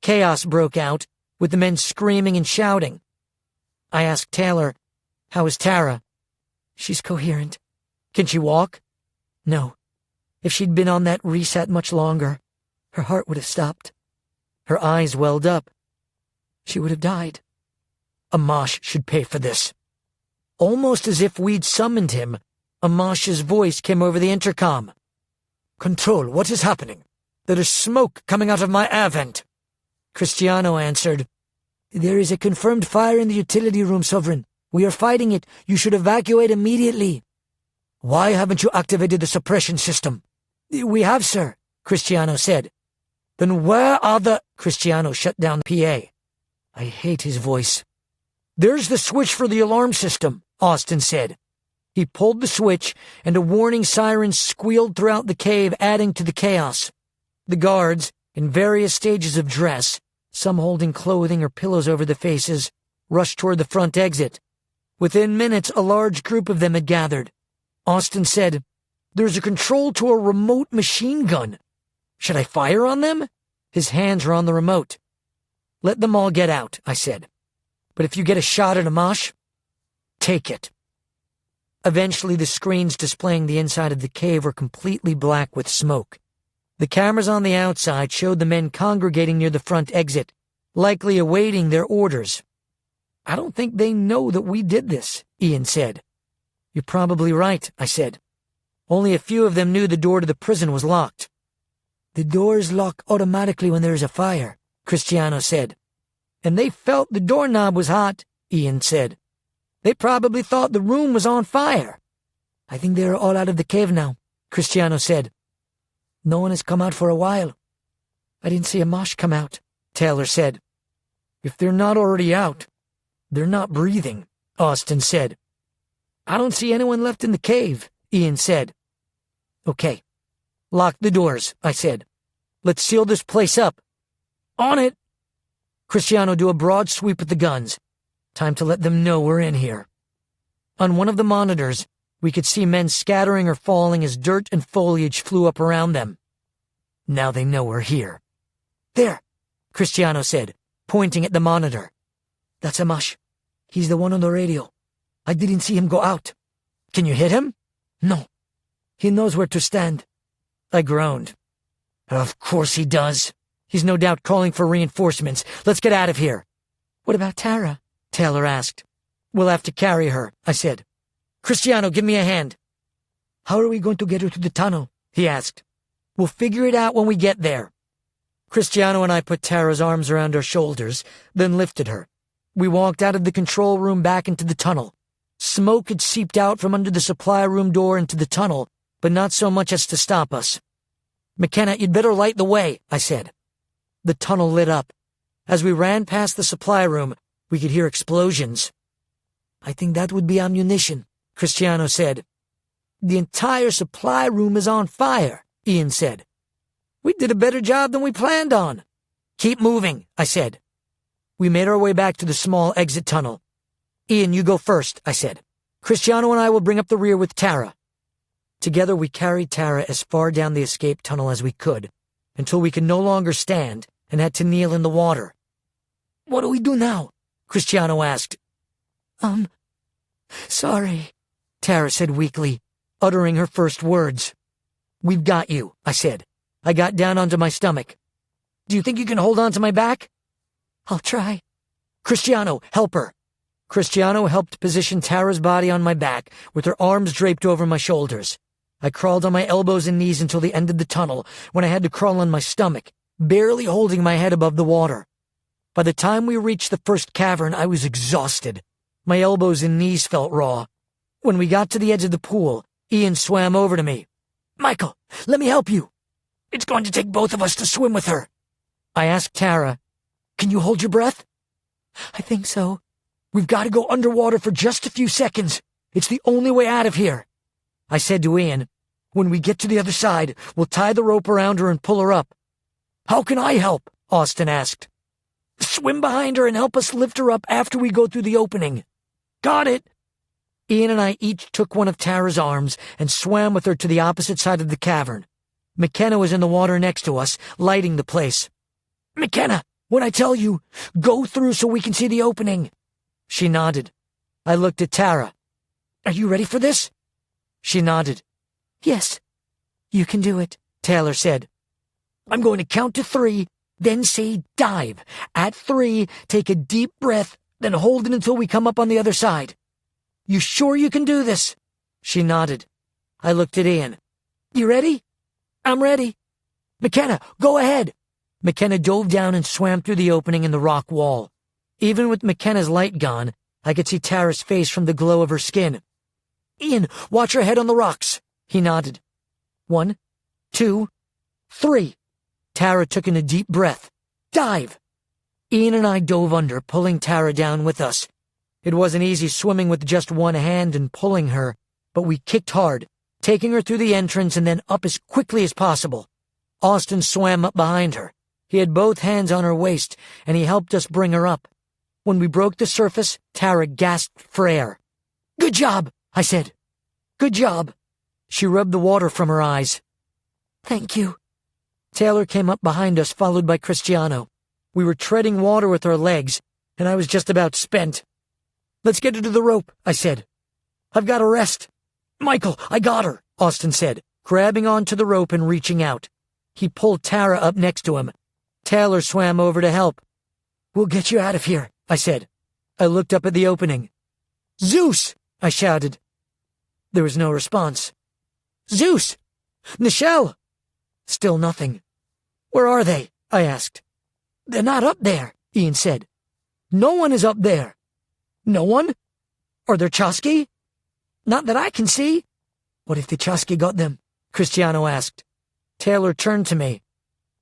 Chaos broke out, with the men screaming and shouting. I asked Taylor, "How is Tara?" "She's coherent." "Can she walk?" "No. If she'd been on that reset much longer, her heart would have stopped." Her eyes welled up. "She would have died." Amash should pay for this. Almost as if we'd summoned him, Amash's voice came over the intercom. Control, what is happening? There is smoke coming out of my air vent. Cristiano answered, There is a confirmed fire in the utility room, Sovereign. We are fighting it. You should evacuate immediately. Why haven't you activated the suppression system? We have, sir, Cristiano said. Then where are the— Cristiano shut down the PA. I hate his voice. There's the switch for the alarm system, Austin said. He pulled the switch, and a warning siren squealed throughout the cave, adding to the chaos. The guards, in various stages of dress, some holding clothing or pillows over their faces, rushed toward the front exit. Within minutes, a large group of them had gathered. Austin said, There's a control to a remote machine gun. Should I fire on them? His hands were on the remote. Let them all get out, I said. But if you get a shot at Amash, take it. Eventually, the screens displaying the inside of the cave were completely black with smoke. The cameras on the outside showed the men congregating near the front exit, likely awaiting their orders. I don't think they know that we did this, Ian said. You're probably right, I said. Only a few of them knew the door to the prison was locked. The doors lock automatically when there is a fire, Cristiano said. And they felt the doorknob was hot, Ian said. They probably thought the room was on fire. I think they are all out of the cave now, Cristiano said. No one has come out for a while. I didn't see Amash come out, Taylor said. If they're not already out, they're not breathing, Austin said. I don't see anyone left in the cave, Ian said. Okay. Lock the doors, I said. Let's seal this place up. On it! Cristiano, do a broad sweep with the guns. Time to let them know we're in here. On one of the monitors, we could see men scattering or falling as dirt and foliage flew up around them. Now they know we're here. There, Cristiano said, pointing at the monitor. That's Amash. He's the one on the radio. I didn't see him go out. Can you hit him? No. He knows where to stand. I groaned. Of course he does. He's no doubt calling for reinforcements. Let's get out of here. What about Tara? Taylor asked. We'll have to carry her, I said. Cristiano, give me a hand. How are we going to get her to the tunnel? He asked. We'll figure it out when we get there. Cristiano and I put Tara's arms around her shoulders, then lifted her. We walked out of the control room back into the tunnel. Smoke had seeped out from under the supply room door into the tunnel, but not so much as to stop us. McKenna, you'd better light the way, I said. The tunnel lit up. As we ran past the supply room, we could hear explosions. I think that would be ammunition, Cristiano said. The entire supply room is on fire, Ian said. We did a better job than we planned on. Keep moving, I said. We made our way back to the small exit tunnel. Ian, you go first, I said. Cristiano and I will bring up the rear with Tara. Together we carried Tara as far down the escape tunnel as we could, until we could no longer stand and had to kneel in the water. What do we do now? Cristiano asked. Sorry, Tara said weakly, uttering her first words. We've got you, I said. I got down onto my stomach. Do you think you can hold on to my back? I'll try. Cristiano, help her. Cristiano helped position Tara's body on my back, with her arms draped over my shoulders. I crawled on my elbows and knees until the end of the tunnel, when I had to crawl on my stomach, barely holding my head above the water. By the time we reached the first cavern, I was exhausted. My elbows and knees felt raw. When we got to the edge of the pool, Ian swam over to me. Michael, let me help you. It's going to take both of us to swim with her. I asked Tara, Can you hold your breath? I think so. We've got to go underwater for just a few seconds. It's the only way out of here. I said to Ian, When we get to the other side, we'll tie the rope around her and pull her up. How can I help? Austin asked. Swim behind her and help us lift her up after we go through the opening. Got it. Ian and I each took one of Tara's arms and swam with her to the opposite side of the cavern. McKenna was in the water next to us, lighting the place. McKenna, when I tell you, go through so we can see the opening. She nodded. I looked at Tara. Are you ready for this? She nodded. Yes. You can do it, Taylor said. I'm going to count to 3, then say dive. At 3, take a deep breath, then hold it until we come up on the other side. You sure you can do this? She nodded. I looked at Ian. "You ready?" "I'm ready." "McKenna, go ahead." McKenna dove down and swam through the opening in the rock wall. Even with McKenna's light gone, I could see Tara's face from the glow of her skin. "Ian, watch your head on the rocks." He nodded. 1, 2, 3. Tara took in a deep breath. "Dive." Ian and I dove under, pulling Tara down with us. It wasn't easy swimming with just one hand and pulling her, but we kicked hard, taking her through the entrance and then up as quickly as possible. Austin swam up behind her. He had both hands on her waist, and he helped us bring her up. When we broke the surface, Tara gasped for air. "Good job," I said. "Good job." She rubbed the water from her eyes. "Thank you." Taylor came up behind us, followed by Cristiano. We were treading water with our legs, and I was just about spent. "Let's get her to the rope," I said. "I've got to rest." "Michael, I got her," Austin said, grabbing onto the rope and reaching out. He pulled Tara up next to him. Taylor swam over to help. "We'll get you out of here," I said. I looked up at the opening. "Zeus!" I shouted. There was no response. "Zeus! Nichelle!" Still nothing. "Where are they?" I asked. "They're not up there," Ian said. "No one is up there." "No one? Are there Chosky?" "Not that I can see." "What if the Chosky got them?" Cristiano asked. Taylor turned to me.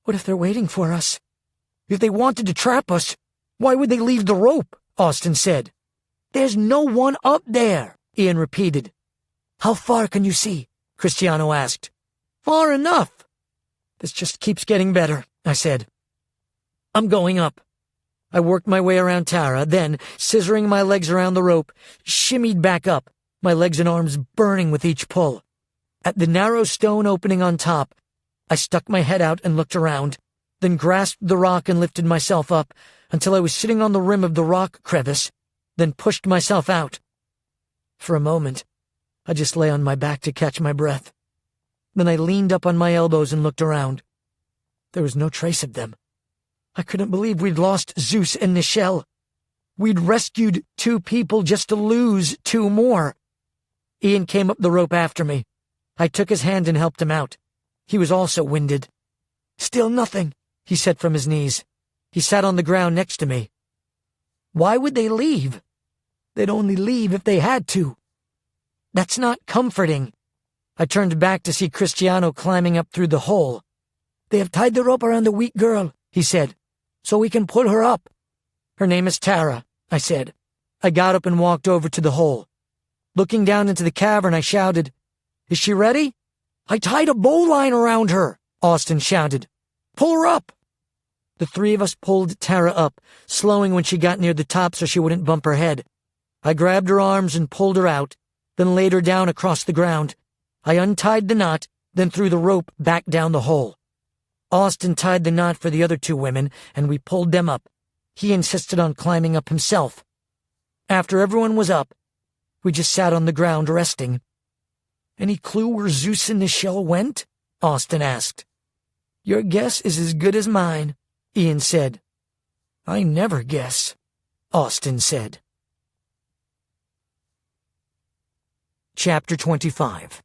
"What if they're waiting for us?" "If they wanted to trap us, why would they leave the rope?" Austin said. "There's no one up there," Ian repeated. "How far can you see?" Cristiano asked. "Far enough." "This just keeps getting better," I said. "I'm going up." I worked my way around Tara, then, scissoring my legs around the rope, shimmied back up, my legs and arms burning with each pull. At the narrow stone opening on top, I stuck my head out and looked around, then grasped the rock and lifted myself up until I was sitting on the rim of the rock crevice, then pushed myself out. For a moment, I just lay on my back to catch my breath. Then I leaned up on my elbows and looked around. There was no trace of them. I couldn't believe we'd lost Zeus and Nichelle. We'd rescued 2 people just to lose 2 more. Ian came up the rope after me. I took his hand and helped him out. He was also winded. "Still nothing," he said from his knees. He sat on the ground next to me. "Why would they leave?" "They'd only leave if they had to." "That's not comforting." I turned back to see Cristiano climbing up through the hole. "They have tied the rope around the weak girl," he said, "so we can pull her up." "Her name is Tara," I said. I got up and walked over to the hole. Looking down into the cavern, I shouted, "Is she ready?" "I tied a bowline around her," Austin shouted. "Pull her up." The 3 of us pulled Tara up, slowing when she got near the top so she wouldn't bump her head. I grabbed her arms and pulled her out, then laid her down across the ground. I untied the knot, then threw the rope back down the hole. Austin tied the knot for the other 2 women, and we pulled them up. He insisted on climbing up himself. After everyone was up, we just sat on the ground resting. "Any clue where Zeus and Nichelle went?" Austin asked. "Your guess is as good as mine," Ian said. "I never guess," Austin said. Chapter 25.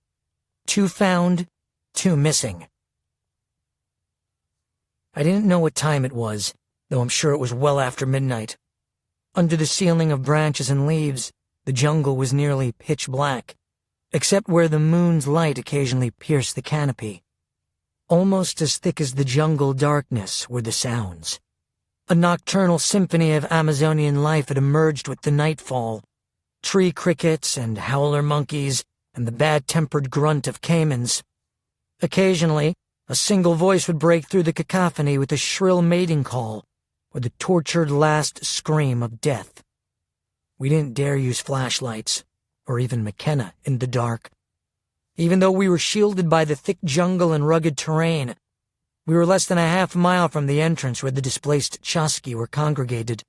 2 Found, 2 Missing. I didn't know what time it was, though I'm sure it was well after midnight. Under the ceiling of branches and leaves, the jungle was nearly pitch black, except where the moon's light occasionally pierced the canopy. Almost as thick as the jungle darkness were the sounds. A nocturnal symphony of Amazonian life had emerged with the nightfall. Tree crickets and howler monkeys and the bad-tempered grunt of caimans. Occasionally, a single voice would break through the cacophony with a shrill mating call or the tortured last scream of death. We didn't dare use flashlights, or even McKenna, in the dark. Even though we were shielded by the thick jungle and rugged terrain, we were less than a half-mile from the entrance where the displaced Chosky were congregated.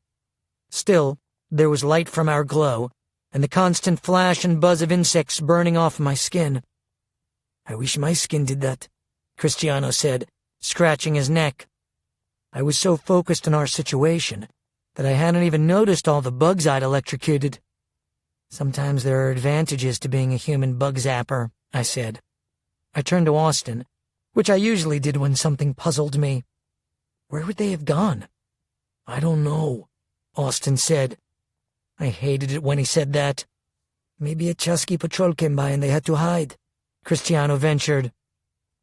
Still, there was light from our glow, and the constant flash and buzz of insects burning off my skin. "I wish my skin did that," Cristiano said, scratching his neck. I was so focused on our situation that I hadn't even noticed all the bugs I'd electrocuted. "Sometimes there are advantages to being a human bug zapper," I said. I turned to Austin, which I usually did when something puzzled me. Where would they have gone? I don't know, Austin said. I hated it when he said that. Maybe a Chusky patrol came by and they had to hide, Cristiano ventured.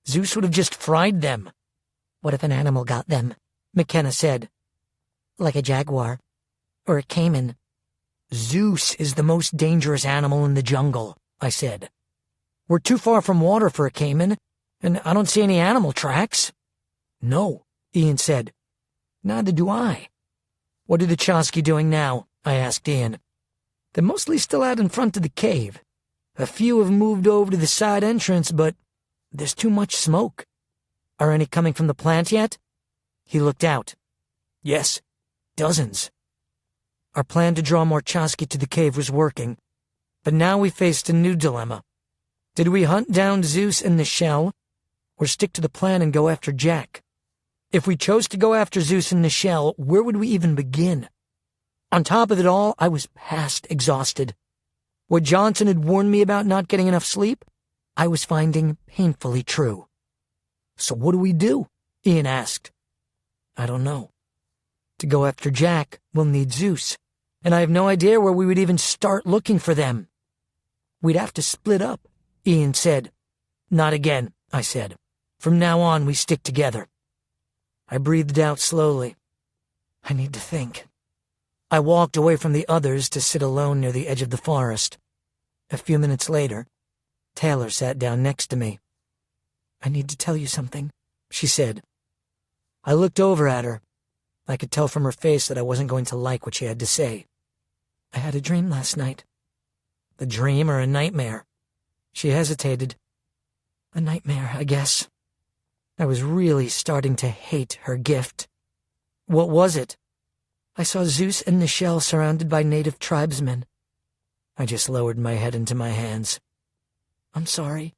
Zeus would have just fried them. What if an animal got them? McKenna said. Like a jaguar. Or a caiman. Zeus is the most dangerous animal in the jungle, I said. We're too far from water for a caiman, and I don't see any animal tracks. No, Ian said. Neither do I. What are the Chusky doing now? I asked Ian. They're mostly still out in front of the cave. A few have moved over to the side entrance, but there's too much smoke. Are any coming from the plant yet? He looked out. Yes, dozens. Our plan to draw more Chusky to the cave was working, but now we faced a new dilemma. Did we hunt down Zeus and the shell, or stick to the plan and go after Jack? If we chose to go after Zeus and the shell, where would we even begin? On top of it all, I was past exhausted. What Johnson had warned me about not getting enough sleep, I was finding painfully true. So what do we do? Ian asked. I don't know. To go after Jack, we'll need Zeus, and I have no idea where we would even start looking for them. We'd have to split up, Ian said. Not again, I said. From now on, we stick together. I breathed out slowly. I need to think. I walked away from the others to sit alone near the edge of the forest. A few minutes later, Taylor sat down next to me. I need to tell you something, she said. I looked over at her. I could tell from her face that I wasn't going to like what she had to say. I had a dream last night. A dream or a nightmare? She hesitated. A nightmare, I guess. I was really starting to hate her gift. What was it? I saw Zeus and Nichelle surrounded by native tribesmen. I just lowered my head into my hands. I'm sorry.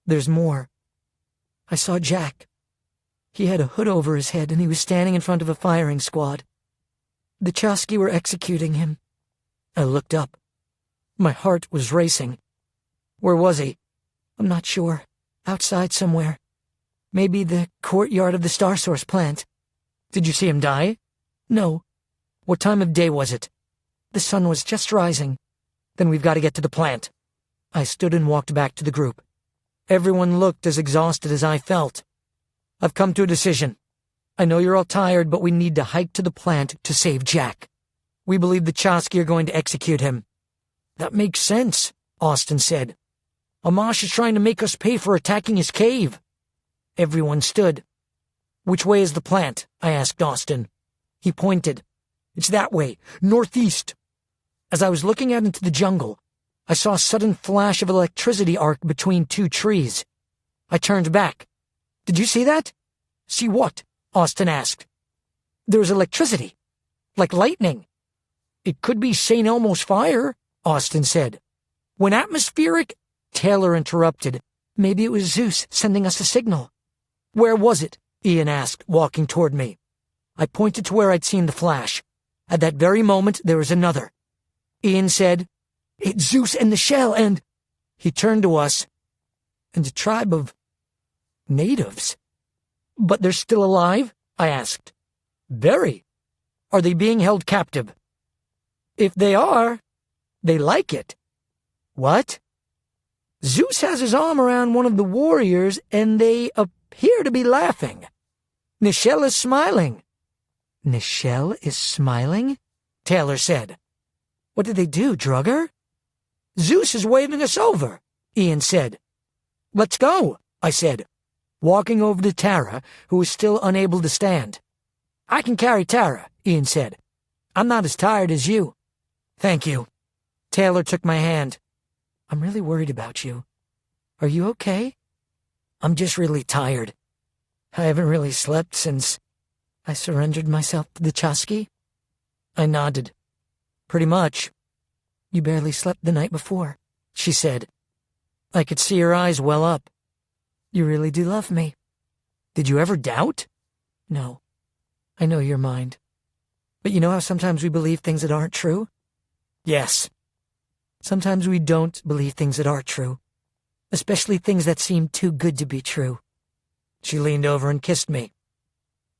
There's more. I saw Jack. He had a hood over his head and he was standing in front of a firing squad. The Chusky were executing him. I looked up. My heart was racing. Where was he? I'm not sure. Outside somewhere. Maybe the courtyard of the Star Source plant. Did you see him die? No. What time of day was it? The sun was just rising. Then we've got to get to the plant. I stood and walked back to the group. Everyone looked as exhausted as I felt. I've come to a decision. I know you're all tired, but we need to hike to the plant to save Jack. We believe the Chusky are going to execute him. That makes sense, Austin said. Amash is trying to make us pay for attacking his cave. Everyone stood. Which way is the plant? I asked Austin. He pointed. It's that way, northeast. As I was looking out into the jungle, I saw a sudden flash of electricity arc between two trees. I turned back. Did you see that? See what? Austin asked. There was electricity. Like lightning. It could be St. Elmo's fire, Austin said. When atmospheric... Taylor interrupted. Maybe it was Zeus sending us a signal. Where was it? Ian asked, walking toward me. I pointed to where I'd seen the flash. At that very moment, there was another. Ian said, It's Zeus and the shell and... He turned to us. And a tribe of... natives. But they're still alive? I asked. Very. Are they being held captive? If they are, they like it. What? Zeus has his arm around one of the warriors, and they appear to be laughing. Nichelle is smiling. Nichelle is smiling? Taylor said. What did they do, drug her? Zeus is waving us over, Ian said. Let's go, I said, walking over to Tara, who was still unable to stand. I can carry Tara, Ian said. I'm not as tired as you. Thank you. Taylor took my hand. I'm really worried about you. Are you okay? I'm just really tired. I haven't really slept since I surrendered myself to the Chusky. I nodded. Pretty much. You barely slept the night before, she said. I could see her eyes well up. You really do love me. Did you ever doubt? No. I know your mind. But you know how sometimes we believe things that aren't true? Yes. Sometimes we don't believe things that are true. especially things that seem too good to be true. She leaned over and kissed me.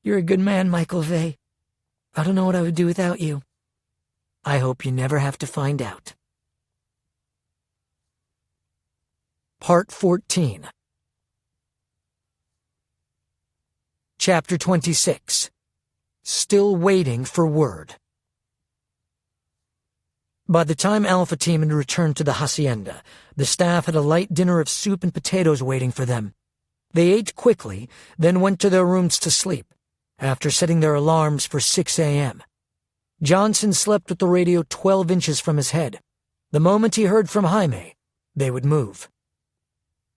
You're a good man, Michael Vey. I don't know what I would do without you. I hope you never have to find out. Part 14. Chapter 26. Still Waiting for Word. By the time Alpha Team had returned to the hacienda, the staff had a light dinner of soup and potatoes waiting for them. They ate quickly, then went to their rooms to sleep, after setting their alarms for 6 a.m. Johnson slept with the radio 12 inches from his head. The moment he heard from Jaime, they would move.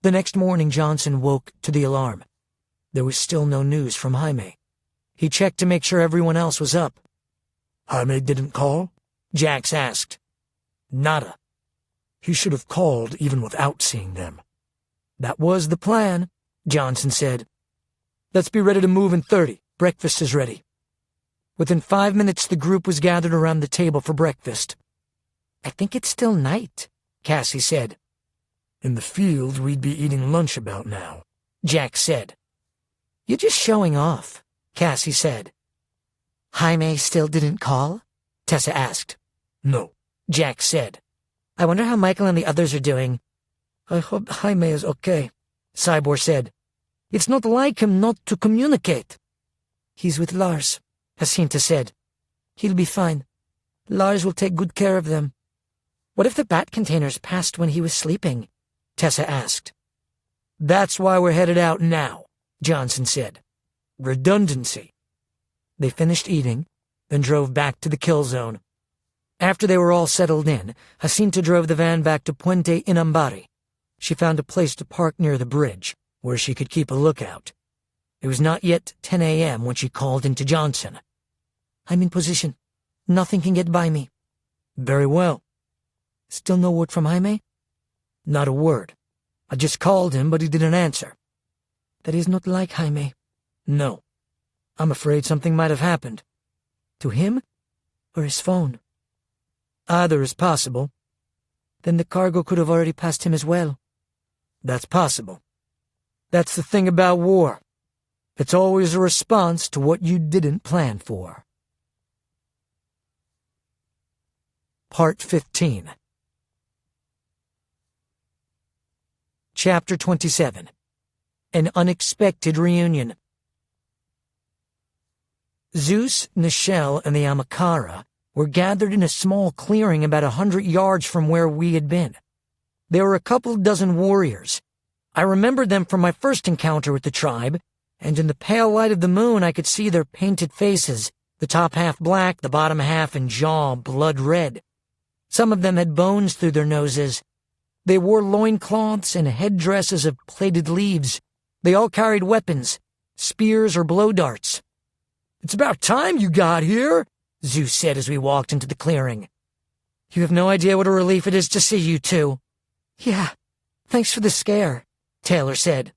The next morning Johnson woke to the alarm. There was still no news from Jaime. He checked to make sure everyone else was up. Jaime didn't call? Jax asked. Nada. He should have called even without seeing them. That was the plan, Johnson said. Let's be ready to move in 30. Breakfast is ready. Within 5 minutes, the group was gathered around the table for breakfast. I think it's still night, Cassie said. In the field, we'd be eating lunch about now, Jax said. You're just showing off, Cassie said. Jaime still didn't call? Tessa asked. No, Jax said. I wonder how Michael and the others are doing. I hope Jaime is okay, Cybor said. It's not like him not to communicate. He's with Lars, Jacinta said. He'll be fine. Lars will take good care of them. What if the bat containers passed when he was sleeping? Tessa asked. That's why we're headed out now, Johnson said. Redundancy. They finished eating, then drove back to the kill zone. After they were all settled in, Jacinta drove the van back to Puente Inambari. She found a place to park near the bridge, where she could keep a lookout. It was not yet 10 a.m. when she called into Johnson. I'm in position. Nothing can get by me. Very well. Still no word from Jaime? Not a word. I just called him, but he didn't answer. That is not like Jaime. No. I'm afraid something might have happened. To him? Or his phone? Either is possible. Then the cargo could have already passed him as well. That's possible. That's the thing about war. It's always a response to what you didn't plan for. Part 15. Chapter 27. An Unexpected Reunion. Zeus, Nichelle, and the Amakara were gathered in a small clearing about 100 yards from where we had been. There were a couple dozen warriors. I remembered them from my first encounter with the tribe, and in the pale light of the moon I could see their painted faces, the top half black, the bottom half and jaw blood red. Some of them had bones through their noses. They wore loincloths and headdresses of plaited leaves. They all carried weapons, spears or blow darts. It's about time you got here, Zeus said as we walked into the clearing. You have no idea what a relief it is to see you two. Yeah, thanks for the scare, Taylor said.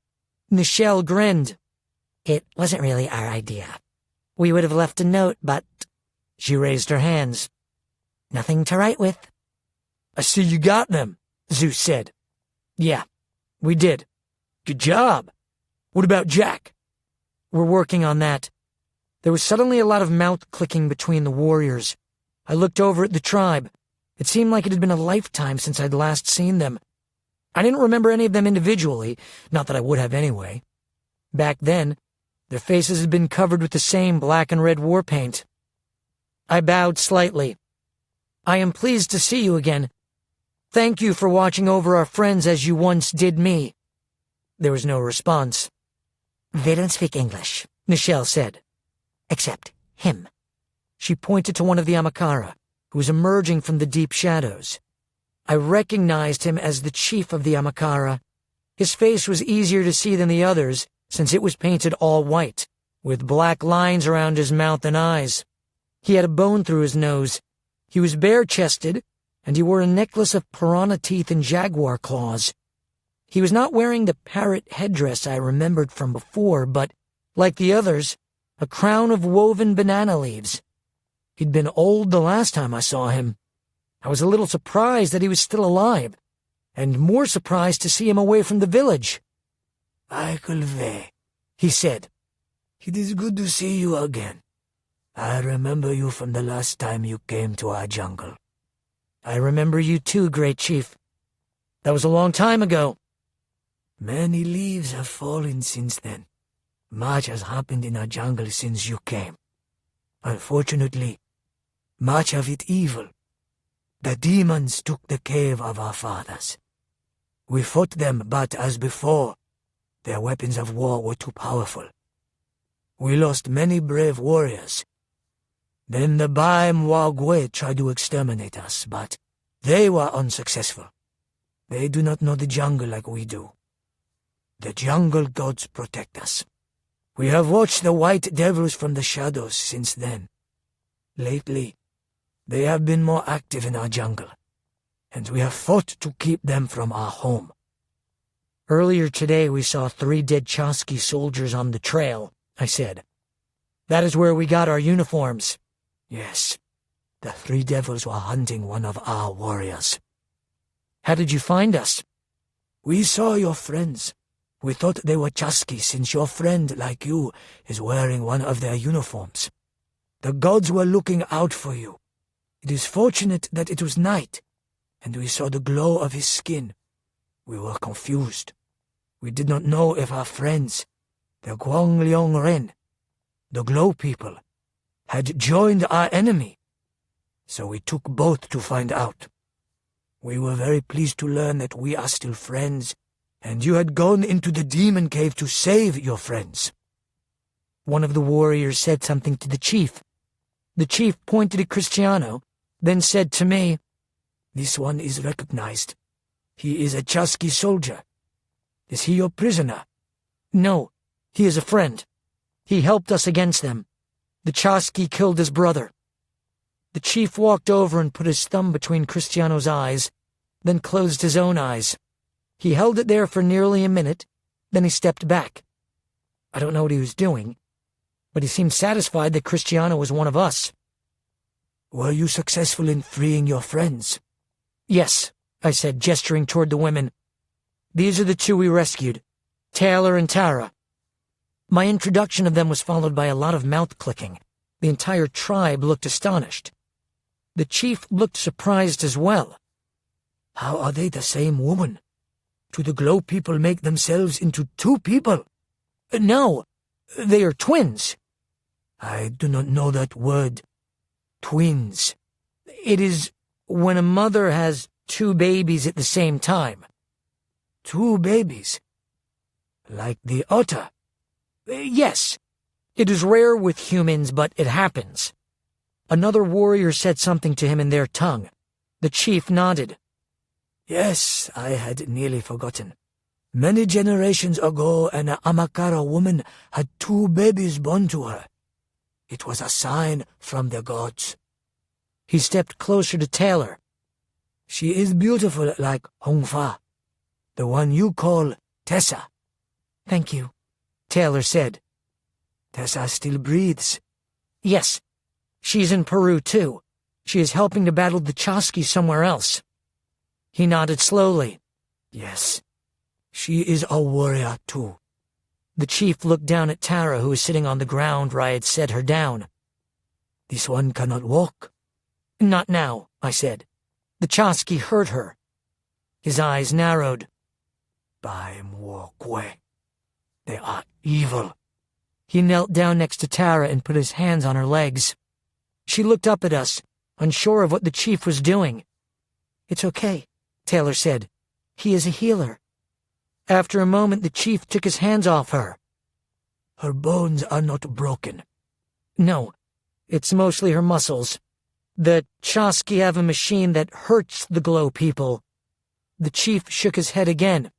Nichelle grinned. It wasn't really our idea. We would have left a note, but... She raised her hands. Nothing to write with. I see you got them, Zeus said. Yeah, we did. Good job. What about Jack? We're working on that. There was suddenly a lot of mouth clicking between the warriors. I looked over at the tribe. It seemed like it had been a lifetime since I'd last seen them. I didn't remember any of them individually, not that I would have anyway. Back then, their faces had been covered with the same black and red war paint. I bowed slightly. I am pleased to see you again. Thank you for watching over our friends as you once did me. There was no response. They don't speak English, Nichelle said. Except him. She pointed to one of the Amakara, who was emerging from the deep shadows. I recognized him as the chief of the Amakara. His face was easier to see than the others, since it was painted all white, with black lines around his mouth and eyes. He had a bone through his nose. He was bare-chested, and he wore a necklace of piranha teeth and jaguar claws. He was not wearing the parrot headdress I remembered from before, but, like the others, a crown of woven banana leaves. He'd been old the last time I saw him. I was a little surprised that he was still alive. and more surprised to see him away from the village. Ve, he said. It is good to see you again. I remember you from the last time you came to our jungle. I remember you too, Great Chief. That was a long time ago. Many leaves have fallen since then. Much has happened in our jungle since you came. Unfortunately, much of it evil. The demons took the cave of our fathers. We fought them, but as before, their weapons of war were too powerful. We lost many brave warriors. Then the Baimwagwe tried to exterminate us, but they were unsuccessful. They do not know the jungle like we do. The jungle gods protect us. We have watched the white devils from the shadows since then. Lately, they have been more active in our jungle, and we have fought to keep them from our home. Earlier today we saw 3 dead Chasqui soldiers on the trail, I said. That is where we got our uniforms. Yes, the 3 devils were hunting one of our warriors. How did you find us? We saw your friends. We thought they were Chasqui since your friend, like you, is wearing one of their uniforms. The gods were looking out for you. It is fortunate that it was night, and we saw the glow of his skin. We were confused. We did not know if our friends, the Guangliong Ren, the Glow people, had joined our enemy. So we took both to find out. We were very pleased to learn that we are still friends, and you had gone into the demon cave to save your friends. One of the warriors said something to the chief. The chief pointed at Cristiano, then said to me, This one is recognized. He is a Chasqui soldier. Is he your prisoner? No, he is a friend. He helped us against them. The Chasqui killed his brother. The chief walked over and put his thumb between Cristiano's eyes, then closed his own eyes. He held it there for nearly a minute, then he stepped back. I don't know what he was doing, but he seemed satisfied that Cristiano was one of us. Were you successful in freeing your friends? Yes, I said, gesturing toward the women. These are the 2 we rescued, Taylor and Tara. My introduction of them was followed by a lot of mouth clicking. The entire tribe looked astonished. The chief looked surprised as well. How are they the same woman? Do the Glow people make themselves into 2 people? No, they are twins. I do not know that word. Twins. It is when a mother has 2 babies at the same time. 2 babies? Like the otter? Yes. It is rare with humans, but it happens. Another warrior said something to him in their tongue. The chief nodded. Yes, I had nearly forgotten. Many generations ago, an Amakara woman had 2 babies born to her. It was a sign from the gods. He stepped closer to Taylor. She is beautiful like Hongfa, the one you call Tessa. Thank you, Taylor said. Tessa still breathes. Yes, she's in Peru too. She is helping to battle the Chasqui somewhere else. He nodded slowly. Yes, she is a warrior too. The chief looked down at Tara, who was sitting on the ground where I had set her down. This one cannot walk. Not now, I said. The Chasqui hurt her. His eyes narrowed. Baimwokwe. They are evil. He knelt down next to Tara and put his hands on her legs. She looked up at us, unsure of what the chief was doing. It's okay, Taylor said. He is a healer. After a moment, the chief took his hands off her. Her bones are not broken. No, it's mostly her muscles. The Chasqui have a machine that hurts the Glow people. The chief shook his head again.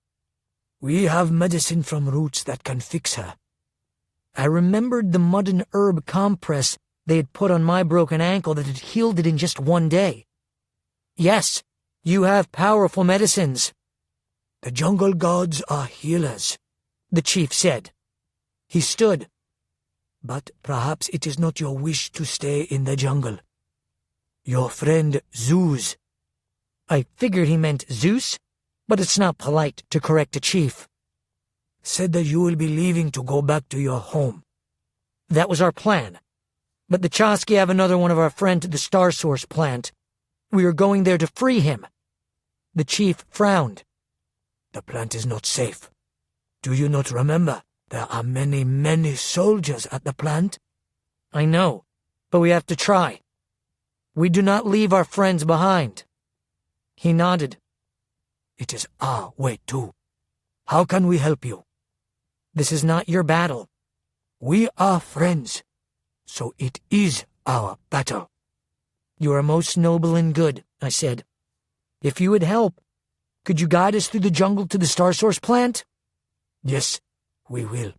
We have medicine from roots that can fix her. I remembered the mud and herb compress they had put on my broken ankle that had healed it in just one day. Yes, you have powerful medicines. The jungle gods are healers, the chief said. He stood. But perhaps it is not your wish to stay in the jungle. Your friend Zeus. I figured he meant Zeus. but it's not polite to correct a chief. Said that you will be leaving to go back to your home. That was our plan. But the Chosky have another one of our friends at the Star Source plant. We are going there to free him. The chief frowned. The plant is not safe. Do you not remember? There are many, many soldiers at the plant. I know, but we have to try. We do not leave our friends behind. He nodded. It is our way too. How can we help you? This is not your battle. We are friends, so it is our battle. You are most noble and good, I said. If you would help, could you guide us through the jungle to the Star Source plant? Yes, we will.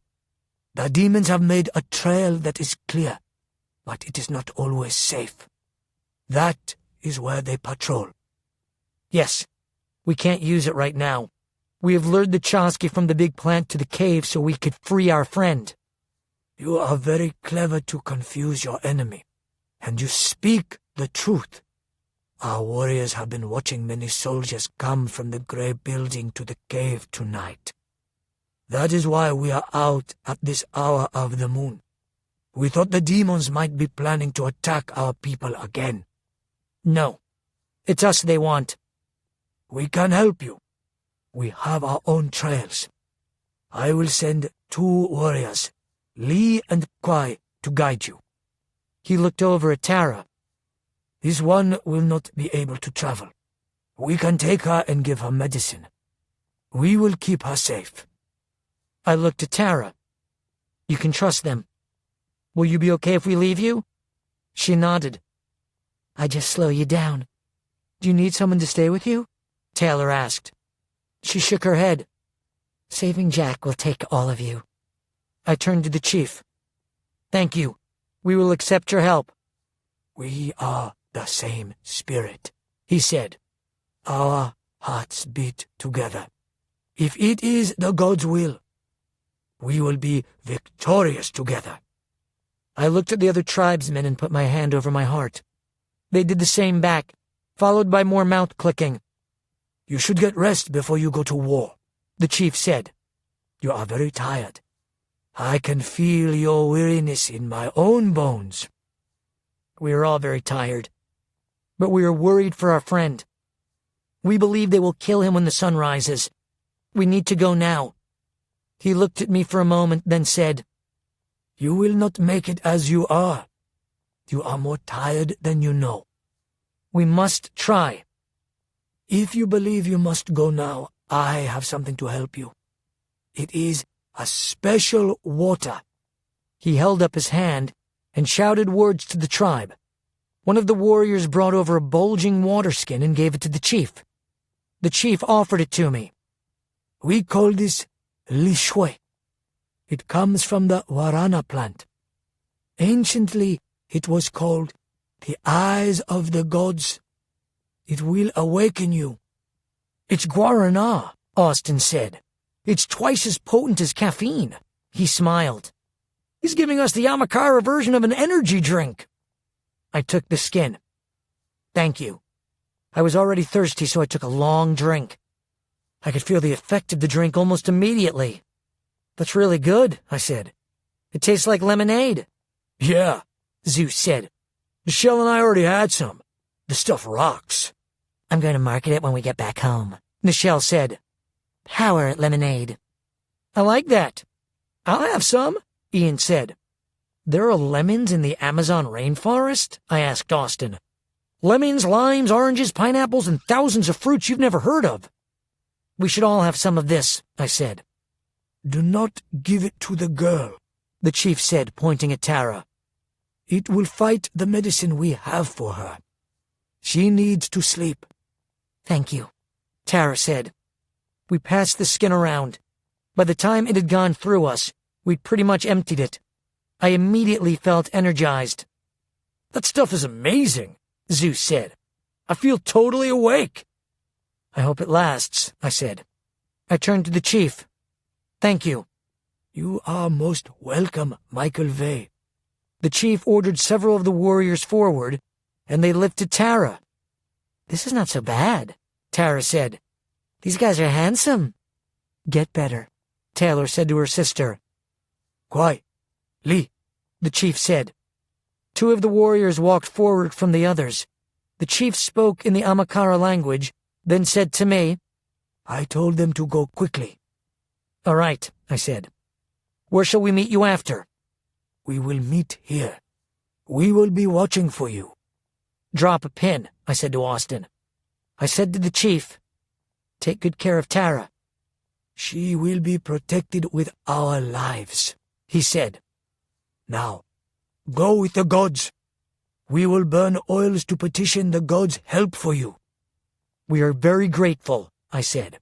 The demons have made a trail that is clear, but it is not always safe. That is where they patrol. Yes, we can't use it right now. We have lured the Chosky from the big plant to the cave so we could free our friend. You are very clever to confuse your enemy, and you speak the truth. Our warriors have been watching many soldiers come from the grey building to the cave tonight. That is why we are out at this hour of the moon. We thought the demons might be planning to attack our people again. No, it's us they want. We can help you. We have our own trails. I will send 2 warriors, Lee and Kwai, to guide you. He looked over at Tara. This one will not be able to travel. We can take her and give her medicine. We will keep her safe. I looked at Tara. You can trust them. Will you be okay if we leave you? She nodded. I just slow you down. Do you need someone to stay with you? Taylor asked. She shook her head. Saving Jack will take all of you. I turned to the chief. Thank you. We will accept your help. We are the same spirit, he said. Our hearts beat together. If it is the God's will, we will be victorious together. I looked at the other tribesmen and put my hand over my heart. They did the same back, followed by more mouth clicking. You should get rest before you go to war, the chief said. You are very tired. I can feel your weariness in my own bones. We are all very tired, but we are worried for our friend. We believe they will kill him when the sun rises. We need to go now. He looked at me for a moment, then said, You will not make it as you are. You are more tired than you know. We must try. If you believe you must go now, I have something to help you. It is a special water. He held up his hand and shouted words to the tribe. One of the warriors brought over a bulging water skin and gave it to the chief. The chief offered it to me. We call this li shui. It comes from the warana plant. Anciently, it was called the eyes of the gods. It will awaken you. It's guarana, Austin said. It's twice as potent as caffeine. He smiled. He's giving us the Amakara version of an energy drink. I took the skin. Thank you. I was already thirsty, so I took a long drink. I could feel the effect of the drink almost immediately. That's really good, I said. It tastes like lemonade. Yeah, Zeus said. Michelle and I already had some. The stuff rocks. I'm going to market it when we get back home, Nichelle said. Power lemonade. I like that. I'll have some, Ian said. There are lemons in the Amazon rainforest? I asked Austin. Lemons, limes, oranges, pineapples, and thousands of fruits you've never heard of. We should all have some of this, I said. Do not give it to the girl, the chief said, pointing at Tara. It will fight the medicine we have for her. She needs to sleep. Thank you, Tara said. We passed the skin around. By the time it had gone through us, we'd pretty much emptied it. I immediately felt energized. That stuff is amazing, Zeus said. I feel totally awake. I hope it lasts, I said. I turned to the chief. Thank you. You are most welcome, Michael Vey. The chief ordered several of the warriors forward, and they lifted Tara. This is not so bad, Tara said. These guys are handsome. Get better, Taylor said to her sister. Kwai, Lee, the chief said. Two of the warriors walked forward from the others. The chief spoke in the Amakara language, then said to me, I told them to go quickly. All right, I said. Where shall we meet you after? We will meet here. We will be watching for you. Drop a pin, I said to Austin. I said to the chief, take good care of Tara. She will be protected with our lives, he said. Now, go with the gods. We will burn oils to petition the gods' help for you. We are very grateful, I said.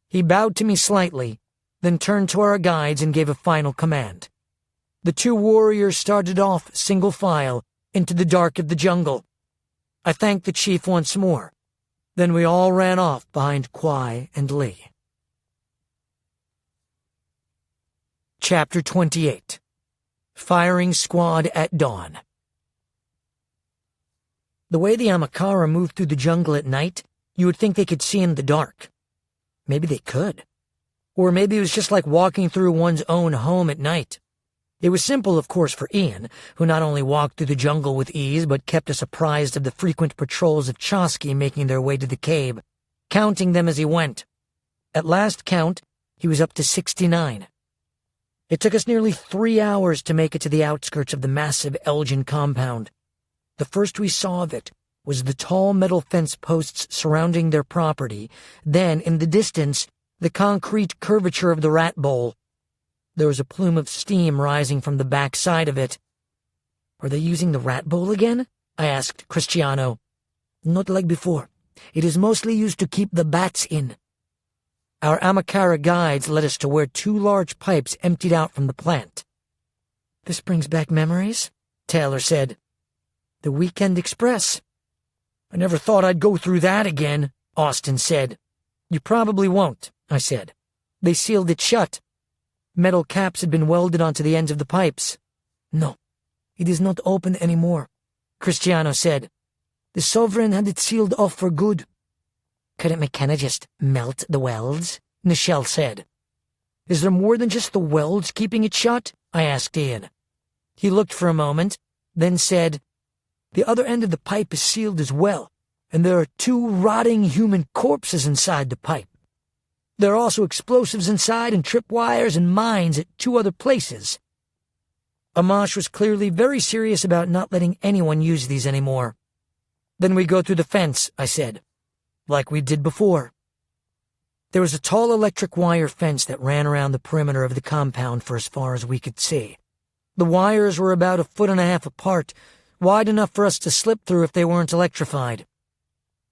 He bowed to me slightly, then turned to our guides and gave a final command. The two warriors started off single file into the dark of the jungle. I thanked the chief once more. Then we all ran off behind Kwai and Lee. Chapter 28. Firing Squad at Dawn. The way the Amakara moved through the jungle at night, you would think they could see in the dark. Maybe they could. Or maybe it was just like walking through one's own home at night. It was simple, of course, for Ian, who not only walked through the jungle with ease, but kept us apprised of the frequent patrols of Chosky making their way to the cave, counting them as he went. At last count, he was up to 69. It took us nearly 3 hours to make it to the outskirts of the massive Elgin compound. The first we saw of it was the tall metal fence posts surrounding their property, then, in the distance, the concrete curvature of the rat bowl. There was a plume of steam rising from the back side of it. Are they using the rat bowl again? I asked Cristiano. Not like before. It is mostly used to keep the bats in. Our Amakara guides led us to where 2 large pipes emptied out from the plant. This brings back memories, Taylor said. The Weekend Express. I never thought I'd go through that again, Austin said. You probably won't, I said. They sealed it shut. Metal caps had been welded onto the ends of the pipes. No, it is not open anymore, Cristiano said. The Sovereign had it sealed off for good. Couldn't McKenna just melt the welds? Nichelle said. Is there more than just the welds keeping it shut? I asked Ian. He looked for a moment, then said, The other end of the pipe is sealed as well, and there are 2 rotting human corpses inside the pipe. There are also explosives inside and tripwires and mines at 2 other places. Amash was clearly very serious about not letting anyone use these anymore. Then we go through the fence, I said, like we did before. There was a tall electric wire fence that ran around the perimeter of the compound for as far as we could see. The wires were about 1.5 feet apart, wide enough for us to slip through if they weren't electrified.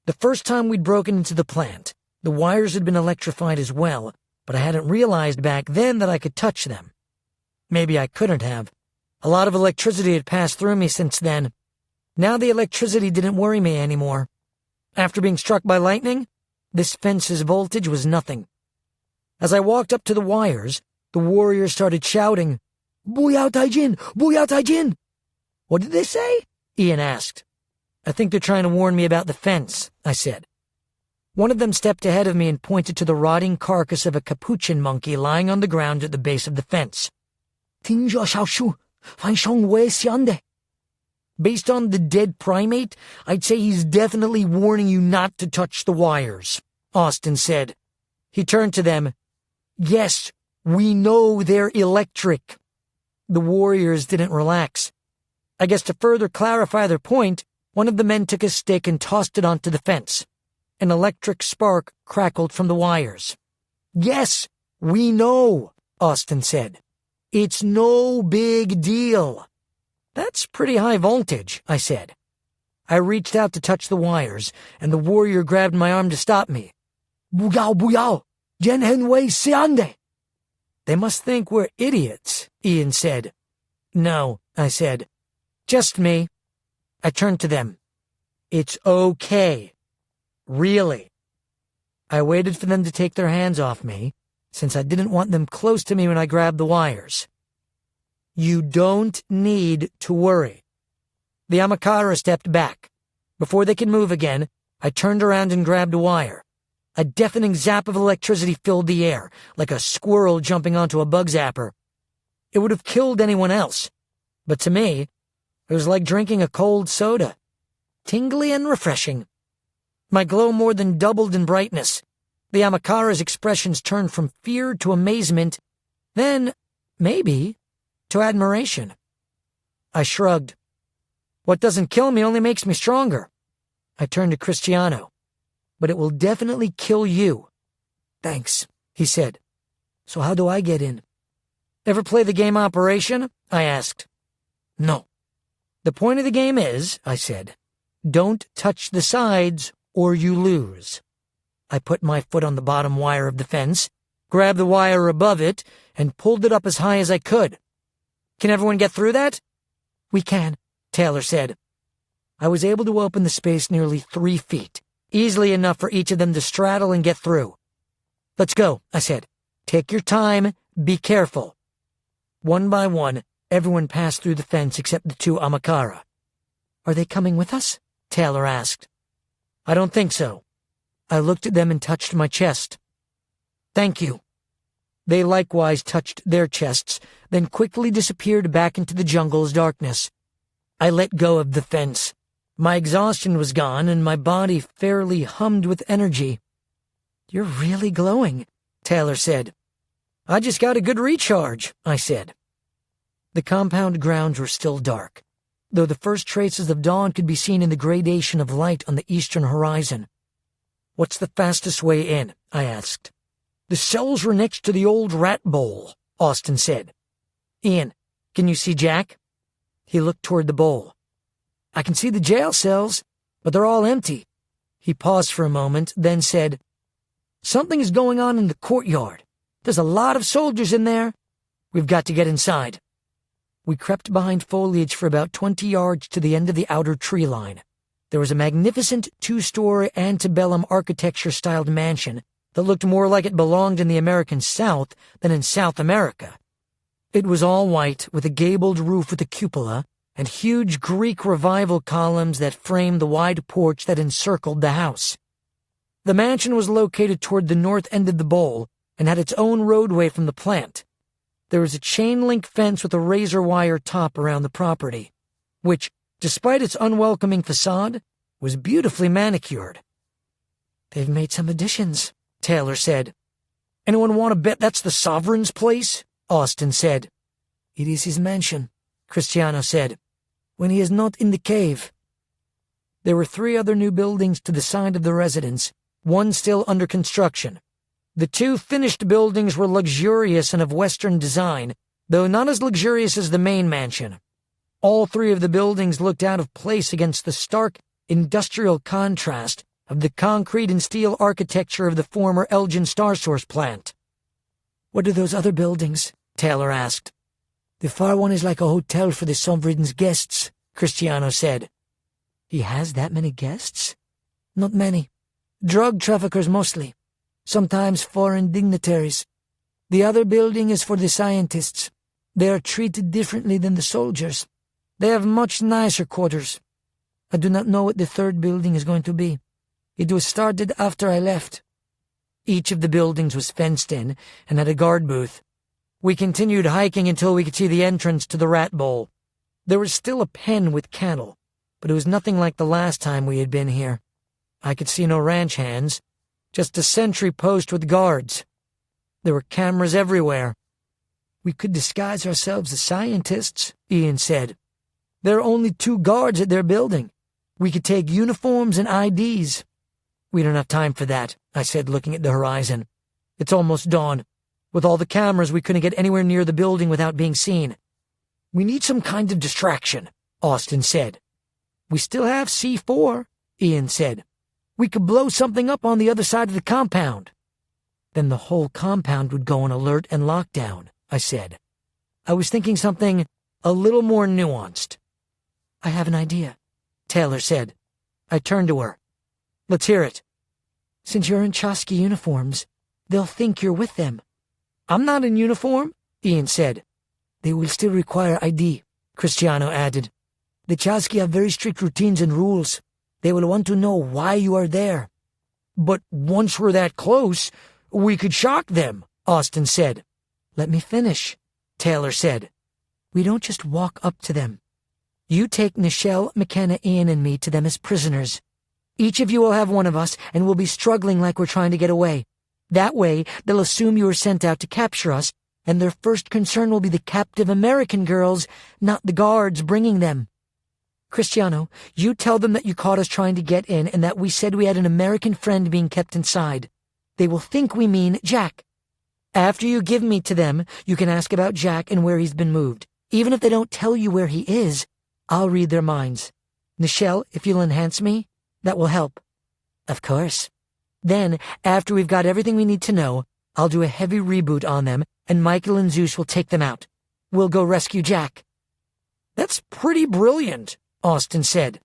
The first time we'd broken into the plant, the wires had been electrified as well, but I hadn't realized back then that I could touch them. Maybe I couldn't have. A lot of electricity had passed through me since then. Now the electricity didn't worry me anymore. After being struck by lightning, this fence's voltage was nothing. As I walked up to the wires, the warriors started shouting, Buyao Taijin! Buyao Taijin! What did they say? Ian asked. I think they're trying to warn me about the fence, I said. One of them stepped ahead of me and pointed to the rotting carcass of a capuchin monkey lying on the ground at the base of the fence. Based on the dead primate, I'd say he's definitely warning you not to touch the wires, Austin said. He turned to them. Yes, we know they're electric. The warriors didn't relax. I guess to further clarify their point, one of the men took a stick and tossed it onto the fence. An electric spark crackled from the wires. Yes, we know, Austin said. It's no big deal. That's pretty high voltage, I said. I reached out to touch the wires, and the warrior grabbed my arm to stop me. Buyao, buyao! Jenhenwei seande! They must think we're idiots, Ian said. No, I said. Just me. I turned to them. It's okay. Really. I waited for them to take their hands off me, since I didn't want them close to me when I grabbed the wires. You don't need to worry. The Amakara stepped back. Before they could move again, I turned around and grabbed a wire. A deafening zap of electricity filled the air, like a squirrel jumping onto a bug zapper. It would have killed anyone else, but to me, it was like drinking a cold soda. Tingly and refreshing. My glow more than doubled in brightness. The Amakara's expressions turned from fear to amazement, then, maybe, to admiration. I shrugged. What doesn't kill me only makes me stronger. I turned to Cristiano. But it will definitely kill you. Thanks, he said. So how do I get in? Ever play the game Operation? I asked. No. The point of the game is, I said, don't touch the sides or you lose. I put my foot on the bottom wire of the fence, grabbed the wire above it, and pulled it up as high as I could. Can everyone get through that? We can, Taylor said. I was able to open the space nearly 3 feet, easily enough for each of them to straddle and get through. Let's go, I said. Take your time, be careful. One by one, everyone passed through the fence except the 2 Amakara. Are they coming with us? Taylor asked. I don't think so. I looked at them and touched my chest. Thank you. They likewise touched their chests, then quickly disappeared back into the jungle's darkness. I let go of the fence. My exhaustion was gone, and my body fairly hummed with energy. You're really glowing, Taylor said. I just got a good recharge, I said. The compound grounds were still dark, though the first traces of dawn could be seen in the gradation of light on the eastern horizon. What's the fastest way in? I asked. The cells were next to the old rat bowl, Austin said. Ian, can you see Jack? He looked toward the bowl. I can see the jail cells, but they're all empty. He paused for a moment, then said, Something is going on in the courtyard. There's a lot of soldiers in there. We've got to get inside. We crept behind foliage for about 20 yards to the end of the outer tree line. There was a magnificent 2-story antebellum architecture-styled mansion that looked more like it belonged in the American South than in South America. It was all white, with a gabled roof with a cupola, and huge Greek Revival columns that framed the wide porch that encircled the house. The mansion was located toward the north end of the bowl and had its own roadway from the plant. There was a chain-link fence with a razor-wire top around the property, which, despite its unwelcoming facade, was beautifully manicured. They've made some additions, Taylor said. Anyone want to bet that's the Sovereign's place? Austin said. It is his mansion, Cristiano said, when he is not in the cave. There were 3 other new buildings to the side of the residence, one still under construction. The 2 finished buildings were luxurious and of Western design, though not as luxurious as the main mansion. All 3 of the buildings looked out of place against the stark, industrial contrast of the concrete and steel architecture of the former Elgin Starsource plant. What are those other buildings? Taylor asked. The far one is like a hotel for the Sovereign's guests, Cristiano said. He has that many guests? Not many. Drug traffickers mostly. Sometimes foreign dignitaries. The other building is for the scientists. They are treated differently than the soldiers. They have much nicer quarters. I do not know what the 3rd building is going to be. It was started after I left. Each of the buildings was fenced in and had a guard booth. We continued hiking until we could see the entrance to the rat bowl. There was still a pen with cattle, but it was nothing like the last time we had been here. I could see no ranch hands, just a sentry post with guards. There were cameras everywhere. We could disguise ourselves as scientists, Ian said. There are only 2 guards at their building. We could take uniforms and IDs. We don't have time for that, I said, looking at the horizon. It's almost dawn. With all the cameras, we couldn't get anywhere near the building without being seen. We need some kind of distraction, Austin said. We still have C4, Ian said. We could blow something up on the other side of the compound. Then the whole compound would go on alert and lockdown, I said. I was thinking something a little more nuanced. I have an idea, Taylor said. I turned to her. Let's hear it. Since you're in Chosky uniforms, they'll think you're with them. I'm not in uniform, Ian said. They will still require ID, Cristiano added. The Chosky have very strict routines and rules. They will want to know why you are there. But once we're that close, we could shock them, Austin said. Let me finish, Taylor said. We don't just walk up to them. You take Nichelle, McKenna, Ian, and me to them as prisoners. Each of you will have one of us, and we'll be struggling like we're trying to get away. That way, they'll assume you were sent out to capture us, and their first concern will be the captive American girls, not the guards bringing them. Cristiano, you tell them that you caught us trying to get in and that we said we had an American friend being kept inside. They will think we mean Jack. After you give me to them, you can ask about Jack and where he's been moved. Even if they don't tell you where he is, I'll read their minds. Nichelle, if you'll enhance me, that will help. Of course. Then, after we've got everything we need to know, I'll do a heavy reboot on them, and Michael and Zeus will take them out. We'll go rescue Jack. That's pretty brilliant, Austin said.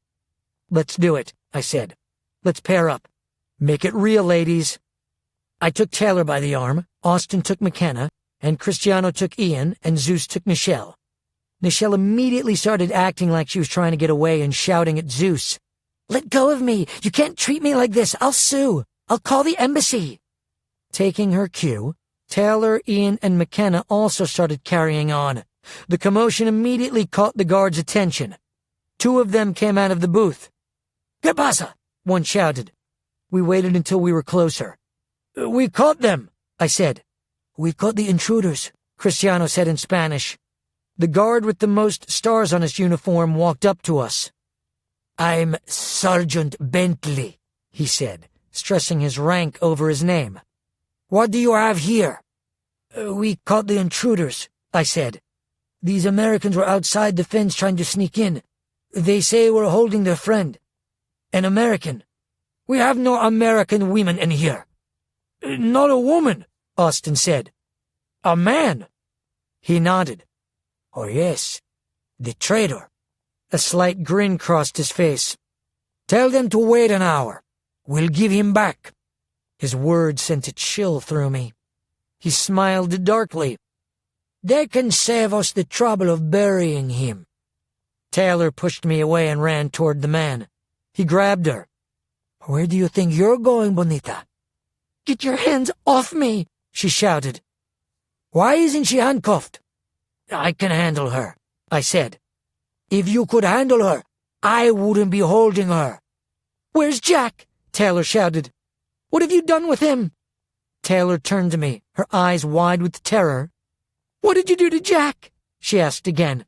Let's do it, I said. Let's pair up. Make it real, ladies. I took Taylor by the arm, Austin took McKenna, and Cristiano took Ian, and Zeus took Nichelle. Nichelle immediately started acting like she was trying to get away and shouting at Zeus. Let go of me! You can't treat me like this! I'll sue! I'll call the embassy! Taking her cue, Taylor, Ian, and McKenna also started carrying on. The commotion immediately caught the guards' attention. 2 of them came out of the booth. ¿Qué pasa? One shouted. We waited until we were closer. We caught them, I said. We caught the intruders, Cristiano said in Spanish. The guard with the most stars on his uniform walked up to us. I'm Sergeant Bentley, he said, stressing his rank over his name. What do you have here? We caught the intruders, I said. These Americans were outside the fence trying to sneak in. They say we're holding their friend. An American. We have no American women in here. Not a woman, Austin said. A man. He nodded. Oh, yes. The traitor. A slight grin crossed his face. Tell them to wait an hour. We'll give him back. His words sent a chill through me. He smiled darkly. They can save us the trouble of burying him. Taylor pushed me away and ran toward the man. He grabbed her. Where do you think you're going, Bonita? Get your hands off me, she shouted. Why isn't she handcuffed? I can handle her, I said. If you could handle her, I wouldn't be holding her. Where's Jack? Taylor shouted. What have you done with him? Taylor turned to me, her eyes wide with terror. What did you do to Jack? She asked again.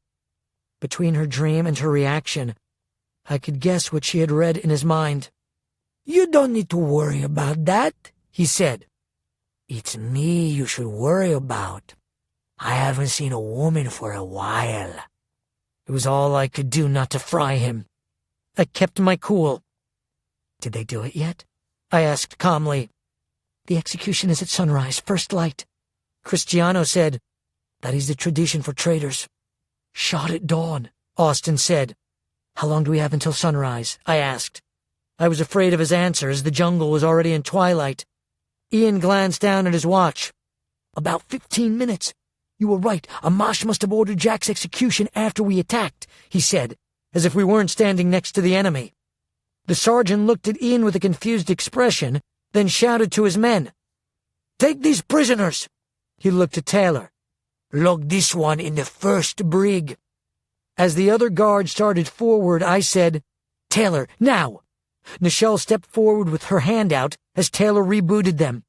Between her dream and her reaction, I could guess what she had read in his mind. You don't need to worry about that, he said. It's me you should worry about. I haven't seen a woman for a while. It was all I could do not to fry him. I kept my cool. Did they do it yet? I asked calmly. The execution is at sunrise, first light. Cristiano said. That is the tradition for traitors. Shot at dawn, Austin said. How long do we have until sunrise? I asked. I was afraid of his answer as the jungle was already in twilight. Ian glanced down at his watch. About 15 minutes. You were right. Amash must have ordered Jack's execution after we attacked, he said, as if we weren't standing next to the enemy. The sergeant looked at Ian with a confused expression, then shouted to his men. Take these prisoners. He looked at Taylor. Lock this one in the first brig. As the other guards started forward, I said, Taylor, now! Nichelle stepped forward with her hand out as Taylor rebooted them.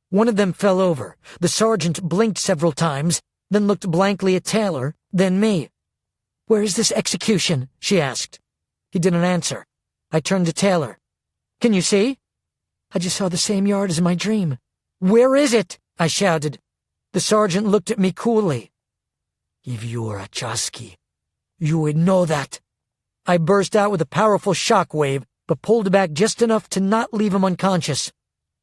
One of them fell over. The sergeant blinked several times, then looked blankly at Taylor, then me. Where is this execution? She asked. He didn't answer. I turned to Taylor. Can you see? I just saw the same yard as in my dream. Where is it? I shouted. The sergeant looked at me coolly. If you were a Chusky, you would know that. I burst out with a powerful shock wave, but pulled back just enough to not leave him unconscious.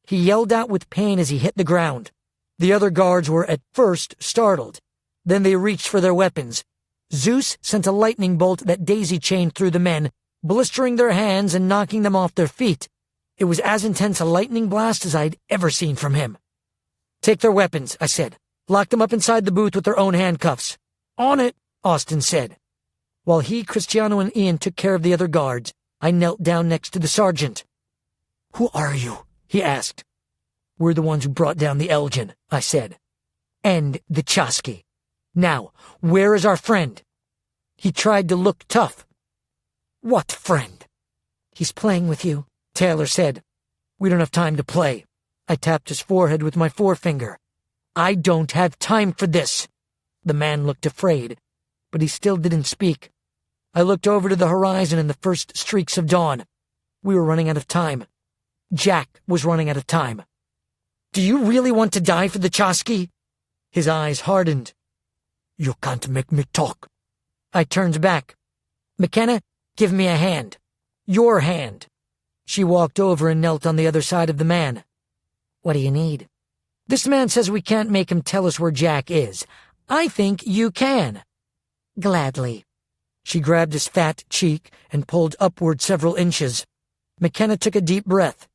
He yelled out with pain as he hit the ground. The other guards were at first startled. Then they reached for their weapons. Zeus sent a lightning bolt that daisy-chained through the men, blistering their hands and knocking them off their feet. It was as intense a lightning blast as I'd ever seen from him. Take their weapons, I said. Lock them up inside the booth with their own handcuffs. On it, Austin said. While he, Cristiano, and Ian took care of the other guards, I knelt down next to the sergeant. Who are you? he asked. We're the ones who brought down the Elgin, I said. And the Chasqui. Now, where is our friend? He tried to look tough. What friend? He's playing with you, Taylor said. We don't have time to play. I tapped his forehead with my forefinger. I don't have time for this. The man looked afraid, but he still didn't speak. I looked over to the horizon in the first streaks of dawn. We were running out of time. Jack was running out of time. Do you really want to die for the Chasqui? His eyes hardened. You can't make me talk. I turned back. McKenna, give me a hand. Your hand. She walked over and knelt on the other side of the man. What do you need? This man says we can't make him tell us where Jack is. I think you can. Gladly. She grabbed his fat cheek and pulled upward several inches. McKenna took a deep breath.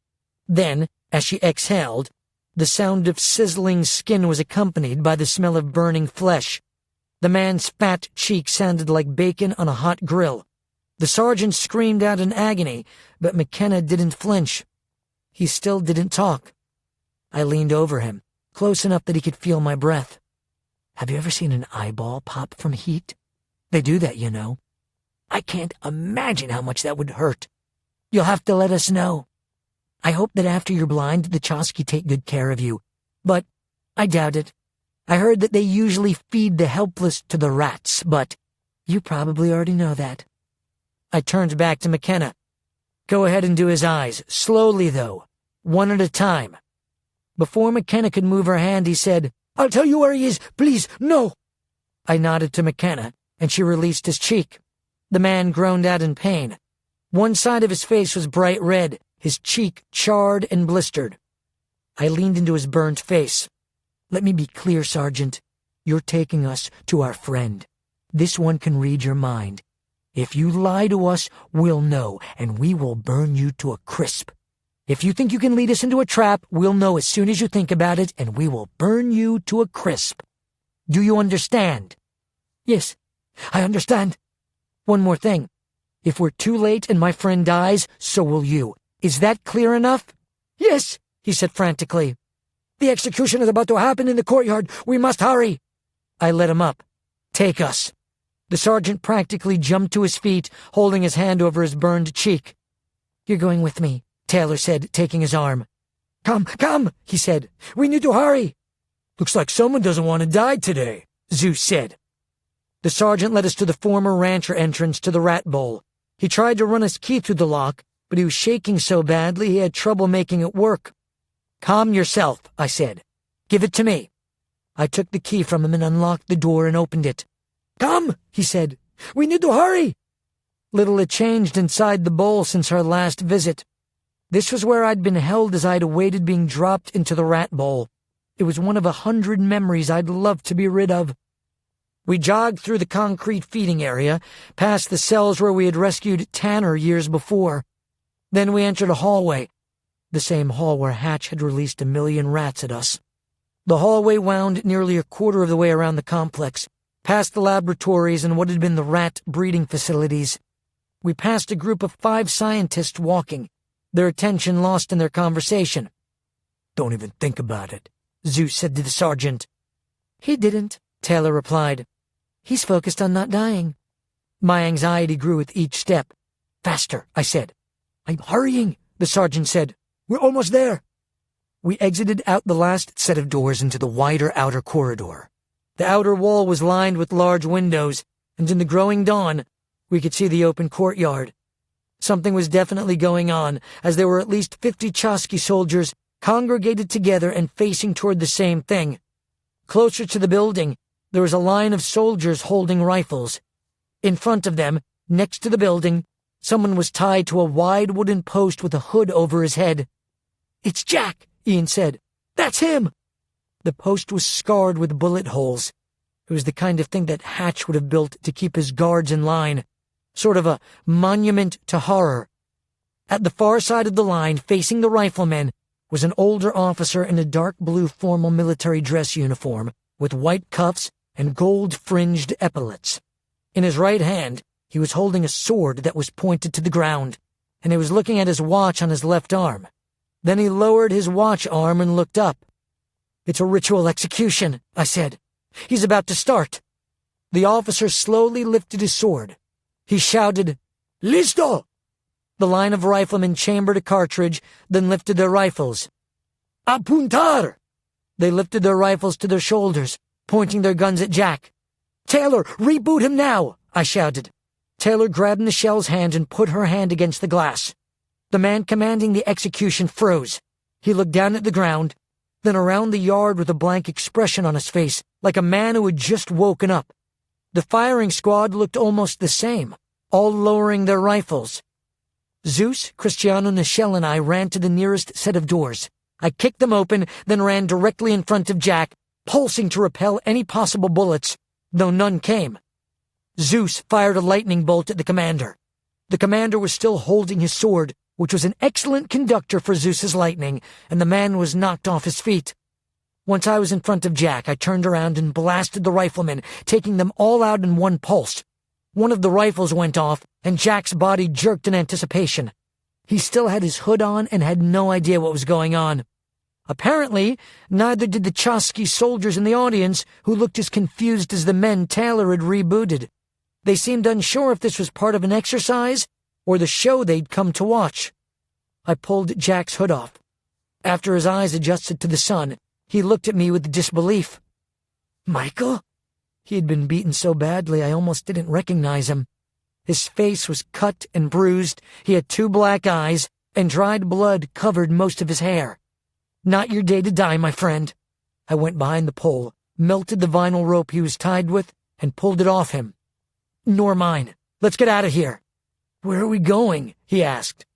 Then, as she exhaled, the sound of sizzling skin was accompanied by the smell of burning flesh. The man's fat cheek sounded like bacon on a hot grill. The sergeant screamed out in agony, but McKenna didn't flinch. He still didn't talk. I leaned over him, close enough that he could feel my breath. Have you ever seen an eyeball pop from heat? They do that, you know. I can't imagine how much that would hurt. You'll have to let us know. I hope that after you're blind, the Chasqui take good care of you. But I doubt it. I heard that they usually feed the helpless to the rats, but you probably already know that. I turned back to McKenna. Go ahead and do his eyes, slowly though, one at a time. Before McKenna could move her hand, he said, I'll tell you where he is, please, no. I nodded to McKenna, and she released his cheek. The man groaned out in pain. One side of his face was bright red, his cheek charred and blistered. I leaned into his burned face. Let me be clear, Sergeant. You're taking us to our friend. This one can read your mind. If you lie to us, we'll know, and we will burn you to a crisp. If you think you can lead us into a trap, we'll know as soon as you think about it, and we will burn you to a crisp. Do you understand? Yes, I understand. One more thing. If we're too late and my friend dies, so will you. Is that clear enough? Yes, he said frantically. The execution is about to happen in the courtyard. We must hurry. I let him up. Take us. The sergeant practically jumped to his feet, holding his hand over his burned cheek. You're going with me, Taylor said, taking his arm. Come, he said. We need to hurry. Looks like someone doesn't want to die today, Zeus said. The sergeant led us to the former rancher entrance to the rat bowl. He tried to run his key through the lock, but he was shaking so badly he had trouble making it work. Calm yourself, I said. Give it to me. I took the key from him and unlocked the door and opened it. Come, he said. We need to hurry. Little had changed inside the bowl since our last visit. This was where I'd been held as I'd awaited being dropped into the rat bowl. It was one of 100 memories I'd love to be rid of. We jogged through the concrete feeding area, past the cells where we had rescued Tanner years before. Then we entered a hallway, the same hall where Hatch had released 1 million rats at us. The hallway wound nearly a quarter of the way around the complex, past the laboratories and what had been the rat breeding facilities. We passed a group of 5 scientists walking, their attention lost in their conversation. Don't even think about it, Zeus said to the sergeant. He didn't, Taylor replied. He's focused on not dying. My anxiety grew with each step. Faster, I said. I'm hurrying, the sergeant said. We're almost there. We exited out the last set of doors into the wider outer corridor. The outer wall was lined with large windows, and in the growing dawn, we could see the open courtyard. Something was definitely going on, as there were at least 50 Chasqui soldiers congregated together and facing toward the same thing. Closer to the building, there was a line of soldiers holding rifles. In front of them, next to the building, someone was tied to a wide wooden post with a hood over his head. It's Jack, Ian said. That's him! The post was scarred with bullet holes. It was the kind of thing that Hatch would have built to keep his guards in line, sort of a monument to horror. At the far side of the line, facing the riflemen, was an older officer in a dark blue formal military dress uniform with white cuffs and gold-fringed epaulets. In his right hand, he was holding a sword that was pointed to the ground, and he was looking at his watch on his left arm. Then he lowered his watch arm and looked up. "It's a ritual execution," I said. "He's about to start." The officer slowly lifted his sword. He shouted, "Listo!" The line of riflemen chambered a cartridge, then lifted their rifles. "Apuntar!" They lifted their rifles to their shoulders, pointing their guns at Jack. "Taylor, reboot him now!" I shouted. Taylor grabbed Nichelle's hand and put her hand against the glass. The man commanding the execution froze. He looked down at the ground, then around the yard with a blank expression on his face, like a man who had just woken up. The firing squad looked almost the same, all lowering their rifles. Zeus, Cristiano, Nichelle, and I ran to the nearest set of doors. I kicked them open, then ran directly in front of Jack, pulsing to repel any possible bullets, though none came. Zeus fired a lightning bolt at the commander. The commander was still holding his sword, which was an excellent conductor for Zeus's lightning, and the man was knocked off his feet. Once I was in front of Jack, I turned around and blasted the riflemen, taking them all out in one pulse. One of the rifles went off, and Jack's body jerked in anticipation. He still had his hood on and had no idea what was going on. Apparently, neither did the Chosky soldiers in the audience, who looked as confused as the men Taylor had rebooted. They seemed unsure if this was part of an exercise or the show they'd come to watch. I pulled Jack's hood off. After his eyes adjusted to the sun, he looked at me with disbelief. "Michael?" He had been beaten so badly I almost didn't recognize him. His face was cut and bruised, he had 2 black eyes, and dried blood covered most of his hair. "Not your day to die, my friend." I went behind the pole, melted the vinyl rope he was tied with, and pulled it off him. "Nor mine. Let's get out of here." "Where are we going?" he asked.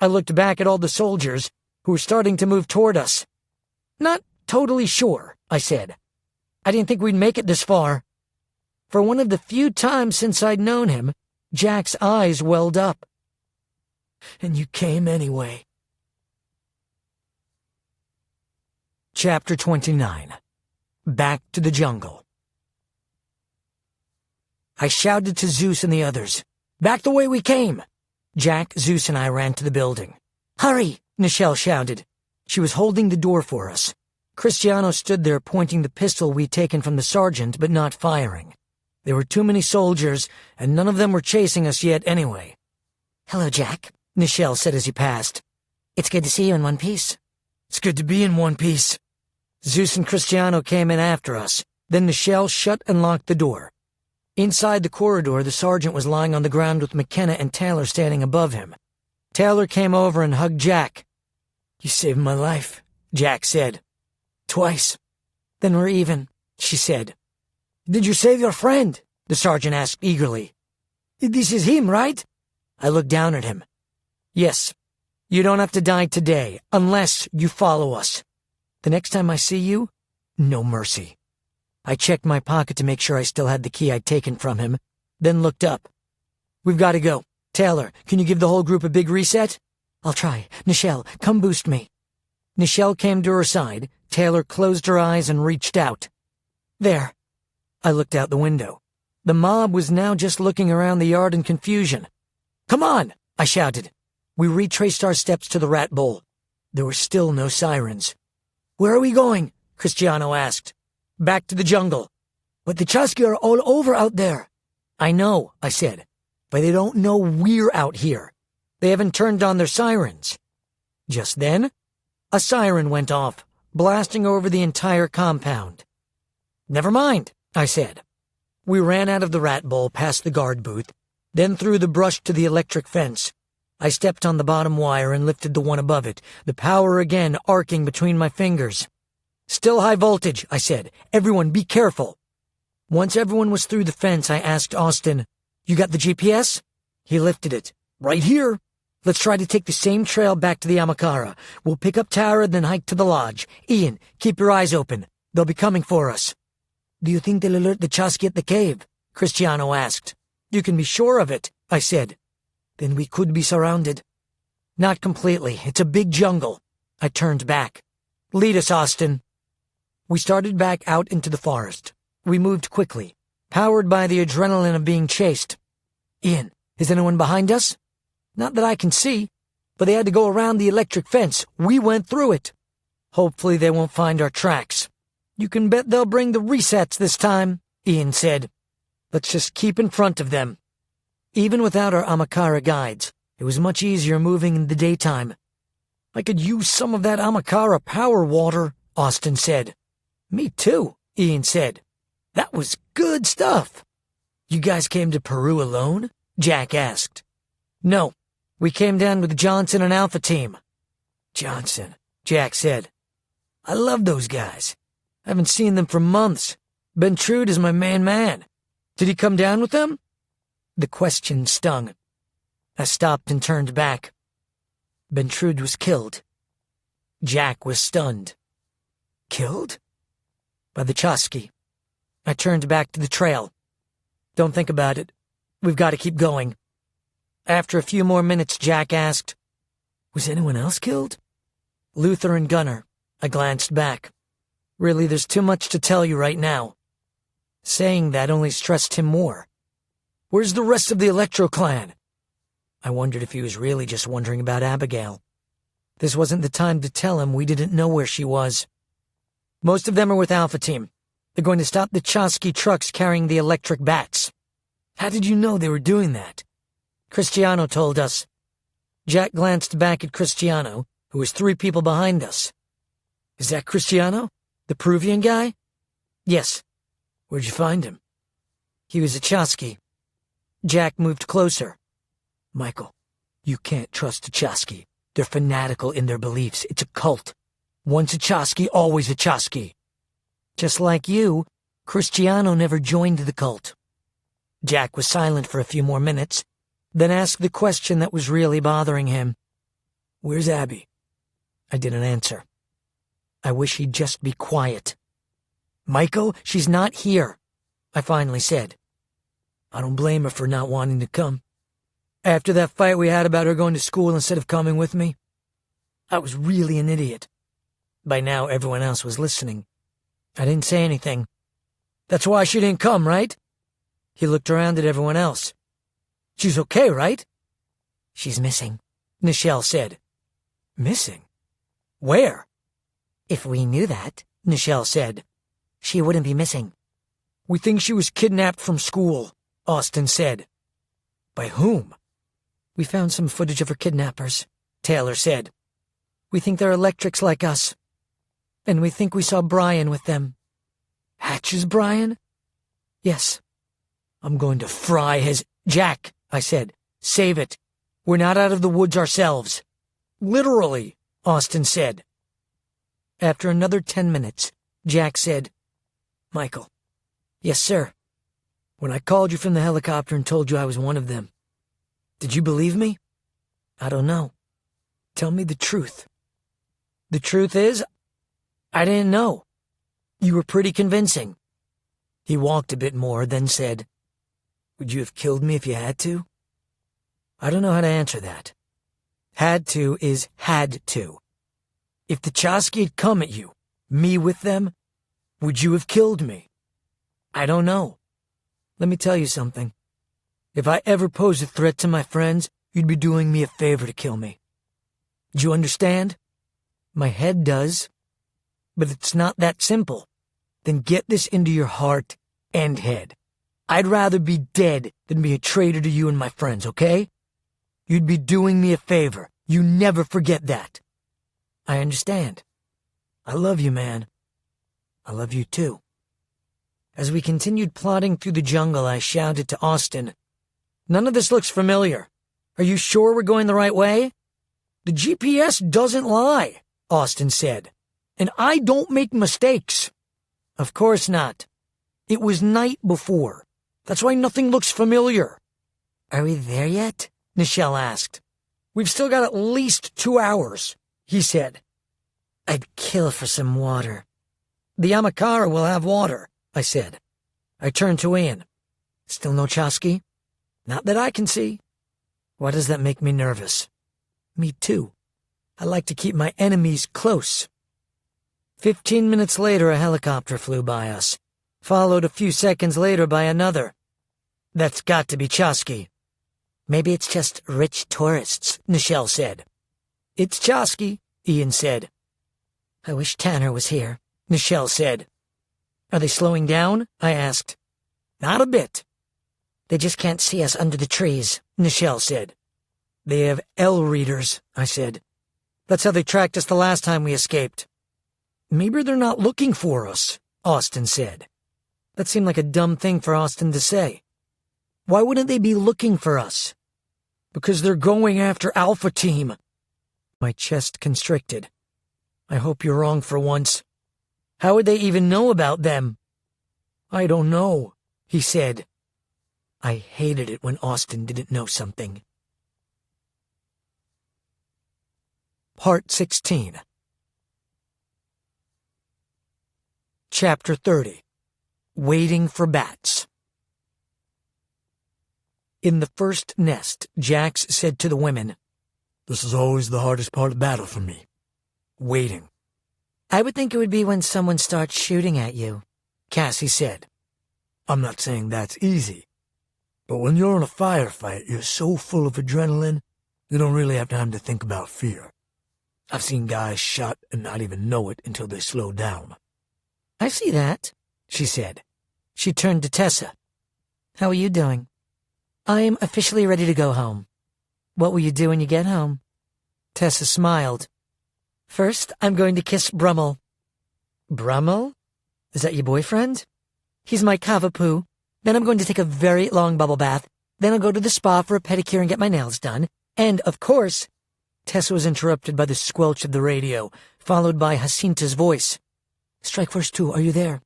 I looked back at all the soldiers, who were starting to move toward us. "Not totally sure," I said. "I didn't think we'd make it this far." For one of the few times since I'd known him, Jack's eyes welled up. "And you came anyway." Chapter 29. Back to the Jungle. I shouted to Zeus and the others, "Back the way we came!" Jack, Zeus, and I ran to the building. "Hurry!" Nichelle shouted. She was holding the door for us. Cristiano stood there pointing the pistol we'd taken from the sergeant, but not firing. There were too many soldiers, and none of them were chasing us yet anyway. "Hello, Jack," Nichelle said as he passed. "It's good to see you in one piece." "It's good to be in one piece." Zeus and Cristiano came in after us. Then Nichelle shut and locked the door. Inside the corridor, the sergeant was lying on the ground with McKenna and Taylor standing above him. Taylor came over and hugged Jack. "You saved my life," Jack said. "Twice." "Then we're even," she said. "Did you save your friend?" the sergeant asked eagerly. "This is him, right?" I looked down at him. "Yes. You don't have to die today, unless you follow us. The next time I see you, no mercy." I checked my pocket to make sure I still had the key I'd taken from him, then looked up. "We've got to go. Taylor, can you give the whole group a big reset?" "I'll try. Nichelle, come boost me." Nichelle came to her side. Taylor closed her eyes and reached out. "There." I looked out the window. The mob was now just looking around the yard in confusion. "Come on!" I shouted. We retraced our steps to the rat bowl. There were still no sirens. "Where are we going?" Cristiano asked. "Back to the jungle." "But the Chusky are all over out there." "I know," I said, "but they don't know we're out here. They haven't turned on their sirens." Just then, a siren went off, blasting over the entire compound. "Never mind," I said. We ran out of the rat bowl past the guard booth, then through the brush to the electric fence. I stepped on the bottom wire and lifted the one above it, the power again arcing between my fingers. "Still high voltage," I said. "Everyone be careful." Once everyone was through the fence, I asked Austin, "You got the GPS?" He lifted it. "Right here. Let's try to take the same trail back to the Amakara. We'll pick up Tara, then hike to the lodge. Ian, keep your eyes open. They'll be coming for us." "Do you think they'll alert the Chusky at the cave?" Cristiano asked. "You can be sure of it," I said. "Then we could be surrounded." "Not completely. It's a big jungle." I turned back. "Lead us, Austin." We started back out into the forest. We moved quickly, powered by the adrenaline of being chased. "Ian, is anyone behind us?" "Not that I can see." but they had to go around the electric fence. We went through it. Hopefully they won't find our tracks. You can bet they'll bring the resets this time, Ian said. Let's just keep in front of them. Even without our Amakara guides, it was much easier moving in the daytime. I could use some of that Amakara power water, Austin said. Me too, Ian said. That was good stuff. You guys came to Peru alone? Jack asked. No, we came down with Johnson and Alpha Team. Johnson, Jack said. I love those guys. I haven't seen them for months. Ben Trude is my main man. Did he come down with them? The question stung. I stopped and turned back. Ben Trude was killed. Jack was stunned. Killed? By the Chosky. I turned back to the trail. Don't think about it. We've got to keep going. After a few more minutes, Jack asked, Was anyone else killed? Luther and Gunnar. I glanced back. Really, there's too much to tell you right now. Saying that only stressed him more. Where's the rest of the Electro clan? I wondered if he was really just wondering about Abigail. This wasn't the time to tell him we didn't know where she was. Most of them are with Alpha Team. They're going to stop the Chosky trucks carrying the electric bats. How did you know they were doing that? Cristiano told us. Jack glanced back at Cristiano, who was 3 people behind us. Is that Cristiano? The Peruvian guy? Yes. Where'd you find him? He was a Chosky. Jack moved closer. Michael, you can't trust a Chosky. They're fanatical in their beliefs. It's a cult. Once a Chosky, always a Chosky. Just like you, Cristiano never joined the cult. Jack was silent for a few more minutes, then asked the question that was really bothering him. Where's Abby? I didn't answer. I wish he'd just be quiet. Michael, she's not here, I finally said. I don't blame her for not wanting to come. After that fight we had about her going to school instead of coming with me, I was really an idiot. By now everyone else was listening. I didn't say anything. That's why she didn't come, right? He looked around at everyone else. She's okay, right? She's missing, Nichelle said. Missing? Where? If we knew that, Nichelle said, she wouldn't be missing. We think she was kidnapped from school, Austin said. By whom? We found some footage of her kidnappers, Taylor said. We think they're electrics like us. And we think we saw Brian with them. Hatch's Brian? Yes. I'm going to fry his... Jack, I said. Save it. We're not out of the woods ourselves. Literally, Austin said. After another 10 minutes, Jack said, Michael. Yes, sir. When I called you from the helicopter and told you I was one of them, did you believe me? I don't know. Tell me the truth. The truth is, I didn't know. You were pretty convincing. He walked a bit more, then said, Would you have killed me if you had to? I don't know how to answer that. Had to is had to. If the Chosky had come at you, me with them, would you have killed me? I don't know. Let me tell you something. If I ever pose a threat to my friends, you'd be doing me a favor to kill me. Do you understand? My head does. But it's not that simple. Then get this into your heart and head. I'd rather be dead than be a traitor to you and my friends, okay? You'd be doing me a favor. You never forget that. I understand. I love you, man. I love you too. As we continued plodding through the jungle, I shouted to Austin, None of this looks familiar. Are you sure we're going the right way? The GPS doesn't lie, Austin said. And I don't make mistakes. Of course not. It was night before. That's why nothing looks familiar. Are we there yet? Nichelle asked. We've still got at least 2 hours, he said. I'd kill for some water. The Amakara will have water, I said. I turned to Ian. Still no Chosky? Not that I can see. Why does that make me nervous? Me too. I like to keep my enemies close. 15 minutes later, a helicopter flew by us, followed a few seconds later by another. That's got to be Chosky. Maybe it's just rich tourists, Nichelle said. It's Chosky, Ian said. I wish Tanner was here, Nichelle said. Are they slowing down? I asked. Not a bit. They just can't see us under the trees, Nichelle said. They have L readers, I said. That's how they tracked us the last time we escaped. Maybe they're not looking for us, Austin said. That seemed like a dumb thing for Austin to say. Why wouldn't they be looking for us? Because they're going after Alpha Team. My chest constricted. I hope you're wrong for once. How would they even know about them? I don't know, he said. I hated it when Austin didn't know something. Part 16. Chapter 30. Waiting for Bats. In the first nest, Jax said to the women, This is always the hardest part of battle for me. Waiting. I would think it would be when someone starts shooting at you, Cassie said. I'm not saying that's easy. But when you're in a firefight, you're so full of adrenaline, you don't really have time to think about fear. I've seen guys shot and not even know it until they slow down. I see that, she said. She turned to Tessa. How are you doing? I'm officially ready to go home. What will you do when you get home? Tessa smiled. First, I'm going to kiss Brummel. Brummel? Is that your boyfriend? He's my cavapoo. Then I'm going to take a very long bubble bath. Then I'll go to the spa for a pedicure and get my nails done. And, of course... Tessa was interrupted by the squelch of the radio, followed by Jacinta's voice. Strike Force 2, are you there?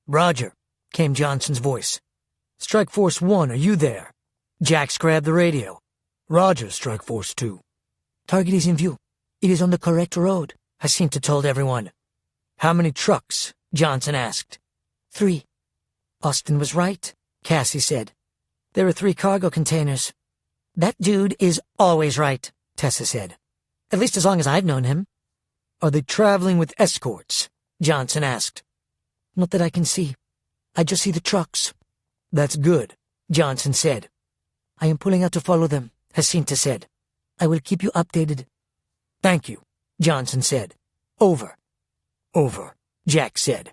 Roger, came Johnson's voice. Strike Force 1, are you there? Jax grabbed the radio. Roger, Strike Force 2. Target is in view. It is on the correct road, Jacinta told everyone. How many trucks? Johnson asked. 3. Austin was right, Cassie said. There are 3 cargo containers. That dude is always right, Tessa said. At least as long as I've known him. Are they traveling with escorts? Johnson asked. Not that I can see. I just see the trucks. That's good, Johnson said. I am pulling out to follow them, Jacinta said. I will keep you updated. Thank you, Johnson said. Over. Over, Jack said.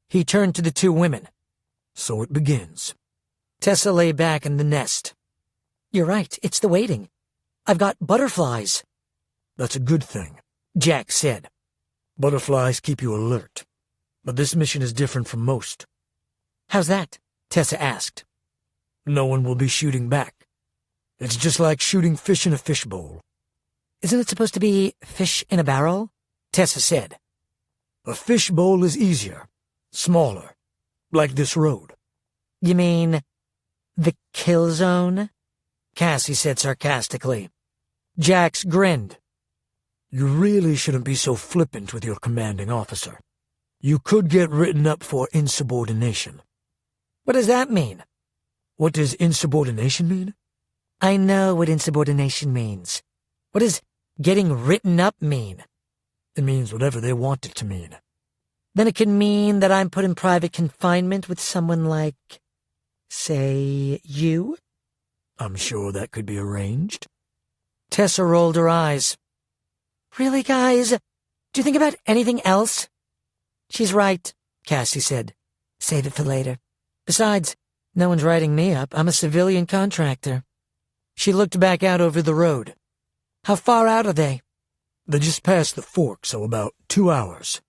He turned to the 2 women. So it begins. Tessa lay back in the nest. You're right, it's the waiting. I've got butterflies. That's a good thing, Jack said. Butterflies keep you alert. But this mission is different from most. How's that? Tessa asked. No one will be shooting back. It's just like shooting fish in a fishbowl. Isn't it supposed to be fish in a barrel? Tessa said. A fishbowl is easier, smaller, like this road. You mean the kill zone? Cassie said sarcastically. Jax grinned. You really shouldn't be so flippant with your commanding officer. You could get written up for insubordination. What does that mean? What does insubordination mean? I know what insubordination means. What does getting written up mean? It means whatever they want it to mean. Then it could mean that I'm put in private confinement with someone like, say, you? I'm sure that could be arranged. Tessa rolled her eyes. Really, guys? Do you think about anything else? She's right, Cassie said. Save it for later. Besides, no one's writing me up. I'm a civilian contractor. She looked back out over the road. How far out are they? They just passed the fork, so about 2 hours.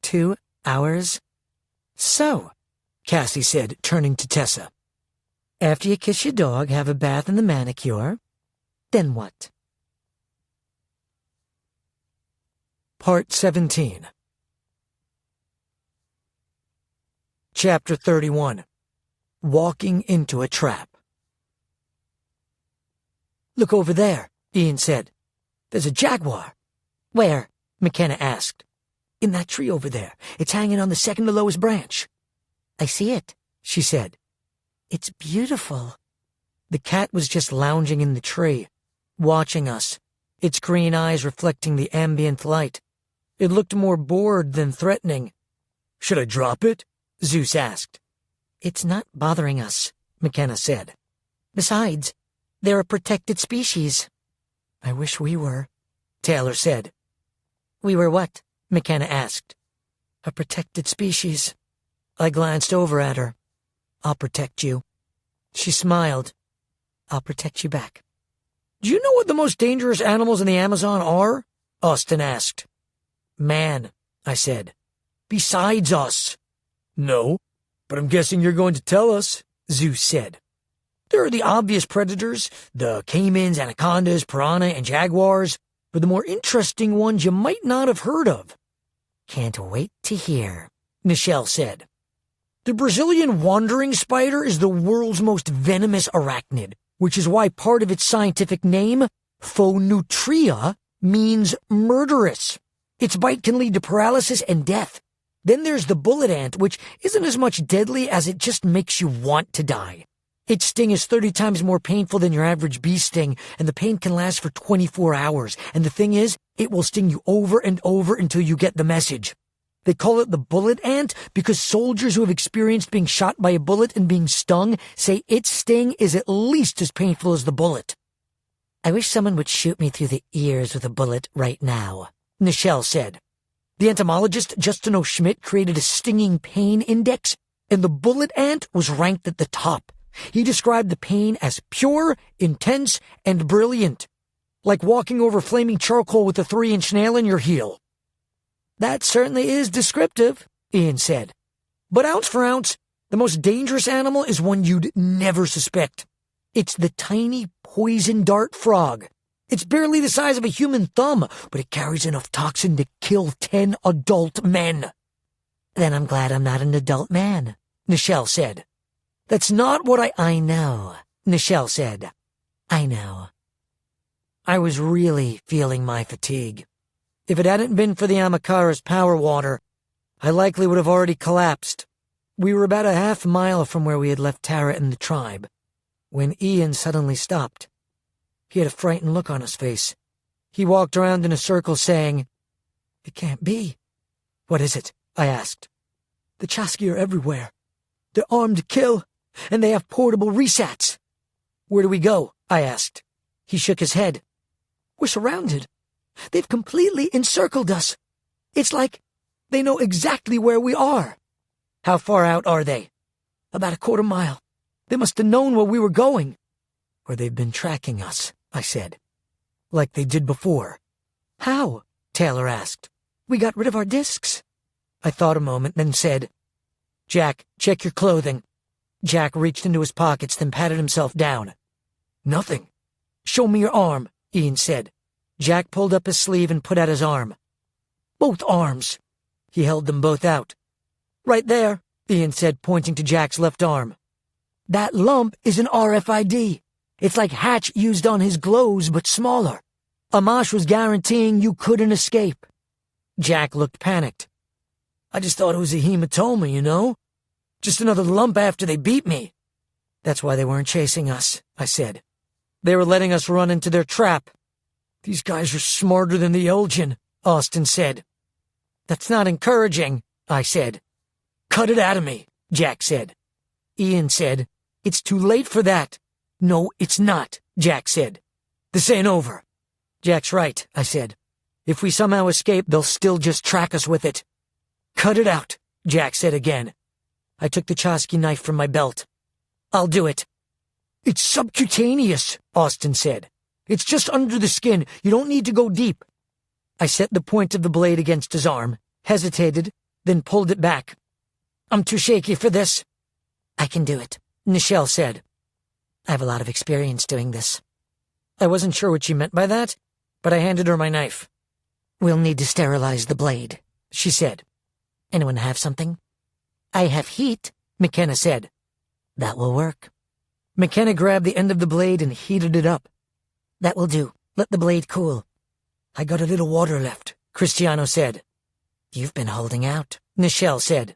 2 hours? So, Cassie said, turning to Tessa. After you kiss your dog, have a bath and the manicure. Then what? Part 17. Chapter 31. Walking into a trap. Look over there, Ian said. There's a jaguar. Where? McKenna asked. In that tree over there. It's hanging on the second to lowest branch. I see it, she said. It's beautiful. The cat was just lounging in the tree, watching us, its green eyes reflecting the ambient light. It looked more bored than threatening. Should I drop it? Zeus asked. It's not bothering us, McKenna said. Besides, they're a protected species. I wish we were. Taylor said. We were what? McKenna asked. A protected species. I glanced over at her. I'll protect you. She smiled. I'll protect you back. Do you know what the most dangerous animals in the Amazon are? Austin asked. Man, I said. Besides us. No, but I'm guessing you're going to tell us, Zeus said. There are the obvious predators, the caimans, anacondas, piranha, and jaguars, but the more interesting ones you might not have heard of. Can't wait to hear, Nichelle said. The Brazilian wandering spider is the world's most venomous arachnid, which is why part of its scientific name, Phonutria, means murderous. Its bite can lead to paralysis and death. Then there's the bullet ant, which isn't as much deadly as it just makes you want to die. Its sting is 30 times more painful than your average bee sting, and the pain can last for 24 hours. And the thing is, it will sting you over and over until you get the message. They call it the bullet ant because soldiers who have experienced being shot by a bullet and being stung say its sting is at least as painful as the bullet. I wish someone would shoot me through the ears with a bullet right now, Nichelle said. The entomologist Justino Schmidt created a stinging pain index, and the bullet ant was ranked at the top. He described the pain as pure, intense, and brilliant, like walking over flaming charcoal with a 3-inch nail in your heel. That certainly is descriptive, Ian said. But ounce for ounce, the most dangerous animal is one you'd never suspect. It's the tiny poison dart frog. It's barely the size of a human thumb, but it carries enough toxin to kill 10 adult men. Then I'm glad I'm not an adult man, Nichelle said. That's not what I know, Nichelle said. I know. I was really feeling my fatigue. If it hadn't been for the Amakara's power water, I likely would have already collapsed. We were about a half mile from where we had left Tara and the tribe, when Ian suddenly stopped. He had a frightened look on his face. He walked around in a circle saying, It can't be. What is it? I asked. The Chasqui are everywhere. They're armed to kill, and they have portable resats. Where do we go? I asked. He shook his head. We're surrounded. They've completely encircled us. It's like they know exactly where we are. How far out are they? About a quarter mile. They must have known where we were going. Or they've been tracking us, I said. Like they did before. How? Taylor asked. We got rid of our discs. I thought a moment, then said, Jack, check your clothing. Jack reached into his pockets, then patted himself down. Nothing. Show me your arm, Ian said. Jack pulled up his sleeve and put out his arm. Both arms. He held them both out. Right there, Ian said, pointing to Jack's left arm. That lump is an RFID. It's like Hatch used on his glows, but smaller. Amash was guaranteeing you couldn't escape. Jack looked panicked. I just thought it was a hematoma, you know? Just another lump after they beat me. That's why they weren't chasing us, I said. They were letting us run into their trap. These guys are smarter than the Elgin, Austin said. That's not encouraging, I said. Cut it out of me, Jack said. Ian said, It's too late for that. No, it's not, Jack said. This ain't over. Jack's right, I said. If we somehow escape, they'll still just track us with it. Cut it out, Jack said again. I took the Chasqui knife from my belt. I'll do it. It's subcutaneous, Austin said. It's just under the skin. You don't need to go deep. I set the point of the blade against his arm, hesitated, then pulled it back. I'm too shaky for this. I can do it, Nichelle said. I have a lot of experience doing this. I wasn't sure what she meant by that, but I handed her my knife. We'll need to sterilize the blade, she said. Anyone have something? I have heat, McKenna said. That will work. McKenna grabbed the end of the blade and heated it up. That will do. Let the blade cool. I got a little water left, Cristiano said. You've been holding out, Nichelle said.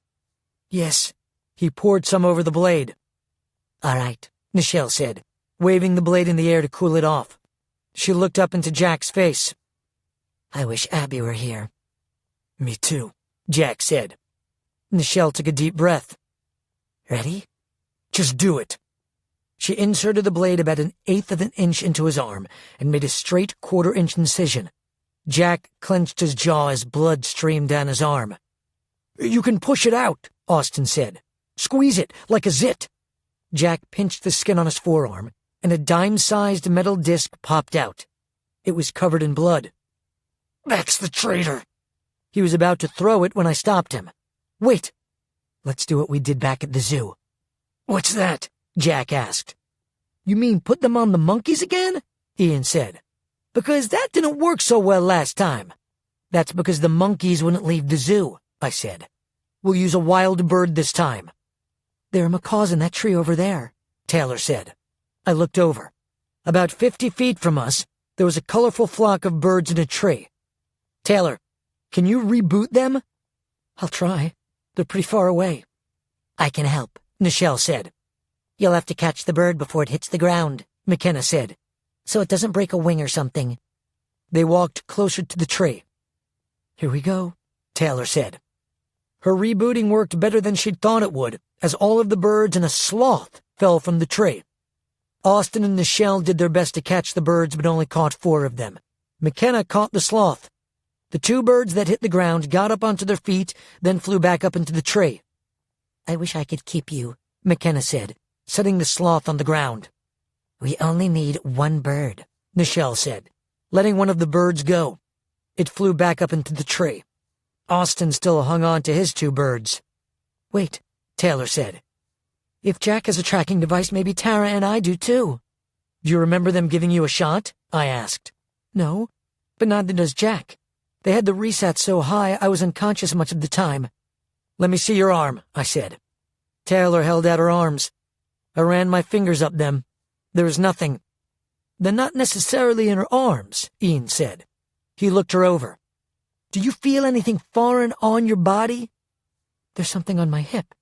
Yes. He poured some over the blade. All right, Nichelle said, waving the blade in the air to cool it off. She looked up into Jack's face. I wish Abby were here. Me too, Jack said. Nichelle took a deep breath. Ready? Just do it. She inserted the blade about 1/8 of an inch into his arm and made a straight 1/4-inch incision. Jack clenched his jaw as blood streamed down his arm. "You can push it out," Austin said. "Squeeze it, like a zit." Jack pinched the skin on his forearm, and a dime-sized metal disc popped out. It was covered in blood. "That's the traitor." He was about to throw it when I stopped him. "Wait. Let's do what we did back at the zoo." "What's that?" Jack asked. "You mean put them on the monkeys again?" Ian said. "Because that didn't work so well last time." "That's because the monkeys wouldn't leave the zoo," I said. "We'll use a wild bird this time." "There are macaws in that tree over there," Taylor said. I looked over. About 50 feet from us, there was a colorful flock of birds in a tree. "Taylor, can you reboot them?" "I'll try. They're pretty far away." "I can help," Nichelle said. "You'll have to catch the bird before it hits the ground," McKenna said, "so it doesn't break a wing or something." They walked closer to the tree. "Here we go," Taylor said. Her rebooting worked better than she'd thought it would, as all of the birds and a sloth fell from the tree. Austin and Nichelle did their best to catch the birds but only caught 4 of them. McKenna caught the sloth. The 2 birds that hit the ground got up onto their feet, then flew back up into the tree. "I wish I could keep you," McKenna said, setting the sloth on the ground. "We only need 1 bird," Nichelle said, letting one of the birds go. It flew back up into the tree. Austin still hung on to his 2 birds. "Wait," Taylor said. "If Jack has a tracking device, maybe Tara and I do too." "Do you remember them giving you a shot?" I asked. "No, but neither does Jack. They had the reset so high I was unconscious much of the time." "Let me see your arm," I said. Taylor held out her arms. I ran my fingers up them. There was nothing. "They're not necessarily in her arms," Ian said. He looked her over. "Do you feel anything foreign on your body?" "There's something on my hip."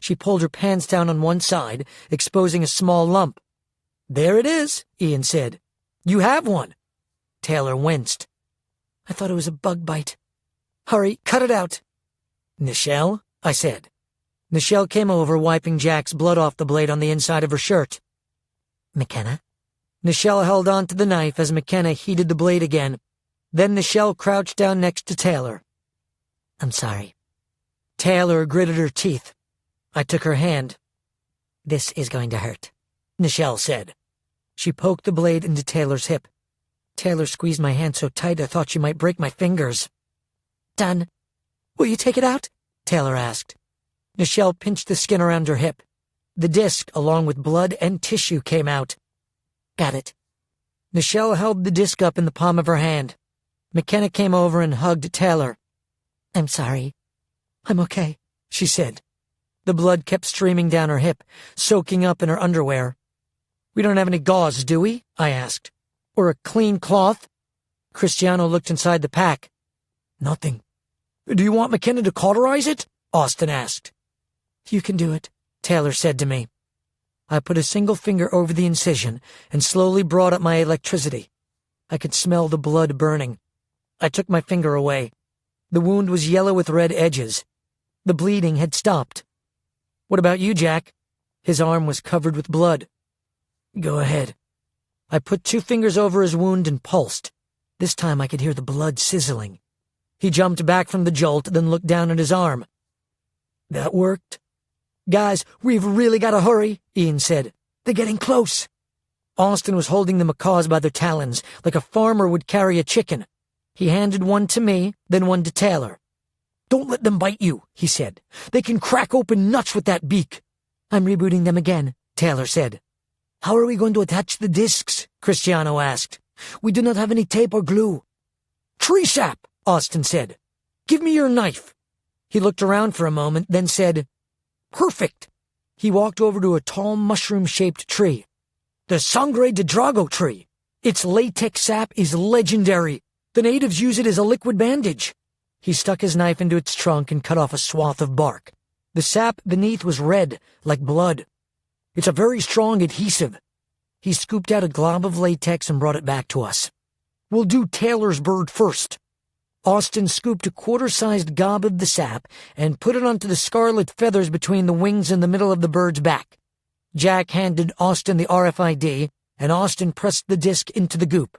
She pulled her pants down on one side, exposing a small lump. "There it is," Ian said. "You have one." Taylor winced. "I thought it was a bug bite." "Hurry, cut it out." "Nichelle?" I said. Nichelle came over, wiping Jack's blood off the blade on the inside of her shirt. "McKenna?" Nichelle held on to the knife as McKenna heated the blade again. Then Nichelle crouched down next to Taylor. "I'm sorry." Taylor gritted her teeth. I took her hand. "This is going to hurt," Nichelle said. She poked the blade into Taylor's hip. Taylor squeezed my hand so tight I thought she might break my fingers. "Done." "Will you take it out?" Taylor asked. Nichelle pinched the skin around her hip. The disc, along with blood and tissue, came out. "Got it." Nichelle held the disc up in the palm of her hand. McKenna came over and hugged Taylor. "I'm sorry." "I'm okay," she said. The blood kept streaming down her hip, soaking up in her underwear. "We don't have any gauze, do we?" I asked. "Or a clean cloth?" Cristiano looked inside the pack. "Nothing." "Do you want McKenna to cauterize it?" Austin asked. "You can do it," Taylor said to me. I put a single finger over the incision and slowly brought up my electricity. I could smell the blood burning. I took my finger away. The wound was yellow with red edges. The bleeding had stopped. "What about you, Jack?" His arm was covered with blood. "Go ahead." I put 2 fingers over his wound and pulsed. This time I could hear the blood sizzling. He jumped back from the jolt, then looked down at his arm. "That worked." "Guys, we've really got to hurry," Ian said. "They're getting close." Austin was holding the macaws by their talons, like a farmer would carry a chicken. He handed one to me, then one to Taylor. "Don't let them bite you," he said. "They can crack open nuts with that beak." "I'm rebooting them again," Taylor said. "How are we going to attach the discs?" Cristiano asked. "We do not have any tape or glue." "Tree sap," Austin said. "Give me your knife." He looked around for a moment, then said, "Perfect." He walked over to a tall mushroom-shaped tree. The Sangre de Drago tree. Its latex sap is legendary. The natives use it as a liquid bandage. He stuck his knife into its trunk and cut off a swath of bark. The sap beneath was red, like blood. "It's a very strong adhesive." He scooped out a glob of latex and brought it back to us. "We'll do Taylor's bird first." Austin scooped a quarter-sized gob of the sap and put it onto the scarlet feathers between the wings and the middle of the bird's back. Jack handed Austin the RFID, and Austin pressed the disc into the goop.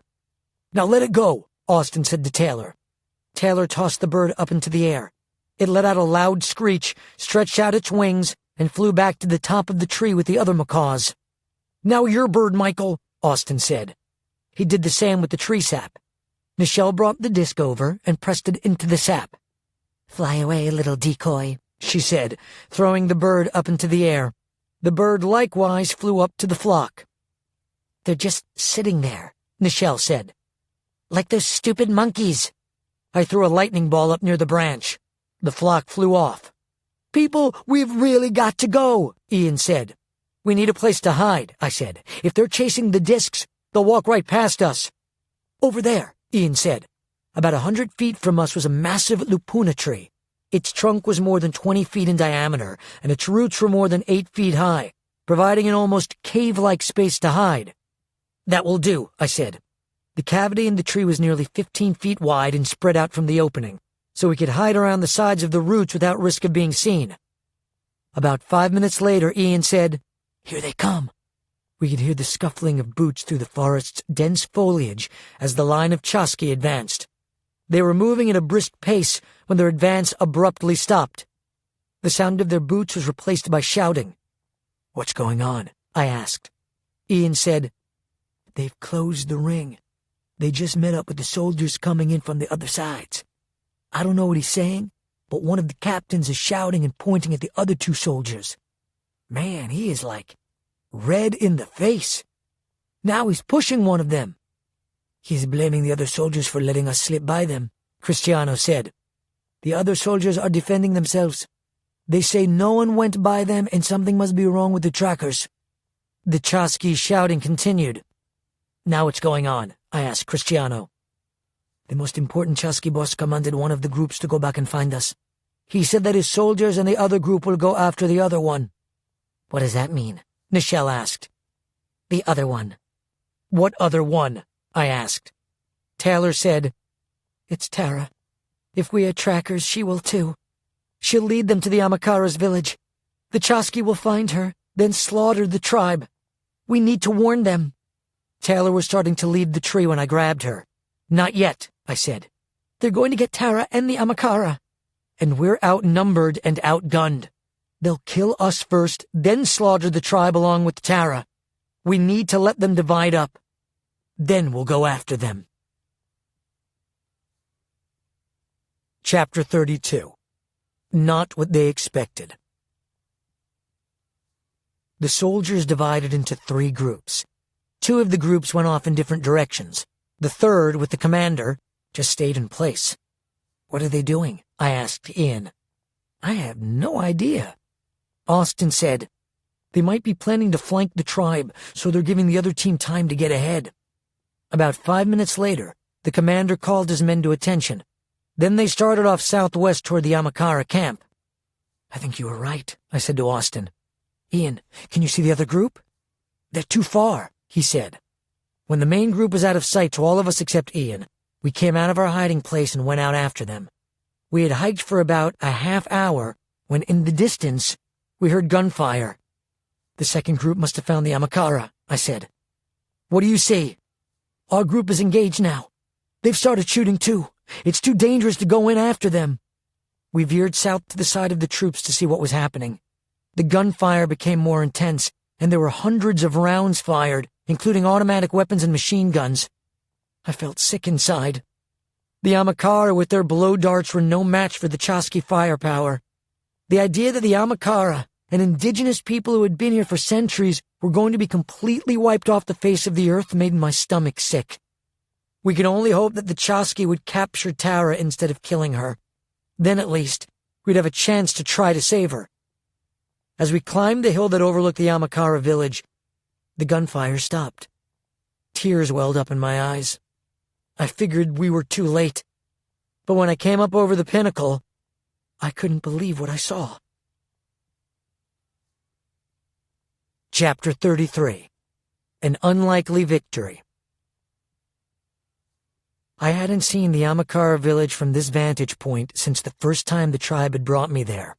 "Now let it go," Austin said to Taylor. Taylor tossed the bird up into the air. It let out a loud screech, stretched out its wings, and flew back to the top of the tree with the other macaws. "Now your bird, Michael," Austin said. He did the same with the tree sap. Nichelle brought the disc over and pressed it into the sap. "Fly away, little decoy," she said, throwing the bird up into the air. The bird likewise flew up to the flock. "They're just sitting there," Nichelle said. "Like those stupid monkeys." I threw a lightning ball up near the branch. The flock flew off. "People, we've really got to go," Ian said. "We need a place to hide," I said. "If they're chasing the discs, they'll walk right past us." "Over there," Ian said. About 100 feet from us was a massive lupuna tree. Its trunk was more than 20 feet in diameter, and its roots were more than 8 feet high, providing an almost cave-like space to hide. "That will do," I said. The cavity in the tree was nearly 15 feet wide and spread out from the opening, so we could hide around the sides of the roots without risk of being seen. About 5 minutes later, Ian said, "Here they come." We could hear the scuffling of boots through the forest's dense foliage as the line of Chasqui advanced. They were moving at a brisk pace when their advance abruptly stopped. The sound of their boots was replaced by shouting. "What's going on?" I asked. Ian said, "They've closed the ring. They just met up with the soldiers coming in from the other sides. I don't know what he's saying, but one of the captains is shouting and pointing at the other 2 soldiers. Man, he is like red in the face. Now he's pushing one of them." "He's blaming the other soldiers for letting us slip by them," Cristiano said. "The other soldiers are defending themselves. They say no one went by them and something must be wrong with the trackers." The Chasqui shouting continued. "Now what's going on?" I asked Cristiano. "The most important Chasqui boss commanded one of the groups to go back and find us. He said that his soldiers and the other group will go after the other one." "What does that mean?" Nichelle asked. "The other one." "What other one?" I asked. Taylor said, "It's Tara. If we are trackers, she will too. She'll lead them to the Amakara's village. The Chasqui will find her, then slaughter the tribe. We need to warn them." Taylor was starting to leave the tree when I grabbed her. "Not yet," I said. "They're going to get Tara and the Amakara. And we're outnumbered and outgunned. They'll kill us first, then slaughter the tribe along with Tara. We need to let them divide up. Then we'll go after them." Chapter 32. Not what they expected. The soldiers divided into 3 groups. 2 of the groups went off in different directions. The third, with the commander, just stayed in place. "What are they doing?" I asked Ian. "I have no idea." Austin said, "They might be planning to flank the tribe, so they're giving the other team time to get ahead." About 5 minutes later, the commander called his men to attention. Then they started off southwest toward the Amakara camp. "I think you were right," I said to Austin. "Ian, can you see the other group?" "They're too far," he said. When the main group was out of sight to all of us except Ian, we came out of our hiding place and went out after them. We had hiked for about a half hour when in the distance we heard gunfire. "The second group must have found the Amakara," I said. "What do you see?" "Our group is engaged now. They've started shooting too. It's too dangerous to go in after them." We veered south to the side of the troops to see what was happening. The gunfire became more intense, and there were hundreds of rounds fired, including automatic weapons and machine guns. I felt sick inside. The Amakara with their blow darts were no match for the Chasqui firepower. The idea that the Amakara, an indigenous people who had been here for centuries, were going to be completely wiped off the face of the earth made my stomach sick. We could only hope that the Chasqui would capture Tara instead of killing her. Then at least, we'd have a chance to try to save her. As we climbed the hill that overlooked the Amakara village, the gunfire stopped. Tears welled up in my eyes. I figured we were too late. But when I came up over the pinnacle, I couldn't believe what I saw. Chapter 33. An Unlikely Victory. I hadn't seen the Amakara village from this vantage point since the first time the tribe had brought me there.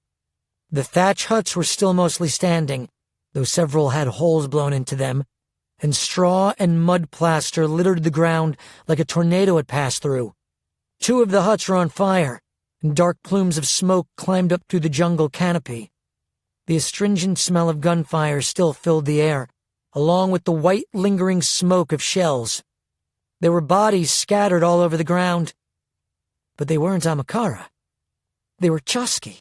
The thatch huts were still mostly standing, though several had holes blown into them, and straw and mud plaster littered the ground like a tornado had passed through. 2 of the huts were on fire, and dark plumes of smoke climbed up through the jungle canopy. The astringent smell of gunfire still filled the air, along with the white lingering smoke of shells. There were bodies scattered all over the ground. But they weren't Amakara. They were Chusky.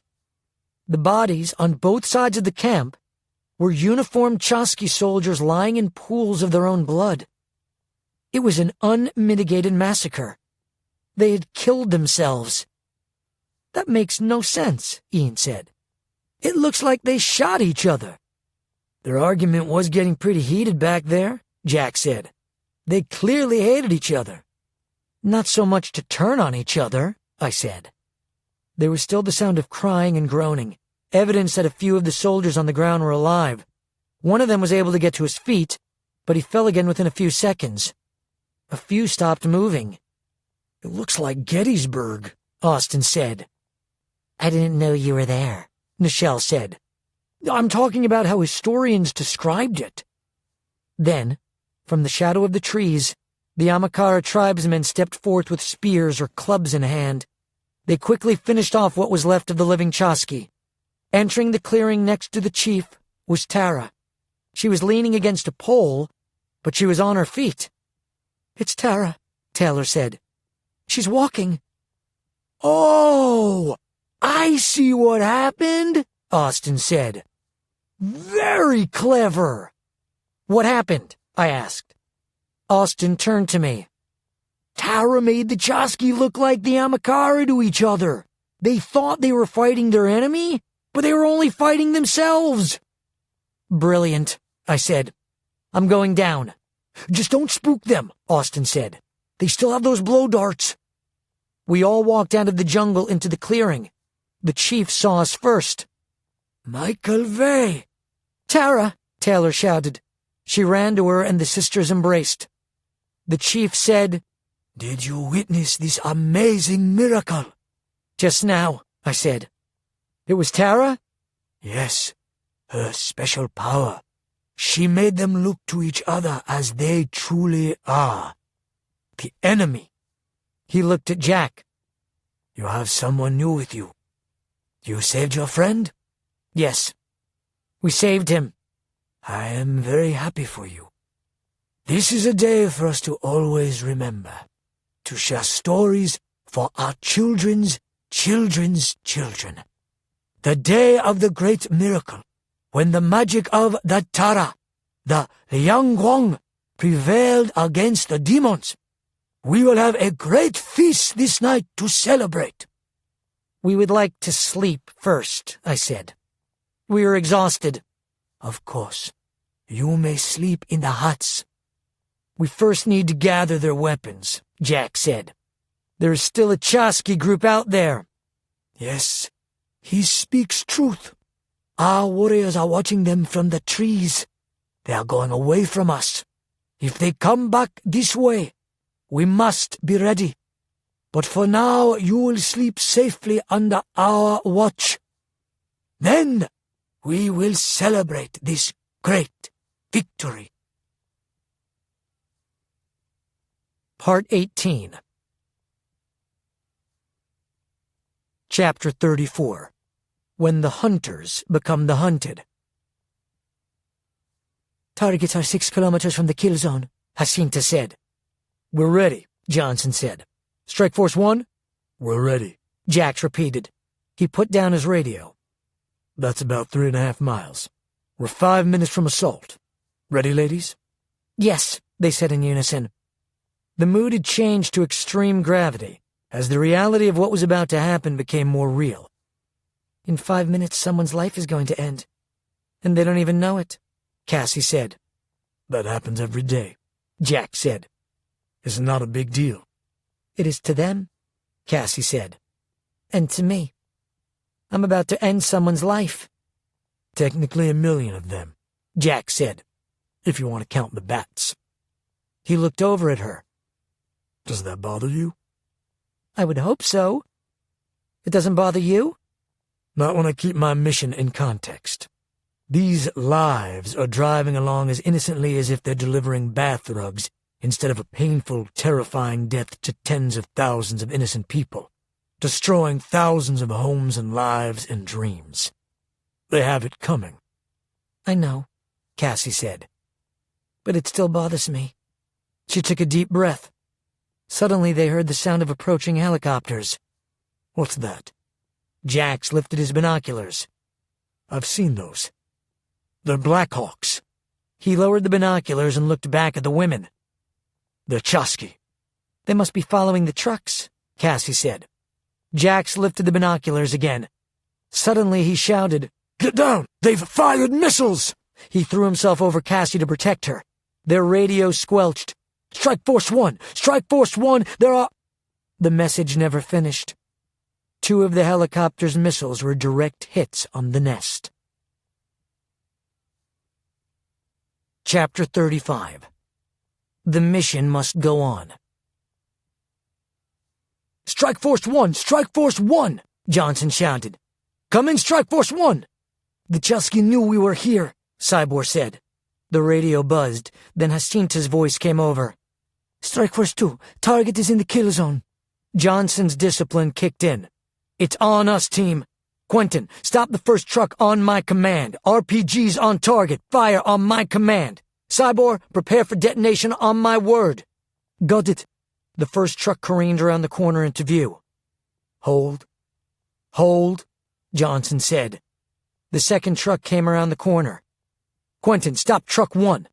The bodies on both sides of the camp were uniformed Chusky soldiers lying in pools of their own blood. It was an unmitigated massacre. They had killed themselves. That makes no sense, Ian said. It looks like they shot each other. Their argument was getting pretty heated back there, Jack said. They clearly hated each other. Not so much to turn on each other, I said. There was still the sound of crying and groaning, evidence that a few of the soldiers on the ground were alive. One of them was able to get to his feet, but he fell again within a few seconds. A few stopped moving. It looks like Gettysburg, Austin said. I didn't know you were there, Nichelle said. I'm talking about how historians described it. Then, from the shadow of the trees, the Amakara tribesmen stepped forth with spears or clubs in hand. They quickly finished off what was left of the living Chusky. Entering the clearing next to the chief was Tara. She was leaning against a pole, but she was on her feet. It's Tara, Taylor said. She's walking. Oh, I see what happened, Austin said. Very clever. What happened? I asked. Austin turned to me. Tara made the Chusky look like the Amakara to each other. They thought they were fighting their enemy, but they were only fighting themselves. Brilliant, I said. I'm going down. Just don't spook them, Austin said. They still have those blow darts. We all walked out of the jungle into the clearing. The chief saw us first. Michael Vey! Tara, Taylor shouted. She ran to her and the sisters embraced. The chief said, Did you witness this amazing miracle? Just now, I said. It was Tara? Yes, her special power. She made them look to each other as they truly are. The enemy. He looked at Jack. You have someone new with you. You saved your friend? Yes. We saved him. I am very happy for you. This is a day for us to always remember, to share stories for our children's children's children. The day of the great miracle, when the magic of the Tara, the Liangguang, prevailed against the demons. We will have a great feast this night to celebrate. We would like to sleep first, I said. We are exhausted. Of course. You may sleep in the huts. We first need to gather their weapons, Jack said. There is still a Chusky group out there. Yes, he speaks truth. Our warriors are watching them from the trees. They are going away from us. If they come back this way, we must be ready. But for now, you will sleep safely under our watch. Then we will celebrate this great victory. Part 18. Chapter 34. When the Hunters Become the Hunted. Targets are 6 kilometers from the kill zone, Jacinta said. We're ready, Johnson said. Strike Force 1? We're ready, Jax repeated. He put down his radio. That's about 3.5 miles. We're 5 minutes from assault. Ready, ladies? Yes, they said in unison. The mood had changed to extreme gravity, as the reality of what was about to happen became more real. In 5 minutes, someone's life is going to end. And they don't even know it, Cassie said. That happens every day, Jack said. It's not a big deal. It is to them, Cassie said. And to me. I'm about to end someone's life. Technically 1 million of them, Jack said, if you want to count the bats. He looked over at her. Does that bother you? I would hope so. It doesn't bother you? Not when I keep my mission in context. These lives are driving along as innocently as if they're delivering bath rugs instead of a painful, terrifying death to tens of thousands of innocent people, destroying thousands of homes and lives and dreams. They have it coming. I know, Cassie said. But it still bothers me. She took a deep breath. Suddenly they heard the sound of approaching helicopters. What's that? Jax lifted his binoculars. I've seen those. They're Blackhawks. He lowered the binoculars and looked back at the women. They're Chosky. They must be following the trucks, Cassie said. Jax lifted the binoculars again. Suddenly he shouted, Get down! They've fired missiles! He threw himself over Cassie to protect her. Their radio squelched. Strike Force 1! Strike Force 1! There are— The message never finished. 2 of the helicopter's missiles were direct hits on the nest. Chapter 35. The mission must go on. Strike Force 1! Strike Force 1! Johnson shouted. Come in, Strike Force 1! The Chusky knew we were here, Cybor said. The radio buzzed, then Jacinta's voice came over. Strike Force 2, target is in the kill zone. Johnson's discipline kicked in. It's on us, team. Quentin, stop the first truck on my command. RPGs on target, fire on my command. Cybor, prepare for detonation on my word. Got it. The first truck careened around the corner into view. Hold. Hold, Johnson said. The second truck came around the corner. Quentin, stop truck 1.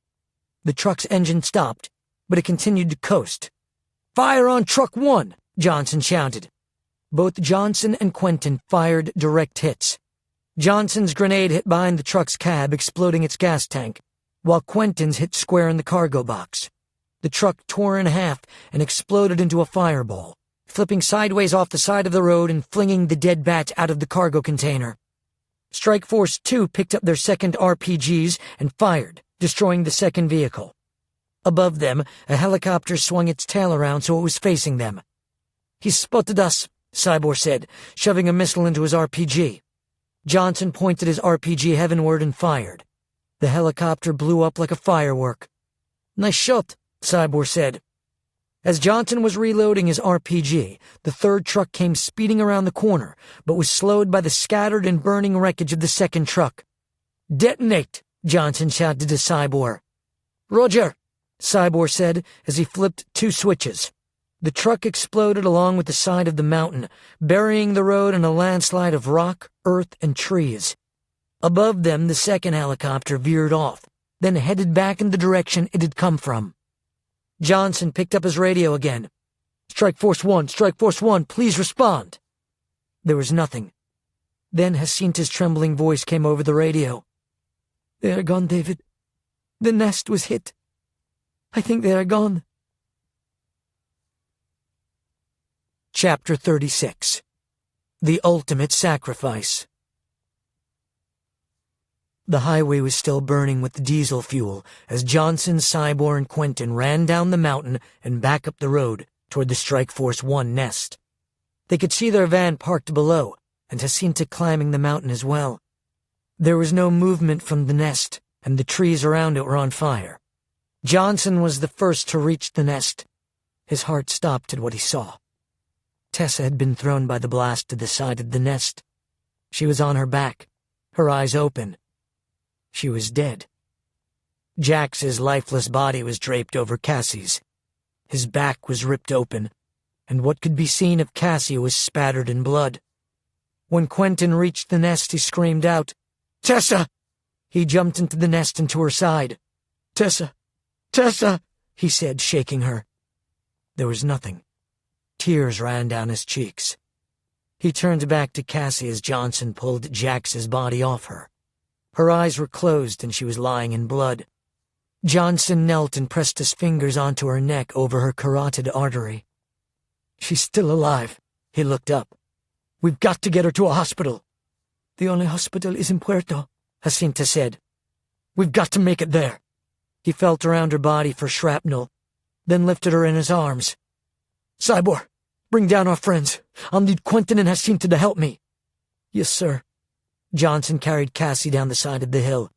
The truck's engine stopped, but it continued to coast. Fire on truck 1, Johnson shouted. Both Johnson and Quentin fired direct hits. Johnson's grenade hit behind the truck's cab, exploding its gas tank, while Quentin's hit square in the cargo box. The truck tore in half and exploded into a fireball, flipping sideways off the side of the road and flinging the dead bat out of the cargo container. Strike Force 2 picked up their second RPGs and fired, destroying the second vehicle. Above them, a helicopter swung its tail around so it was facing them. He spotted us, Cybor said, shoving a missile into his RPG. Johnson pointed his RPG heavenward and fired. The helicopter blew up like a firework. Nice shot, Cybor said. As Johnson was reloading his RPG, the third truck came speeding around the corner, but was slowed by the scattered and burning wreckage of the second truck. Detonate, Johnson shouted to Cybor. Roger, Cybor said as he flipped 2 switches. The truck exploded along with the side of the mountain, burying the road in a landslide of rock, earth, and trees. Above them, the second helicopter veered off, then headed back in the direction it had come from. Johnson picked up his radio again. Strike Force 1, please respond. There was nothing. Then Jacinta's trembling voice came over the radio. They are gone, David. The nest was hit. I think they are gone. Chapter 36. The Ultimate Sacrifice. The highway was still burning with diesel fuel as Johnson, Cybor, and Quentin ran down the mountain and back up the road toward the Strike Force 1 nest. They could see their van parked below, and Jacinta climbing the mountain as well. There was no movement from the nest, and the trees around it were on fire. Johnson was the first to reach the nest. His heart stopped at what he saw. Tessa had been thrown by the blast to the side of the nest. She was on her back, her eyes open. She was dead. Jax's lifeless body was draped over Cassie's. His back was ripped open, and what could be seen of Cassie was spattered in blood. When Quentin reached the nest, he screamed out, "Tessa!" He jumped into the nest and to her side. "Tessa! Tessa!" he said, shaking her. There was nothing. Tears ran down his cheeks. He turned back to Cassie as Johnson pulled Jax's body off her. Her eyes were closed and she was lying in blood. Johnson knelt and pressed his fingers onto her neck over her carotid artery. "She's still alive." He looked up. "We've got to get her to a hospital." "The only hospital is in Puerto," Jacinta said. "We've got to make it there." He felt around her body for shrapnel, then lifted her in his arms. "Cybor, bring down our friends. I'll need Quentin and Jacinta to help me." "Yes, sir." Johnson carried Cassie down the side of the hill.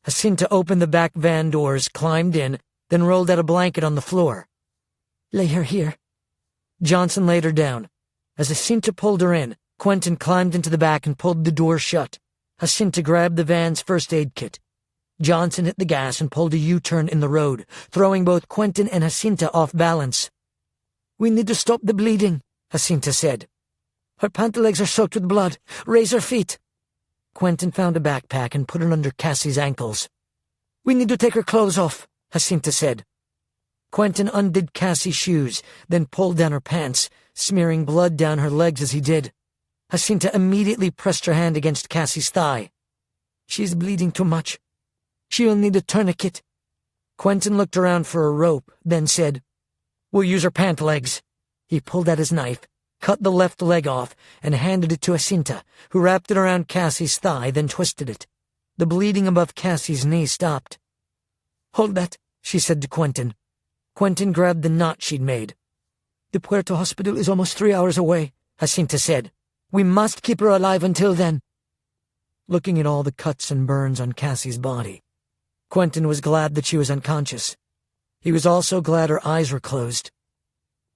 Jacinta opened the back van doors, climbed in, then rolled out a blanket on the floor. "Lay her here." Johnson laid her down. As Jacinta pulled her in, Quentin climbed into the back and pulled the door shut. Jacinta grabbed the van's first aid kit. Johnson hit the gas and pulled a U-turn in the road, throwing both Quentin and Jacinta off balance. "We need to stop the bleeding," Jacinta said. "Her pant legs are soaked with blood. Raise her feet." Quentin found a backpack and put it under Cassie's ankles. "We need to take her clothes off," Jacinta said. Quentin undid Cassie's shoes, then pulled down her pants, smearing blood down her legs as he did. Jacinta immediately pressed her hand against Cassie's thigh. "She's bleeding too much. She'll need a tourniquet." Quentin looked around for a rope, then said, "We'll use her pant legs." He pulled out his knife, cut the left leg off, and handed it to Jacinta, who wrapped it around Cassie's thigh, then twisted it. The bleeding above Cassie's knee stopped. "Hold that," she said to Quentin. Quentin grabbed the knot she'd made. "The Puerto hospital is almost 3 hours away," Jacinta said. "We must keep her alive until then." Looking at all the cuts and burns on Cassie's body, Quentin was glad that she was unconscious. He was also glad her eyes were closed.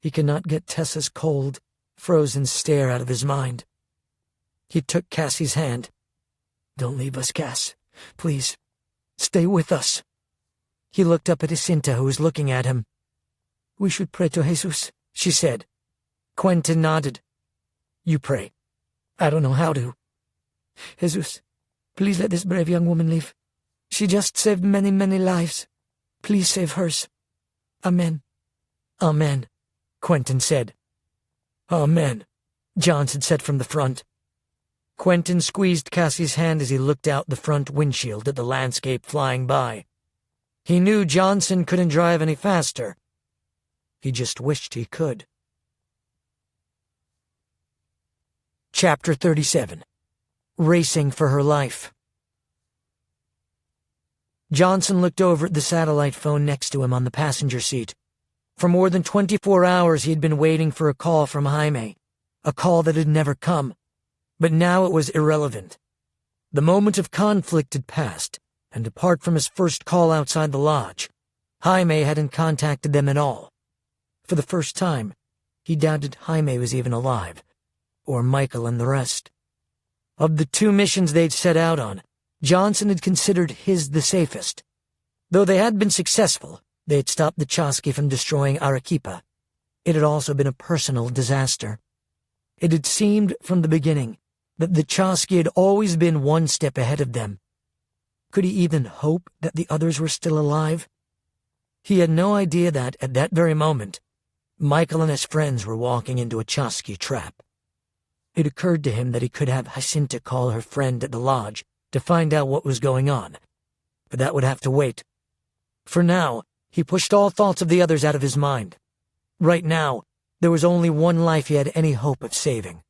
He could not get Tessa's cold, frozen stare out of his mind. He took Cassie's hand. "Don't leave us, Cass. Please, stay with us." He looked up at Jacinta, who was looking at him. "We should pray to Jesus," she said. Quentin nodded. "You pray. I don't know how to. Jesus, please let this brave young woman live. She just saved many, many lives. Please save hers. Amen." "Amen," Quentin said. "Amen," Johnson said from the front. Quentin squeezed Cassie's hand as he looked out the front windshield at the landscape flying by. He knew Johnson couldn't drive any faster. He just wished he could. Chapter 37. Racing for Her Life. Johnson looked over at the satellite phone next to him on the passenger seat. For more than 24 hours he had been waiting for a call from Jaime, a call that had never come. But now it was irrelevant. The moment of conflict had passed, and apart from his first call outside the lodge, Jaime hadn't contacted them at all. For the first time, he doubted Jaime was even alive, or Michael and the rest. Of the 2 missions they'd set out on, Johnson had considered his the safest. Though they had been successful, they had stopped the Chosky from destroying Arequipa. It had also been a personal disaster. It had seemed from the beginning that the Chosky had always been one step ahead of them. Could he even hope that the others were still alive? He had no idea that, at that very moment, Michael and his friends were walking into a Chosky trap. It occurred to him that he could have Jacinta call her friend at the lodge to find out what was going on, but that would have to wait. For now, he pushed all thoughts of the others out of his mind. Right now, there was only one life he had any hope of saving.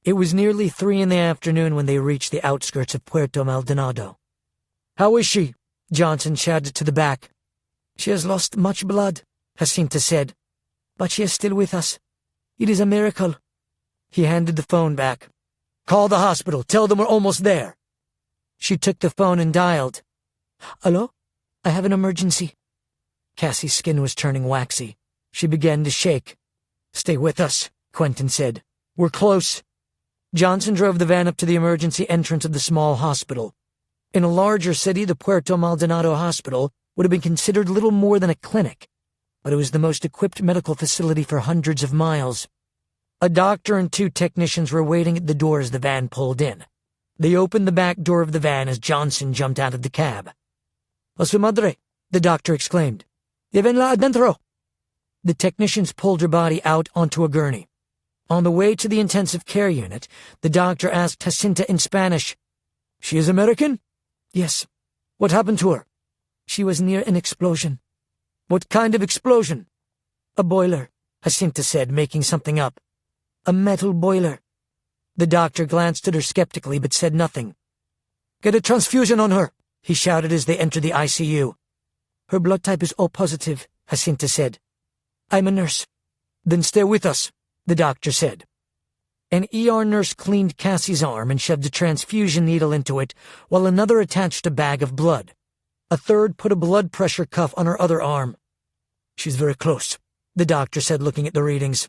It was nearly 3 in the afternoon when they reached the outskirts of Puerto Maldonado. "How is she?" Johnson shouted to the back. "She has lost much blood," Jacinta said, "but she is still with us. It is a miracle." He handed the phone back. "Call the hospital. Tell them we're almost there." She took the phone and dialed. "Hello? I have an emergency." Cassie's skin was turning waxy. She began to shake. "Stay with us," Quentin said. "We're close." Johnson drove the van up to the emergency entrance of the small hospital. In a larger city, the Puerto Maldonado Hospital would have been considered little more than a clinic, but it was the most equipped medical facility for hundreds of miles. A doctor and 2 technicians were waiting at the door as the van pulled in. They opened the back door of the van as Johnson jumped out of the cab. "A su madre," the doctor exclaimed. "Llevenla adentro." The technicians pulled her body out onto a gurney. On the way to the intensive care unit, the doctor asked Jacinta in Spanish, "She is American?" "Yes." "What happened to her?" "She was near an explosion." "What kind of explosion?" "A boiler," Jacinta said, making something up. "A metal boiler." The doctor glanced at her skeptically but said nothing. "Get a transfusion on her," he shouted as they entered the ICU. "Her blood type is O positive," Jacinta said. "I'm a nurse." "Then stay with us," the doctor said. An ER nurse cleaned Cassie's arm and shoved a transfusion needle into it, while another attached a bag of blood. A third put a blood pressure cuff on her other arm. "She's very close," the doctor said, looking at the readings.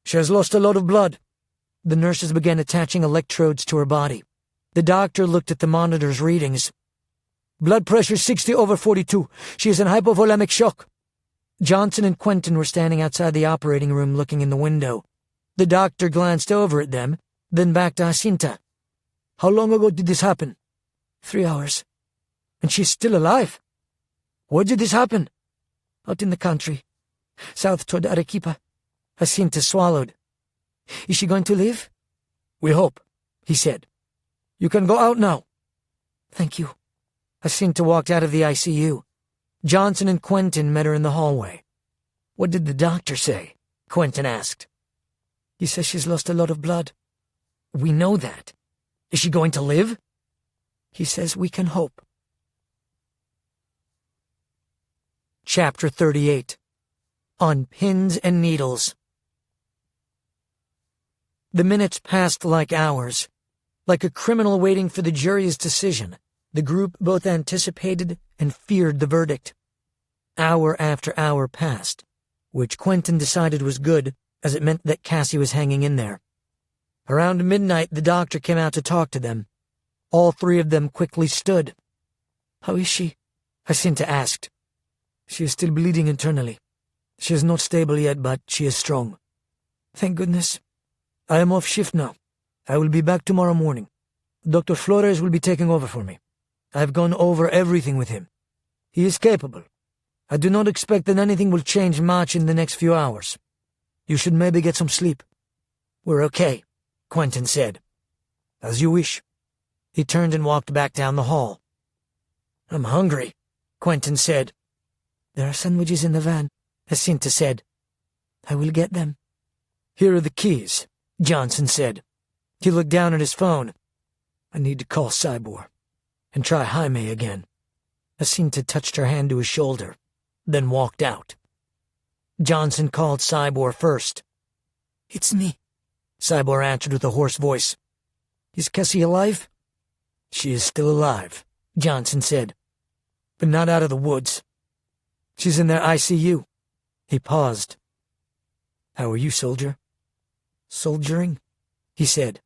"She has lost a lot of blood." The nurses began attaching electrodes to her body. The doctor looked at the monitor's readings. "Blood pressure 60/42. She is in hypovolemic shock." Johnson and Quentin were standing outside the operating room looking in the window. The doctor glanced over at them, then back to Jacinta. "How long ago did this happen?" 3 hours. "And she's still alive? Where did this happen?" "Out in the country. South toward Arequipa." Jacinta swallowed. "Is she going to live?" "We hope," he said. "You can go out now." "Thank you." Jacinta walked out of the ICU. Johnson and Quentin met her in the hallway. "What did the doctor say?" Quentin asked. "He says she's lost a lot of blood." "We know that. Is she going to live?" "He says we can hope." Chapter 38. On Pins and Needles. The minutes passed like hours. Like a criminal waiting for the jury's decision, the group both anticipated and feared the verdict. Hour after hour passed, which Quentin decided was good, as it meant that Cassie was hanging in there. Around midnight, the doctor came out to talk to them. All three of them quickly stood. "How is she?" Jacinta asked. "She is still bleeding internally. She is not stable yet, but she is strong." "Thank goodness." "I am off shift now. I will be back tomorrow morning. Dr. Flores will be taking over for me. I have gone over everything with him. He is capable. I do not expect that anything will change much in the next few hours. You should maybe get some sleep." "We're okay," Quentin said. "As you wish." He turned and walked back down the hall. "I'm hungry," Quentin said. "There are sandwiches in the van," Jacinta said. "I will get them." "Here are the keys," Johnson said. He looked down at his phone. "I need to call Cybor and try Jaime again." Jacinta touched her hand to his shoulder, then walked out. Johnson called Cybor first. "It's me," Cybor answered with a hoarse voice. "Is Cassie alive?" "She is still alive," Johnson said, "but not out of the woods. She's in their ICU." He paused. "How are you, soldier?" "Soldiering," he said.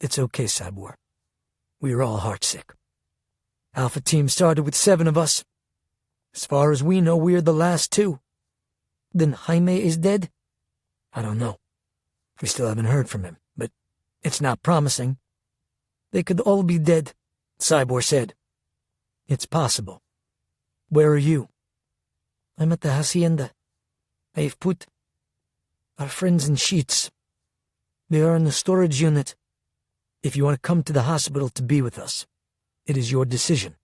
"It's okay, Cybor. We are all heartsick. Alpha Team started with 7 of us. As far as we know, we're the last 2. Then Jaime is dead?" "I don't know. We still haven't heard from him, but it's not promising." "They could all be dead," Cybor said. "It's possible." "Where are you?" "I'm at the hacienda. I've put our friends in sheets. They are in the storage unit. If you want to come to the hospital to be with us, it is your decision."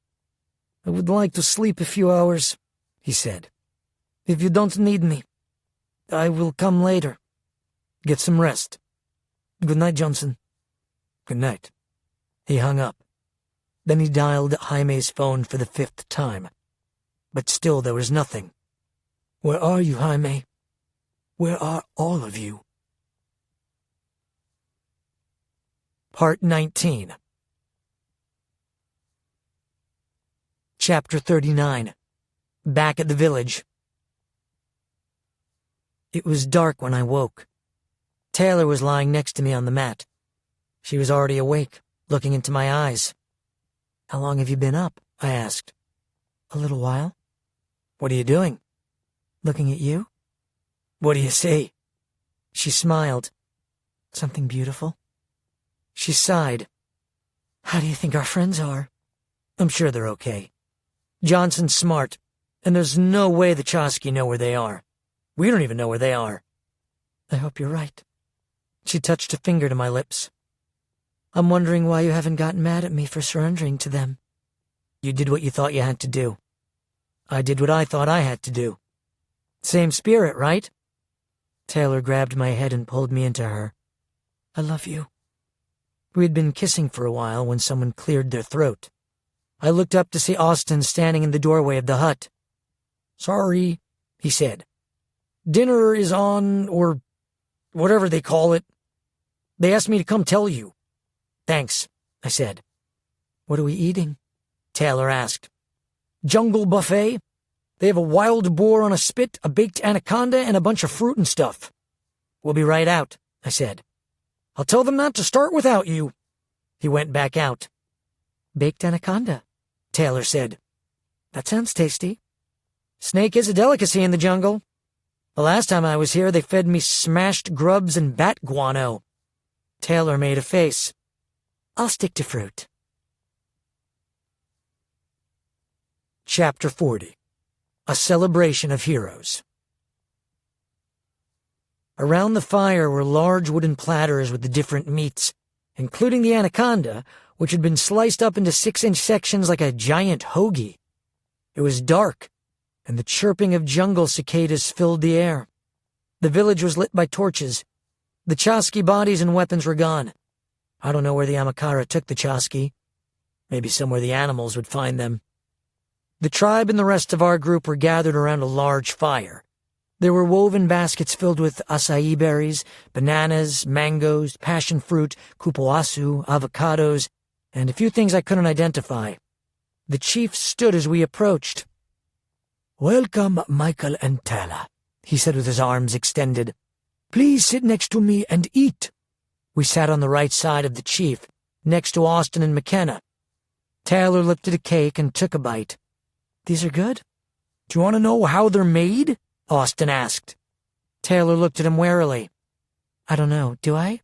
"I would like to sleep a few hours," he said. "If you don't need me, I will come later." "Get some rest." "Good night, Johnson." "Good night." He hung up. Then he dialed Jaime's phone for the 5th time. But still there was nothing. "Where are you, Jaime? Where are all of you?" Part 19. Chapter 39. Back at the village. It was dark when I woke. Taylor was lying next to me on the mat. She was already awake, looking into my eyes. "How long have you been up?" I asked. "A little while." "What are you doing?" "Looking at you." "What do you see?" She smiled. "Something beautiful." She sighed. "How do you think our friends are?" "I'm sure they're okay. Johnson's smart, and there's no way the Chosky know where they are. We don't even know where they are." "I hope you're right." She touched a finger to my lips. "I'm wondering why you haven't gotten mad at me for surrendering to them." "You did what you thought you had to do. I did what I thought I had to do. Same spirit, right?" Taylor grabbed my head and pulled me into her. "I love you." We had been kissing for a while when someone cleared their throat. I looked up to see Austin standing in the doorway of the hut. "Sorry," he said. "Dinner is on, or whatever they call it." They asked me to come tell you." "Thanks," I said. "What are we eating?" Taylor asked. "Jungle buffet. They have a wild boar on a spit, a baked anaconda, and a bunch of fruit and stuff." "We'll be right out," I said. "I'll tell them not to start without you." He went back out. "Baked anaconda," Taylor said. "That sounds tasty." "Snake is a delicacy in the jungle. The last time I was here, they fed me smashed grubs and bat guano." Taylor made a face. "I'll stick to fruit." Chapter 40. A Celebration of Heroes. Around the fire were large wooden platters with the different meats, including the anaconda, which had been sliced up into 6-inch sections like a giant hoagie. It was dark, and the chirping of jungle cicadas filled the air. The village was lit by torches. The Chasqui bodies and weapons were gone. I don't know where the Amakara took the Chasqui. Maybe somewhere the animals would find them. The tribe and the rest of our group were gathered around a large fire. There were woven baskets filled with acai berries, bananas, mangoes, passion fruit, kupuasu, avocados, and a few things I couldn't identify. The chief stood as we approached. "Welcome, Michael and Tala," he said with his arms extended. "Please sit next to me and eat." We sat on the right side of the chief, next to Austin and McKenna. Taylor lifted a cake and took a bite. "These are good?" "Do you want to know how they're made?" Austin asked. Taylor looked at him warily. "I don't know, do I?"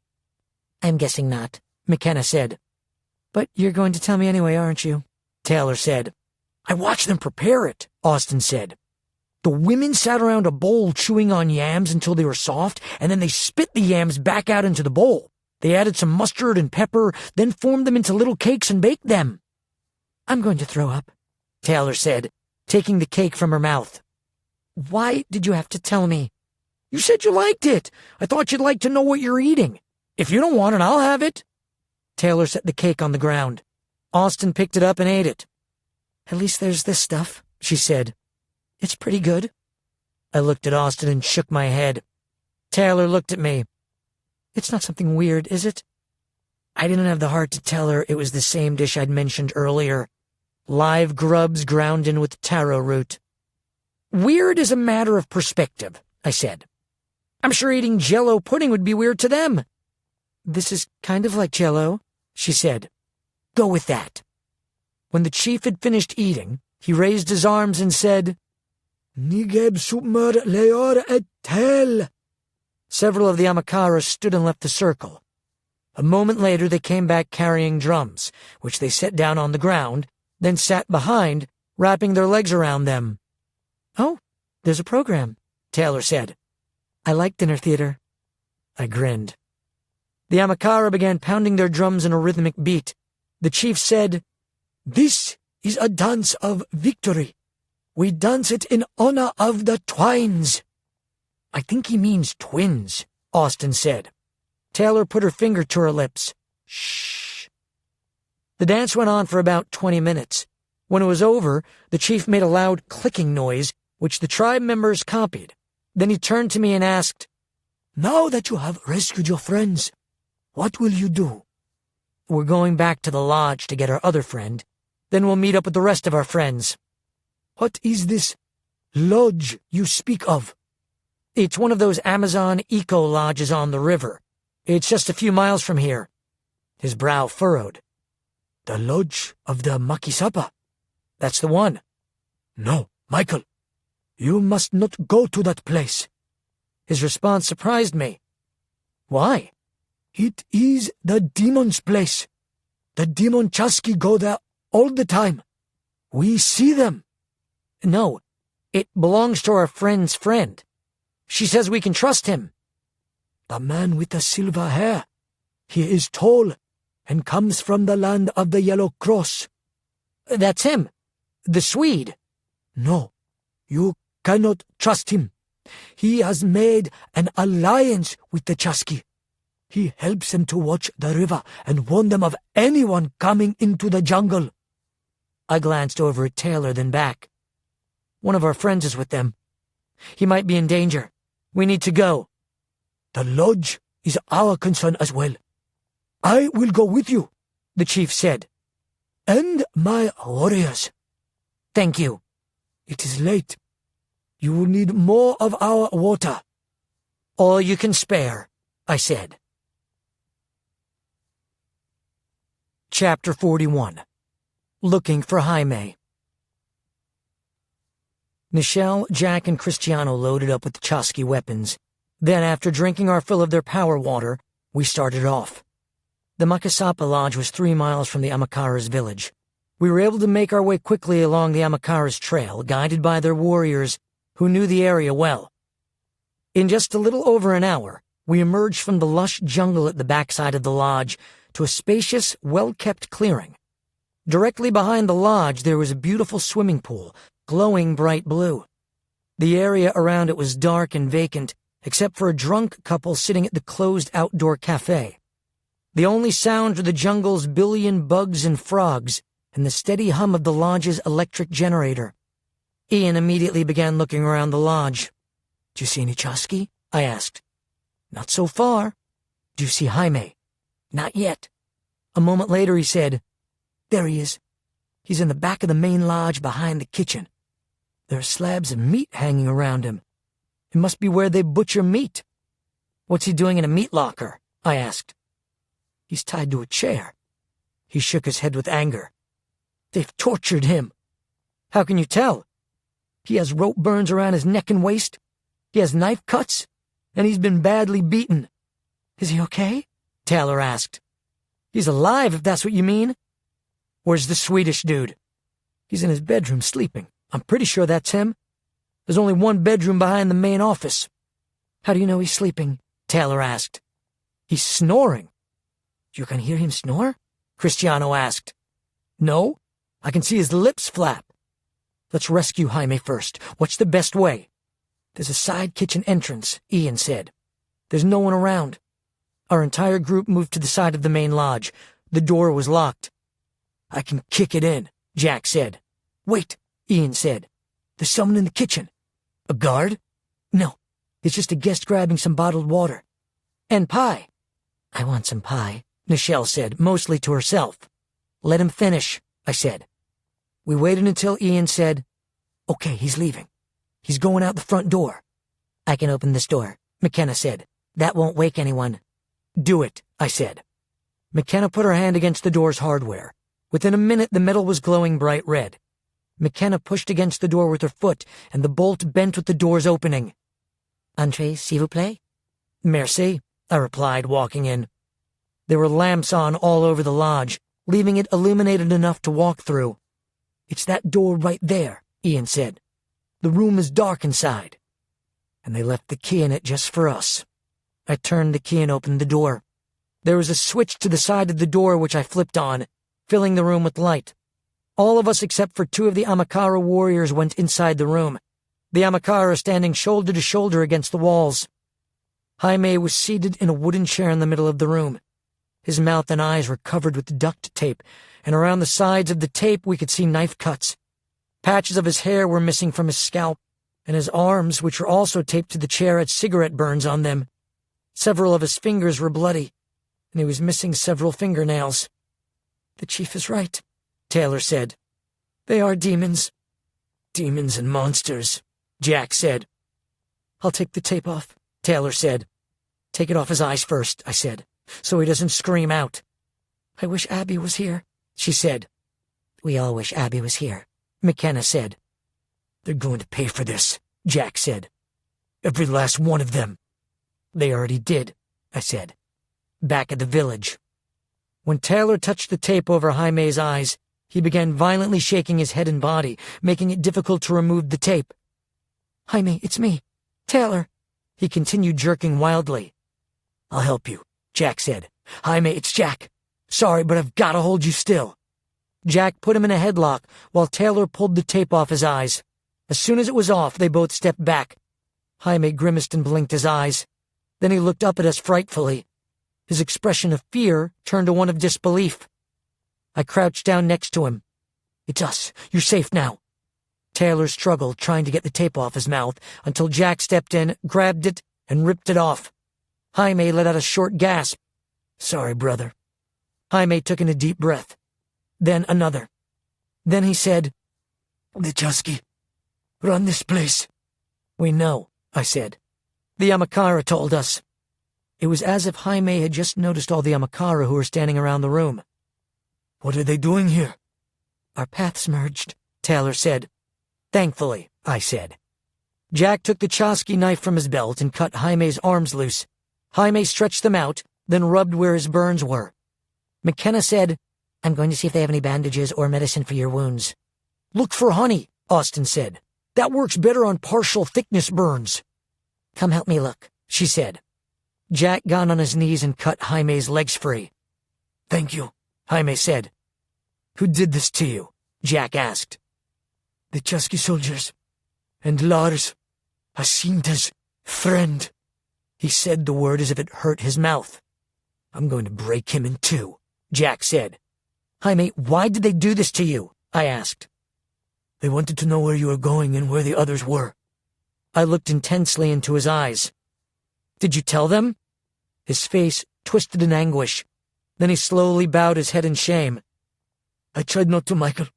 "I'm guessing not," McKenna said. "But you're going to tell me anyway, aren't you?" Taylor said. "I watched them prepare it," Austin said. "The women sat around a bowl chewing on yams until they were soft, and then they spit the yams back out into the bowl. They added some mustard and pepper, then formed them into little cakes and baked them." "I'm going to throw up," Taylor said, taking the cake from her mouth. "Why did you have to tell me?" "You said you liked it. I thought you'd like to know what you're eating. If you don't want it, I'll have it." Taylor set the cake on the ground. Austin picked it up and ate it. "At least there's this stuff," she said. "It's pretty good." I looked at Austin and shook my head. Taylor looked at me. "It's not something weird, is it?" I didn't have the heart to tell her it was the same dish I'd mentioned earlier. Live grubs ground in with taro root. "Weird is a matter of perspective," I said. "I'm sure eating Jell-O pudding would be weird to them." "This is kind of like Jell-O," she said. "Go with that." When the chief had finished eating, he raised his arms and said, "Nigeb sumar leor et tel." Several of the Amakara stood and left the circle. A moment later they came back carrying drums, which they set down on the ground, then sat behind, wrapping their legs around them. "Oh, there's a program," Taylor said. "I like dinner theater." I grinned. The Amakara began pounding their drums in a rhythmic beat. The chief said, "This is a dance of victory. We dance it in honor of the twines." "I think he means twins," Austin said. Taylor put her finger to her lips. "Shh." The dance went on for about 20 minutes. When it was over, the chief made a loud clicking noise, which the tribe members copied. Then he turned to me and asked, "Now that you have rescued your friends, what will you do?" "We're going back to the lodge to get our other friend. Then we'll meet up with the rest of our friends." "What is this lodge you speak of?" "It's one of those Amazon eco-lodges on the river. It's just a few miles from here." His brow furrowed. "The lodge of the Makisapa?" "That's the one." "No, Michael. You must not go to that place." His response surprised me. "Why?" "It is the demon's place. The demon Chasqui go there all the time. We see them." "No, it belongs to our friend's friend. She says we can trust him." "The man with the silver hair. He is tall and comes from the land of the Yellow Cross." "That's him. The Swede." "No, you cannot trust him. He has made an alliance with the Chasqui. He helps them to watch the river and warn them of anyone coming into the jungle." I glanced over at Taylor, then back. "One of our friends is with them. He might be in danger. We need to go." "The lodge is our concern as well. I will go with you, the chief said. And my warriors. Thank you. It is late. You will need more of our water. All you can spare, I said. Chapter 41. Looking for Jaime. Nichelle, Jack, and Cristiano loaded up with the Chosky weapons. Then, after drinking our fill of their power water, we started off. The Makasapa Lodge was 3 miles from the Amakaras village. We were able to make our way quickly along the Amakaras trail, guided by their warriors, who knew the area well. In just a little over an hour, we emerged from the lush jungle at the backside of the lodge to a spacious, well-kept clearing. Directly behind the lodge there was a beautiful swimming pool, glowing bright blue. The area around it was dark and vacant, except for a drunk couple sitting at the closed outdoor cafe. The only sound were the jungle's billion bugs and frogs and the steady hum of the lodge's electric generator. Ian immediately began looking around the lodge. "Do you see any Chosky?" I asked. "Not so far." "Do you see Jaime?" "Not yet." A moment later he said, "There he is. He's in the back of the main lodge behind the kitchen. There are slabs of meat hanging around him. It must be where they butcher meat." "What's he doing in a meat locker?" I asked. "He's tied to a chair." He shook his head with anger. "They've tortured him." "How can you tell?" "He has rope burns around his neck and waist. He has knife cuts, and he's been badly beaten." "Is he okay?" Taylor asked. "He's alive, if that's what you mean." "Where's the Swedish dude?" "He's in his bedroom sleeping. I'm pretty sure that's him. There's only one bedroom behind the main office." "How do you know he's sleeping?" Taylor asked. "He's snoring." "You can hear him snore?" Cristiano asked. "No, I can see his lips flap." "Let's rescue Jaime first. What's the best way?" "There's a side kitchen entrance," Ian said. "There's no one around." Our entire group moved to the side of the main lodge. The door was locked. "I can kick it in," Jack said. "Wait," Ian said. "There's someone in the kitchen." "A guard?" "No, it's just a guest grabbing some bottled water. And pie." "I want some pie," Nichelle said, mostly to herself. "Let him finish," I said. We waited until Ian said, "Okay, he's leaving. He's going out the front door." "I can open this door," McKenna said. "That won't wake anyone." "Do it," I said. McKenna put her hand against the door's hardware. Within a minute, the metal was glowing bright red. McKenna pushed against the door with her foot, and the bolt bent with the door's opening. "Entrez, s'il vous plaît?" "Merci," I replied, walking in. There were lamps on all over the lodge, leaving it illuminated enough to walk through. "It's that door right there," Ian said. "The room is dark inside." And they left the key in it just for us. I turned the key and opened the door. There was a switch to the side of the door which I flipped on, filling the room with light. All of us except for 2 of the Amakara warriors went inside the room, the Amakara standing shoulder to shoulder against the walls. Jaime was seated in a wooden chair in the middle of the room. His mouth and eyes were covered with duct tape, and around the sides of the tape we could see knife cuts. Patches of his hair were missing from his scalp, and his arms, which were also taped to the chair, had cigarette burns on them. Several of his fingers were bloody, and he was missing several fingernails. "The chief is right," Taylor said. "They are demons." "Demons and monsters," Jack said. "I'll take the tape off," Taylor said. "Take it off his eyes first," I said, "so he doesn't scream out." "I wish Abby was here," she said. "We all wish Abby was here," McKenna said. "They're going to pay for this," Jack said. "Every last one of them." "They already did," I said. "Back at the village." When Taylor touched the tape over Jaime's eyes, he began violently shaking his head and body, making it difficult to remove the tape. "Jaime, it's me. Taylor," he continued, jerking wildly. "I'll help you," Jack said. "Jaime, it's Jack. Sorry, but I've got to hold you still." Jack put him in a headlock while Taylor pulled the tape off his eyes. As soon as it was off, they both stepped back. Jaime grimaced and blinked his eyes. Then he looked up at us frightfully. His expression of fear turned to one of disbelief. I crouched down next to him. "It's us. You're safe now." Taylor struggled, trying to get the tape off his mouth, until Jack stepped in, grabbed it, and ripped it off. Jaime let out a short gasp. "Sorry, brother," Jaime took in a deep breath. Then another. Then he said, "The Chusky run this place." "We know," I said. "The Amakara told us." It was as if Jaime had just noticed all the Amakara who were standing around the room. "What are they doing here?" "Our paths merged," Taylor said. "Thankfully," I said. Jack took the Chosky knife from his belt and cut Jaime's arms loose. Jaime stretched them out, then rubbed where his burns were. McKenna said, "I'm going to see if they have any bandages or medicine for your wounds." "Look for honey," Austin said. "That works better on partial thickness burns." "Come help me look," she said. Jack got on his knees and cut Jaime's legs free. "Thank you," Jaime said. "Who did this to you?" Jack asked. "The Chusky soldiers. And Lars, Jacinta's friend." He said the word as if it hurt his mouth. "I'm going to break him in two," Jack said. "Jaime, why did they do this to you?" I asked. "They wanted to know where you were going and where the others were." I looked intensely into his eyes. "Did you tell them?" His face twisted in anguish. Then he slowly bowed his head in shame. "I tried not to, Michael.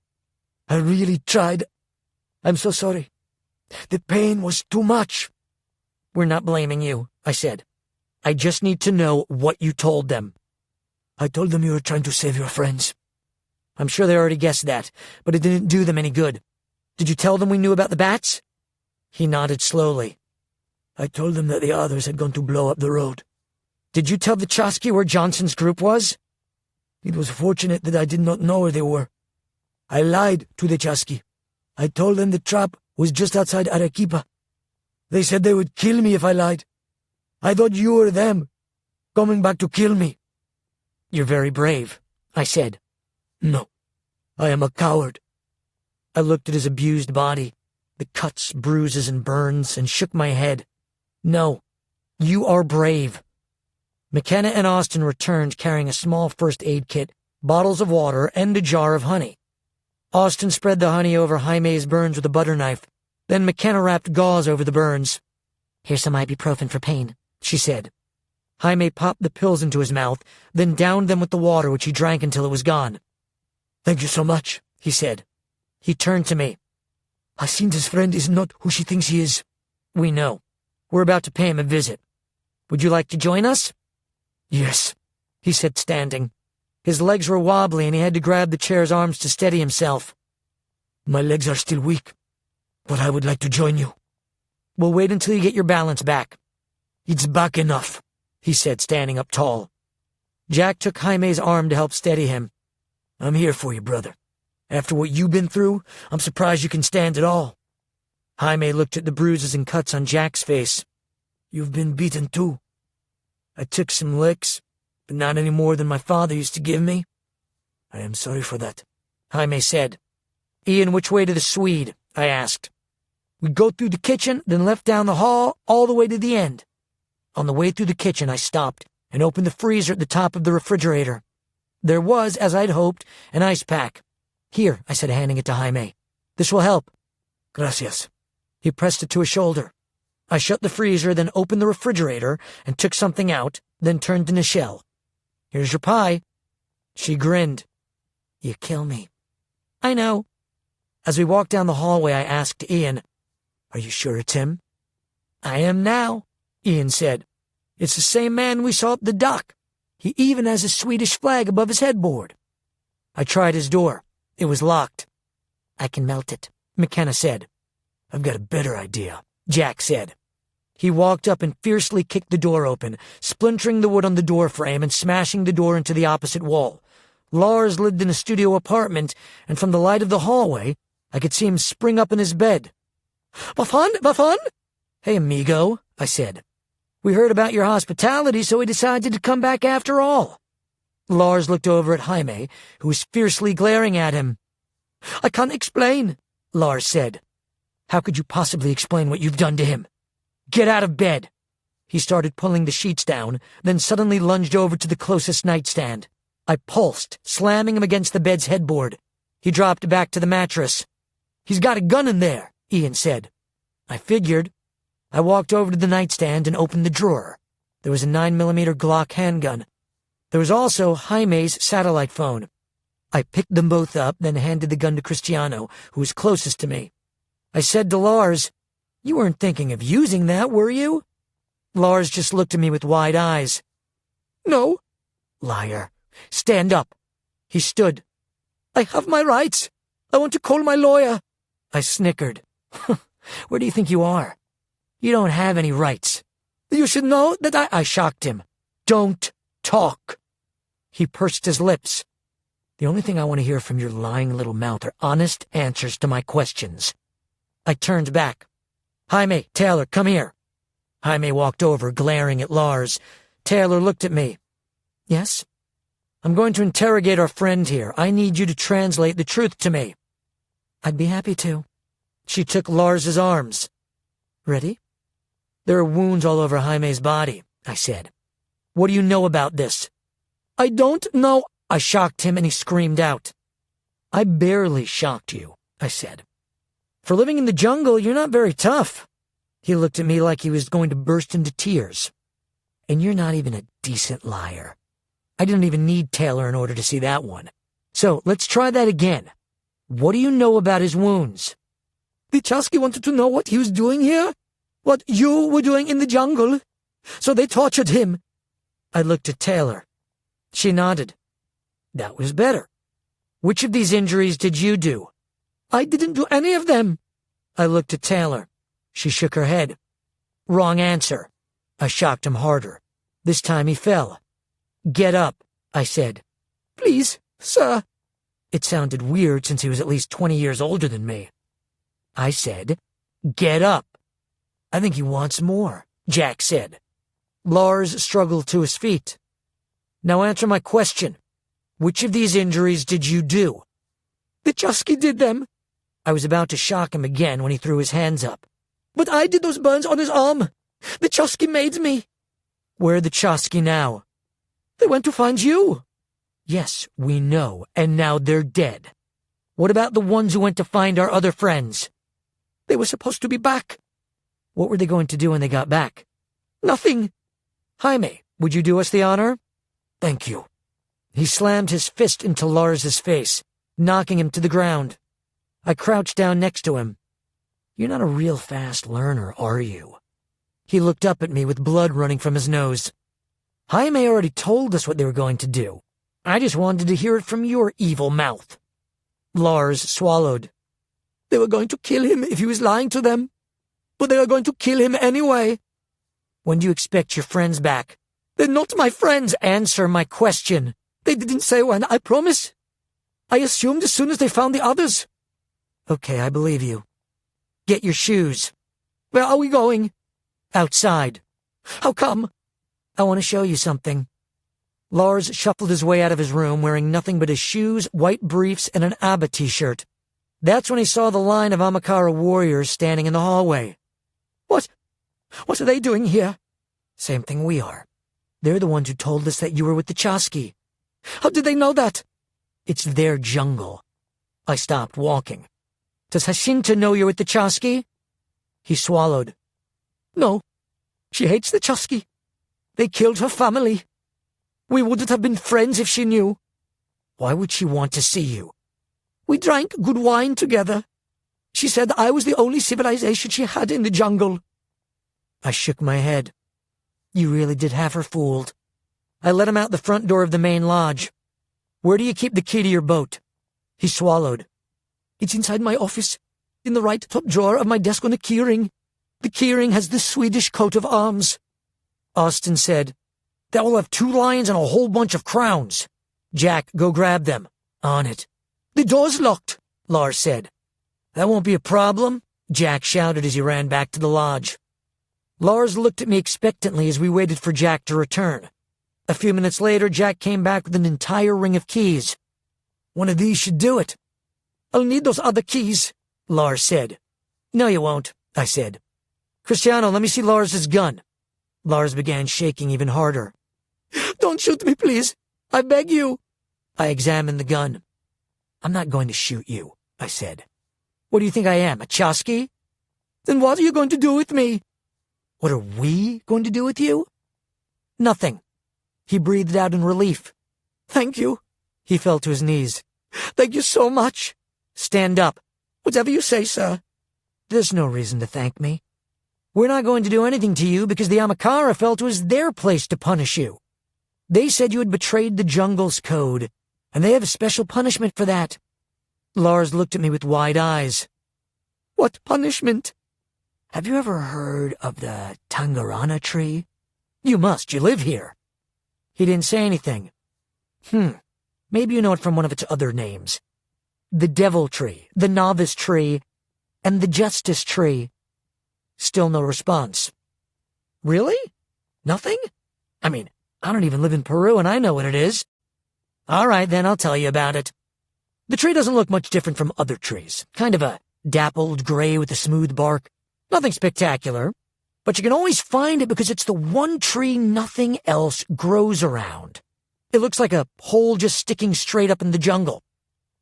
I really tried. I'm so sorry. The pain was too much." "We're not blaming you," I said. "I just need to know what you told them." "I told them you were trying to save your friends." "I'm sure they already guessed that, but it didn't do them any good. Did you tell them we knew about the bats?" He nodded slowly. "I told them that the others had gone to blow up the road." "Did you tell the Chosky where Johnson's group was?" "It was fortunate that I did not know where they were. I lied to the Chusky. I told them the trap was just outside Arequipa. They said they would kill me if I lied. I thought you were them, coming back to kill me." "You're very brave," I said. "No, I am a coward." I looked at his abused body, the cuts, bruises, and burns, and shook my head. "No, you are brave." McKenna and Austin returned carrying a small first aid kit, bottles of water, and a jar of honey. Austin spread the honey over Jaime's burns with a butter knife. Then McKenna wrapped gauze over the burns. "Here's some ibuprofen for pain," she said. Jaime popped the pills into his mouth, then downed them with the water, which he drank until it was gone. "Thank you so much," he said. He turned to me. "Jacinta's friend is not who she thinks he is." "We know. We're about to pay him a visit. Would you like to join us?" "Yes," he said, standing. His legs were wobbly and he had to grab the chair's arms to steady himself. "My legs are still weak, but I would like to join you." "We'll wait until you get your balance back." "It's back enough," he said, standing up tall. Jack took Jaime's arm to help steady him. "I'm here for you, brother. After what you've been through, I'm surprised you can stand at all." Jaime looked at the bruises and cuts on Jack's face. "You've been beaten too. I took some licks, but not any more than my father used to give me. I am sorry for that," Jaime said. "Ian, which way to the Swede?" I asked. "We go through the kitchen, then left down the hall, all the way to the end." On the way through the kitchen, I stopped and opened the freezer at the top of the refrigerator. There was, as I'd hoped, an ice pack. "Here," I said, handing it to Jaime. "This will help." "Gracias." He pressed it to his shoulder. I shut the freezer, then opened the refrigerator and took something out, then turned to Nichelle. "Here's your pie." She grinned. "You kill me." "I know." As we walked down the hallway, I asked Ian, "Are you sure it's him?" "I am now," Ian said. "It's the same man we saw at the dock. He even has a Swedish flag above his headboard." I tried his door. It was locked. "I can melt it," McKenna said. "I've got a better idea," Jack said. He walked up and fiercely kicked the door open, splintering the wood on the door frame and smashing the door into the opposite wall. Lars lived in a studio apartment, and from the light of the hallway, I could see him spring up in his bed. "Vad fan?" "Hey, amigo," I said. "We heard about your hospitality, so we decided to come back after all." Lars looked over at Jaime, who was fiercely glaring at him. "I can't explain," Lars said. "How could you possibly explain what you've done to him? Get out of bed." He started pulling the sheets down, then suddenly lunged over to the closest nightstand. I pulsed, slamming him against the bed's headboard. He dropped back to the mattress. "He's got a gun in there," Ian said. I figured. I walked over to the nightstand and opened the drawer. There was a 9mm Glock handgun. There was also Jaime's satellite phone. I picked them both up, then handed the gun to Cristiano, who was closest to me. I said to Lars, "You weren't thinking of using that, were you?" Lars just looked at me with wide eyes. "No." "Liar. Stand up." He stood. "I have my rights. I want to call my lawyer." I snickered. "Where do you think you are? You don't have any rights." "You should know that I shocked him. "Don't talk." He pursed his lips. "The only thing I want to hear from your lying little mouth are honest answers to my questions." I turned back. "Jaime, Taylor, come here." Jaime walked over, glaring at Lars. Taylor looked at me. "Yes?" "I'm going to interrogate our friend here. I need you to translate the truth to me." "I'd be happy to." She took Lars's arms. "Ready?" "There are wounds all over Jaime's body," I said. "What do you know about this?" "I don't know." I shocked him and he screamed out. "I barely shocked you," I said. "For living in the jungle, you're not very tough." He looked at me like he was going to burst into tears. "And you're not even a decent liar. I didn't even need Taylor in order to see that one. So let's try that again. What do you know about his wounds?" "The Chasqui wanted to know what he was doing here, what you were doing in the jungle. So they tortured him." I looked at Taylor. She nodded. "That was better. Which of these injuries did you do?" "I didn't do any of them." I looked at Taylor. She shook her head. "Wrong answer." I shocked him harder. This time he fell. "Get up," I said. "Please, sir." It sounded weird since he was at least 20 years older than me. I said, "Get up." "I think he wants more," Jack said. Lars struggled to his feet. "Now answer my question. Which of these injuries did you do?" "The Chasqui did them." I was about to shock him again when he threw his hands up. "But I did those burns on his arm. The Chasqui made me." "Where are the Chasqui now?" "They went to find you." "Yes, we know, and now they're dead. What about the ones who went to find our other friends?" "They were supposed to be back." "What were they going to do when they got back?" "Nothing." "Jaime, would you do us the honor?" "Thank you." He slammed his fist into Lars's face, knocking him to the ground. I crouched down next to him. "You're not a real fast learner, are you?" He looked up at me with blood running from his nose. "Jaime already told us what they were going to do. I just wanted to hear it from your evil mouth." Lars swallowed. "They were going to kill him if he was lying to them. But they were going to kill him anyway." "When do you expect your friends back?" "They're not my friends." "Answer my question." "They didn't say when, I promise. I assumed as soon as they found the others." "Okay, I believe you. Get your shoes." "Where are we going?" "Outside." "How come?" "I want to show you something." Lars shuffled his way out of his room wearing nothing but his shoes, white briefs, and an ABBA t-shirt. That's when he saw the line of Amakara warriors standing in the hallway. What are they doing here?" "Same thing we are. They're the ones who told us that you were with the Chasqui." "How did they know that?" "It's their jungle." I stopped walking. "Does Jacinta know you're with the Chasqui?" He swallowed. "No. She hates the Chasqui. They killed her family. We wouldn't have been friends if she knew." "Why would she want to see you?" "We drank good wine together. She said I was the only civilization she had in the jungle." I shook my head. You really did have her fooled. I let him out the front door of the main lodge. "Where do you keep the key to your boat?" He swallowed. "It's inside my office, in the right top drawer of my desk on a keyring. The keyring has the Swedish coat of arms." Austin said, "That will have 2 lions and a whole bunch of crowns." "Jack, go grab them." "On it." "The door's locked," Lars said. "That won't be a problem," Jack shouted as he ran back to the lodge. Lars looked at me expectantly as we waited for Jack to return. A few minutes later, Jack came back with an entire ring of keys. "One of these should do it." "I'll need those other keys," Lars said. "No, you won't," I said. "Cristiano, let me see Lars's gun." Lars began shaking even harder. "Don't shoot me, please. I beg you." I examined the gun. "I'm not going to shoot you," I said. "What do you think I am, a Chasqui?" "Then what are you going to do with me?" "What are we going to do with you?" "Nothing." He breathed out in relief. Thank you. He fell to his knees. Thank you so much. Stand up. Whatever you say, sir. There's no reason to thank me. We're not going to do anything to you because the Amakara felt it was their place to punish you. They said you had betrayed the jungle's code, and they have a special punishment for that. Lars looked at me with wide eyes. What punishment? Have you ever heard of the Tangarana tree? You must, you live here. He didn't say anything. Maybe you know it from one of its other names. The Devil Tree, the Novice Tree, and the Justice Tree. Still no response. Really? Nothing? I mean, I don't even live in Peru and I know what it is. All right, then I'll tell you about it. The tree doesn't look much different from other trees. Kind of a dappled gray with a smooth bark. Nothing spectacular. But you can always find it because it's the one tree nothing else grows around. It looks like a pole just sticking straight up in the jungle.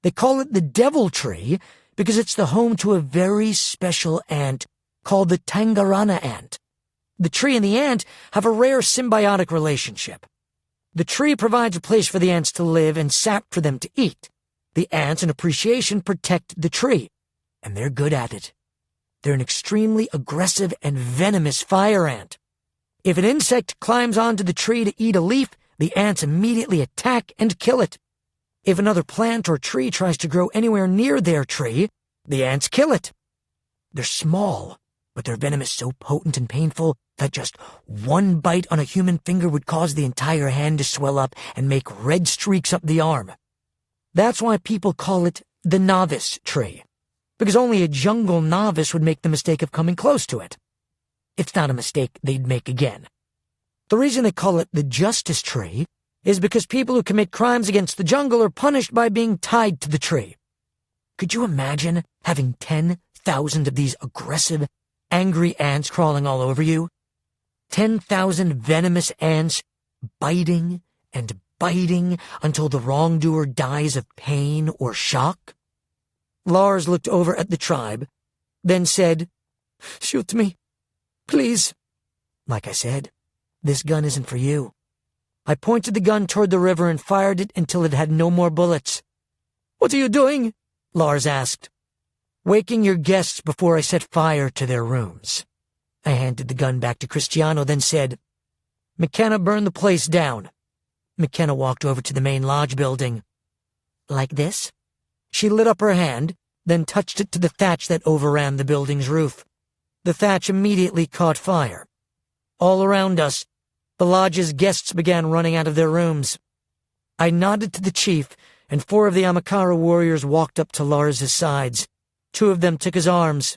They call it the Devil Tree because it's the home to a very special ant called the Tangarana ant. The tree and the ant have a rare symbiotic relationship. The tree provides a place for the ants to live and sap for them to eat. The ants, in appreciation, protect the tree, and they're good at it. They're an extremely aggressive and venomous fire ant. If an insect climbs onto the tree to eat a leaf, the ants immediately attack and kill it. If another plant or tree tries to grow anywhere near their tree, the ants kill it. They're small, but their venom is so potent and painful that just one bite on a human finger would cause the entire hand to swell up and make red streaks up the arm. That's why people call it the Novice Tree, because only a jungle novice would make the mistake of coming close to it. It's not a mistake they'd make again. The reason they call it the Justice Tree is because people who commit crimes against the jungle are punished by being tied to the tree. Could you imagine having 10,000 of these aggressive, angry ants crawling all over you? 10,000 venomous ants biting and biting until the wrongdoer dies of pain or shock? Lars looked over at the tribe, then said, Shoot me, please. Like I said, this gun isn't for you. I pointed the gun toward the river and fired it until it had no more bullets. What are you doing? Lars asked. Waking your guests before I set fire to their rooms. I handed the gun back to Cristiano, then said, McKenna, burn the place down. McKenna walked over to the main lodge building. Like this? She lit up her hand, then touched it to the thatch that overran the building's roof. The thatch immediately caught fire. All around us, the lodge's guests began running out of their rooms. I nodded to the chief, and 4 of the Amakara warriors walked up to Lars's sides. 2 of them took his arms.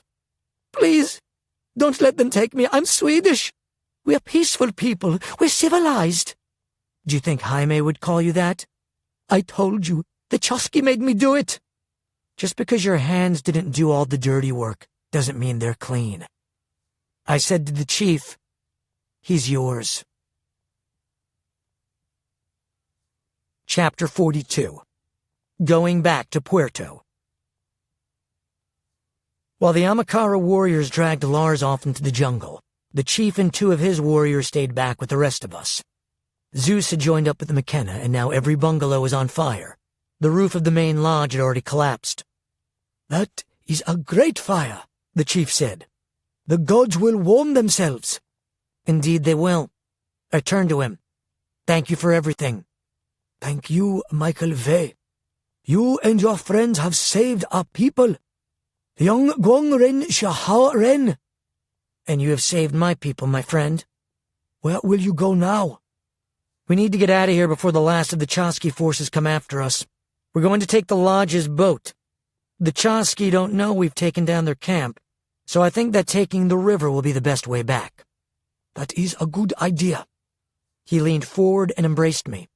Please, don't let them take me. I'm Swedish. We're peaceful people. We're civilized. Do you think Jaime would call you that? I told you, the Chosky made me do it. Just because your hands didn't do all the dirty work doesn't mean they're clean. I said to the chief, he's yours. Chapter 42. Going back to Puerto. While the Amakara warriors dragged Lars off into the jungle, the chief and 2 of his warriors stayed back with the rest of us. Zeus had joined up with the McKenna, and now every bungalow was on fire. The roof of the main lodge had already collapsed. That is a great fire, the chief said. The gods will warm themselves. Indeed they will. I turned to him. Thank you for everything. Thank you, Michael Vey. You and your friends have saved our people. Young Guang Ren Shahao Ren. And you have saved my people, my friend. Where will you go now? We need to get out of here before the last of the Chosky forces come after us. We're going to take the lodge's boat. The Chosky don't know we've taken down their camp, so I think that taking the river will be the best way back. That is a good idea. He leaned forward and embraced me.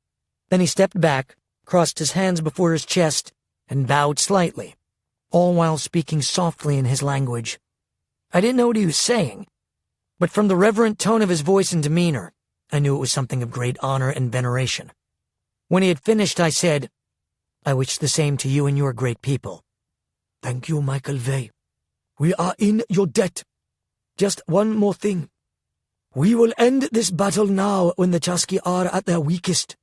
Then he stepped back, crossed his hands before his chest, and bowed slightly, all while speaking softly in his language. I didn't know what he was saying, but from the reverent tone of his voice and demeanor, I knew it was something of great honor and veneration. When he had finished, I said, I wish the same to you and your great people. Thank you, Michael Vey. We are in your debt. Just one more thing. We will end this battle now when the Chasqui are at their weakest.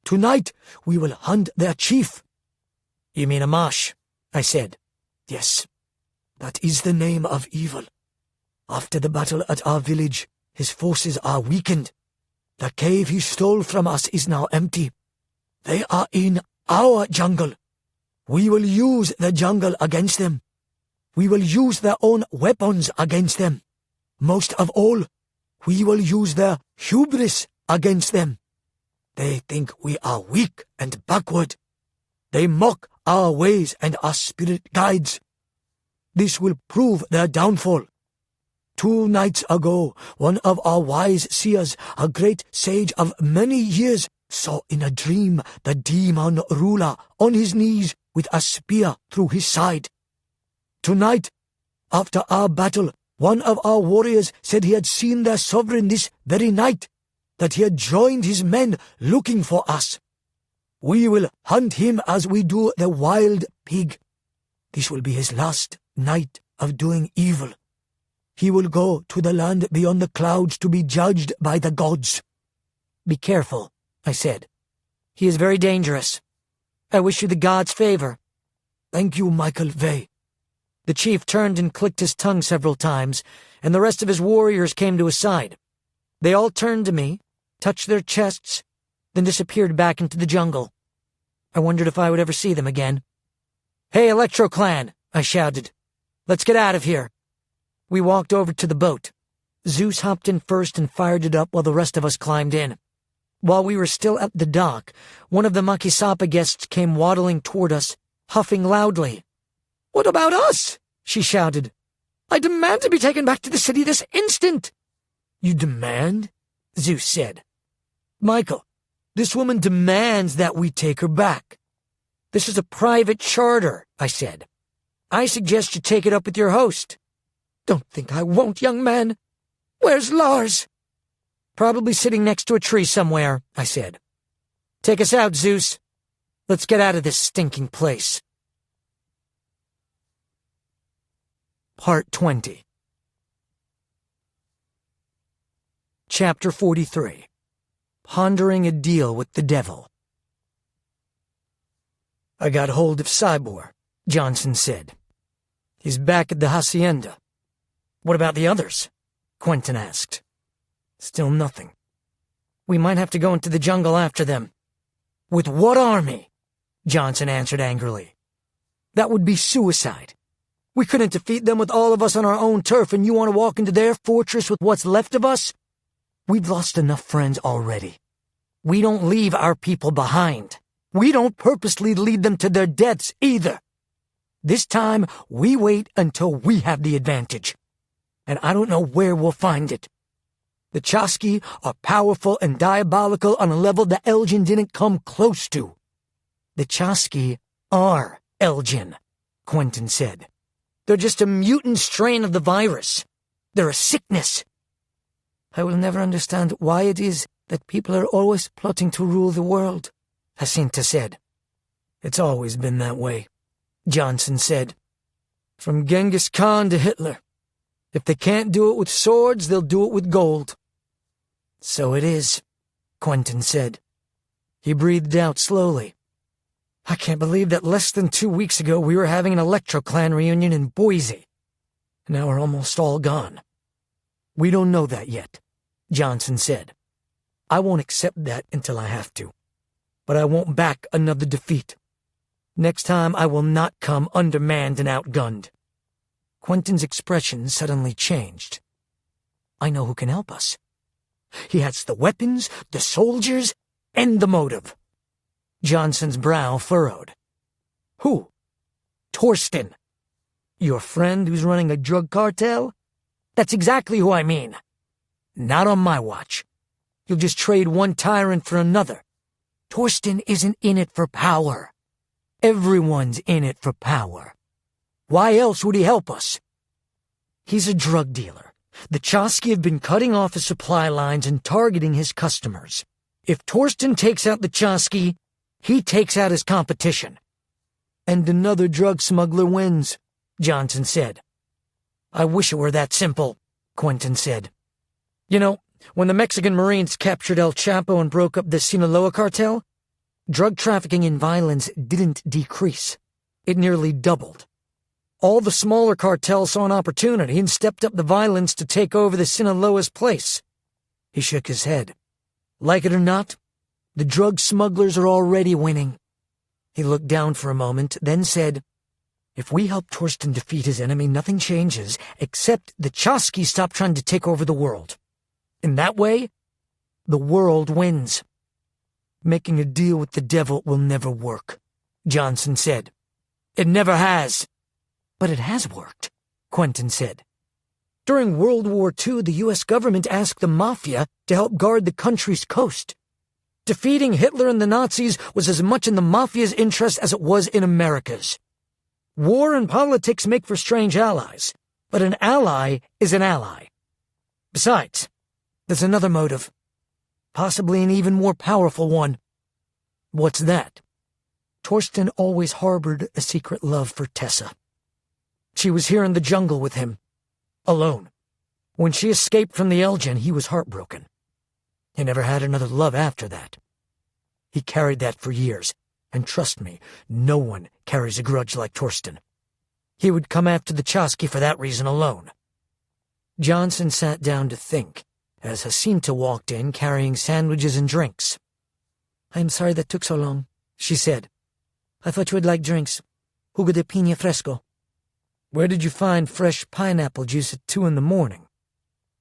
Tonight we will hunt their chief." "You mean Amash?" I said. "Yes, that is the name of evil. After the battle at our village, his forces are weakened. The cave he stole from us is now empty. They are in our jungle. We will use the jungle against them. We will use their own weapons against them. Most of all, we will use their hubris against them. They think we are weak and backward. They mock our ways and our spirit guides. This will prove their downfall. 2 nights ago, one of our wise seers, a great sage of many years, saw in a dream the demon ruler on his knees with a spear through his side. Tonight, after our battle, one of our warriors said he had seen their sovereign this very night, that he had joined his men looking for us. We will hunt him as we do the wild pig. This will be his last night of doing evil. He will go to the land beyond the clouds to be judged by the gods." "Be careful," I said. "He is very dangerous. I wish you the gods' favor." "Thank you, Michael Vey." The chief turned and clicked his tongue several times, and the rest of his warriors came to his side. They all turned to me, touched their chests, then disappeared back into the jungle. I wondered if I would ever see them again. "Hey, Electro Clan!" I shouted. "Let's get out of here." We walked over to the boat. Zeus hopped in first and fired it up while the rest of us climbed in. While we were still at the dock, one of the Makisapa guests came waddling toward us, huffing loudly. "What about us?" she shouted. "I demand to be taken back to the city this instant." "You demand?" Zeus said. "Michael, this woman demands that we take her back." "This is a private charter," I said. "I suggest you take it up with your host." "Don't think I won't, young man. Where's Lars?" "Probably sitting next to a tree somewhere," I said. "Take us out, Zeus. Let's get out of this stinking place." Part 20. Chapter 43. Pondering a Deal with the Devil. "I got hold of Cybor," Johnson said. "He's back at the hacienda." "What about the others?" Quentin asked. "Still nothing." "We might have to go into the jungle after them." "With what army?" Johnson answered angrily. "That would be suicide. We couldn't defeat them with all of us on our own turf, and you want to walk into their fortress with what's left of us? We've lost enough friends already. We don't leave our people behind. We don't purposely lead them to their deaths either. This time, we wait until we have the advantage. And I don't know where we'll find it. The Chasqui are powerful and diabolical on a level the Elgin didn't come close to." "The Chasqui are Elgin," Quentin said. "They're just a mutant strain of the virus. They're a sickness." "I will never understand why it is that people are always plotting to rule the world," Jacinta said. "It's always been that way," Johnson said. "From Genghis Khan to Hitler. If they can't do it with swords, they'll do it with gold." "So it is," Quentin said. He breathed out slowly. "I can't believe that less than 2 weeks ago we were having an Electro Clan reunion in Boise. Now we're almost all gone." "We don't know that yet," Johnson said. "I won't accept that until I have to. But I won't back another defeat. Next time I will not come undermanned and outgunned." Quentin's expression suddenly changed. "I know who can help us. He has the weapons, the soldiers, and the motive." Johnson's brow furrowed. "Who?" "Torsten." "Your friend who's running a drug cartel?" "That's exactly who I mean." "Not on my watch. You'll just trade one tyrant for another. Torsten isn't in it for power." "Everyone's in it for power. Why else would he help us?" "He's a drug dealer. The Chasqui have been cutting off his supply lines and targeting his customers. If Torsten takes out the Chasqui, he takes out his competition." "And another drug smuggler wins," Johnson said. "I wish it were that simple," Quentin said. "You know, When the Mexican Marines captured El Chapo and broke up the Sinaloa cartel, drug trafficking and violence didn't decrease. It nearly doubled. All the smaller cartels saw an opportunity and stepped up the violence to take over the Sinaloa's place. He shook his head. Like it or not, the drug smugglers are already winning. He looked down for a moment, then said, "If we help Torsten defeat his enemy, nothing changes, except the Chasqui stop trying to take over the world. In that way, the world wins." "Making a deal with the devil will never work," Johnson said. "It never has." "But it has worked," Quentin said. "During World War II, the U.S. government asked the Mafia to help guard the country's coast. Defeating Hitler and the Nazis was as much in the Mafia's interest as it was in America's. War and politics make for strange allies, but an ally is an ally. Besides, there's another motive, possibly an even more powerful one." "What's that?" "Torsten always harbored a secret love for Tessa. She was here in the jungle with him, alone. When she escaped from the Elgin, he was heartbroken. He never had another love after that. He carried that for years, and trust me, no one carries a grudge like Torsten. He would come after the Chasqui for that reason alone." Johnson sat down to think, as Jacinta walked in carrying sandwiches and drinks. "I'm sorry that took so long," she said. "I thought you would like drinks. Jugo de piña fresco." "Where did you find fresh pineapple juice at 2 a.m?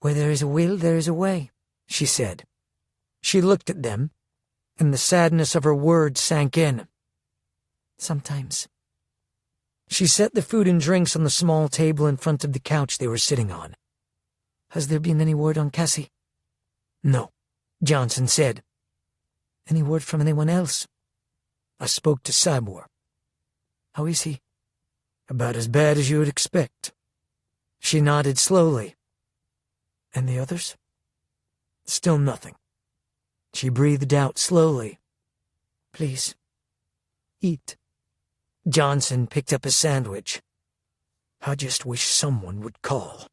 "Where there is a will, there is a way," she said. She looked at them, and the sadness of her words sank in. "Sometimes." She set the food and drinks on the small table in front of the couch they were sitting on. "Has there been any word on Cassie?" "No," Johnson said. "Any word from anyone else?" "I spoke to Sabor." "How is he?" "About as bad as you would expect." She nodded slowly. "And the others?" "Still nothing." She breathed out slowly. "Please, eat." Johnson picked up a sandwich. "I just wish someone would call."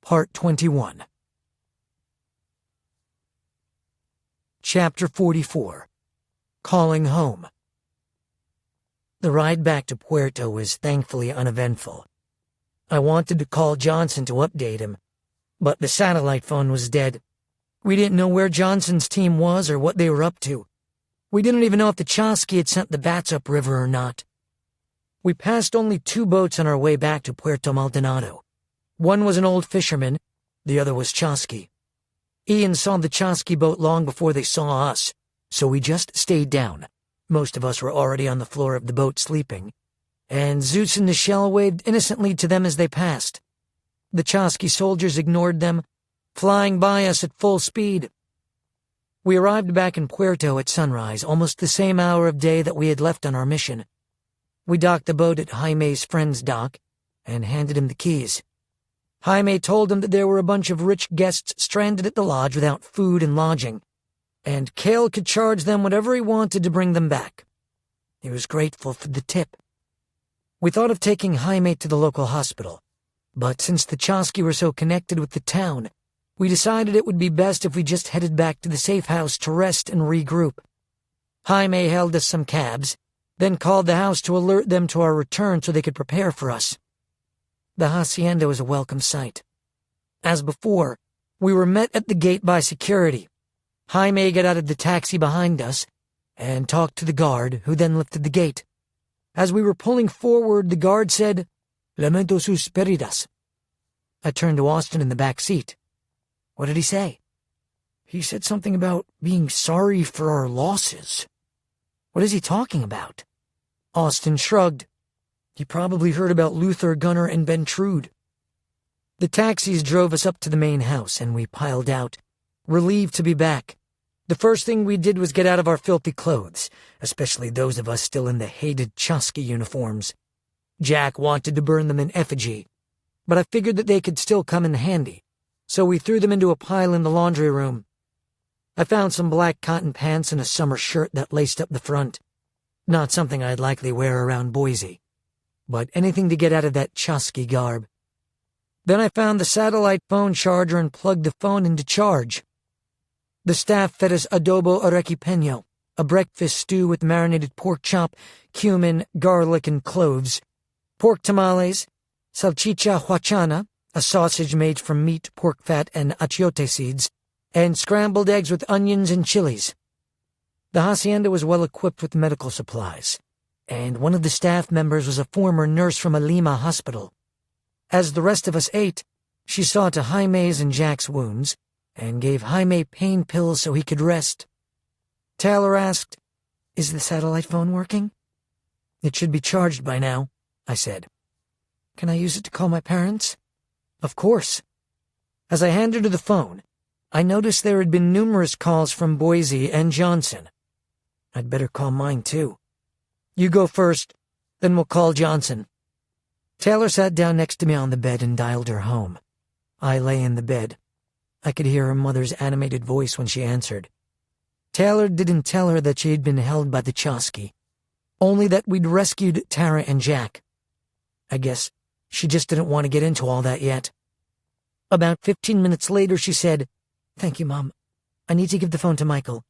Part 21. Chapter 44. Calling Home. The ride back to Puerto was thankfully uneventful. I wanted to call Johnson to update him, but the satellite phone was dead. We didn't know where Johnson's team was or what they were up to. We didn't even know if the Chasqui had sent the bats upriver or not. We passed only 2 boats on our way back to Puerto Maldonado. One was an old fisherman, the other was Chasqui. Ian saw the Chasqui boat long before they saw us, so we just stayed down. Most of us were already on the floor of the boat sleeping, and Zeus and Nichelle waved innocently to them as they passed. The Chasqui soldiers ignored them, flying by us at full speed. We arrived back in Puerto at sunrise, almost the same hour of day that we had left on our mission. We docked the boat at Jaime's friend's dock and handed him the keys. Jaime told him that there were a bunch of rich guests stranded at the lodge without food and lodging, and Cale could charge them whatever he wanted to bring them back. He was grateful for the tip. We thought of taking Jaime to the local hospital, but since the Chasqui were so connected with the town, we decided it would be best if we just headed back to the safe house to rest and regroup. Jaime hailed us some cabs, then called the house to alert them to our return so they could prepare for us. The hacienda was a welcome sight. As before, we were met at the gate by security. Jaime got out of the taxi behind us and talked to the guard, who then lifted the gate. As we were pulling forward, the guard said, "Lamento sus pérdidas." I turned to Austin in the back seat. "What did he say?" "He said something about being sorry for our losses." "What is he talking about?" Austin shrugged. "He probably heard about Luther, Gunnar, and Bentrude." The taxis drove us up to the main house, and we piled out, relieved to be back. The first thing we did was get out of our filthy clothes, especially those of us still in the hated Chasqui uniforms. Jack wanted to burn them in effigy, but I figured that they could still come in handy, so we threw them into a pile in the laundry room. I found some black cotton pants and a summer shirt that laced up the front. Not something I'd likely wear around Boise, but anything to get out of that Chasqui garb. Then I found the satellite phone charger and plugged the phone into charge. The staff fed us adobo arequipeño, a breakfast stew with marinated pork chop, cumin, garlic, and cloves, pork tamales, salchicha huachana, a sausage made from meat, pork fat, and achiote seeds, and scrambled eggs with onions and chilies. The hacienda was well equipped with medical supplies, and one of the staff members was a former nurse from a Lima hospital. As the rest of us ate, she saw to Jaime's and Jack's wounds, and gave Jaime pain pills so he could rest. Taylor asked, "Is the satellite phone working?" "It should be charged by now," I said. "Can I use it to call my parents?" "Of course." As I handed her the phone, I noticed there had been numerous calls from Boise and Johnson. I'd better call mine, too. "You go first, then we'll call Johnson." Taylor sat down next to me on the bed and dialed her home. I lay in the bed. I could hear her mother's animated voice when she answered. Taylor didn't tell her that she had been held by the Chosky, only that we'd rescued Tara and Jack. I guess she just didn't want to get into all that yet. About 15 minutes later, she said, "Thank you, Mom. I need to give the phone to Michael.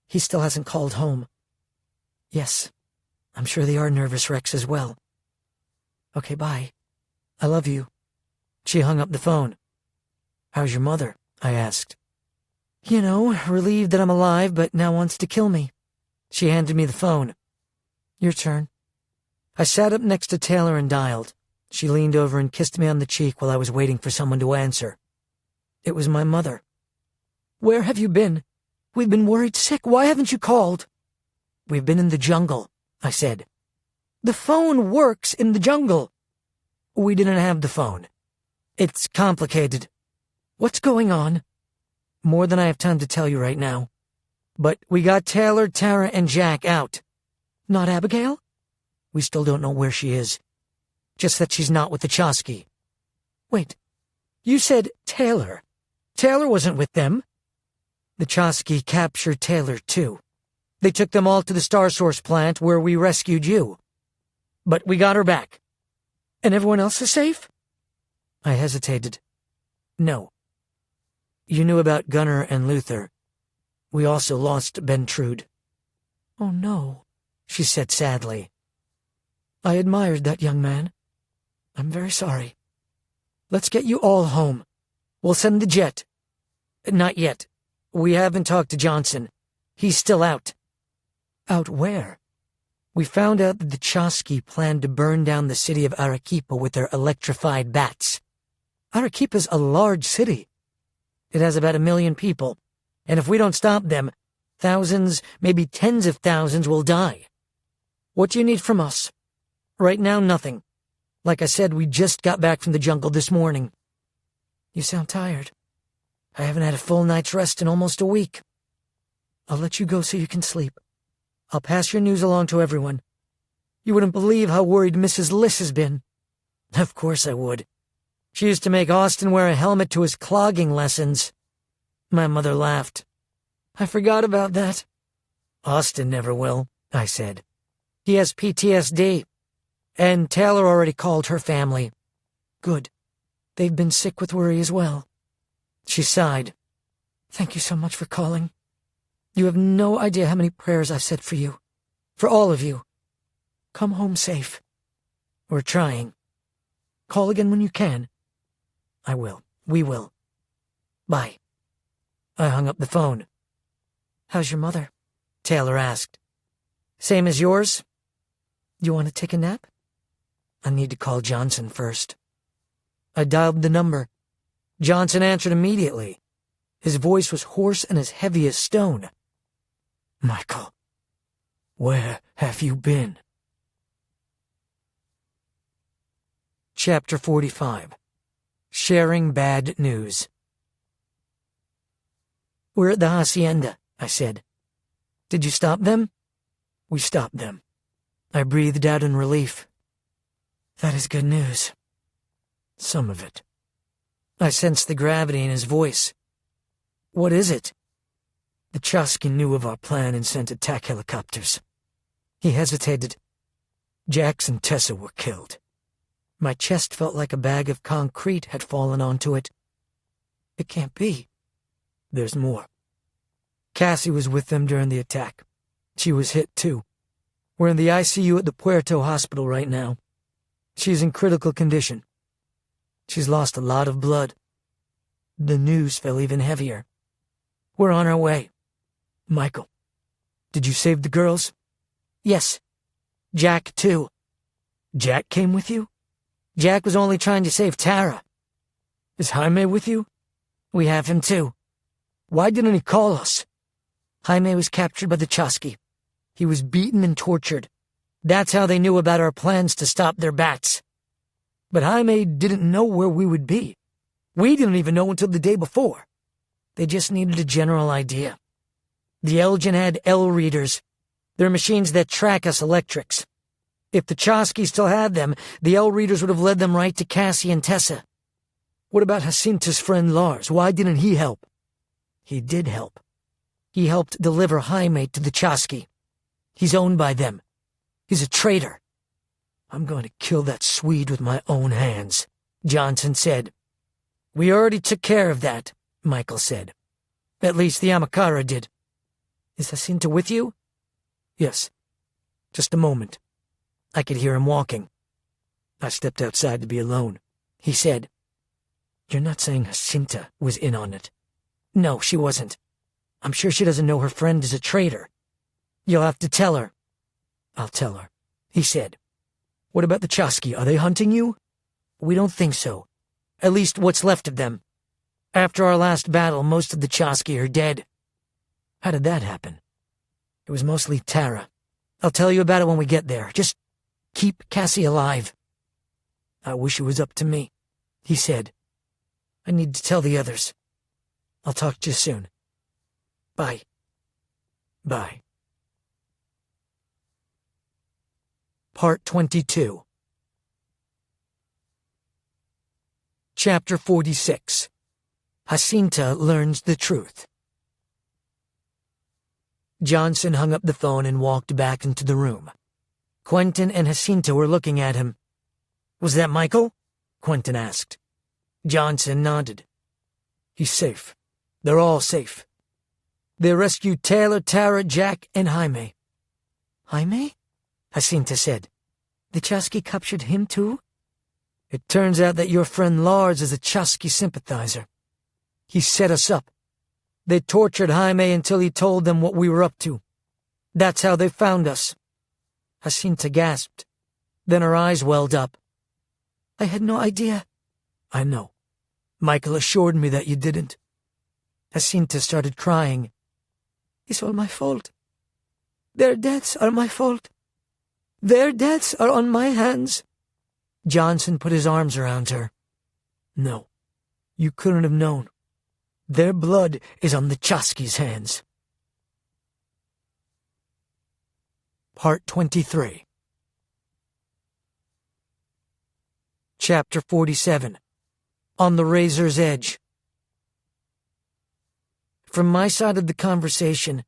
He still hasn't called home." "Yes, I'm sure they are nervous wrecks as well." "Okay, bye. I love you." She hung up the phone. "How's your mother?" I asked. "You know, relieved that I'm alive, but now wants to kill me." She handed me the phone. "Your turn." I sat up next to Taylor and dialed. She leaned over and kissed me on the cheek while I was waiting for someone to answer. It was my mother. "Where have you been? We've been worried sick. Why haven't you called?" "We've been in the jungle," I said. "The phone works in the jungle." "We didn't have the phone. It's complicated." "What's going on?" "More than I have time to tell you right now. But we got Taylor, Tara, and Jack out." "Not Abigail?" "We still don't know where she is. Just that she's not with the Chosky." "Wait, you said Taylor. Taylor wasn't with them." "The Chosky captured Taylor, too. They took them all to the Star Source plant where we rescued you. But we got her back." "And everyone else is safe?" I hesitated. "No. You knew about Gunnar and Luther. We also lost Bentrude." "Oh, no," she said sadly. "I admired that young man. I'm very sorry. Let's get you all home. We'll send the jet." "Not yet. We haven't talked to Johnson. He's still out." "Out where?" "We found out that the Chosky planned to burn down the city of Arequipa with their electrified bats. Arequipa's a large city. It has about 1 million people, and if we don't stop them, thousands, maybe tens of thousands will die. What do you need from us?" "Right now, nothing. Like I said, we just got back from the jungle this morning." "You sound tired." "I haven't had a full night's rest in almost a week." "I'll let you go so you can sleep. I'll pass your news along to everyone. You wouldn't believe how worried Mrs. Liss has been." "Of course I would. She used to make Austin wear a helmet to his clogging lessons." My mother laughed. "I forgot about that." "Austin never will," I said. "He has PTSD. And Taylor already called her family." "Good. They've been sick with worry as well." She sighed. "Thank you so much for calling. You have no idea how many prayers I've said for you. For all of you. Come home safe." "We're trying." "Call again when you can." "I will. We will. Bye." I hung up the phone. "How's your mother?" Taylor asked. "Same as yours?" "You want to take a nap?" "I need to call Johnson first." I dialed the number. Johnson answered immediately. His voice was hoarse and as heavy as stone. "Michael, where have you been?" Chapter 45. Sharing Bad News. "We're at the hacienda," I said. "Did you stop them?" "We stopped them." I breathed out in relief. "That is good news." "Some of it." I sensed the gravity in his voice. "What is it?" "The Chosky knew of our plan and sent attack helicopters." He hesitated. "Jax and Tessa were killed. My chest felt like a bag of concrete had fallen onto it. It can't be. There's more. Cassie was with them during the attack. She was hit too. We're in the ICU at the Puerto hospital right now. She's in critical condition. She's lost a lot of blood. The news fell even heavier. We're on our way. Michael, did you save the girls? Yes. Jack, too. Jack came with you? Jack was only trying to save Tara. Is Jaime with you? We have him, too. Why didn't he call us? Jaime was captured by the Chasqui. He was beaten and tortured. That's how they knew about our plans to stop their bats. But Jaime didn't know where we would be. We didn't even know until the day before. They just needed a general idea. The Elgin had L-readers. They're machines that track us electrics. If the Chasqui still had them, the L-readers would have led them right to Cassie and Tessa. What about Jacinta's friend Lars? Why didn't he help? He did help. He helped deliver Jaime to the Chasqui. He's owned by them. He's a traitor. I'm going to kill that Swede with my own hands, Johnson said. We already took care of that, Michael said. At least the Amakara did. Is Jacinta with you? Yes. Just a moment. I could hear him walking. I stepped outside to be alone. He said, You're not saying Jacinta was in on it? No, she wasn't. I'm sure she doesn't know her friend is a traitor. You'll have to tell her. I'll tell her, he said. What about the Chasqui? Are they hunting you? We don't think so. At least what's left of them. After our last battle, most of the Chasqui are dead. How did that happen? It was mostly Tara. I'll tell you about it when we get there. Just keep Cassie alive. I wish it was up to me, he said. I need to tell the others. I'll talk to you soon. Bye. Bye. Part 22. Chapter 46. Jacinta learns the truth. Johnson hung up the phone and walked back into the room. Quentin and Jacinta were looking at him. Was that Michael? Quentin asked. Johnson nodded. He's safe. They're all safe. They rescued Taylor, Tara, Jack, and Jaime. Jaime? Jacinta said. The Chasqui captured him too? It turns out that your friend Lars is a Chasqui sympathizer. He set us up. They tortured Jaime until he told them what we were up to. That's how they found us. Jacinta gasped. Then her eyes welled up. I had no idea. I know. Michael assured me that you didn't. Jacinta started crying. It's all my fault. Their deaths are my fault. Their deaths are on my hands. Johnson put his arms around her. No, you couldn't have known. Their blood is on the Chasqui's hands. Part 23. Chapter 47. On the Razor's Edge. From my side of the conversation,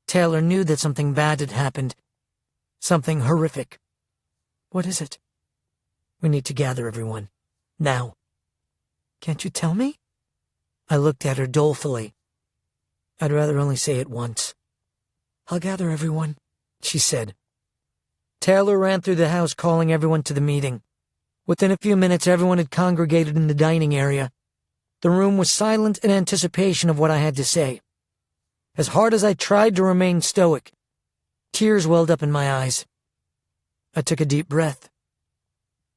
Taylor knew that something bad had happened. Something horrific. What is it? We need to gather everyone. Now. Can't you tell me? I looked at her dolefully. I'd rather only say it once. I'll gather everyone, she said. Taylor ran through the house calling everyone to the meeting. Within a few minutes, everyone had congregated in the dining area. The room was silent in anticipation of what I had to say. As hard as I tried to remain stoic, tears welled up in my eyes. I took a deep breath.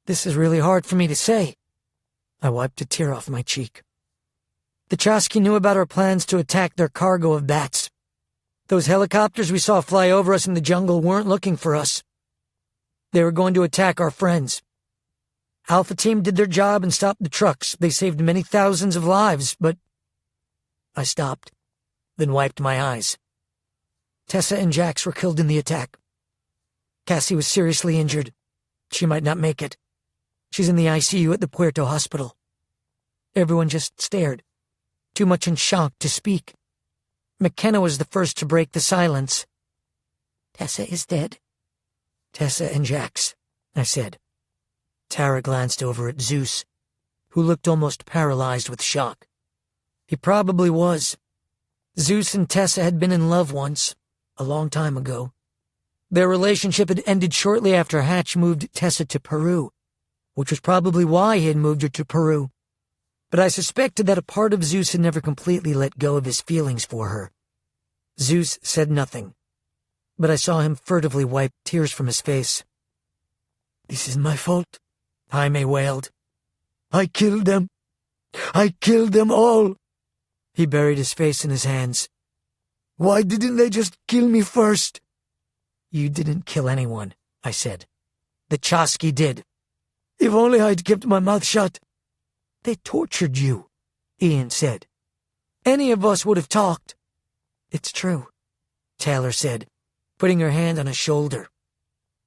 This is really hard for me to say. I wiped a tear off my cheek. The Chasqui knew about our plans to attack their cargo of bats. Those helicopters we saw fly over us in the jungle weren't looking for us. They were going to attack our friends. Alpha Team did their job and stopped the trucks. They saved many thousands of lives, but... I stopped, then wiped my eyes. Tessa and Jax were killed in the attack. Cassie was seriously injured. She might not make it. She's in the ICU at the Puerto hospital. Everyone just stared, too much in shock to speak. McKenna was the first to break the silence. Tessa is dead. Tessa and Jax, I said. Tara glanced over at Zeus, who looked almost paralyzed with shock. He probably was. Zeus and Tessa had been in love once, a long time ago. Their relationship had ended shortly after Hatch moved Tessa to Peru, which was probably why he had moved her to Peru. But I suspected that a part of Zeus had never completely let go of his feelings for her. Zeus said nothing, but I saw him furtively wipe tears from his face. "This is my fault," Jaime wailed. "I killed them. I killed them all." He buried his face in his hands. "Why didn't they just kill me first?" "You didn't kill anyone," I said. "The Chosky did." "If only I'd kept my mouth shut." "They tortured you," Ian said. "Any of us would have talked." "It's true," Taylor said, putting her hand on his shoulder.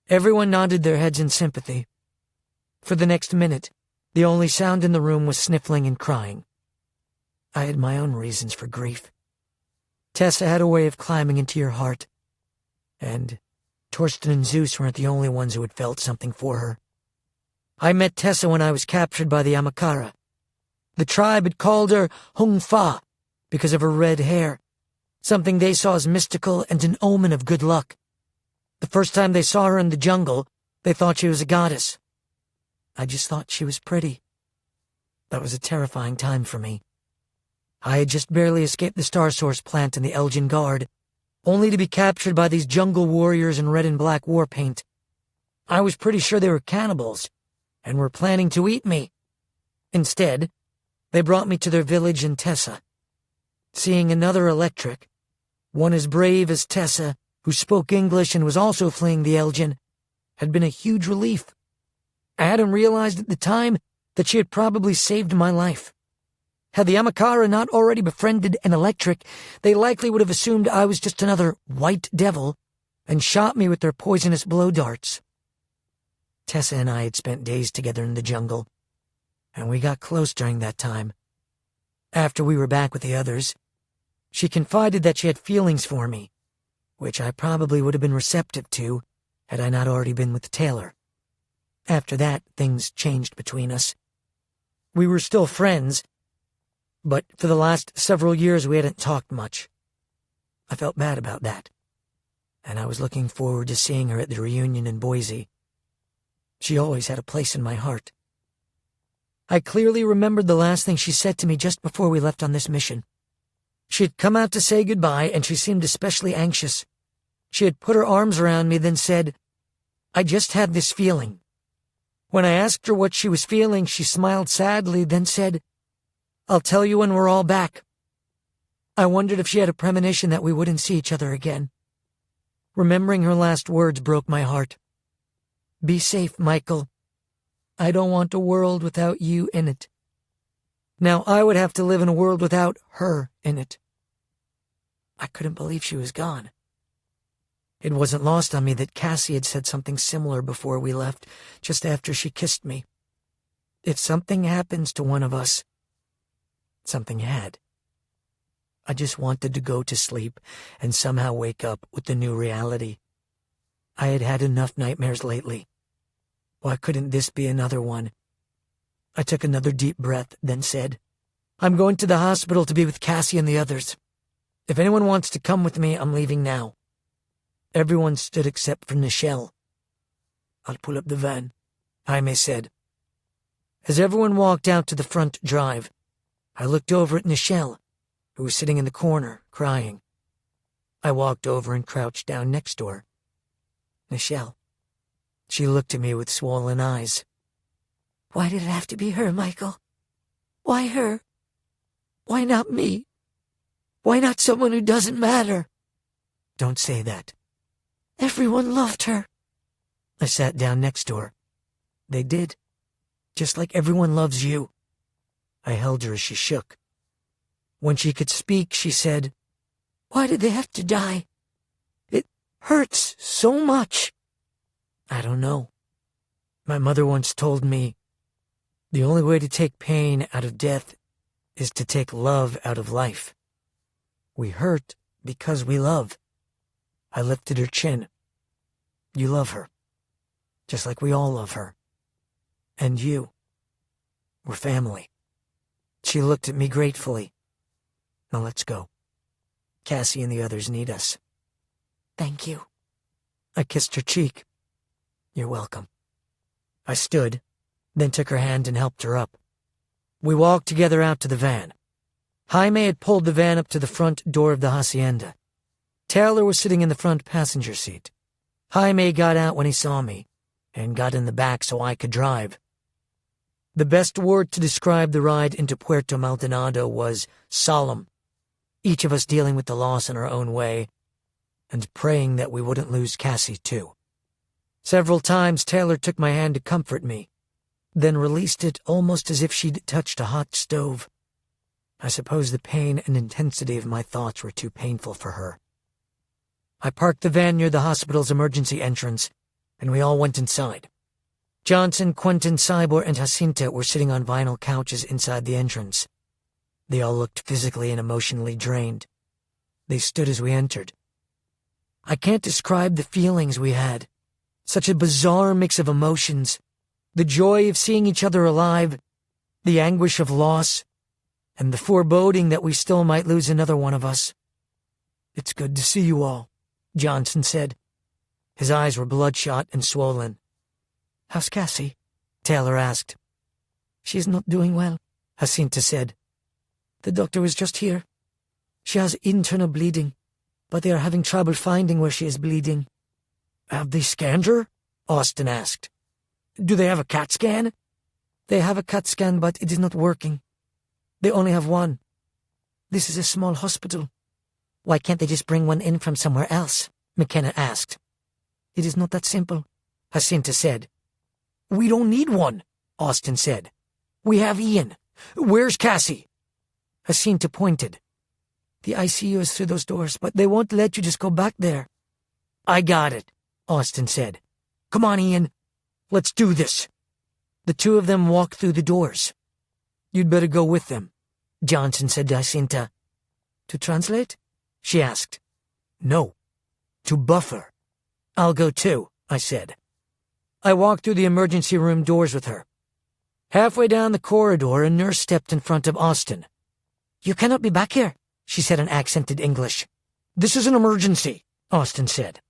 Everyone nodded their heads in sympathy. For the next minute, the only sound in the room was sniffling and crying. I had my own reasons for grief. Tessa had a way of climbing into your heart, and Torsten and Zeus weren't the only ones who had felt something for her. I met Tessa when I was captured by the Amakara. The tribe had called her Hung Fa because of her red hair, something they saw as mystical and an omen of good luck. The first time they saw her in the jungle, they thought she was a goddess. I just thought she was pretty. That was a terrifying time for me. I had just barely escaped the Star Source plant and the Elgin Guard, only to be captured by these jungle warriors in red and black war paint. I was pretty sure they were cannibals, and were planning to eat me. Instead, they brought me to their village in Tessa. Seeing another electric, one as brave as Tessa, who spoke English and was also fleeing the Elgin, had been a huge relief. I hadn't realized at the time that she had probably saved my life. Had the Amakara not already befriended an electric, they likely would have assumed I was just another white devil and shot me with their poisonous blow darts. Tessa and I had spent days together in the jungle, and we got close during that time. After we were back with the others, she confided that she had feelings for me, which I probably would have been receptive to had I not already been with Taylor. After that, things changed between us. We were still friends, but for the last several years we hadn't talked much. I felt bad about that, and I was looking forward to seeing her at the reunion in Boise. She always had a place in my heart. I clearly remembered the last thing she said to me just before we left on this mission. She had come out to say goodbye, and she seemed especially anxious. She had put her arms around me, then said, "I just had this feeling." When I asked her what she was feeling, she smiled sadly, then said, "I'll tell you when we're all back." I wondered if she had a premonition that we wouldn't see each other again. Remembering her last words broke my heart. "Be safe, Michael. I don't want a world without you in it." Now I would have to live in a world without her in it. I couldn't believe she was gone. It wasn't lost on me that Cassie had said something similar before we left, just after she kissed me. If something happens to one of us, something had. I just wanted to go to sleep and somehow wake up with the new reality. I had had enough nightmares lately. Why couldn't this be another one? I took another deep breath, then said, "I'm going to the hospital to be with Cassie and the others. If anyone wants to come with me, I'm leaving now." Everyone stood except for Nichelle. "I'll pull up the van," Jaime said. As everyone walked out to the front drive, I looked over at Nichelle, who was sitting in the corner, crying. I walked over and crouched down next to her. "Nichelle." She looked at me with swollen eyes. "Why did it have to be her, Michael? Why her? Why not me? Why not someone who doesn't matter?" "Don't say that." "Everyone loved her." I sat down next to her. "They did. Just like everyone loves you." I held her as she shook. When she could speak, she said, "Why did they have to die? It hurts so much." "I don't know. My mother once told me, the only way to take pain out of death is to take love out of life. We hurt because we love." I lifted her chin. "You love her, just like we all love her." And you. We're family. She looked at me gratefully. Now let's go. Cassie and the others need us. Thank you. I kissed her cheek. You're welcome. I stood, then took her hand and helped her up. We walked together out to the van. Jaime had pulled the van up to the front door of the hacienda. Taylor was sitting in the front passenger seat. Jaime got out when he saw me, and got in the back so I could drive. The best word to describe the ride into Puerto Maldonado was solemn, each of us dealing with the loss in our own way, and praying that we wouldn't lose Cassie too. Several times Taylor took my hand to comfort me, then released it almost as if she'd touched a hot stove. I suppose the pain and intensity of my thoughts were too painful for her. I parked the van near the hospital's emergency entrance, and we all went inside. Johnson, Quentin, Cybor, and Jacinta were sitting on vinyl couches inside the entrance. They all looked physically and emotionally drained. They stood as we entered. I can't describe the feelings we had. Such a bizarre mix of emotions. The joy of seeing each other alive, the anguish of loss, and the foreboding that we still might lose another one of us. "It's good to see you all," Johnson said. His eyes were bloodshot and swollen. "How's Cassie?" Taylor asked. "She's not doing well," Jacinta said. "The doctor was just here. She has internal bleeding, but they are having trouble finding where she is bleeding." "Have they scanned her?" Austin asked. "Do they have a CAT scan?" "They have a CAT scan, but it is not working. They only have one. This is a small hospital." Why can't they just bring one in from somewhere else? McKenna asked. "It is not that simple," Jacinta said. "We don't need one," Austin said. "We have Ian. Where's Cassie?" Jacinta pointed. "The ICU is through those doors, but they won't let you just go back there." "I got it," Austin said. "Come on, Ian. Let's do this." The two of them walked through the doors. "You'd better go with them," Johnson said to Jacinta. "To translate?" she asked. "No, to buffer." "I'll go too," I said. I walked through the emergency room doors with her. Halfway down the corridor, a nurse stepped in front of Austin. "You cannot be back here," she said in accented English. "This is an emergency," Austin said.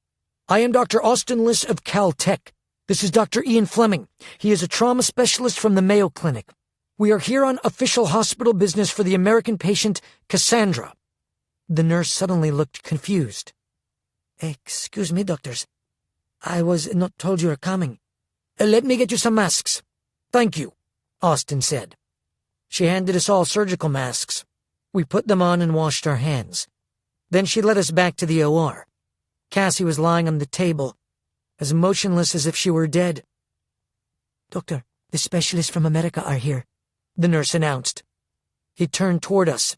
"I am Dr. Austin Liss of Caltech. This is Dr. Ian Fleming. He is a trauma specialist from the Mayo Clinic. We are here on official hospital business for the American patient, Cassandra." The nurse suddenly looked confused. "Excuse me, doctors. I was not told you were coming." "Let me get you some masks." "Thank you," Austin said. She handed us all surgical masks. We put them on and washed our hands. Then she led us back to the OR. Cassie was lying on the table, as motionless as if she were dead. "Doctor, the specialists from America are here," the nurse announced. He turned toward us.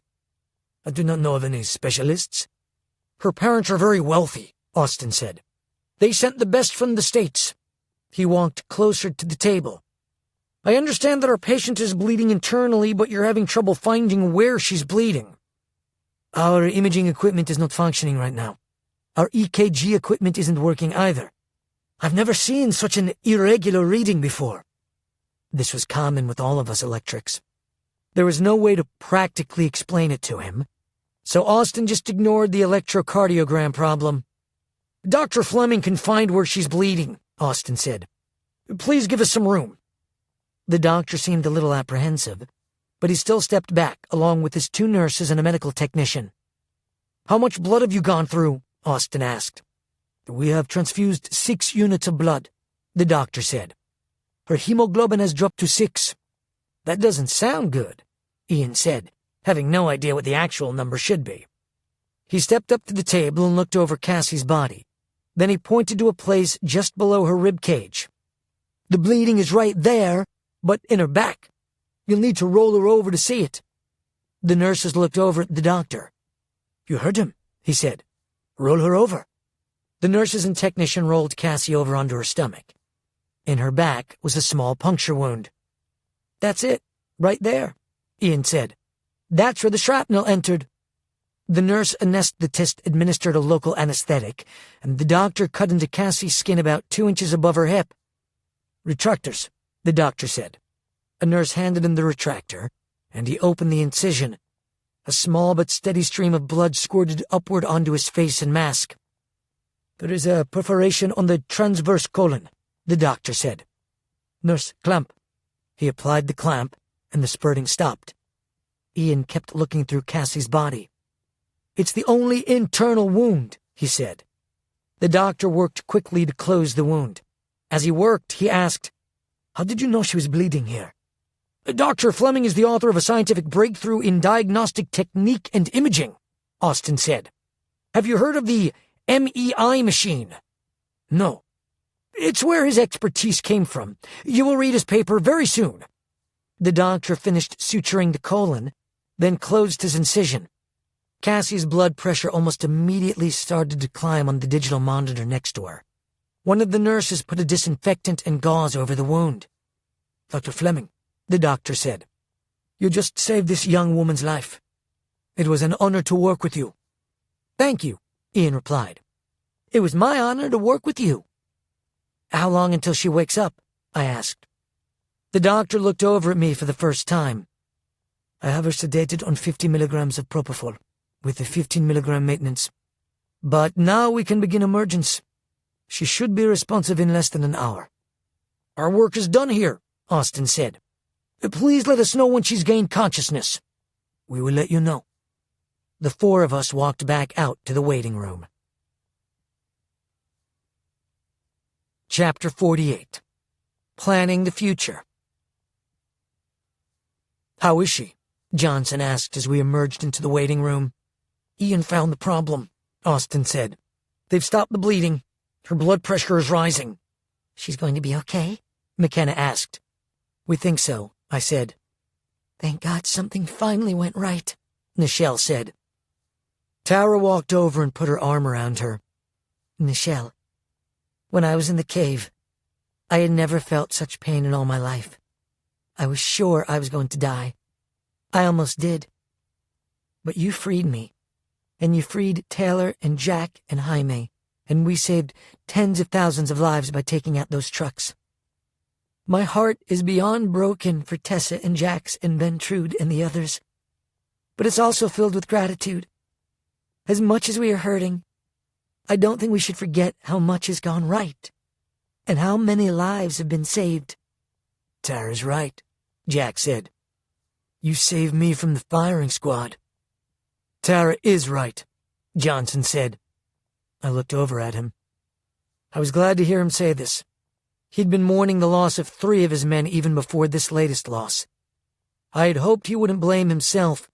"I do not know of any specialists." "Her parents are very wealthy," Austin said. "They sent the best from the States." He walked closer to the table. "I understand that our patient is bleeding internally, but you're having trouble finding where she's bleeding." "Our imaging equipment is not functioning right now. Our EKG equipment isn't working either. I've never seen such an irregular reading before." This was common with all of us electrics. There was no way to practically explain it to him, so Austin just ignored the electrocardiogram problem. "Dr. Fleming can find where she's bleeding," Austin said. "Please give us some room." The doctor seemed a little apprehensive, but he still stepped back, along with his two nurses and a medical technician. "How much blood have you gone through?" Austin asked. "We have transfused 6 units of blood," the doctor said. "Her hemoglobin has dropped to 6. "That doesn't sound good," Ian said, having no idea what the actual number should be. He stepped up to the table and looked over Cassie's body. Then he pointed to a place just below her rib cage. "The bleeding is right there, but in her back. You'll need to roll her over to see it." The nurses looked over at the doctor. "You heard him," he said. "Roll her over." The nurses and technician rolled Cassie over onto her stomach. In her back was a small puncture wound. "That's it, right there," Ian said. "That's where the shrapnel entered." The nurse anesthetist administered a local anesthetic, and the doctor cut into Cassie's skin about 2 inches above her hip. "Retractors," the doctor said. A nurse handed him the retractor, and he opened the incision. A small but steady stream of blood squirted upward onto his face and mask. "There is a perforation on the transverse colon," the doctor said. "Nurse, clamp." He applied the clamp, and the spurting stopped. Ian kept looking through Cassie's body. "It's the only internal wound," he said. The doctor worked quickly to close the wound. As he worked, he asked, "How did you know she was bleeding here?" "Dr. Fleming is the author of a scientific breakthrough in diagnostic technique and imaging," Austin said. "Have you heard of the MEI machine?" "No." "It's where his expertise came from. You will read his paper very soon." The doctor finished suturing the colon, then closed his incision. Cassie's blood pressure almost immediately started to climb on the digital monitor next to her. One of the nurses put a disinfectant and gauze over the wound. "Dr. Fleming," the doctor said, "you just saved this young woman's life. It was an honor to work with you." "Thank you," Ian replied. "It was my honor to work with you." "How long until she wakes up?" I asked. The doctor looked over at me for the first time. "I have her sedated on 50 milligrams of propofol, with a 15 milligram maintenance. But now we can begin emergence. She should be responsive in less than an hour." "Our work is done here," Austin said. "Please let us know when she's gained consciousness." "We will let you know." The four of us walked back out to the waiting room. Chapter 48. Planning the Future. "How is she?" Johnson asked as we emerged into the waiting room. "Ian found the problem," Austin said. "They've stopped the bleeding. Her blood pressure is rising." "She's going to be okay?" McKenna asked. "We think so," I said. "Thank God something finally went right," Nichelle said. Tara walked over and put her arm around her. "Nichelle, when I was in the cave, I had never felt such pain in all my life. I was sure I was going to die. I almost did. But you freed me, and you freed Taylor and Jack and Jaime, and we saved tens of thousands of lives by taking out those trucks. My heart is beyond broken for Tessa and Jax and Ben Trude and the others. But it's also filled with gratitude. As much as we are hurting, I don't think we should forget how much has gone right, and how many lives have been saved." "Tara's right," Jack said. "You saved me from the firing squad." "Tara is right," Johnson said. I looked over at him. I was glad to hear him say this. He'd been mourning the loss of 3 of his men even before this latest loss. I had hoped he wouldn't blame himself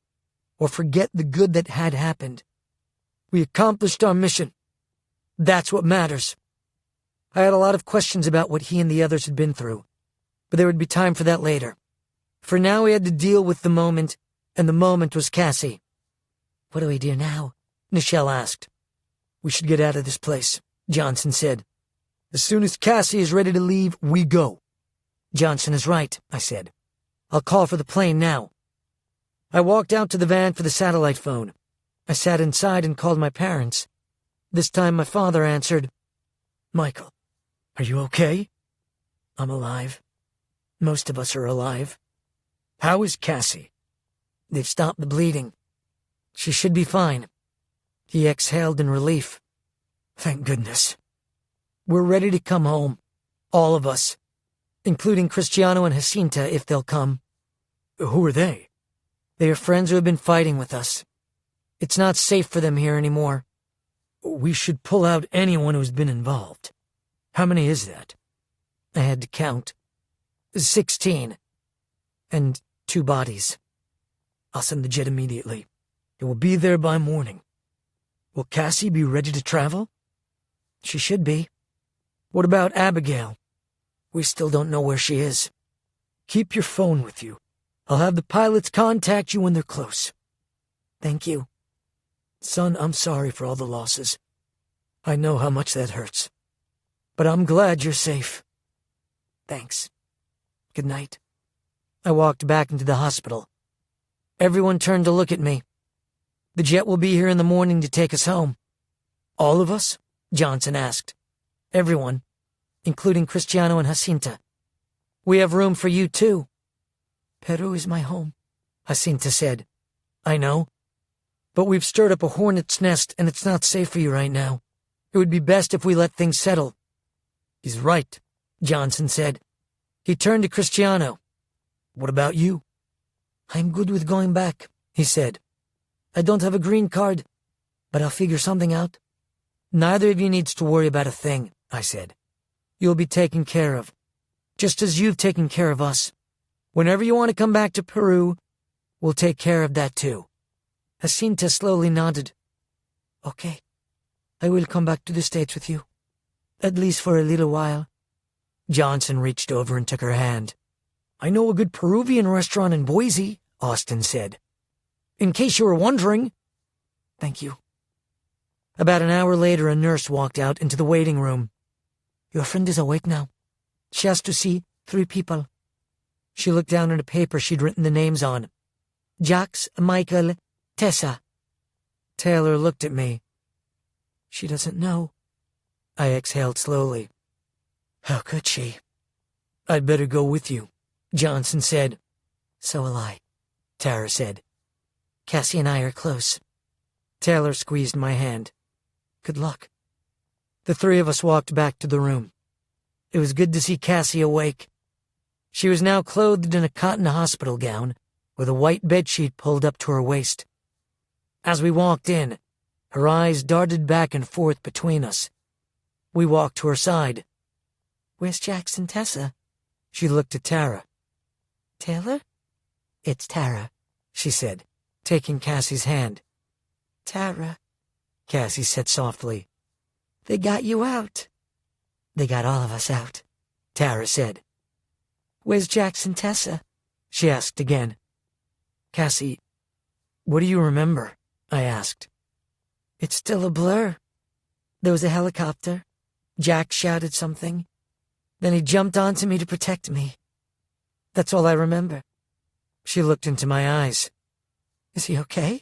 or forget the good that had happened. We accomplished our mission. That's what matters. I had a lot of questions about what he and the others had been through, but there would be time for that later. For now we had to deal with the moment, and the moment was Cassie. "What do we do now?" Nichelle asked. "We should get out of this place," Johnson said. "As soon as Cassie is ready to leave, we go." "Johnson is right," I said. "I'll call for the plane now." I walked out to the van for the satellite phone. I sat inside and called my parents. This time my father answered. "Michael, are you okay?" "I'm alive. Most of us are alive." "How is Cassie?" "They've stopped the bleeding. She should be fine." He exhaled in relief. "Thank goodness. We're ready to come home. All of us. Including Cristiano and Jacinta if they'll come." "Who are they?" "They are friends who have been fighting with us. It's not safe for them here anymore." "We should pull out anyone who's been involved. How many is that?" I had to count. 16. And 2 bodies. "I'll send the jet immediately. It will be there by morning. Will Cassie be ready to travel?" "She should be." "What about Abigail?" "We still don't know where she is." "Keep your phone with you. I'll have the pilots contact you when they're close." "Thank you." "Son, I'm sorry for all the losses. I know how much that hurts. But I'm glad you're safe." "Thanks. Good night." I walked back into the hospital. Everyone turned to look at me. "The jet will be here in the morning to take us home." "All of us?" Johnson asked. "Everyone, including Cristiano and Jacinta." We have room for you too. Peru is my home, Jacinta said. I know. But we've stirred up a hornet's nest and it's not safe for you right now. It would be best if we let things settle. He's right, Johnson said. He turned to Cristiano. What about you? I'm good with going back, he said. I don't have a green card, but I'll figure something out. Neither of you needs to worry about a thing, I said. You'll be taken care of, just as you've taken care of us. Whenever you want to come back to Peru, we'll take care of that too. Jacinta slowly nodded. Okay, I will come back to the States with you, at least for a little while. Johnson reached over and took her hand. I know a good Peruvian restaurant in Boise, Austin said. In case you were wondering. Thank you. About an hour later, a nurse walked out into the waiting room. Your friend is awake now. She has to see 3 people. She looked down at a paper she'd written the names on. Jax, Michael, Tessa. Taylor looked at me. She doesn't know. I exhaled slowly. How could she? I'd better go with you, Johnson said. So will I, Tara said. Cassie and I are close. Taylor squeezed my hand. Good luck. The 3 of us walked back to the room. It was good to see Cassie awake. She was now clothed in a cotton hospital gown, with a white bedsheet pulled up to her waist. As we walked in, her eyes darted back and forth between us. We walked to her side. Where's Jax and Tessa? She looked at Tara. Taylor? It's Tara, she said, taking Cassie's hand. Tara, Cassie said softly. They got you out. They got all of us out, Tara said. Where's Jax and Tessa? She asked again. Cassie, what do you remember? I asked. It's still a blur. There was a helicopter. Jack shouted something. Then he jumped onto me to protect me. That's all I remember. She looked into my eyes. Is he okay?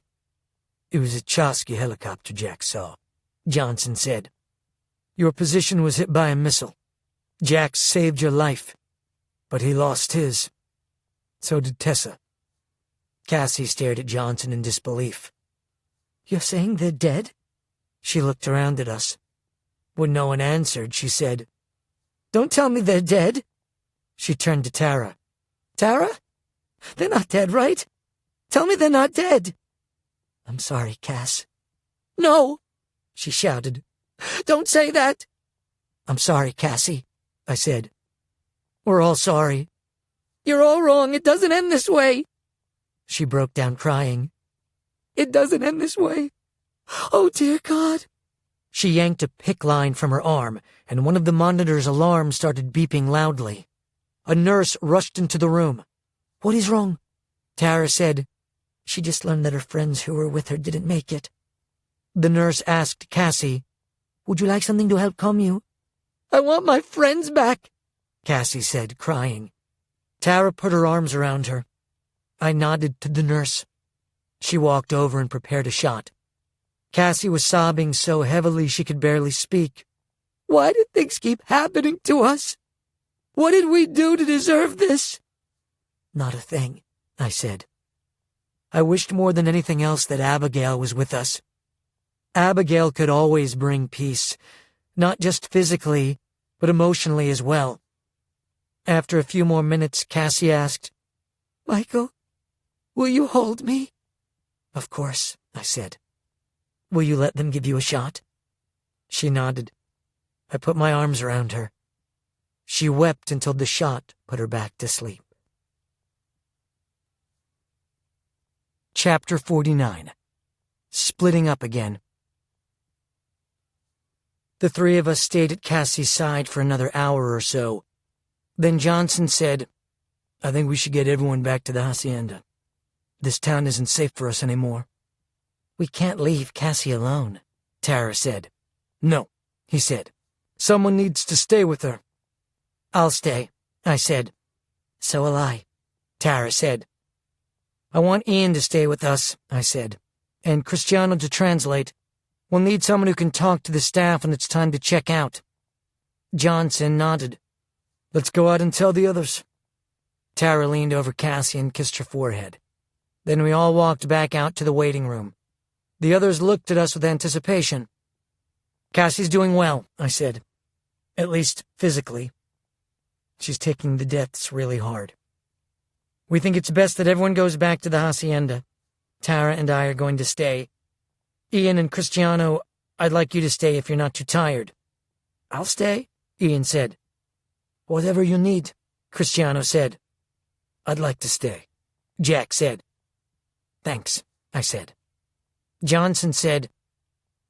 It was a Chosky helicopter Jack saw, Johnson said. Your position was hit by a missile. Jack saved your life, but he lost his. So did Tessa. Cassie stared at Johnson in disbelief. You're saying they're dead? She looked around at us. When no one answered, she said, Don't tell me they're dead. She turned to Tara. Tara? They're not dead, right? Tell me they're not dead. I'm sorry, Cass. No, she shouted. Don't say that. I'm sorry, Cassie, I said. We're all sorry. You're all wrong. It doesn't end this way. She broke down crying. It doesn't end this way. Oh, dear God. She yanked a PIC line from her arm, and one of the monitor's alarms started beeping loudly. A nurse rushed into the room. What is wrong? Tara said. She just learned that her friends who were with her didn't make it. The nurse asked Cassie, Would you like something to help calm you? I want my friends back, Cassie said, crying. Tara put her arms around her. I nodded to the nurse. She walked over and prepared a shot. Cassie was sobbing so heavily she could barely speak. Why did things keep happening to us? What did we do to deserve this? Not a thing, I said. I wished more than anything else that Abigail was with us. Abigail could always bring peace, not just physically, but emotionally as well. After a few more minutes, Cassie asked, Michael, will you hold me? Of course, I said. Will you let them give you a shot? She nodded. I put my arms around her. She wept until the shot put her back to sleep. Chapter 49. Splitting up again. The 3 of us stayed at Cassie's side for another hour or so. Then Johnson said, I think we should get everyone back to the hacienda. This town isn't safe for us anymore. We can't leave Cassie alone, Tara said. No, he said. Someone needs to stay with her. I'll stay, I said. So will I, Tara said. I want Ian to stay with us, I said, and Cristiano to translate. We'll need someone who can talk to the staff when it's time to check out. Johnson nodded. Let's go out and tell the others, Tara leaned over Cassie and kissed her forehead. Then we all walked back out to the waiting room. The others looked at us with anticipation. "Cassie's doing well," I said. "At least, physically. She's taking the deaths really hard. We think it's best that everyone goes back to the hacienda. Tara and I are going to stay. Ian and Cristiano, I'd like you to stay if you're not too tired." "I'll stay," Ian said. "Whatever you need," Cristiano said. "I'd like to stay," Jack said. "Thanks," I said. Johnson said,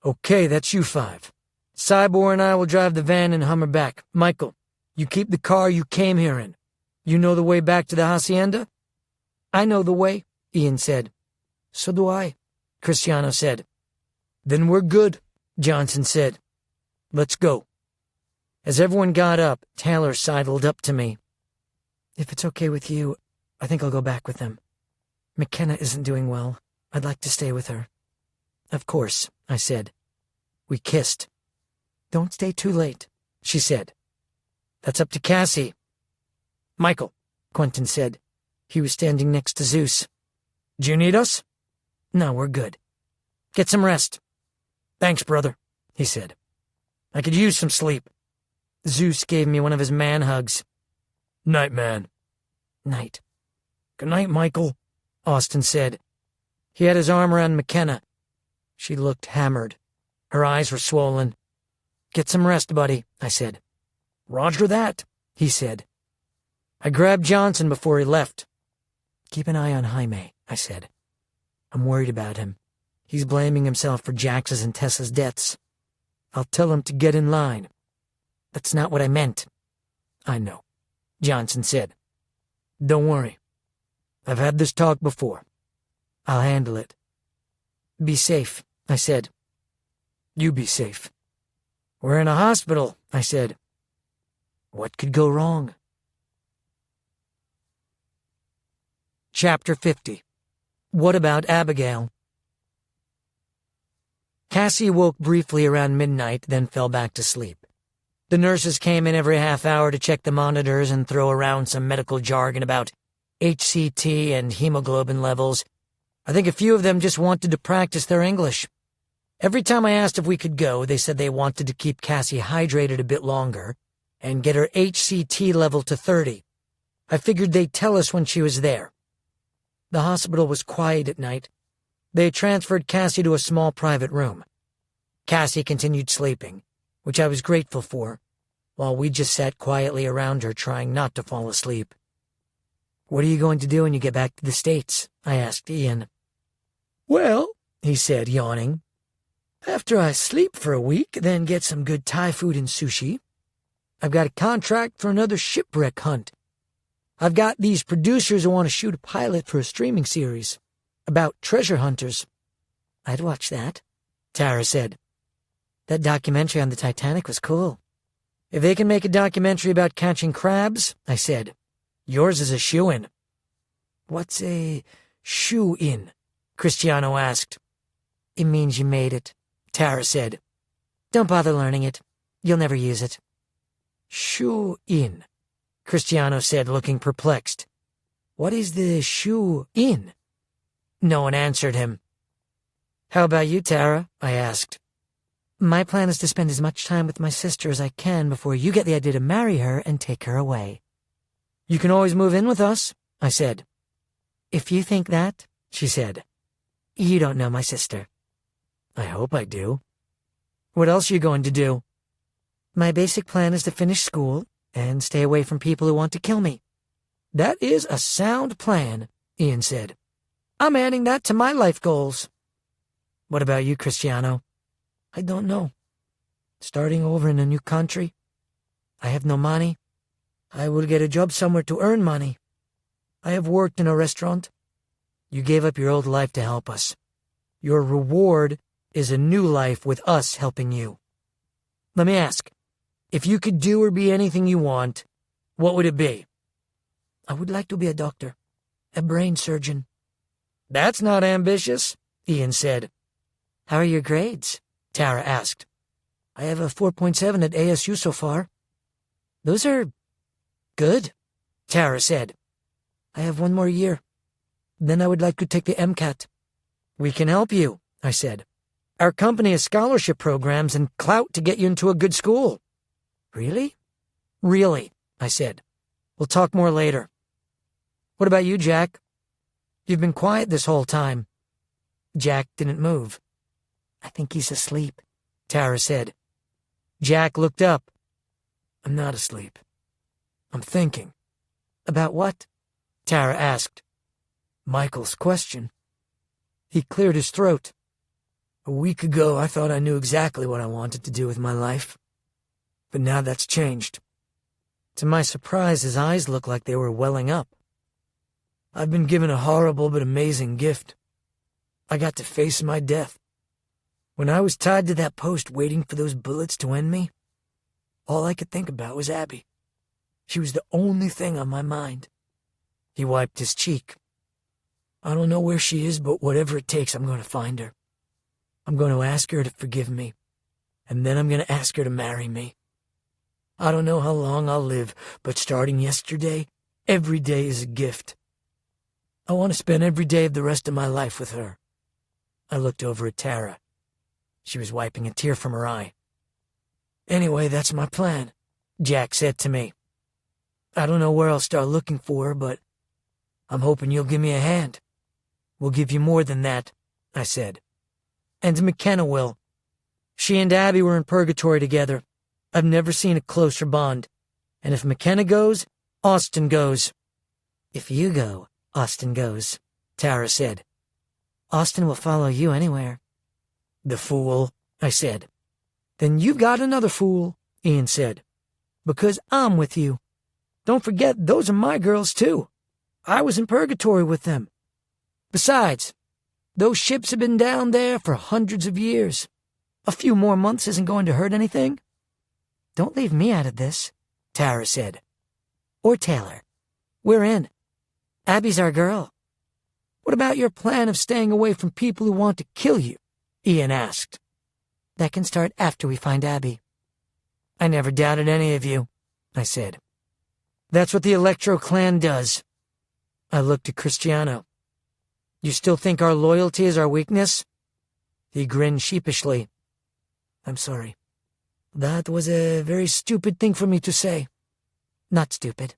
"Okay, that's you five. Cybor and I will drive the van and Hummer back. Michael, you keep the car you came here in. You know the way back to the hacienda?" "I know the way," Ian said. "So do I," Cristiano said. "Then we're good," Johnson said. "Let's go." As everyone got up, Taylor sidled up to me. "If it's okay with you, I think I'll go back with them. McKenna isn't doing well. I'd like to stay with her." "Of course," I said. We kissed. "Don't stay too late," she said. "That's up to Cassie." "Michael," Quentin said. He was standing next to Zeus. "Do you need us?" "No, we're good. Get some rest." "Thanks, brother," he said. "I could use some sleep." Zeus gave me one of his man hugs. "Night, man." "Night." "Good night, Michael," Austin said. He had his arm around McKenna. She looked hammered. Her eyes were swollen. "Get some rest, buddy," I said. "Roger that," he said. I grabbed Johnson before he left. "Keep an eye on Jaime," I said. "I'm worried about him. He's blaming himself for Jax's and Tessa's deaths. I'll tell him to get in line." "That's not what I meant." "I know," Johnson said. "Don't worry. I've had this talk before. I'll handle it." "Be safe," I said. "You be safe." "We're in a hospital," I said. What could go wrong? Chapter 50. What about Abigail? Cassie woke briefly around midnight, then fell back to sleep. The nurses came in every half hour to check the monitors and throw around some medical jargon about HCT and hemoglobin levels. I think a few of them just wanted to practice their English. Every time I asked if we could go, they said they wanted to keep Cassie hydrated a bit longer and get her HCT level to 30. I figured they'd tell us when she was there. The hospital was quiet at night. They transferred Cassie to a small private room. Cassie continued sleeping, which I was grateful for, while we just sat quietly around her trying not to fall asleep. "What are you going to do when you get back to the States?" I asked Ian. "Well," he said, yawning, "after I sleep for a week, then get some good Thai food and sushi. I've got a contract for another shipwreck hunt. I've got these producers who want to shoot a pilot for a streaming series about treasure hunters." "I'd watch that," Tara said. "That documentary on the Titanic was cool." "If they can make a documentary about catching crabs," I said, "yours is a shoo-in." "What's a shoo-in?" Cristiano asked. "It means you made it," Tara said. "Don't bother learning it. You'll never use it." "Shoo-in," Cristiano said, looking perplexed. "What is the shoo-in?" No one answered him. "How about you, Tara?" I asked. "My plan is to spend as much time with my sister as I can before you get the idea to marry her and take her away." "You can always move in with us," I said. "If you think that," she said, "you don't know my sister." "I hope I do." "What else are you going to do?" "My basic plan is to finish school and stay away from people who want to kill me." "That is a sound plan," Ian said. "I'm adding that to my life goals." "What about you, Cristiano?" "I don't know. Starting over in a new country. I have no money. I will get a job somewhere to earn money. I have worked in a restaurant." "You gave up your old life to help us. Your reward is a new life with us helping you. Let me ask, if you could do or be anything you want, what would it be?" "I would like to be a doctor, a brain surgeon." "That's not ambitious," Ian said. "How are your grades?" Tara asked. "I have a 4.7 at ASU so far." "Those are good," Tara said. I have 1 more year. Then I would like to take the MCAT. We can help you, I said. Our company has scholarship programs and clout to get you into a good school. Really? Really, I said. We'll talk more later. What about you, Jack? You've been quiet this whole time. Jack didn't move. I think he's asleep, Tara said. Jack looked up. I'm not asleep. I'm thinking. About what? Tara asked. Michael's question. He cleared his throat. A week ago, I thought I knew exactly what I wanted to do with my life. But now that's changed. To my surprise, his eyes looked like they were welling up. I've been given a horrible but amazing gift. I got to face my death. When I was tied to that post waiting for those bullets to end me, all I could think about was Abby. She was the only thing on my mind. He wiped his cheek. I don't know where she is, but whatever it takes, I'm going to find her. I'm going to ask her to forgive me, and then I'm going to ask her to marry me. I don't know how long I'll live, but starting yesterday, every day is a gift. I want to spend every day of the rest of my life with her. I looked over at Tara. She was wiping a tear from her eye. Anyway, that's my plan, Jack said to me. I don't know where I'll start looking for her, but I'm hoping you'll give me a hand. We'll give you more than that, I said. And McKenna will. She and Abby were in purgatory together. I've never seen a closer bond. And if McKenna goes, Austin goes. If you go, Austin goes, Tara said. Austin will follow you anywhere. The fool, I said. Then you've got another fool, Ian said. Because I'm with you. Don't forget, those are my girls, too. I was in purgatory with them. Besides, those ships have been down there for hundreds of years. A few more months isn't going to hurt anything. Don't leave me out of this, Tara said. Or Taylor. We're in. Abby's our girl. What about your plan of staying away from people who want to kill you? Ian asked. That can start after we find Abby. I never doubted any of you, I said. That's what the Electro clan does. I looked at Cristiano. You still think our loyalty is our weakness? He grinned sheepishly. I'm sorry. That was a very stupid thing for me to say. Not stupid,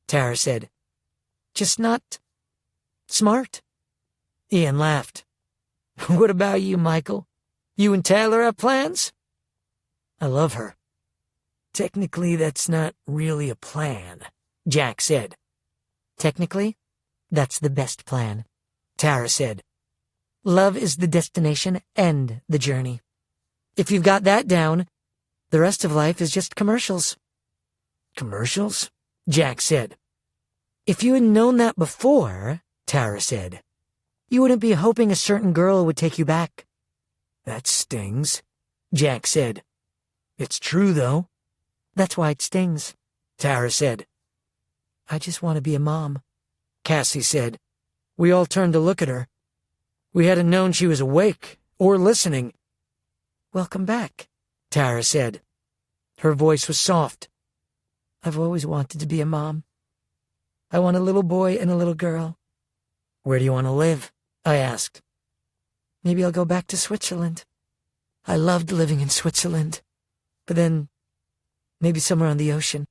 Tara said. Just not smart. Ian laughed. What about you, Michael? You and Taylor have plans? I love her. Technically, that's not really a plan, Jack said. Technically, that's the best plan, Tara said. Love is the destination and the journey. If you've got that down, the rest of life is just commercials. Commercials? Jack said. If you had known that before, Tara said, you wouldn't be hoping a certain girl would take you back. That stings, Jack said. It's true, though. That's why it stings, Tara said. I just want to be a mom, Cassie said. We all turned to look at her. We hadn't known she was awake or listening. Welcome back, Tara said. Her voice was soft. I've always wanted to be a mom. I want a little boy and a little girl. Where do you want to live? I asked. Maybe I'll go back to Switzerland. I loved living in Switzerland. But then, maybe somewhere on the ocean.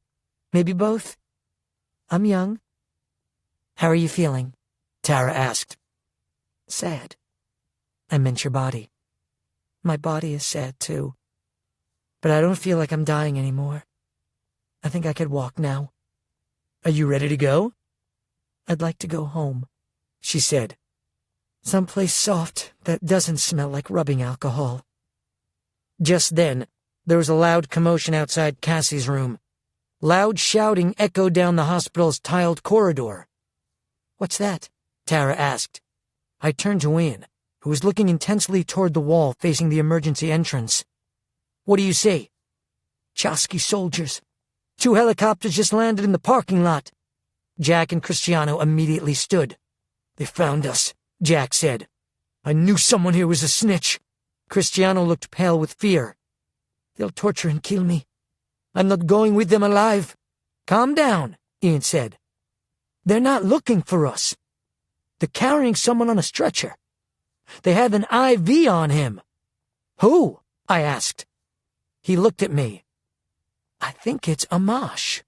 Maybe both. I'm young. How are you feeling? Tara asked. Sad. I meant your body. My body is sad, too. But I don't feel like I'm dying anymore. I think I could walk now. Are you ready to go? I'd like to go home, she said. Someplace soft that doesn't smell like rubbing alcohol. Just then, there was a loud commotion outside Cassie's room. Loud shouting echoed down the hospital's tiled corridor. What's that? Tara asked. I turned to Ian, who was looking intensely toward the wall facing the emergency entrance. What do you see? Chosky soldiers. 2 helicopters just landed in the parking lot. Jack and Cristiano immediately stood. They found us, Jack said. I knew someone here was a snitch. Cristiano looked pale with fear. They'll torture and kill me. I'm not going with them alive. Calm down, Ian said. They're not looking for us. They're carrying someone on a stretcher. They have an IV on him. Who? I asked. He looked at me. I think it's Amash.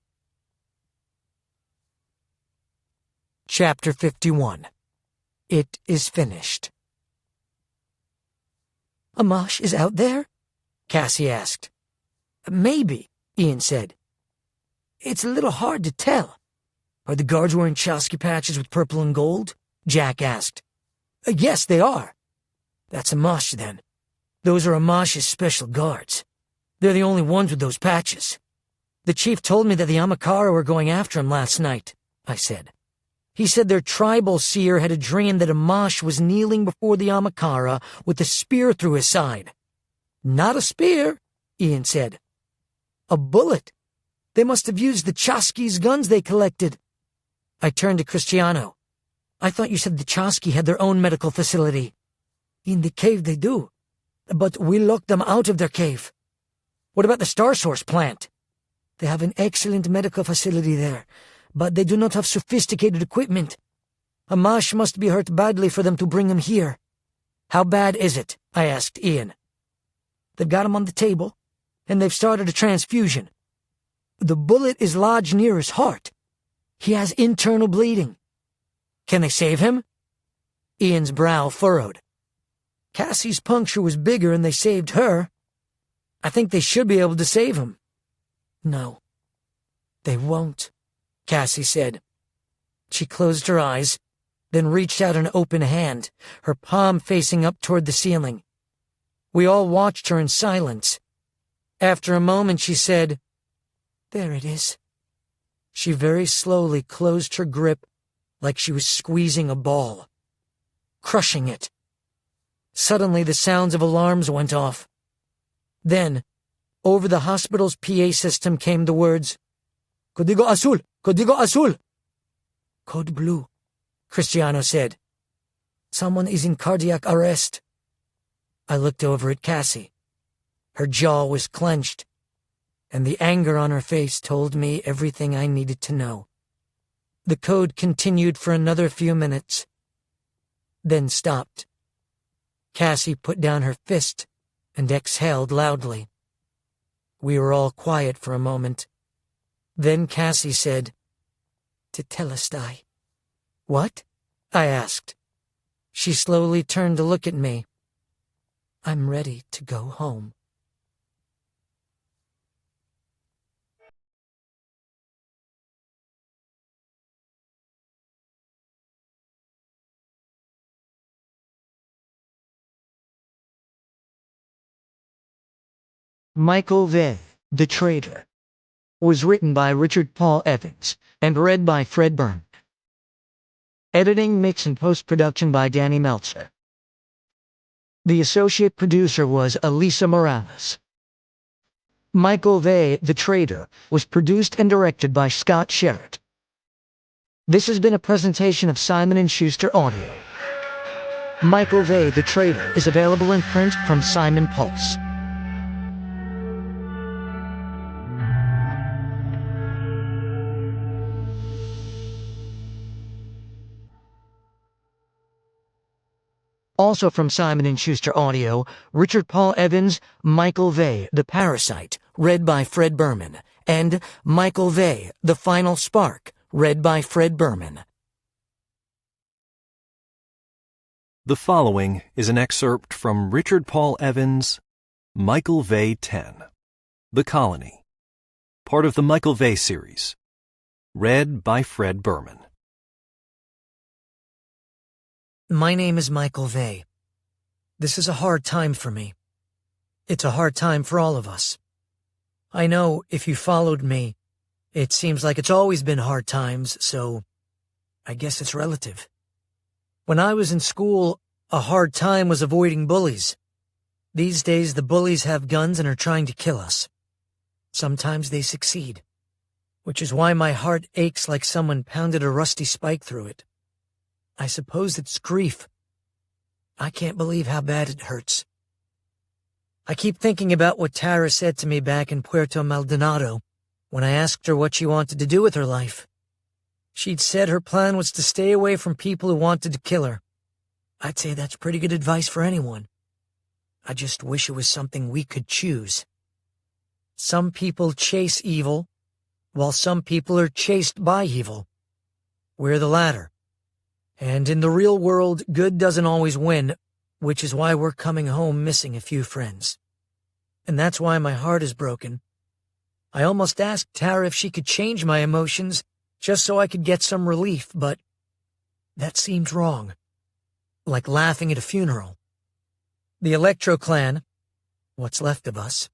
Chapter 51. It is finished. Amash is out there? Cassie asked. Maybe, Ian said. It's a little hard to tell. Are the guards wearing Chosky patches with purple and gold? Jack asked. Yes, they are. That's Amash then. Those are Amash's special guards. They're the only ones with those patches. The chief told me that the Amakara were going after him last night, I said. He said their tribal seer had a dream that Amash was kneeling before the Amakara with a spear through his side. Not a spear, Ian said. A bullet. They must have used the Chosky's guns they collected. I turned to Cristiano. I thought you said the Chosky had their own medical facility. In the cave they do, but we locked them out of their cave. What about the Star Source plant? They have an excellent medical facility there, but they do not have sophisticated equipment. Amash must be hurt badly for them to bring him here. How bad is it? I asked Ian. They've got him on the table, and they've started a transfusion. The bullet is lodged near his heart. He has internal bleeding. Can they save him? Ian's brow furrowed. Cassie's puncture was bigger and they saved her. I think they should be able to save him. No, they won't, Cassie said. She closed her eyes, then reached out an open hand, her palm facing up toward the ceiling. We all watched her in silence. After a moment, she said, There it is. She very slowly closed her grip like she was squeezing a ball, crushing it. Suddenly, the sounds of alarms went off. Then, over the hospital's PA system came the words, Código Azul! Código Azul! Code Blue, Cristiano said. Someone is in cardiac arrest. I looked over at Cassie. Her jaw was clenched, and the anger on her face told me everything I needed to know. The code continued for another few minutes, then stopped. Cassie put down her fist and exhaled loudly. We were all quiet for a moment. Then Cassie said, Tetelestai. What? I asked. She slowly turned to look at me. I'm ready to go home. Michael Vey, The Traitor, was written by Richard Paul Evans and read by Fred Byrne. Editing, mix, and post-production by Danny Meltzer. The associate producer was Elisa Morales. Michael Vey, The Traitor, was produced and directed by Scott Sherritt. This has been a presentation of Simon & Schuster Audio. Michael Vey, The Traitor is available in print from Simon Pulse. Also from Simon & Schuster Audio, Richard Paul Evans, Michael Vey, The Parasite, read by Fred Berman, and Michael Vey, The Final Spark, read by Fred Berman. The following is an excerpt from Richard Paul Evans' Michael Vey 10, The Colony, part of the Michael Vey series, read by Fred Berman. My name is Michael Vey. This is a hard time for me. It's a hard time for all of us. I know if you followed me, it seems like it's always been hard times, so I guess it's relative. When I was in school, a hard time was avoiding bullies. These days, the bullies have guns and are trying to kill us. Sometimes they succeed, which is why my heart aches like someone pounded a rusty spike through it. I suppose it's grief. I can't believe how bad it hurts. I keep thinking about what Tara said to me back in Puerto Maldonado when I asked her what she wanted to do with her life. She'd said her plan was to stay away from people who wanted to kill her. I'd say that's pretty good advice for anyone. I just wish it was something we could choose. Some people chase evil, while some people are chased by evil. We're the latter. And in the real world, good doesn't always win, which is why we're coming home missing a few friends. And that's why my heart is broken. I almost asked Tara if she could change my emotions just so I could get some relief, but that seemed wrong. Like laughing at a funeral. The Electro Clan, what's left of us,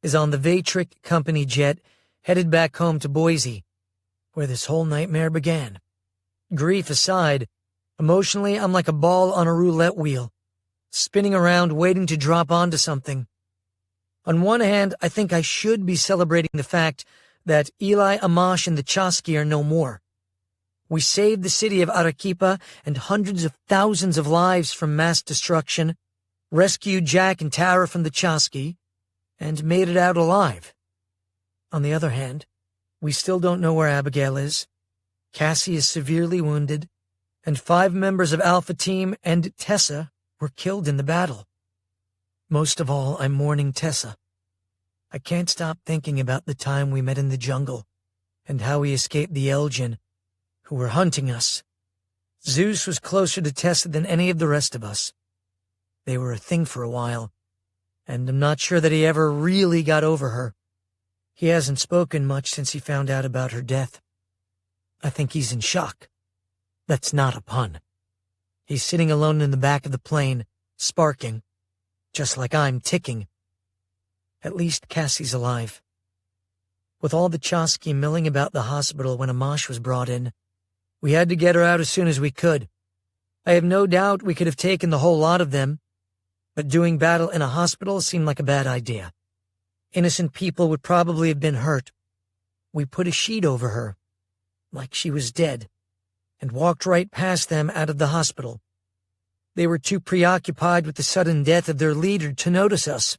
is on the Vaytrick Company jet headed back home to Boise, where this whole nightmare began. Grief aside, emotionally I'm like a ball on a roulette wheel, spinning around waiting to drop onto something. On one hand, I think I should be celebrating the fact that Eli, Amash, and the Chosky are no more. We saved the city of Arequipa and hundreds of thousands of lives from mass destruction, rescued Jack and Tara from the Chosky, and made it out alive. On the other hand, we still don't know where Abigail is. Cassie is severely wounded, and 5 members of Alpha Team and Tessa were killed in the battle. Most of all, I'm mourning Tessa. I can't stop thinking about the time we met in the jungle, and how we escaped the Elgin, who were hunting us. Zeus was closer to Tessa than any of the rest of us. They were a thing for a while, and I'm not sure that he ever really got over her. He hasn't spoken much since he found out about her death. I think he's in shock. That's not a pun. He's sitting alone in the back of the plane, sparking, just like I'm ticking. At least Cassie's alive. With all the Chosky milling about the hospital when Amash was brought in, we had to get her out as soon as we could. I have no doubt we could have taken the whole lot of them, but doing battle in a hospital seemed like a bad idea. Innocent people would probably have been hurt. We put a sheet over her, like she was dead, and walked right past them out of the hospital. They were too preoccupied with the sudden death of their leader to notice us,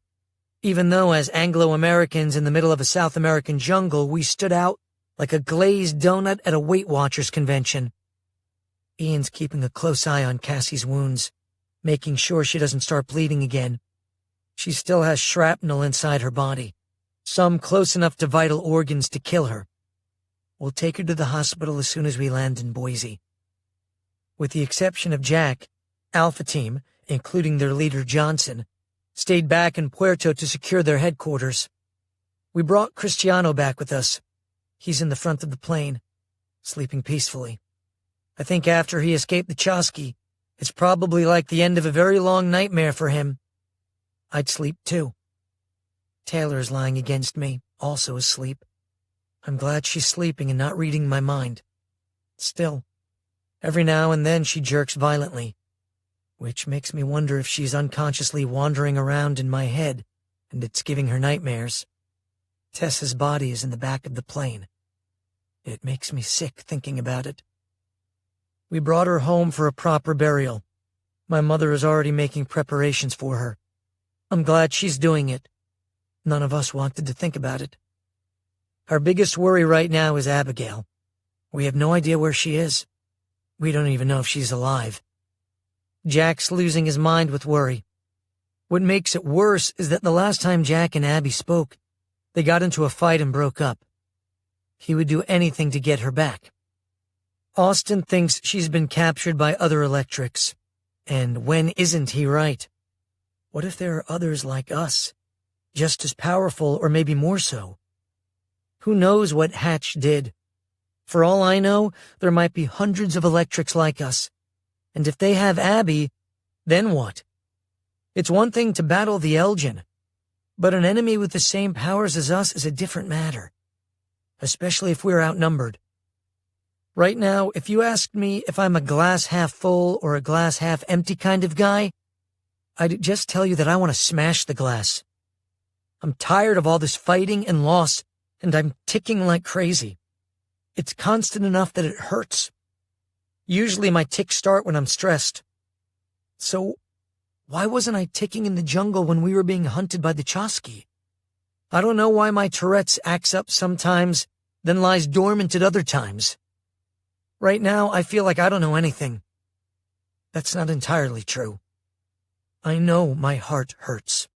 even though as Anglo-Americans in the middle of a South American jungle, we stood out like a glazed donut at a Weight Watchers convention. Ian's keeping a close eye on Cassie's wounds, making sure she doesn't start bleeding again. She still has shrapnel inside her body, some close enough to vital organs to kill her. We'll take her to the hospital as soon as we land in Boise. With the exception of Jack, Alpha Team, including their leader Johnson, stayed back in Puerto to secure their headquarters. We brought Cristiano back with us. He's in the front of the plane, sleeping peacefully. I think after he escaped the Chosky, it's probably like the end of a very long nightmare for him. I'd sleep too. Taylor is lying against me, also asleep. I'm glad she's sleeping and not reading my mind. Still, every now and then she jerks violently, which makes me wonder if she's unconsciously wandering around in my head and it's giving her nightmares. Tessa's body is in the back of the plane. It makes me sick thinking about it. We brought her home for a proper burial. My mother is already making preparations for her. I'm glad she's doing it. None of us wanted to think about it. Our biggest worry right now is Abigail. We have no idea where she is. We don't even know if she's alive. Jack's losing his mind with worry. What makes it worse is that the last time Jack and Abby spoke, they got into a fight and broke up. He would do anything to get her back. Austin thinks she's been captured by other electrics. And when isn't he right? What if there are others like us, just as powerful or maybe more so? Who knows what Hatch did? For all I know, there might be hundreds of electrics like us. And if they have Abby, then what? It's one thing to battle the Elgin, but an enemy with the same powers as us is a different matter, especially if we're outnumbered. Right now, if you asked me if I'm a glass half full or a glass half empty kind of guy, I'd just tell you that I want to smash the glass. I'm tired of all this fighting and loss, and I'm ticking like crazy. It's constant enough that it hurts. Usually my ticks start when I'm stressed. So, why wasn't I ticking in the jungle when we were being hunted by the Chosky? I don't know why my Tourette's acts up sometimes, then lies dormant at other times. Right now, I feel like I don't know anything. That's not entirely true. I know my heart hurts.